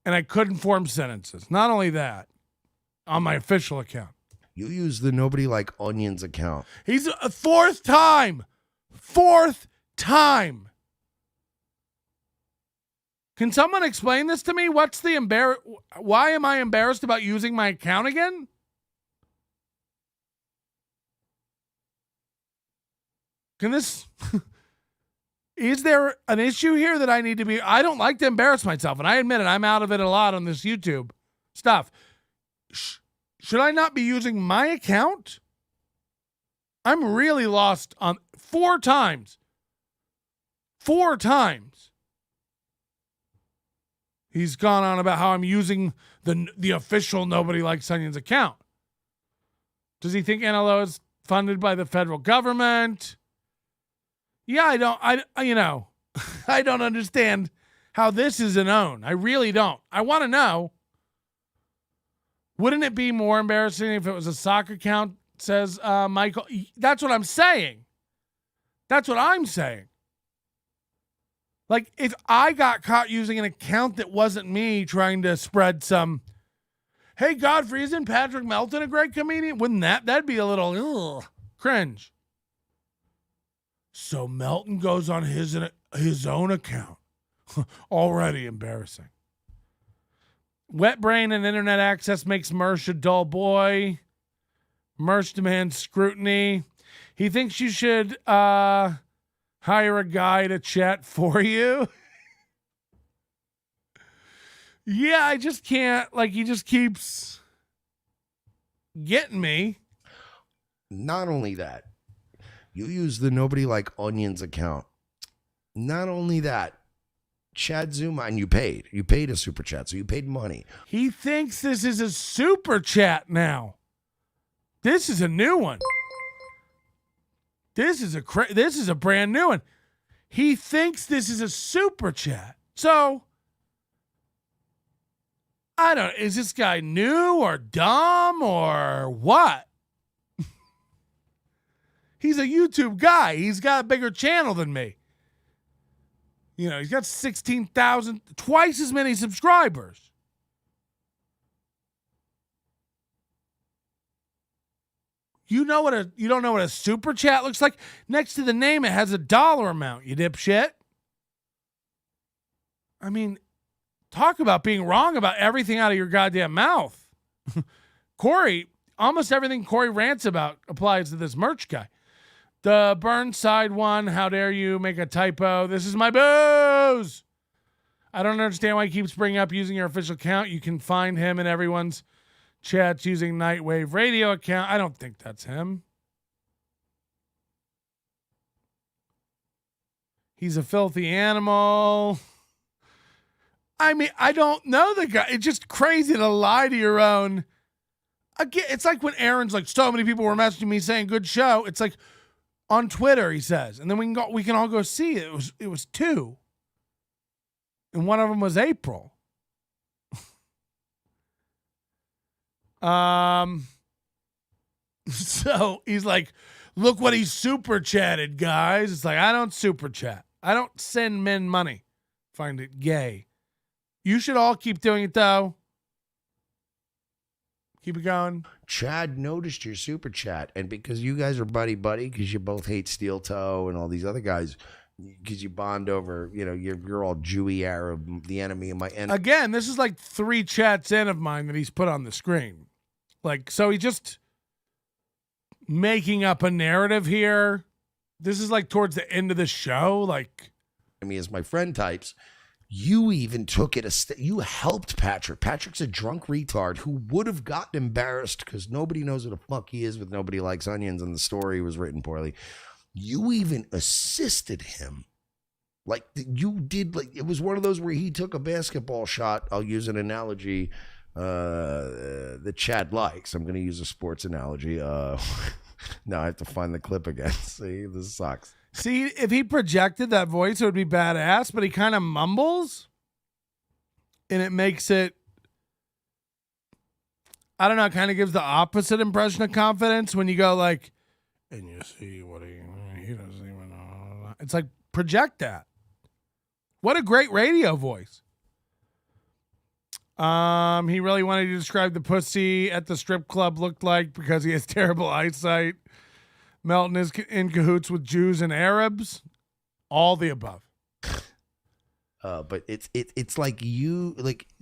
and I couldn't form sentences, not only that, on my official account. You use the Nobody Like Onions account. He's a fourth time. Can someone explain this to me? What's the why am I embarrassed about using my account again? Is there an issue here that I need to be? I don't like to embarrass myself, and I admit it. I'm out of it a lot on this YouTube stuff. Shh. Should I not be using my account? I'm really lost on 4 times. 4 times. He's gone on about how I'm using the official Nobody Likes Onions account. Does he think NLO is funded by the federal government? Yeah, I don't understand how this is an own. I really don't. I want to know. Wouldn't it be more embarrassing if it was a soccer account, says Michael? That's what I'm saying. That's what I'm saying. Like, if I got caught using an account that wasn't me trying to spread some, hey, Godfrey, isn't Patrick Melton a great comedian? Wouldn't that'd be a little cringe. So Melton goes on his own account. Already embarrassing. Wet brain and internet access makes Mersh a dull boy. Mersh demands scrutiny. He thinks you should hire a guy to chat for you. Yeah, I just can't. Like, he just keeps getting me. Not only that, you use the Nobody Like Onions account. Not only that, Chad Zuma, and you paid a super chat, so you paid money. He thinks this is a super chat now. This is a new one. This is a brand new one. He thinks this is a super chat. So, I don't know. Is this guy new or dumb or what? He's a YouTube guy. He's got a bigger channel than me. You know, he's got 16,000, twice as many subscribers. You don't know what a super chat looks like? Next to the name, it has a dollar amount, you dipshit. I mean, talk about being wrong about everything out of your goddamn mouth. Corey, almost everything Corey rants about applies to this merch guy. The Burnside one, how dare you make a typo? This is my booze. I don't understand why he keeps bringing up using your official account. You can find him in everyone's chats using Nightwave radio account. I don't think that's him. He's a filthy animal. I mean, I don't know the guy. It's just crazy to lie to your own. Again, it's like when Aaron's like, so many people were messaging me saying good show. It's like, on Twitter, he says, and then we can all go see it. It was 2, and one of them was April. So he's like, look what he super chatted, guys. It's like, I don't super chat. I don't send men money. Find it gay. You should all keep doing it though. Keep it going. Chad noticed your super chat, and because you guys are buddy-buddy, because you both hate Steel Toe and all these other guys, because you bond over, you're all Jewy Arab, the enemy of my enemy. Again, this is like 3 chats in of mine that he's put on the screen. Like, so he just making up a narrative here. This is like towards the end of the show. Like, I mean, as my friend types, you even took it you helped Patrick. Patrick's a drunk retard who would have gotten embarrassed because nobody knows who the fuck he is with Nobody Likes Onions, and the story was written poorly. You even assisted him. Like, you did, like, it was one of those where he took a basketball shot. I'll use an analogy that Chad likes. I'm going to use a sports analogy. Now I have to find the clip again. See, this sucks. See, if he projected that voice, it would be badass, but he kind of mumbles, and it makes it, I don't know, it kind of gives the opposite impression of confidence when you go like, and you see what he doesn't even know. It's like, project that. What a great radio voice. He really wanted to describe the pussy at the strip club looked like because he has terrible eyesight. Melton is in cahoots with Jews and Arabs. All the above. But it's like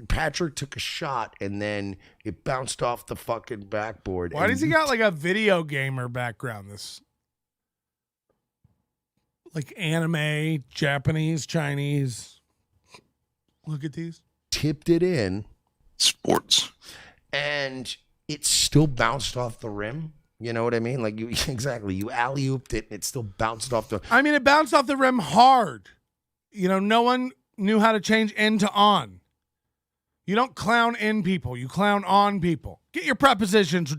Patrick took a shot and then it bounced off the fucking backboard. Why does he got like a video gamer background? This like anime, Japanese, Chinese. Look at these. Tipped it in. Sports. And it still bounced off the rim. You know what I mean? Like you exactly. You alley-ooped it and it still bounced off the I mean, it bounced off the rim hard. You know, no one knew how to change in to on. You don't clown in people. You clown on people. Get your prepositions,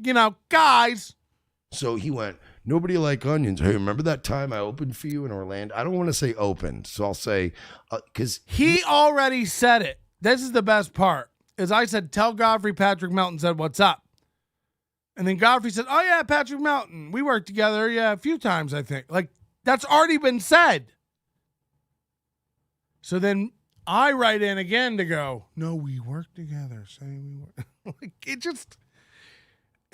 you know, guys. So he went, nobody like onions. Hey, remember that time I opened for you in Orlando? I don't want to say opened, so I'll say, because he already said it. This is the best part. Is I said, tell Godfrey Patrick Melton said, what's up? And then Godfrey said, oh, yeah, Patrick Melton. We worked together, a few times, I think. Like, that's already been said. So then I write in again to go, no, we worked together. Say we work. Like, it just...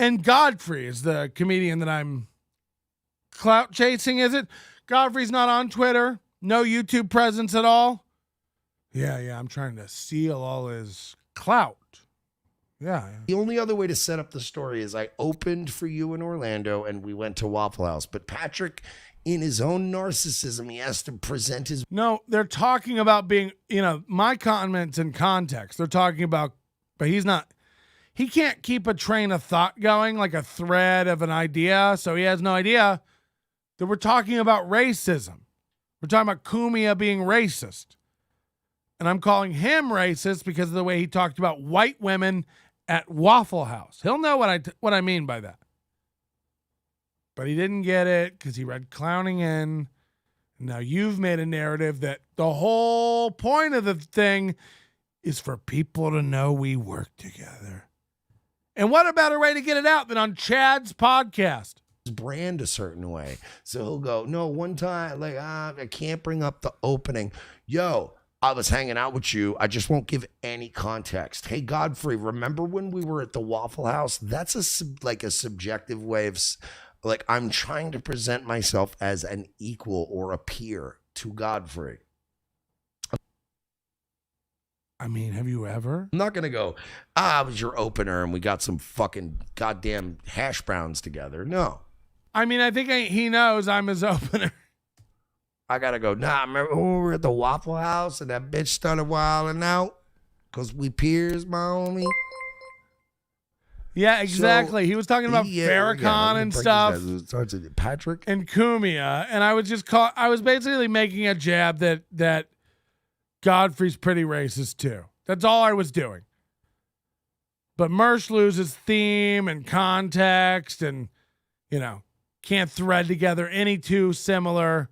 And Godfrey is the comedian that I'm clout chasing, is it? Godfrey's not on Twitter. No YouTube presence at all. Yeah, I'm trying to steal all his clout. Yeah. The only other way to set up the story is I opened for you in Orlando and we went to Waffle House. But Patrick, in his own narcissism, he has to present his... No, they're talking about being, my comments in context. They're talking about, but he's not... He can't keep a train of thought going, like a thread of an idea, so he has no idea that we're talking about racism. We're talking about Kumia being racist. And I'm calling him racist because of the way he talked about white women at Waffle House. He'll know what I mean by that. But he didn't get it because he read clowning in. Now you've made a narrative that the whole point of the thing is for people to know we work together. And what a better way to get it out than on Chad's podcast? Brand a certain way. So he'll go, no, one time, I can't bring up the opening. Yo, I was hanging out with you. I just won't give any context. Hey, Godfrey, remember when we were at the Waffle House? That's a subjective way of, I'm trying to present myself as an equal or a peer to Godfrey. I mean, have you ever? I'm not going to go, I was your opener and we got some fucking goddamn hash browns together. No. I mean, I think he knows I'm his opener. I got to go, nah, remember when we were at the Waffle House and that bitch started wilding out? Because we peers, my homie. Yeah, exactly. He was talking about Farrakhan and stuff. Patrick and Kumia, and I was basically making a jab that Godfrey's pretty racist too. That's all I was doing. But Mersh loses theme and context, and can't thread together any two similar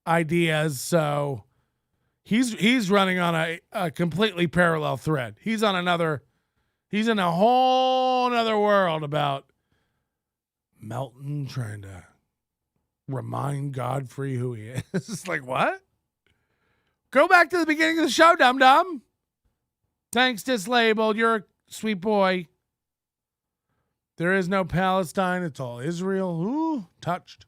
ideas. So he's running on a completely parallel thread. He's in a whole other world about Melton trying to remind Godfrey who he is. It's like, what? Go back to the beginning of the show, dum-dum. Thanks, Dislabeled. You're a sweet boy. There is no Palestine. It's all Israel. Ooh, touched.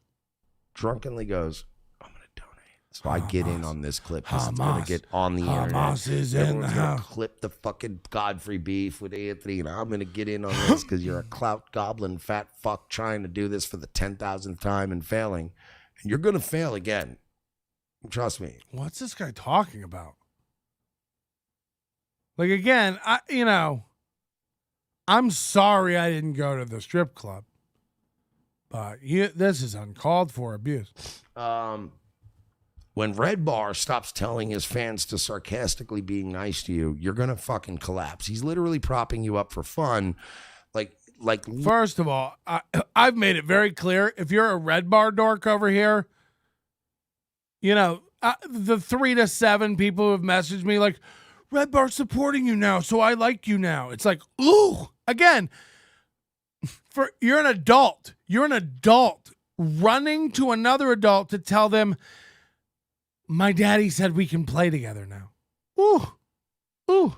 Drunkenly goes, I'm going to donate. So I get in on this clip. It's going to get on the internet. Hamas is in the house. Clip the fucking Godfrey beef with Anthony, and I'm going to get in on this because you're a clout goblin fat fuck trying to do this for the 10,000th time and failing. And you're going to fail again. Trust me. What's this guy talking about? Like, again, I'm sorry I didn't go to the strip club, but this is uncalled for abuse. When Red Bar stops telling his fans to sarcastically being nice to you, you're going to fucking collapse. He's literally propping you up for fun. Like, first of all, I've made it very clear. If you're a Red Bar dork over here, the 3 to 7 people who have messaged me like, Red Bar's supporting you now, so I like you now. It's like, ooh, again, you're an adult. You're an adult running to another adult to tell them, my daddy said we can play together now. Ooh.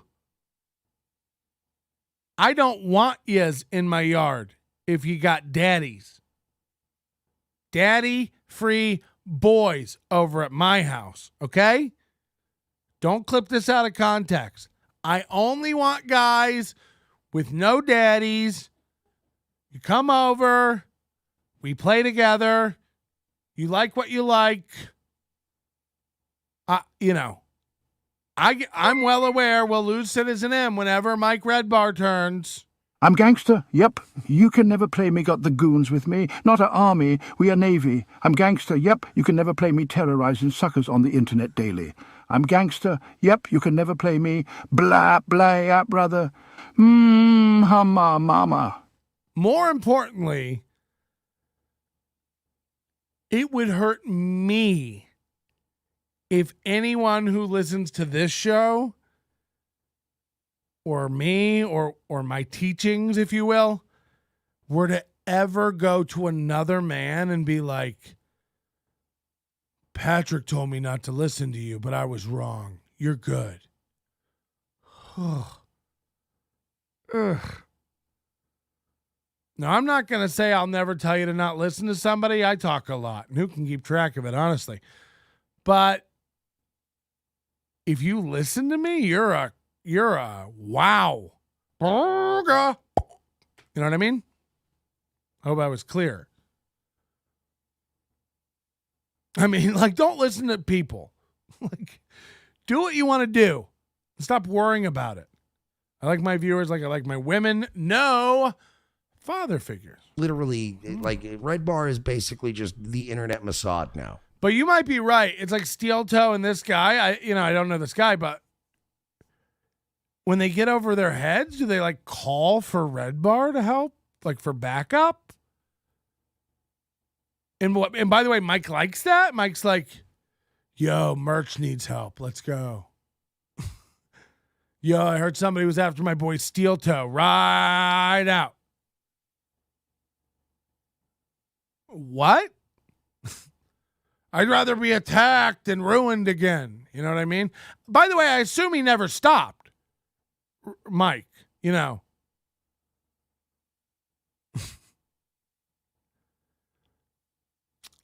I don't want yous in my yard if you got daddies. Daddy-free boys over at my house, okay? Don't clip this out of context. I only want guys with no daddies. You come over, we play together, you like what you like. I'm well aware we'll lose Citizen M whenever Mike Redbar turns. I'm gangster, yep. You can never play me got the goons with me. Not a army, we a navy. I'm gangster, yep. You can never play me terrorizing suckers on the internet daily. I'm gangster, yep. You can never play me blah, blah, yeah, brother. Humma, mama. More importantly, it would hurt me if anyone who listens to this show or me or my teachings, if you will, were to ever go to another man and be like, Patrick told me not to listen to you, but I was wrong. You're good. Ugh. Now, I'm not going to say I'll never tell you to not listen to somebody. I talk a lot, and who can keep track of it, honestly? But if you listen to me, you're a wow. You know what I mean? I hope I was clear. I mean, like, don't listen to people. Like, do what you want to do. Stop worrying about it. I like my viewers like I like my women. No father figures. Literally, like, Red Bar is basically just the internet Mossad now. But you might be right. It's like Steel Toe and this guy. I don't know this guy, but when they get over their heads, do they like call for Red Bar to help? Like for backup? And by the way, Mike likes that. Mike's like, yo, Merch needs help. Let's go. Yo, I heard somebody was after my boy Steel Toe. Right out. What? I'd rather be attacked and ruined again. You know what I mean? By the way, I assume he never stopped. Mike, you know.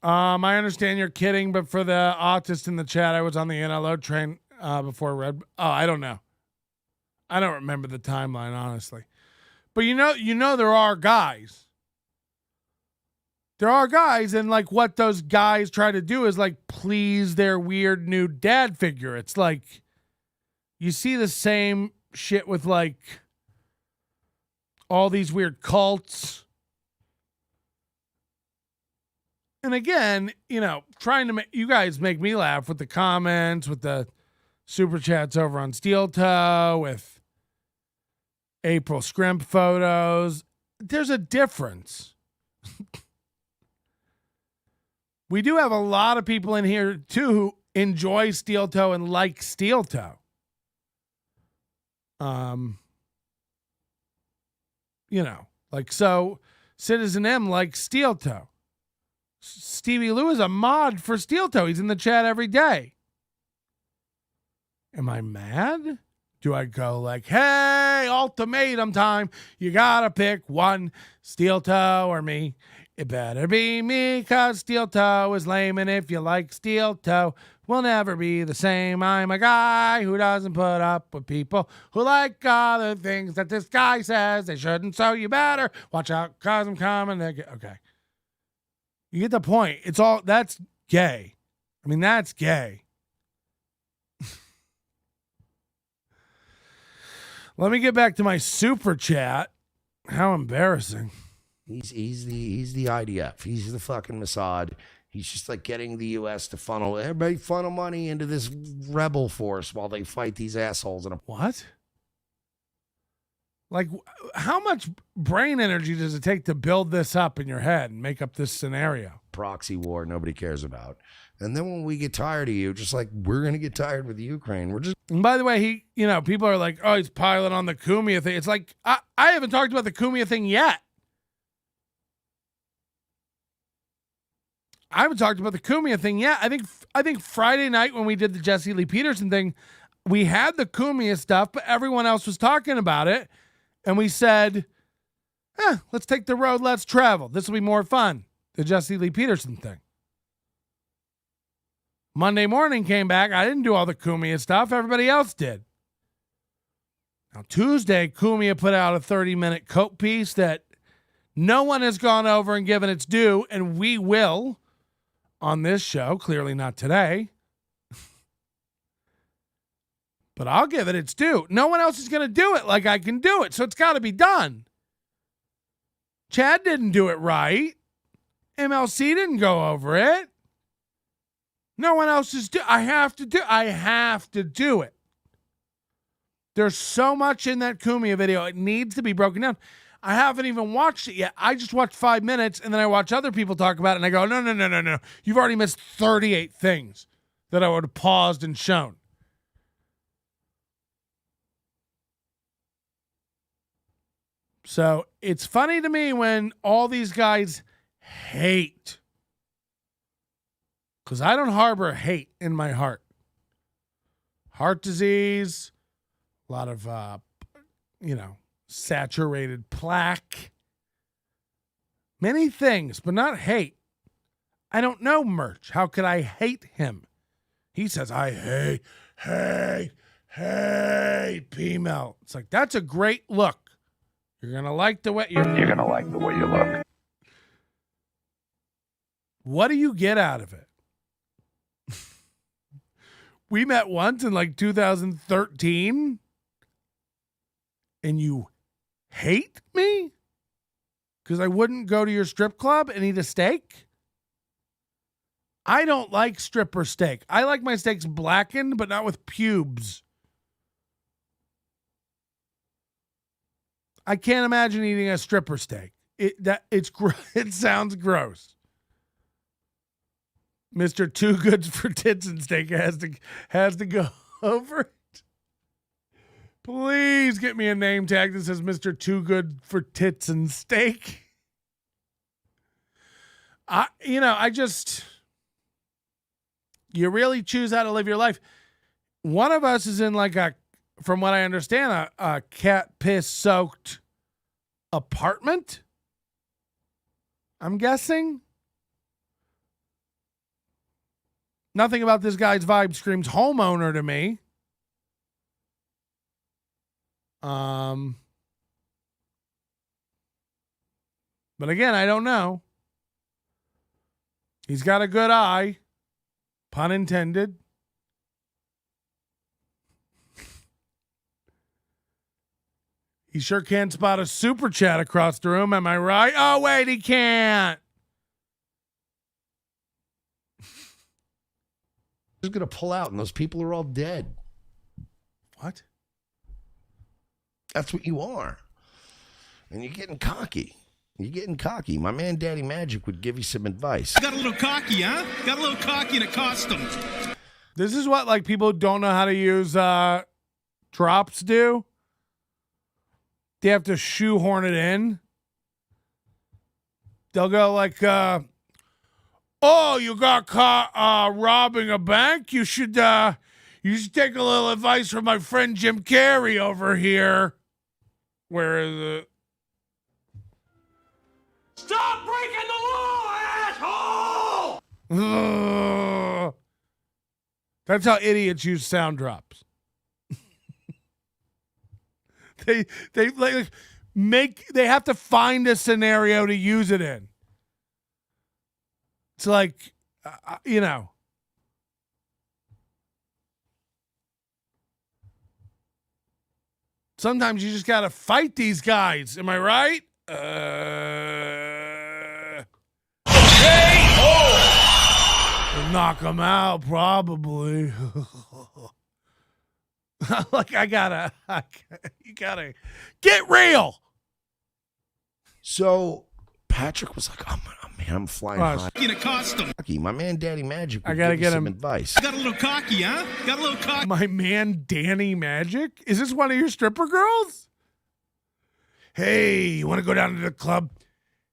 I understand you're kidding, but for the autist in the chat, I was on the NLO train before Red. Oh, I don't know. I don't remember the timeline, honestly. But you know there are guys. There are guys, and like what those guys try to do is like please their weird new dad figure. It's like you see the same shit with like all these weird cults. And again, trying to make you guys make me laugh with the comments, with the super chats over on Steel Toe, with April Scrimp photos. There's a difference. We do have a lot of people in here too who enjoy Steel Toe and like Steel Toe. Like so Citizen M likes Steel Toe. Stevie Lou is a mod for Steel Toe. He's in the chat every day. Am I mad? Do I go like, hey, ultimatum time. You gotta pick one, Steel Toe or me. It better be me, cause Steel Toe is lame. And if you like Steel Toe, we'll never be the same. I'm a guy who doesn't put up with people who like other things that this guy says they shouldn't. So you better watch out, cause I'm coming. Okay. You get the point. That's gay. I mean, that's gay. Let me get back to my super chat. How embarrassing. He's the IDF. He's the fucking Mossad. He's just like getting the U.S. to funnel money into this rebel force while they fight these assholes. What? Like, how much brain energy does it take to build this up in your head and make up this scenario? Proxy war nobody cares about. And then when we get tired of you, just like we're going to get tired with the Ukraine, we're just... And by the way, people are like, oh, he's piling on the Cumia thing. It's like, I haven't talked about the Cumia thing yet. I haven't talked about the Cumia thing yet. I think Friday night when we did the Jesse Lee Peterson thing, we had the Cumia stuff, but everyone else was talking about it. And we said, let's take the road, let's travel. This will be more fun. The Jesse Lee Peterson thing. Monday morning came back. I didn't do all the Cumia stuff. Everybody else did. Now, Tuesday, Cumia put out a 30-minute coat piece that no one has gone over and given its due, and we will on this show. Clearly not today. But I'll give it its due. No one else is going to do it like I can do it, so it's got to be done. Chad didn't do it right. MLC didn't go over it. No one else is I have to do it. There's so much in that Cumia video. It needs to be broken down. I haven't even watched it yet. I just watched 5 minutes, and then I watch other people talk about it, and I go, no. You've already missed 38 things that I would have paused and shown. So it's funny to me when all these guys hate. Because I don't harbor hate in my heart. Heart disease, a lot of, saturated plaque. Many things, but not hate. I don't know Merch. How could I hate him? He says, I hate P-Mel. It's like, that's a great look. You're going to like the way you're going to like the way you look. What do you get out of it? We met once in like 2013 and you hate me because I wouldn't go to your strip club and eat a steak? I don't like stripper steak. I like my steaks blackened, but not with pubes. I can't imagine eating a stripper steak. It sounds gross. Mr. Too Good for Tits and Steak has to go over it. Please get me a name tag that says Mr. Too Good for Tits and Steak. You really choose how to live your life. One of us is in from what I understand, a cat piss soaked apartment. I'm guessing. Nothing about this guy's vibe screams homeowner to me. But again, I don't know. He's got a good eye. Pun intended. He sure can't spot a super chat across the room. Am I right? Oh, wait, he can't. Just going to pull out, and those people are all dead. What? That's what you are. And you're getting cocky. My man, Daddy Magic, would give you some advice. Got a little cocky, huh? Got a little cocky in a costume. This is what people who don't know how to use drops do. They have to shoehorn it in. They'll go oh, you got caught robbing a bank? You should take a little advice from my friend Jim Carrey over here. Where is it? Stop breaking the law, asshole! That's how idiots use sound drops. They have to find a scenario to use it in. It's sometimes you just got to fight these guys. Am I right? Knock them out, probably. You gotta get real. So Patrick was like, I'm flying high. In a costume. My man, Daddy Magic, I gotta get some him advice. Got a little cocky, huh? Got a little cocky. My man, Danny Magic? Is this one of your stripper girls? Hey, you want to go down to the club?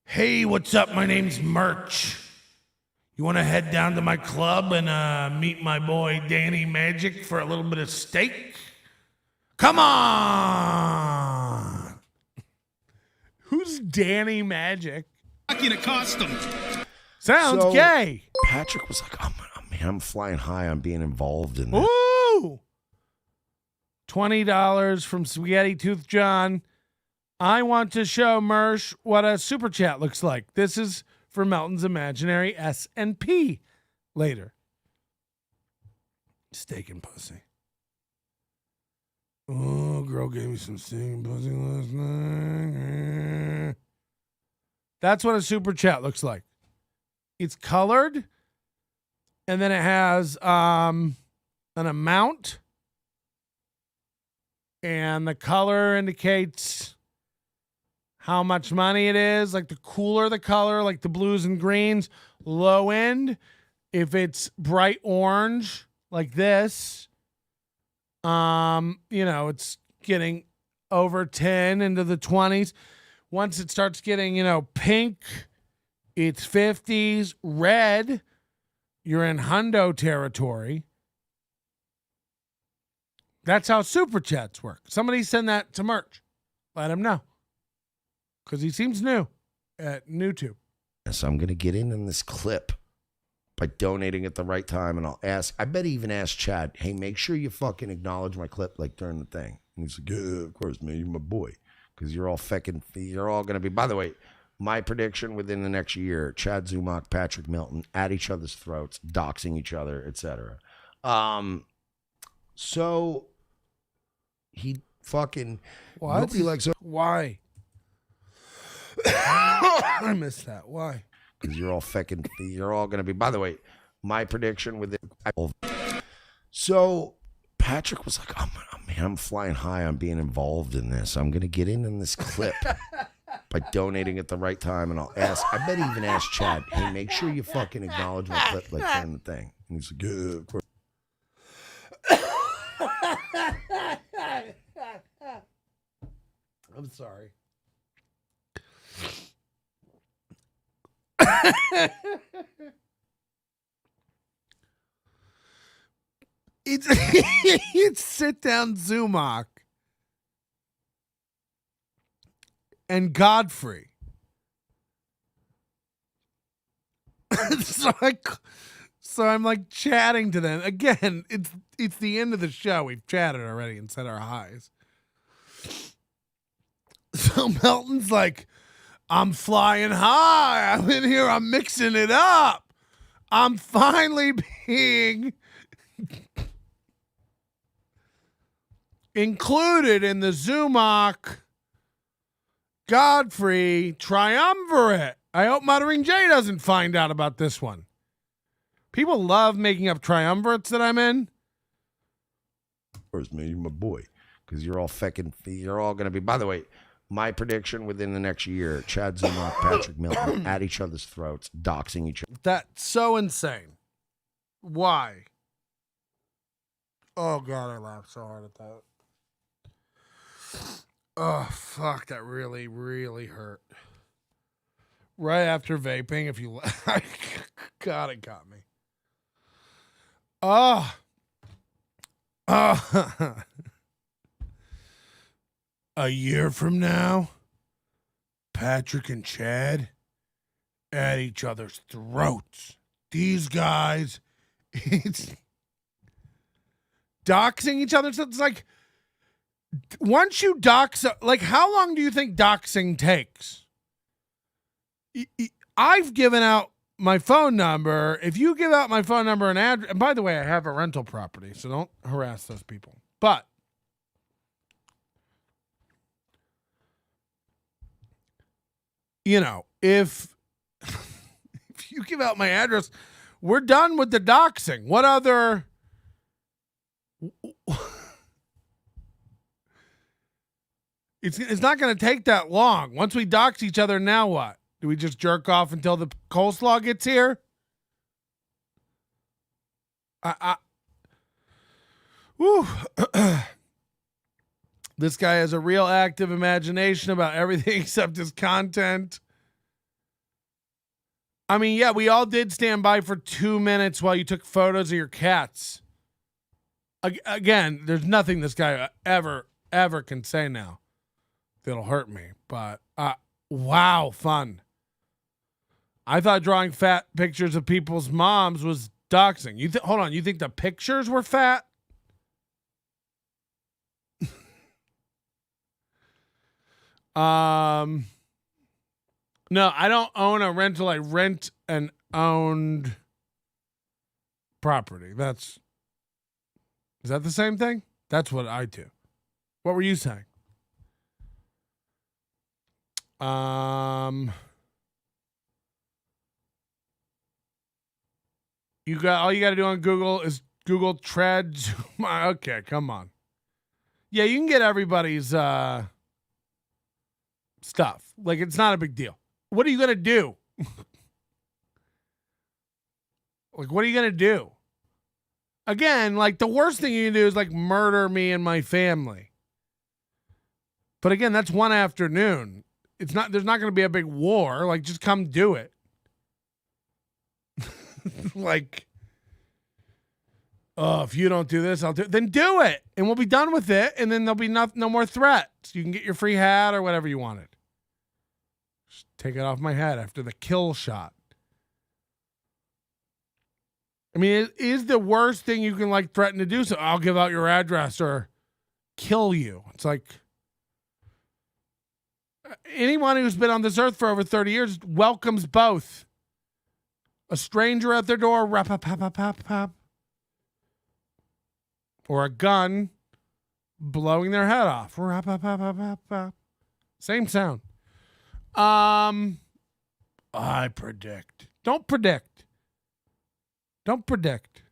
Hey, what's up? My name's Merch. You want to head down to my club and meet my boy Danny Magic for a little bit of steak? Come on! Who's Danny Magic? In a costume. Sounds gay. Patrick was like, I'm flying high on being involved in this. Ooh! $20 from Spaghetti Tooth John. I want to show Mersh what a super chat looks like. This is for Melton's imaginary S&P later. Steak and pussy. Oh, girl gave me some steak and pussy last night. That's what a super chat looks like. It's colored, and then it has an amount, and the color indicates how much money it is. Like the cooler the color, like the blues and greens, low end. If it's bright orange, like this, it's getting over 10 into the 20s. Once it starts getting, pink, it's 50s. Red, you're in hundo territory. That's how super chats work. Somebody send that to Merch. Let him know. Because he seems new at NewTube. So I'm going to get in this clip by donating at the right time. And I bet he even asked Chad, hey, make sure you fucking acknowledge my clip like during the thing. And he's like, yeah, of course, man, you're my boy. Because you're all going to be, by the way, my prediction within the next year, Chad Zumach, Patrick Melton, at each other's throats, doxing each other, etc. So he fucking, what? Nobody likes, why? I missed that. Why? Because you're all going to be, by the way, my prediction within, so Patrick was like, I'm flying high on being involved in this. I'm going to get in this clip by donating at the right time. And I bet he even asked Chad, hey, make sure you fucking acknowledge my clip like during the thing. And he's like, yeah, of course. I'm sorry. It's sit down Zumach and Godfrey. So I'm like chatting to them again. It's the end of the show. We've chatted already and said our highs. So Melton's like, I'm flying high. I'm in here. I'm mixing it up. I'm finally being included in the Zumach Godfrey triumvirate. I hope Muttering Jay doesn't find out about this one. People love making up triumvirates that I'm in. Of course, man, you're my boy. Because you're all going to be, by the way, my prediction within the next year, Chad Zumach, Patrick Melton, at each other's throats, doxing each other. That's so insane. Why? Oh, God, I laughed so hard at that. Oh, fuck, that really, really hurt. Right after vaping, if you... God, it got me. Oh. A year from now, Patrick and Chad at each other's throats. These guys, it's doxing each other. So it's like, once you dox, like, how long do you think doxing takes? I've given out my phone number. If you give out my phone number and address, and by the way, I have a rental property, so don't harass those people. But if you give out my address, we're done with the doxing. What other? It's not going to take that long. Once we dox each other, now what? Do we just jerk off until the coleslaw gets here? Whew. This guy has a real active imagination about everything except his content. I mean, yeah, we all did stand by for 2 minutes while you took photos of your cats. Again, there's nothing this guy ever can say now that'll hurt me. But, wow, fun. I thought drawing fat pictures of people's moms was doxing. Hold on, you think the pictures were fat? No, I don't own a rental. I rent an owned property. Is that the same thing? That's what I do. What were you saying? You got all you got to do on Google is Google Tread. Okay, come on. Yeah, you can get everybody's stuff. Like, it's not a big deal. What are you gonna do? Like, what are you gonna do? Again, like, the worst thing you can do is like murder me and my family. But again, that's one afternoon. It's not. There's not gonna be a big war. Like, just come do it. Like, oh, if you don't do this, I'll do it. Then do it, and we'll be done with it, and then there'll be no more threats. You can get your free hat or whatever you wanted. Just take it off my head after the kill shot. I mean, it is the worst thing you can, like, threaten to do. So I'll give out your address or kill you. It's like, anyone who's been on this earth for over 30 years welcomes both. A stranger at their door, rap-a-pap-a-pap-pap. Or a gun blowing their head off. Rap-a-pap-a-pap-pap. Same sound. I predict. Don't predict. Don't predict.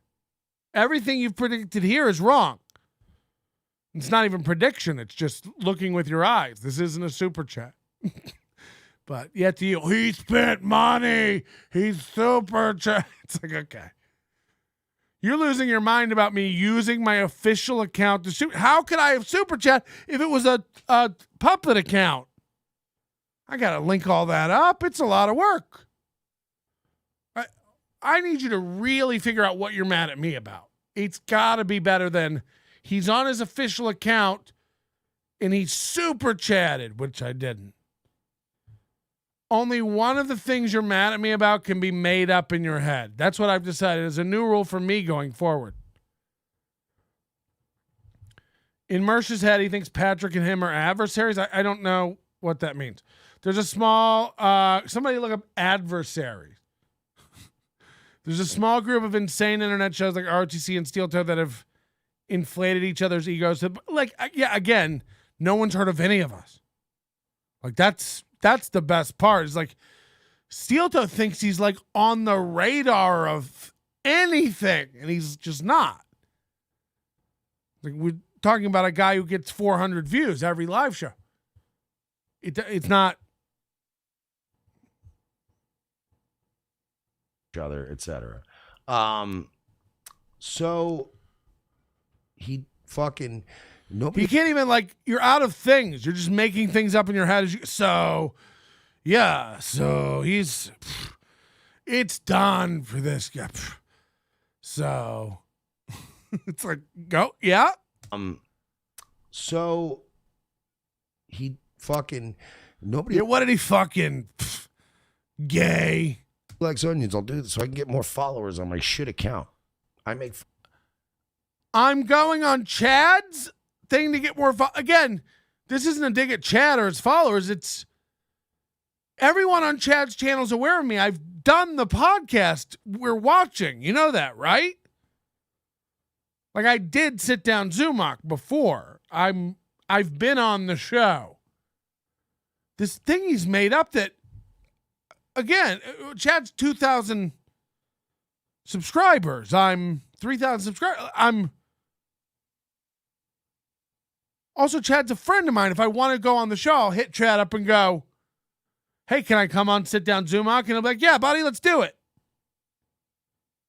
Everything you've predicted here is wrong. It's not even prediction. It's just looking with your eyes. This isn't a super chat. But yet to you, he spent money. He's super chat. It's like, okay. You're losing your mind about me using my official account to shoot. How could I have super chat if it was a puppet account? I got to link all that up. It's a lot of work. I need you to really figure out what you're mad at me about. It's got to be better than he's on his official account and he super chatted, which I didn't. Only one of the things you're mad at me about can be made up in your head. That's what I've decided is a new rule for me going forward. In Mersh's head, he thinks Patrick and him are adversaries. I don't know what that means. There's a small, somebody look up adversaries. There's a small group of insane internet shows like ROTC and Steel Toe that have inflated each other's egos. Like, yeah, again, no one's heard of any of us. Like, that's the best part. Is like, Steel Toe thinks he's like on the radar of anything, and he's just not. Like, we're talking about a guy who gets 400 views every live show. It's not. Other, etc. So he fucking nobody. You can't even, like, you're out of things. You're just making things up in your head. So it's done for this guy. So it's like, go, yeah. So he fucking nobody. Yeah, what did he fucking gay? Likes onions. I'll do this so I can get more followers on my shit account. I'm going on Chad's thing to get more. Again, this isn't a dig at Chad or his followers. It's everyone on Chad's channel is aware of me. I've done the podcast we're watching. You know that, right? Like, I did sit down Zumach before. I've been on the show. This thing he's made up that. Again, Chad's 2,000 subscribers. I'm 3,000 subscribers. I'm also, Chad's a friend of mine. If I want to go on the show, I'll hit Chad up and go, hey, can I come on, sit down, Zoom out? And he'll be like, yeah, buddy, let's do it.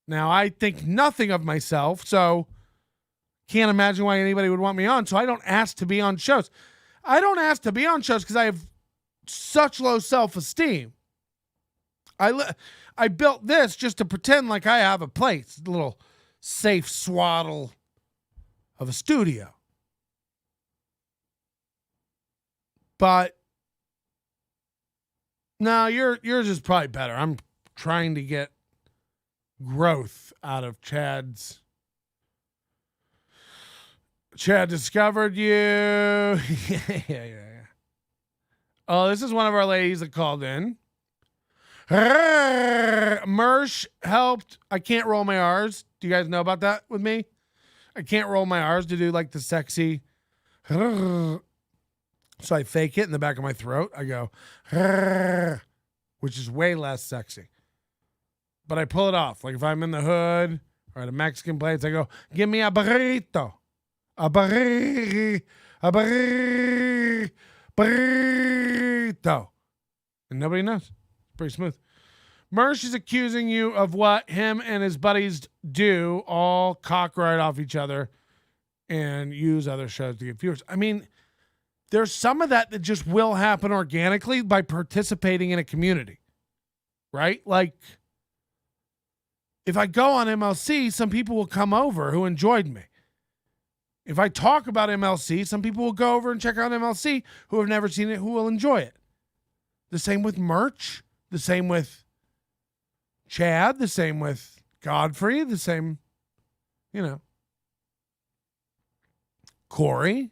Now, I think nothing of myself, so can't imagine why anybody would want me on. So I don't ask to be on shows. I don't ask to be on shows because I have such low self-esteem. I built this just to pretend like I have a place, a little safe swaddle of a studio. But no, yours is probably better. I'm trying to get growth out of Chad's. Chad discovered you. Yeah. Oh, this is one of our ladies that called in. Mersh helped. I can't roll my R's. Do you guys know about that with me? I can't roll my R's to do like the sexy. So I fake it in the back of my throat. I go, which is way less sexy. but I pull it off. Like if I'm in the hood or at a Mexican place, I go, give me a burrito. A burrito. And nobody knows. It's pretty smooth. Mersh is accusing you of what him and his buddies do, all cock right off each other and use other shows to get viewers. I mean, there's some of that just will happen organically by participating in a community, right? Like, if I go on MLC, some people will come over who enjoyed me. If I talk about MLC, some people will go over and check out MLC who have never seen it, who will enjoy it. The same with Merch, the same with Chad, the same with Godfrey, the same, Corey.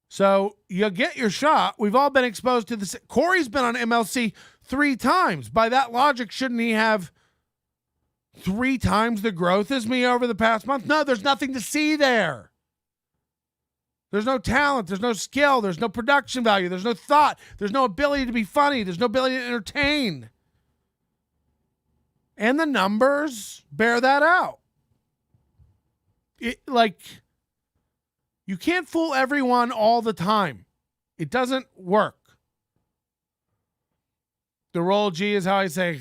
So you get your shot. We've all been exposed to this. Corey's been on MLC 3 times. By that logic, shouldn't he have 3 times the growth as me over the past month? No, there's nothing to see there. There's no talent. There's no skill. There's no production value. There's no thought. There's no ability to be funny. There's no ability to entertain. And the numbers bear that out. You can't fool everyone all the time. It doesn't work. The roll G is how I say.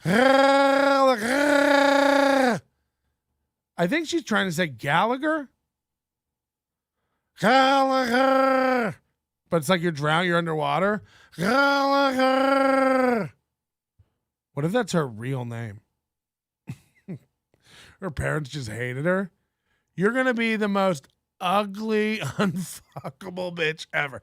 I think she's trying to say Gallagher. Gallagher. But it's like you're drowning, you're underwater. Gallagher. What if that's her real name? Her parents just hated her. You're going to be the most ugly, unfuckable bitch ever.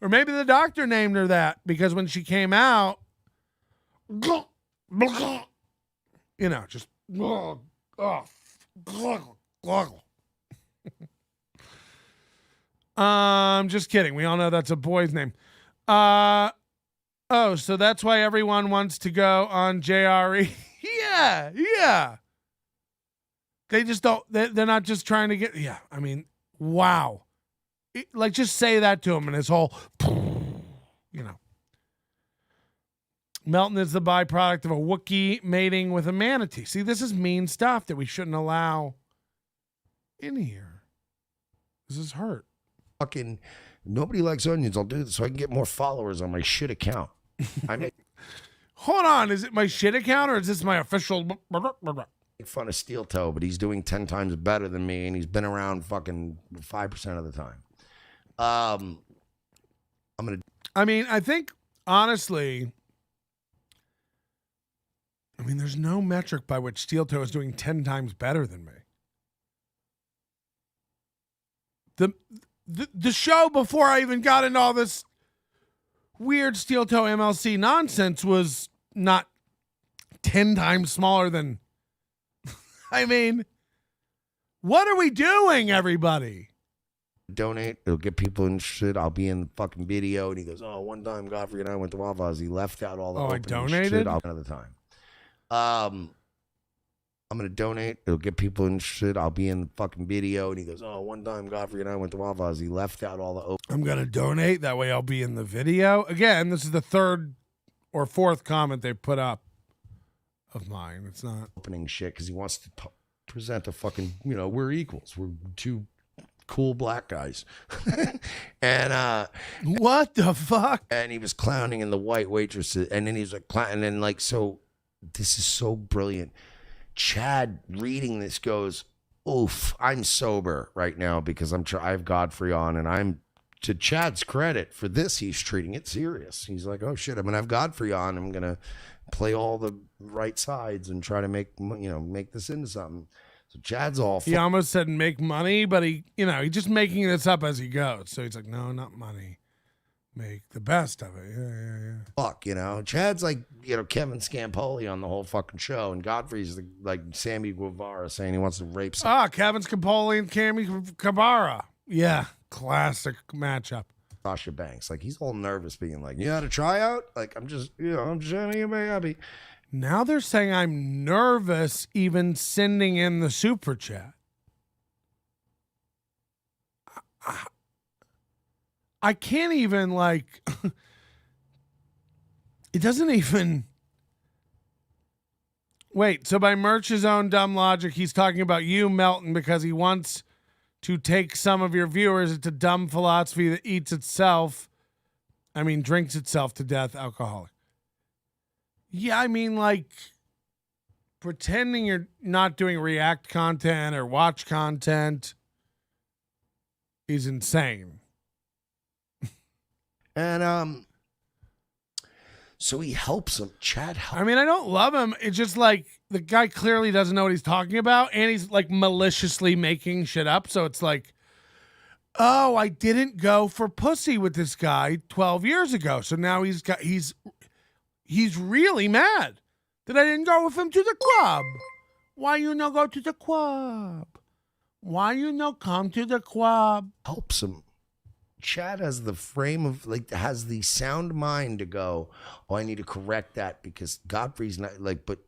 Or maybe the doctor named her that because when she came out, just just kidding. We all know that's a boy's name. So that's why everyone wants to go on JRE. Yeah. They just don't, they're not just trying to get, I mean, wow. Just say that to him and his whole, Melton is the byproduct of a Wookiee mating with a manatee. See, this is mean stuff that we shouldn't allow in here. This is hurt. Fucking nobody likes onions. I'll do this so I can get more followers on my shit account. Hold on. Is it my shit account or is this my official? Make fun of Steel Toe, but he's doing 10 times better than me, and he's been around fucking 5% of the time. I think honestly, there's no metric by which Steel Toe is doing 10 times better than me. The show before I even got into all this weird Steel Toe MLC nonsense was not 10 times smaller than. What are we doing, everybody? Donate. It'll get people interested. I'll be in the fucking video. And he goes, one time Godfrey and I went to Wawa's. He left out all the I donated? shit another time. I'm going to donate. It'll get people interested. I'll be in the fucking video. And he goes, one time Godfrey and I went to Wawa's. He left out all the I'm going to donate. That way I'll be in the video. Again, this is the 3rd or 4th comment they put up of mine. It's not opening shit because he wants to present a fucking, we're equals. We're 2 cool black guys. And what the fuck? And he was clowning in the white waitresses, and then he's like and then so this is so brilliant. Chad reading this goes, oof, I'm sober right now because I have Godfrey on, and I'm, to Chad's credit for this, he's treating it serious. He's like, oh shit, I'm gonna have Godfrey on, I'm gonna play all the right sides and try to make this into something. So Chad's all he almost said make money, but he's just making this up as he goes. So he's like, no, not money. Make the best of it. Yeah. Fuck, Chad's like, Kevin Scampoli on the whole fucking show, and Godfrey's like Sammy Guevara saying he wants to rape someone. Kevin Scampoli and Cammy Guevara. Yeah, classic matchup. Sasha Banks, like he's all nervous, being like, "You had a tryout?" Like I'm just trying to get happy. Now they're saying I'm nervous even sending in the super chat. I can't even like. It doesn't even. Wait, so by Merch's own dumb logic, he's talking about you, Melton, because he wants to take some of your viewers. It's a dumb philosophy that eats itself. I mean, drinks itself to death, alcoholic. Yeah, I mean, like, pretending you're not doing react content or watch content is insane. And, so he helps him. Chad helps. I mean, I don't love him. It's just like the guy clearly doesn't know what he's talking about, and he's like maliciously making shit up. So it's like, oh, I didn't go for pussy with this guy 12 years ago. So now he's really mad that I didn't go with him to the club. Why you no go to the club? Why you no come to the club? Helps him. Chad has the frame of has the sound mind to go, oh, I need to correct that because Godfrey's not but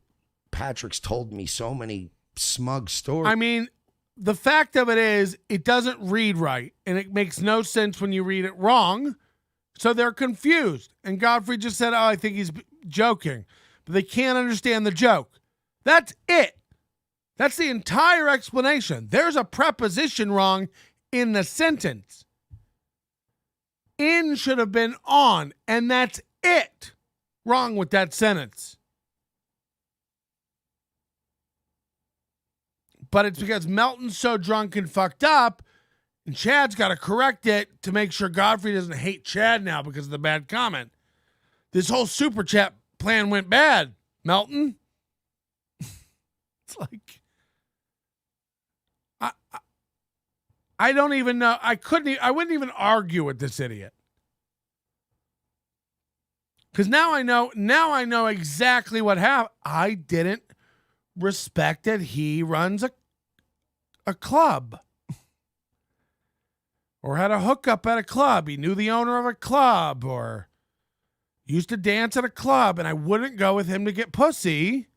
Patrick's told me so many smug stories. I mean, the fact of it is it doesn't read right and it makes no sense when you read it wrong. So they're confused. And Godfrey just said, oh, I think he's joking, but they can't understand the joke. That's it. That's the entire explanation. There's a preposition wrong in the sentence. In should have been on, and that's it. Wrong with that sentence. But it's because Melton's so drunk and fucked up, and Chad's got to correct it to make sure Godfrey doesn't hate Chad now because of the bad comment. This whole super chat plan went bad, Melton. It's like, I don't even know. I wouldn't even argue with this idiot. Because now I know exactly what happened. I didn't respect that he runs a club. Or had a hookup at a club. He knew the owner of a club or used to dance at a club, and I wouldn't go with him to get pussy.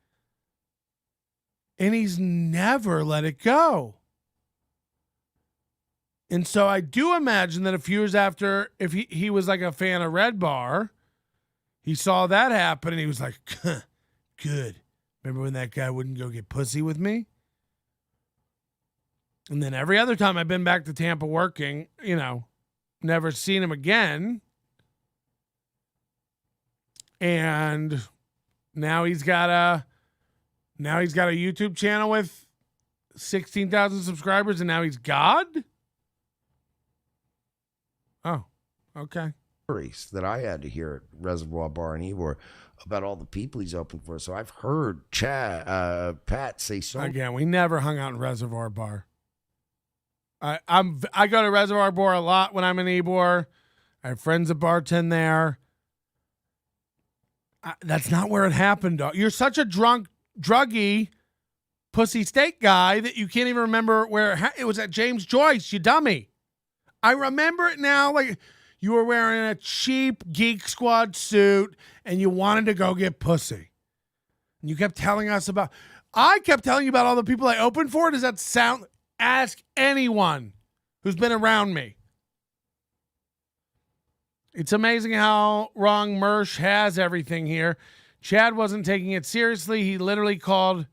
And he's never let it go. And so I do imagine that a few years after, if he was like a fan of Red Bar, he saw that happen and he was like, good. Remember when that guy wouldn't go get pussy with me? And then every other time I've been back to Tampa working, never seen him again. And now he's got a YouTube channel with 16,000 subscribers and now he's God? Oh, okay. That I had to hear at Reservoir Bar in Ybor about all the people he's opened for. So I've heard Pat say so. Again, we never hung out in Reservoir Bar. I go to Reservoir Bar a lot when I'm in Ybor. I have friends that bartend there. That's not where it happened, dog. You're such a druggy, pussy steak guy that you can't even remember where it was at James Joyce, you dummy. I remember it now, like you were wearing a cheap Geek Squad suit and you wanted to go get pussy. And you kept telling us about, I kept telling you about all the people I opened for. Does that sound, ask anyone who's been around me. It's amazing how wrong Mersh has everything here. Chad wasn't taking it seriously. He literally called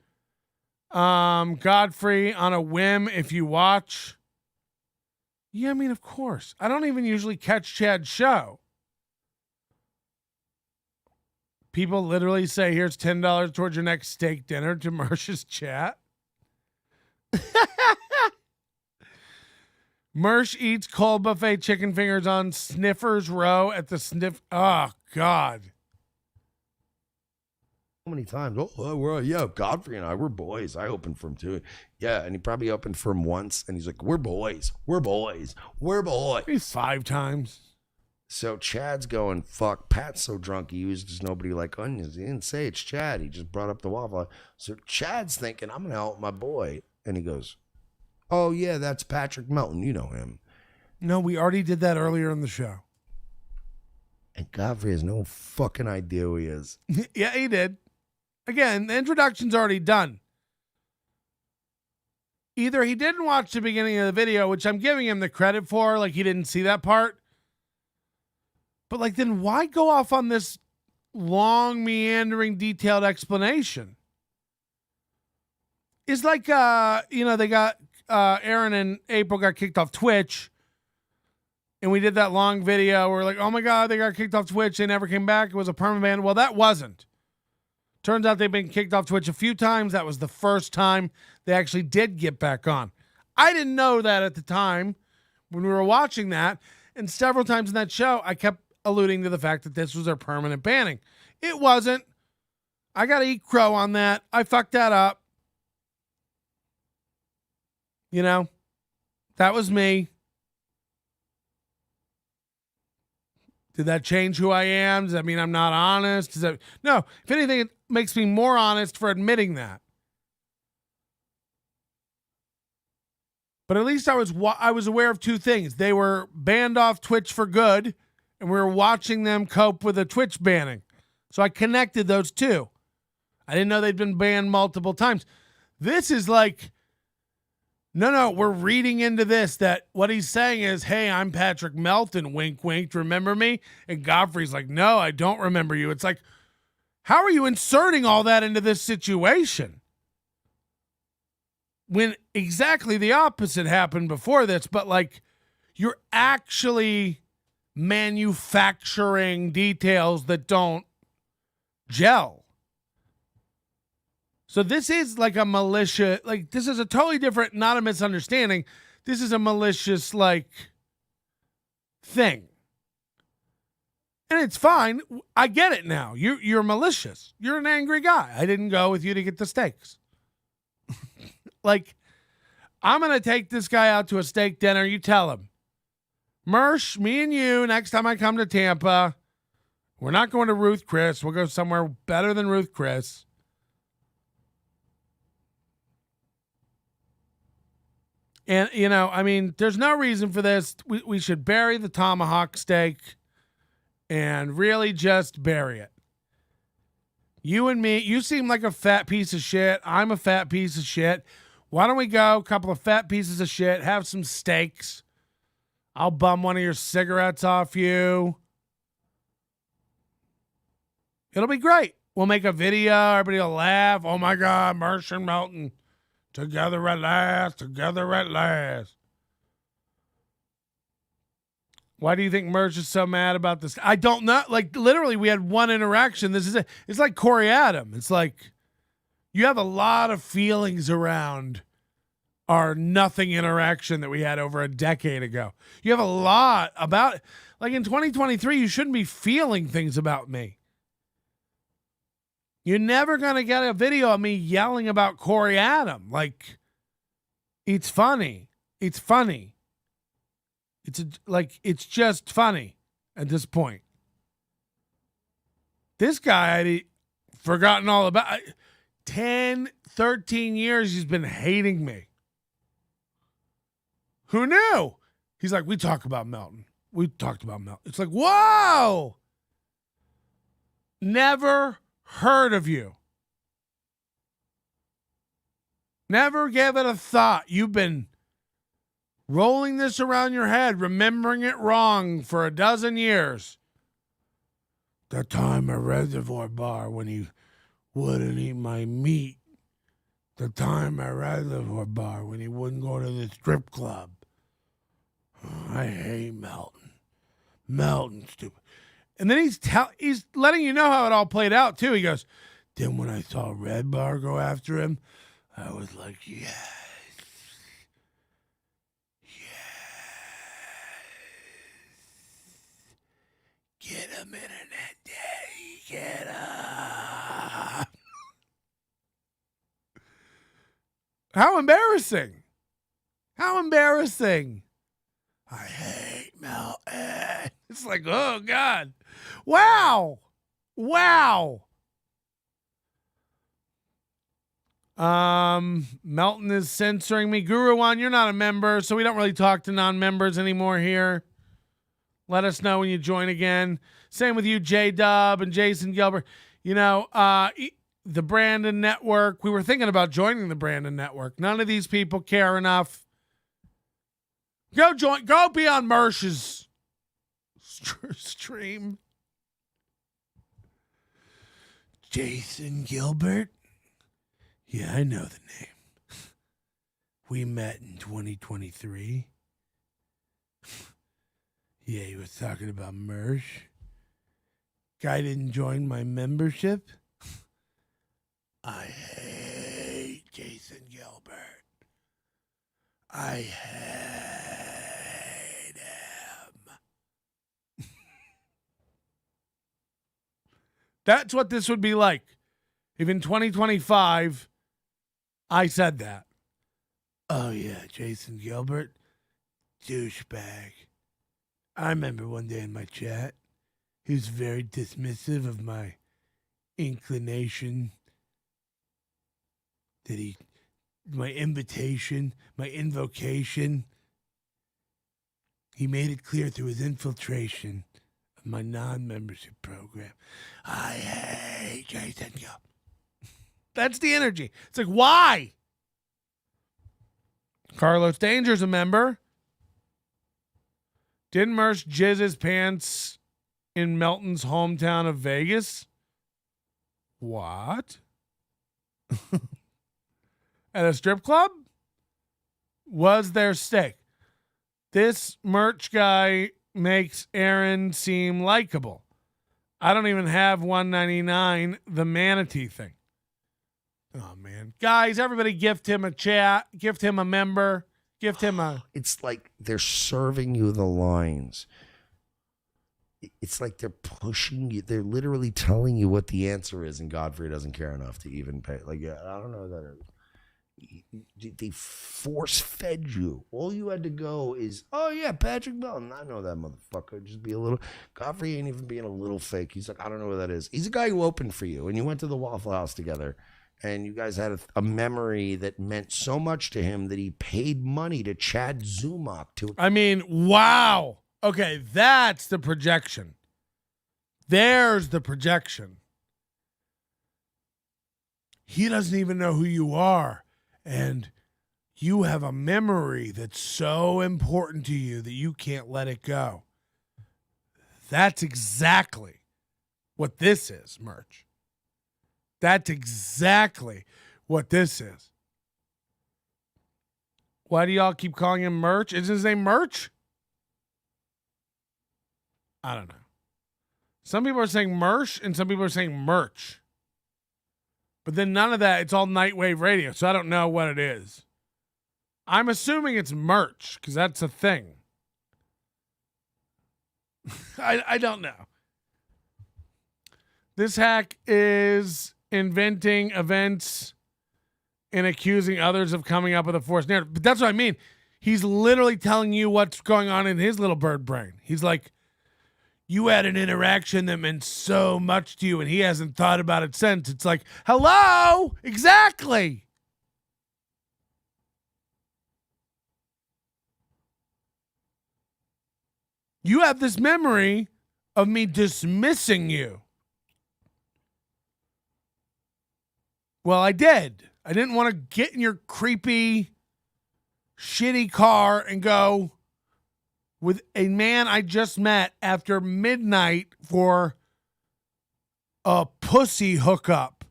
Godfrey on a whim if you watch. Yeah, I mean, of course. I don't even usually catch Chad's show. People literally say, here's $10 towards your next steak dinner to Mersh's chat. Mersh eats cold buffet chicken fingers on Sniffer's Row at the Sniff. Oh, God. So many times. Yeah, Godfrey and I, we're boys. I opened for him too. Yeah, and he probably opened for him once, and he's like, we're boys. We're boys. We're boys. Maybe 5 times. So Chad's going, fuck, Pat's so drunk he used his nobody like onions. He didn't say it's Chad. He just brought up the waffle. So Chad's thinking, I'm going to help my boy. And he goes, oh, yeah, that's Patrick Melton. You know him. No, we already did that earlier in the show. And Godfrey has no fucking idea who he is. Yeah, he did. Again, the introduction's already done. Either he didn't watch the beginning of the video, which I'm giving him the credit for, like he didn't see that part, But like, then why go off on this long, meandering, detailed explanation? It's like, they got Aaron and April got kicked off Twitch. And we did that long video where we're like, oh my God, they got kicked off Twitch. They never came back. It was a permanent ban. Well, that wasn't. Turns out they've been kicked off Twitch a few times. That was the first time they actually did get back on. I didn't know that at the time when we were watching that. And several times in that show, I kept alluding to the fact that this was their permanent banning. It wasn't. I got to eat crow on that. I fucked that up. That was me. Did that change who I am? Does that mean I'm not honest? No. If anything, it makes me more honest for admitting that. But at least I was aware of two things. They were banned off Twitch for good, and we were watching them cope with a Twitch banning. So I connected those two. I didn't know they'd been banned multiple times. This is like, no, we're reading into this that what he's saying is, hey, I'm Patrick Melton, wink, wink, remember me? And Godfrey's like, no, I don't remember you. It's like, how are you inserting all that into this situation? When exactly the opposite happened before this, but like, you're actually manufacturing details that don't gel. So this is like a malicious, like this is a totally different, not a misunderstanding. This is a malicious like thing. And it's fine. I get it now. You're malicious. You're an angry guy. I didn't go with you to get the steaks. Like, I'm going to take this guy out to a steak dinner. You tell him, Mersh, me and you, next time I come to Tampa, we're not going to Ruth Chris. We'll go somewhere better than Ruth Chris. And, there's no reason for this. We should bury the tomahawk steak and really just bury it. You and me, you seem like a fat piece of shit. I'm a fat piece of shit. Why don't we go, a couple of fat pieces of shit, have some steaks. I'll bum one of your cigarettes off you. It'll be great. We'll make a video. Everybody will laugh. Oh, my God, Mersh and Melton. Together at last, together at last. Why do you think Mersh is so mad about this? I don't know. Like, literally, we had one interaction. It's like Corey Adam. It's like, you have a lot of feelings around our nothing interaction that we had over a decade ago. You have a lot about, like in 2023, you shouldn't be feeling things about me. You're never going to get a video of me yelling about Corey Adam. Like, it's funny. It's funny. It's just funny at this point. This guy, I'd forgotten all about. 10, 13 years he's been hating me. Who knew? He's like, we talk about Melton. We talked about Melton. It's like, whoa! Never heard of you. Never gave it a thought. You've been rolling this around your head, remembering it wrong for a dozen years. That time at Reservoir Bar when he wouldn't eat my meat. The time at Reservoir Bar when he wouldn't go to the strip club. Oh, I hate Melton. Melton's stupid. And then he's letting you know how it all played out, too. He goes, then when I saw Red Bar go after him, I was like, yes. Get him, Internet Daddy. Get him. How embarrassing. How embarrassing. I hate Melton. It's like, oh, God. Wow. Wow. Melton is censoring me. Guru One, you're not a member, so we don't really talk to non-members anymore here. Let us know when you join again. Same with you, J-Dub and Jason Gilbert. The Brandon Network. We were thinking about joining the Brandon Network. None of these people care enough. Go be on Mersh's stream. Jason Gilbert? Yeah, I know the name. We met in 2023. Yeah, he was talking about Mersh. Guy didn't join my membership. I hate Jason Gilbert. I hate him. That's what this would be like if in 2025 I said that. Oh, yeah, Jason Gilbert, douchebag. I remember one day in my chat, he was very dismissive of my inclination my invitation, my invocation. He made it clear through his infiltration of my non-membership program. I hate Jason Gilbert. That's the energy. It's like, why? Carlos Danger's a member. Didn't Mersh jizz his pants in Melton's hometown of Vegas? What? At a strip club? Was there steak? This merch guy makes Aaron seem likable. I don't even have $1.99, the manatee thing. Oh, man. Guys, everybody gift him a chat. Gift him a member. Gift him a... It's like they're serving you the lines. It's like they're pushing you. They're literally telling you what the answer is, and Godfrey doesn't care enough to even pay. Like, I don't know what that is. They force-fed you. All you had to go is, oh, yeah, Patrick Melton. I know that motherfucker. Just be a little... Godfrey ain't even being a little fake. He's like, I don't know what that is. He's a guy who opened for you, and you went to the Waffle House together, and you guys had a memory that meant so much to him that he paid money to Chad Zumach to... I mean, wow. Okay, that's the projection. There's the projection. He doesn't even know who you are. And you have a memory that's so important to you that you can't let it go. That's exactly what this is, Merch. That's exactly what this is. Why do y'all keep calling him Merch? Isn't his name Merch? I don't know. Some people are saying Mersh and some people are saying Merch. But then none of that, it's all nightwave radio, so I don't know what it is. I'm assuming it's merch, because that's a thing. I don't know. This hack is inventing events and accusing others of coming up with a forced narrative. But that's what I mean. He's literally telling you what's going on in his little bird brain. He's like, you had an interaction that meant so much to you, and he hasn't thought about it since. It's like, hello? Exactly. You have this memory of me dismissing you. Well, I did. I didn't want to get in your creepy, shitty car and go with a man I just met after midnight for a pussy hookup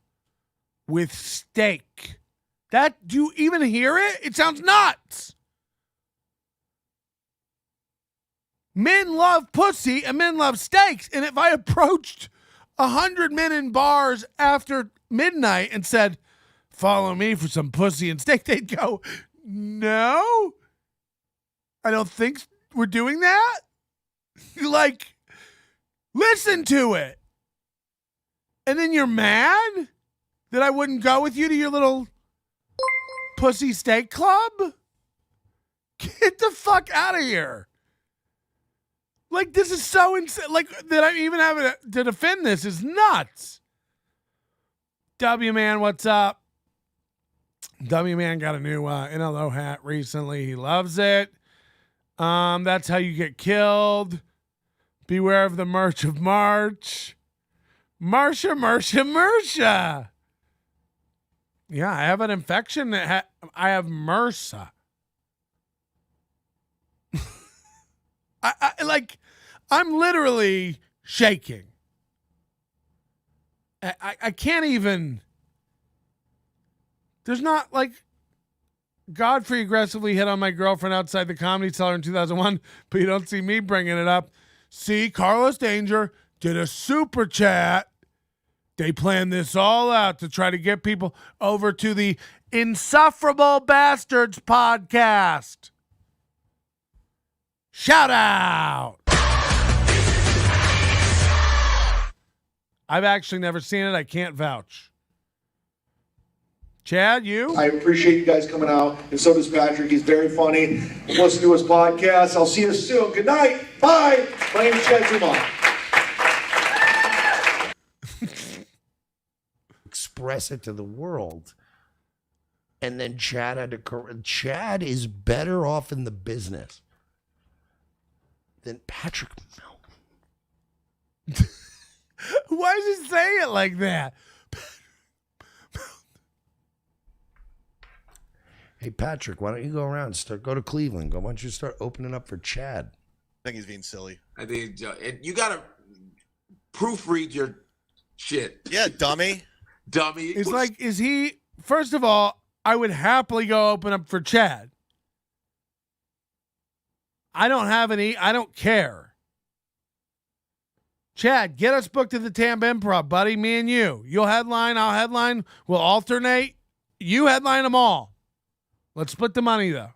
with steak. Do you even hear it? It sounds nuts. Men love pussy and men love steaks. And if I approached 100 men in bars after midnight and said, follow me for some pussy and steak, they'd go, no, I don't think we're doing that. Like, listen to it. And then you're mad that I wouldn't go with you to your little pussy steak club? Get the fuck out of here. Like, this is so insane. Like, that I even have to defend this is nuts. W-Man, what's up? W-Man got a new NLO hat recently. He loves it. That's how you get killed. Beware of the Merch of March. Marsha. Yeah, I have an infection that I have MRSA. I'm literally shaking. I can't even. There's not like Godfrey aggressively hit on my girlfriend outside the Comedy Cellar in 2001, but you don't see me bringing it up. See, Carlos Danger did a super chat. They planned this all out to try to get people over to the Insufferable Bastards podcast. Shout out. I've actually never seen it. I can't vouch. Chad, you? I appreciate you guys coming out, and so does Patrick. He's very funny. Listen to his podcast. I'll see you soon. Good night. Bye. My name is Chad Zumon. Express it to the world. And then Chad had to Chad is better off in the business than Patrick Melton. Why does he say it like that? Hey, Patrick, why don't you go around, go to Cleveland? Why don't you start opening up for Chad? I think he's being silly. I think you got to proofread your shit. Yeah, dummy. Dummy. It's like, is he, first of all, I would happily go open up for Chad. I don't care. Chad, get us booked at the Tampa Improv, buddy. Me and you. You'll headline, I'll headline. We'll alternate. You headline them all. Let's split the money, though.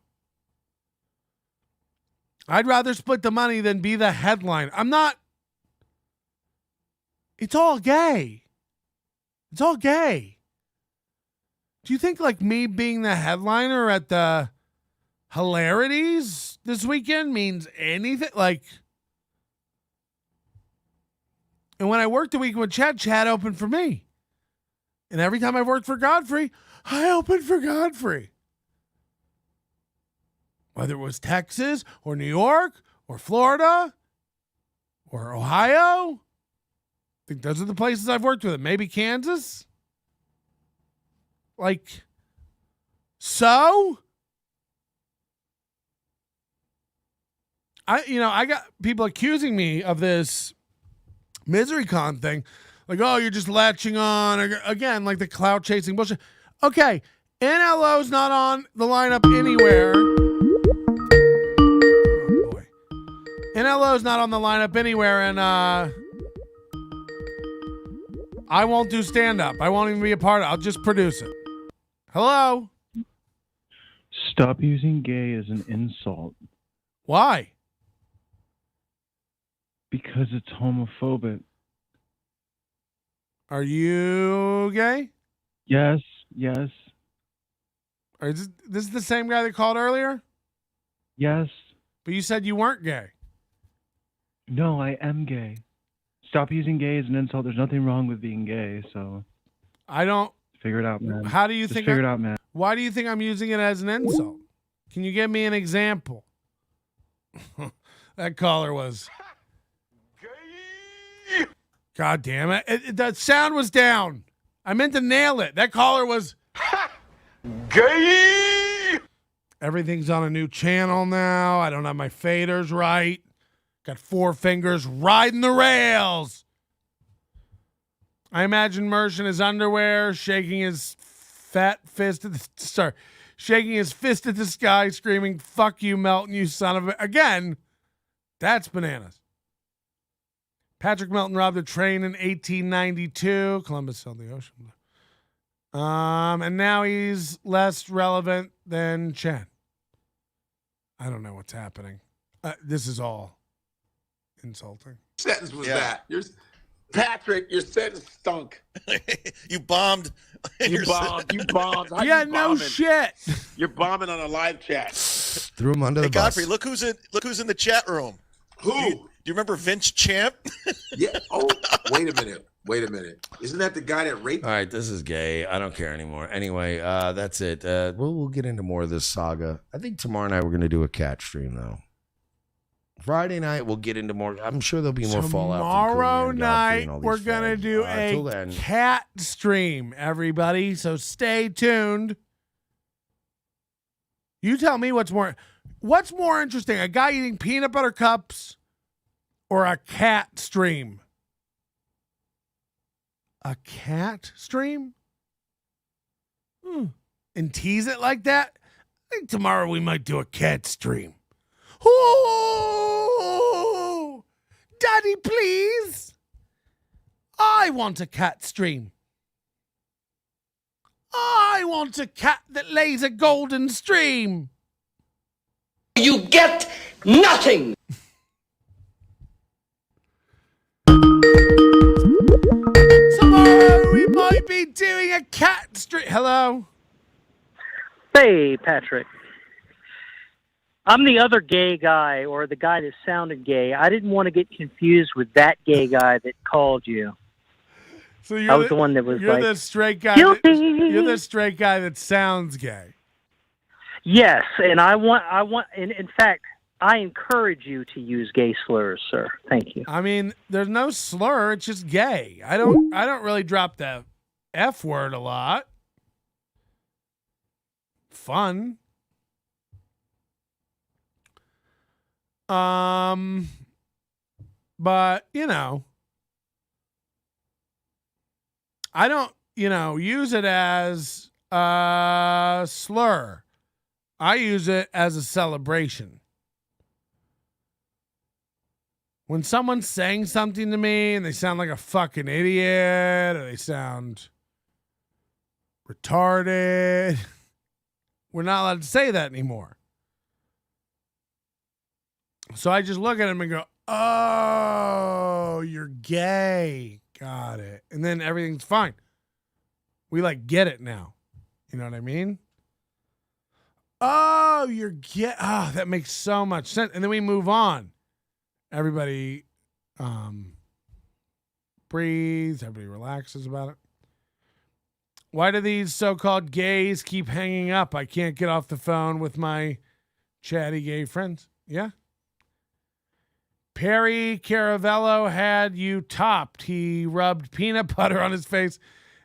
I'd rather split the money than be the headline. It's all gay. It's all gay. Do you think like me being the headliner at the Hilarities this weekend means anything? Like, and when I worked the weekend with Chad opened for me. And every time I worked for Godfrey, I opened for Godfrey. Whether it was Texas or New York or Florida or Ohio. I think those are the places I've worked with. Maybe Kansas. Like, so? I got people accusing me of this MiseryCon thing. Like, oh, you're just latching on. Again, like the clout chasing bullshit. Okay, NLO's not on the lineup anywhere. Oh, boy. NLO's not on the lineup anywhere, and I won't do stand-up. I won't even be a part of it. I'll just produce it. Hello? Stop using gay as an insult. Why? Because it's homophobic. Are you gay? Yes. Is this the same guy that called earlier? Yes. But you said you weren't gay. No, I am gay. Stop using gay as an insult. There's nothing wrong with being gay, so I don't figure it out, man. How do you Just think figure it out, man? Why do you think I'm using it as an insult? Can you give me an example? That caller was gay. God damn it. That sound was down. I meant to nail it. That caller was gay. Everything's on a new channel now. I don't have my faders right. Got 4 fingers riding the rails. I imagine Mersh in his underwear, shaking his fist at the sky, screaming, "Fuck you, Melton, you son of a..." Again, that's bananas. Patrick Melton robbed a train in 1892. Columbus sailed the ocean. And now he's less relevant than Chen. I don't know what's happening. This is all insulting. Sentence was that? Patrick, your sentence stunk. You bombed. You bombed. How Yeah, you no bombing? shit. You're bombing on a live chat. Threw him under Hey, the bus. Godfrey, look who's in the chat room. Who? Do you remember Vince Champ? Yeah. Oh, wait a minute. Isn't that the guy that raped? All right, this is gay. I don't care anymore. Anyway, that's it. We'll get into more of this saga. I think tomorrow night we're going to do a cat stream, though. Friday night we'll get into more. I'm sure there'll be more fallout. Tomorrow night we're going to do a cat stream, everybody. So stay tuned. You tell me what's more interesting, a guy eating peanut butter cups or a cat stream? A cat stream? And tease it like that? I think tomorrow we might do a cat stream. Oh, Daddy, please. I want a cat stream. I want a cat that lays a golden stream. You get nothing. Tomorrow we might be doing a cat stream. Hello? Hey, Patrick. I'm the other gay guy, or the guy that sounded gay. I didn't want to get confused with that gay guy that called you. So I was the one that was you're like, the straight guy. You're the straight guy that sounds gay. yes, and I want, and in fact, I encourage you to use gay slurs, sir. Thank you. I mean, there's no slur. It's just gay. I don't really drop the F word a lot. Fun. But I don't, use it as a slur. I use it as a celebration. When someone's saying something to me and they sound like a fucking idiot or they sound retarded, we're not allowed to say that anymore. So I just look at him and go, oh, you're gay. Got it. And then everything's fine. We get it now. You know what I mean? Oh, you're gay. Oh, that makes so much sense. And then we move on. Everybody breathes. Everybody relaxes about it. Why do these so-called gays keep hanging up? I can't get off the phone with my chatty gay friends. Yeah. Perry Caravello had you topped. He rubbed peanut butter on his face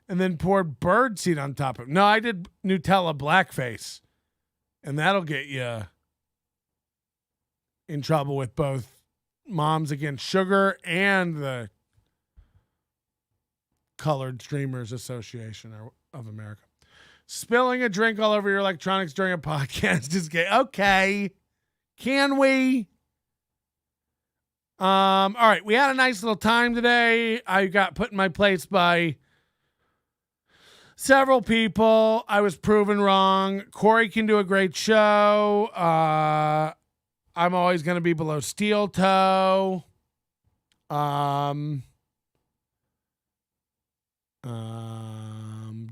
and then poured birdseed on top of it. No, I did Nutella blackface. And that'll get you in trouble with both Moms Against Sugar and the Colored Streamers Association of America. Spilling a drink all over your electronics during a podcast is gay. Okay. Can we? All right. We had a nice little time today. I got put in my place by several people. I was proven wrong. Corey can do a great show. I'm always going to be below steel toe.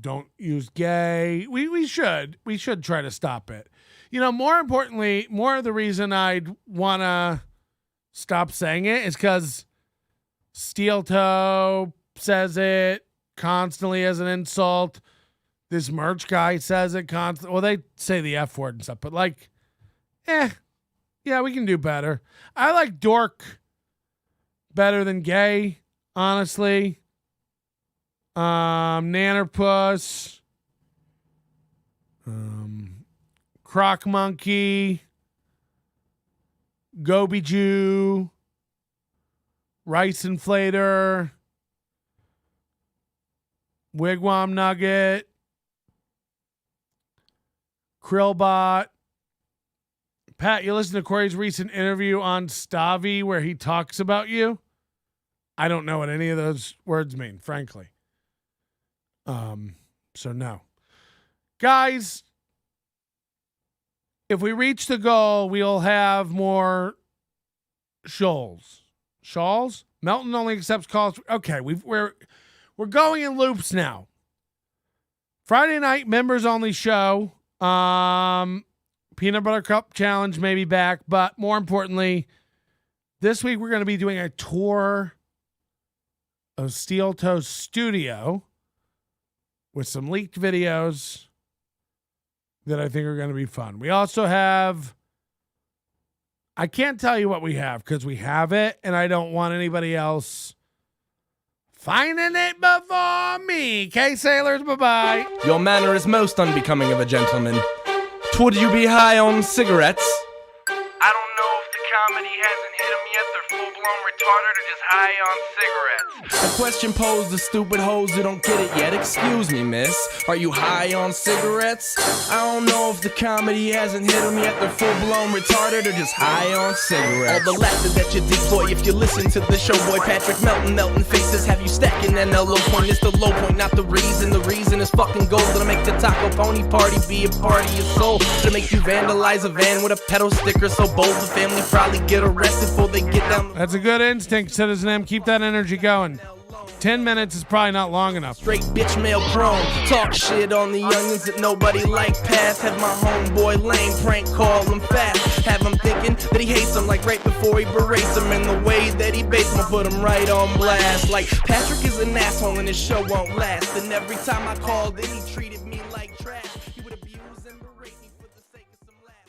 Don't use gay. We should try to stop it. More importantly, more of the reason I'd want to stop saying it is because steel toe says it constantly as an insult. This merch guy says it constantly. Well, they say the F word and stuff, but yeah, we can do better. I like dork better than gay, honestly. Nannerpuss, croc monkey, goby Jew, rice inflator, wigwam nugget, krillbot. Pat, you listen to Corey's recent interview on Stavi where he talks about you? I don't know what any of those words mean, frankly. So no. Guys, if we reach the goal, we'll have more shoals. Shawls? Melton only accepts calls. Okay, we're going in loops now. Friday night members only show. Peanut Butter Cup Challenge may be back, but more importantly, this week we're going to be doing a tour of Steel Toe's studio with some leaked videos that I think are going to be fun. We also have, I can't tell you what we have because we have it and I don't want anybody else finding it before me. Okay, sailors, bye-bye. Your manner is most unbecoming of a gentleman. Would you be high on cigarettes? I don't know if the comedy hasn't hit him yet. They're full-blown retarded or just high on cigarettes? A question posed to stupid hoes who don't get it yet. Excuse me, miss. Are you high on cigarettes? I don't know if the comedy hasn't hit them yet. They're full-blown retarded or just high on cigarettes. All the laughter that you deploy if you listen to the show, boy. Patrick Melton, melting faces have you stacking that low point. It's the low point, not the reason. The reason is fucking gold. That'll make the taco pony party be a party of soul. That'll make you vandalize a van with a pedal sticker so bold the family probably get arrested before they get down. That's a good instinct, Citizen M. Keep that energy going. 10 minutes is probably not long enough. Straight bitch male prone. Talk shit on the youngins that nobody like past. Have my homeboy lame prank call him fast. Have him thinking that he hates him like right before he berates him. And the way that he baits him, I put him right on blast. Like Patrick is an asshole and his show won't last. And every time I call, then he treated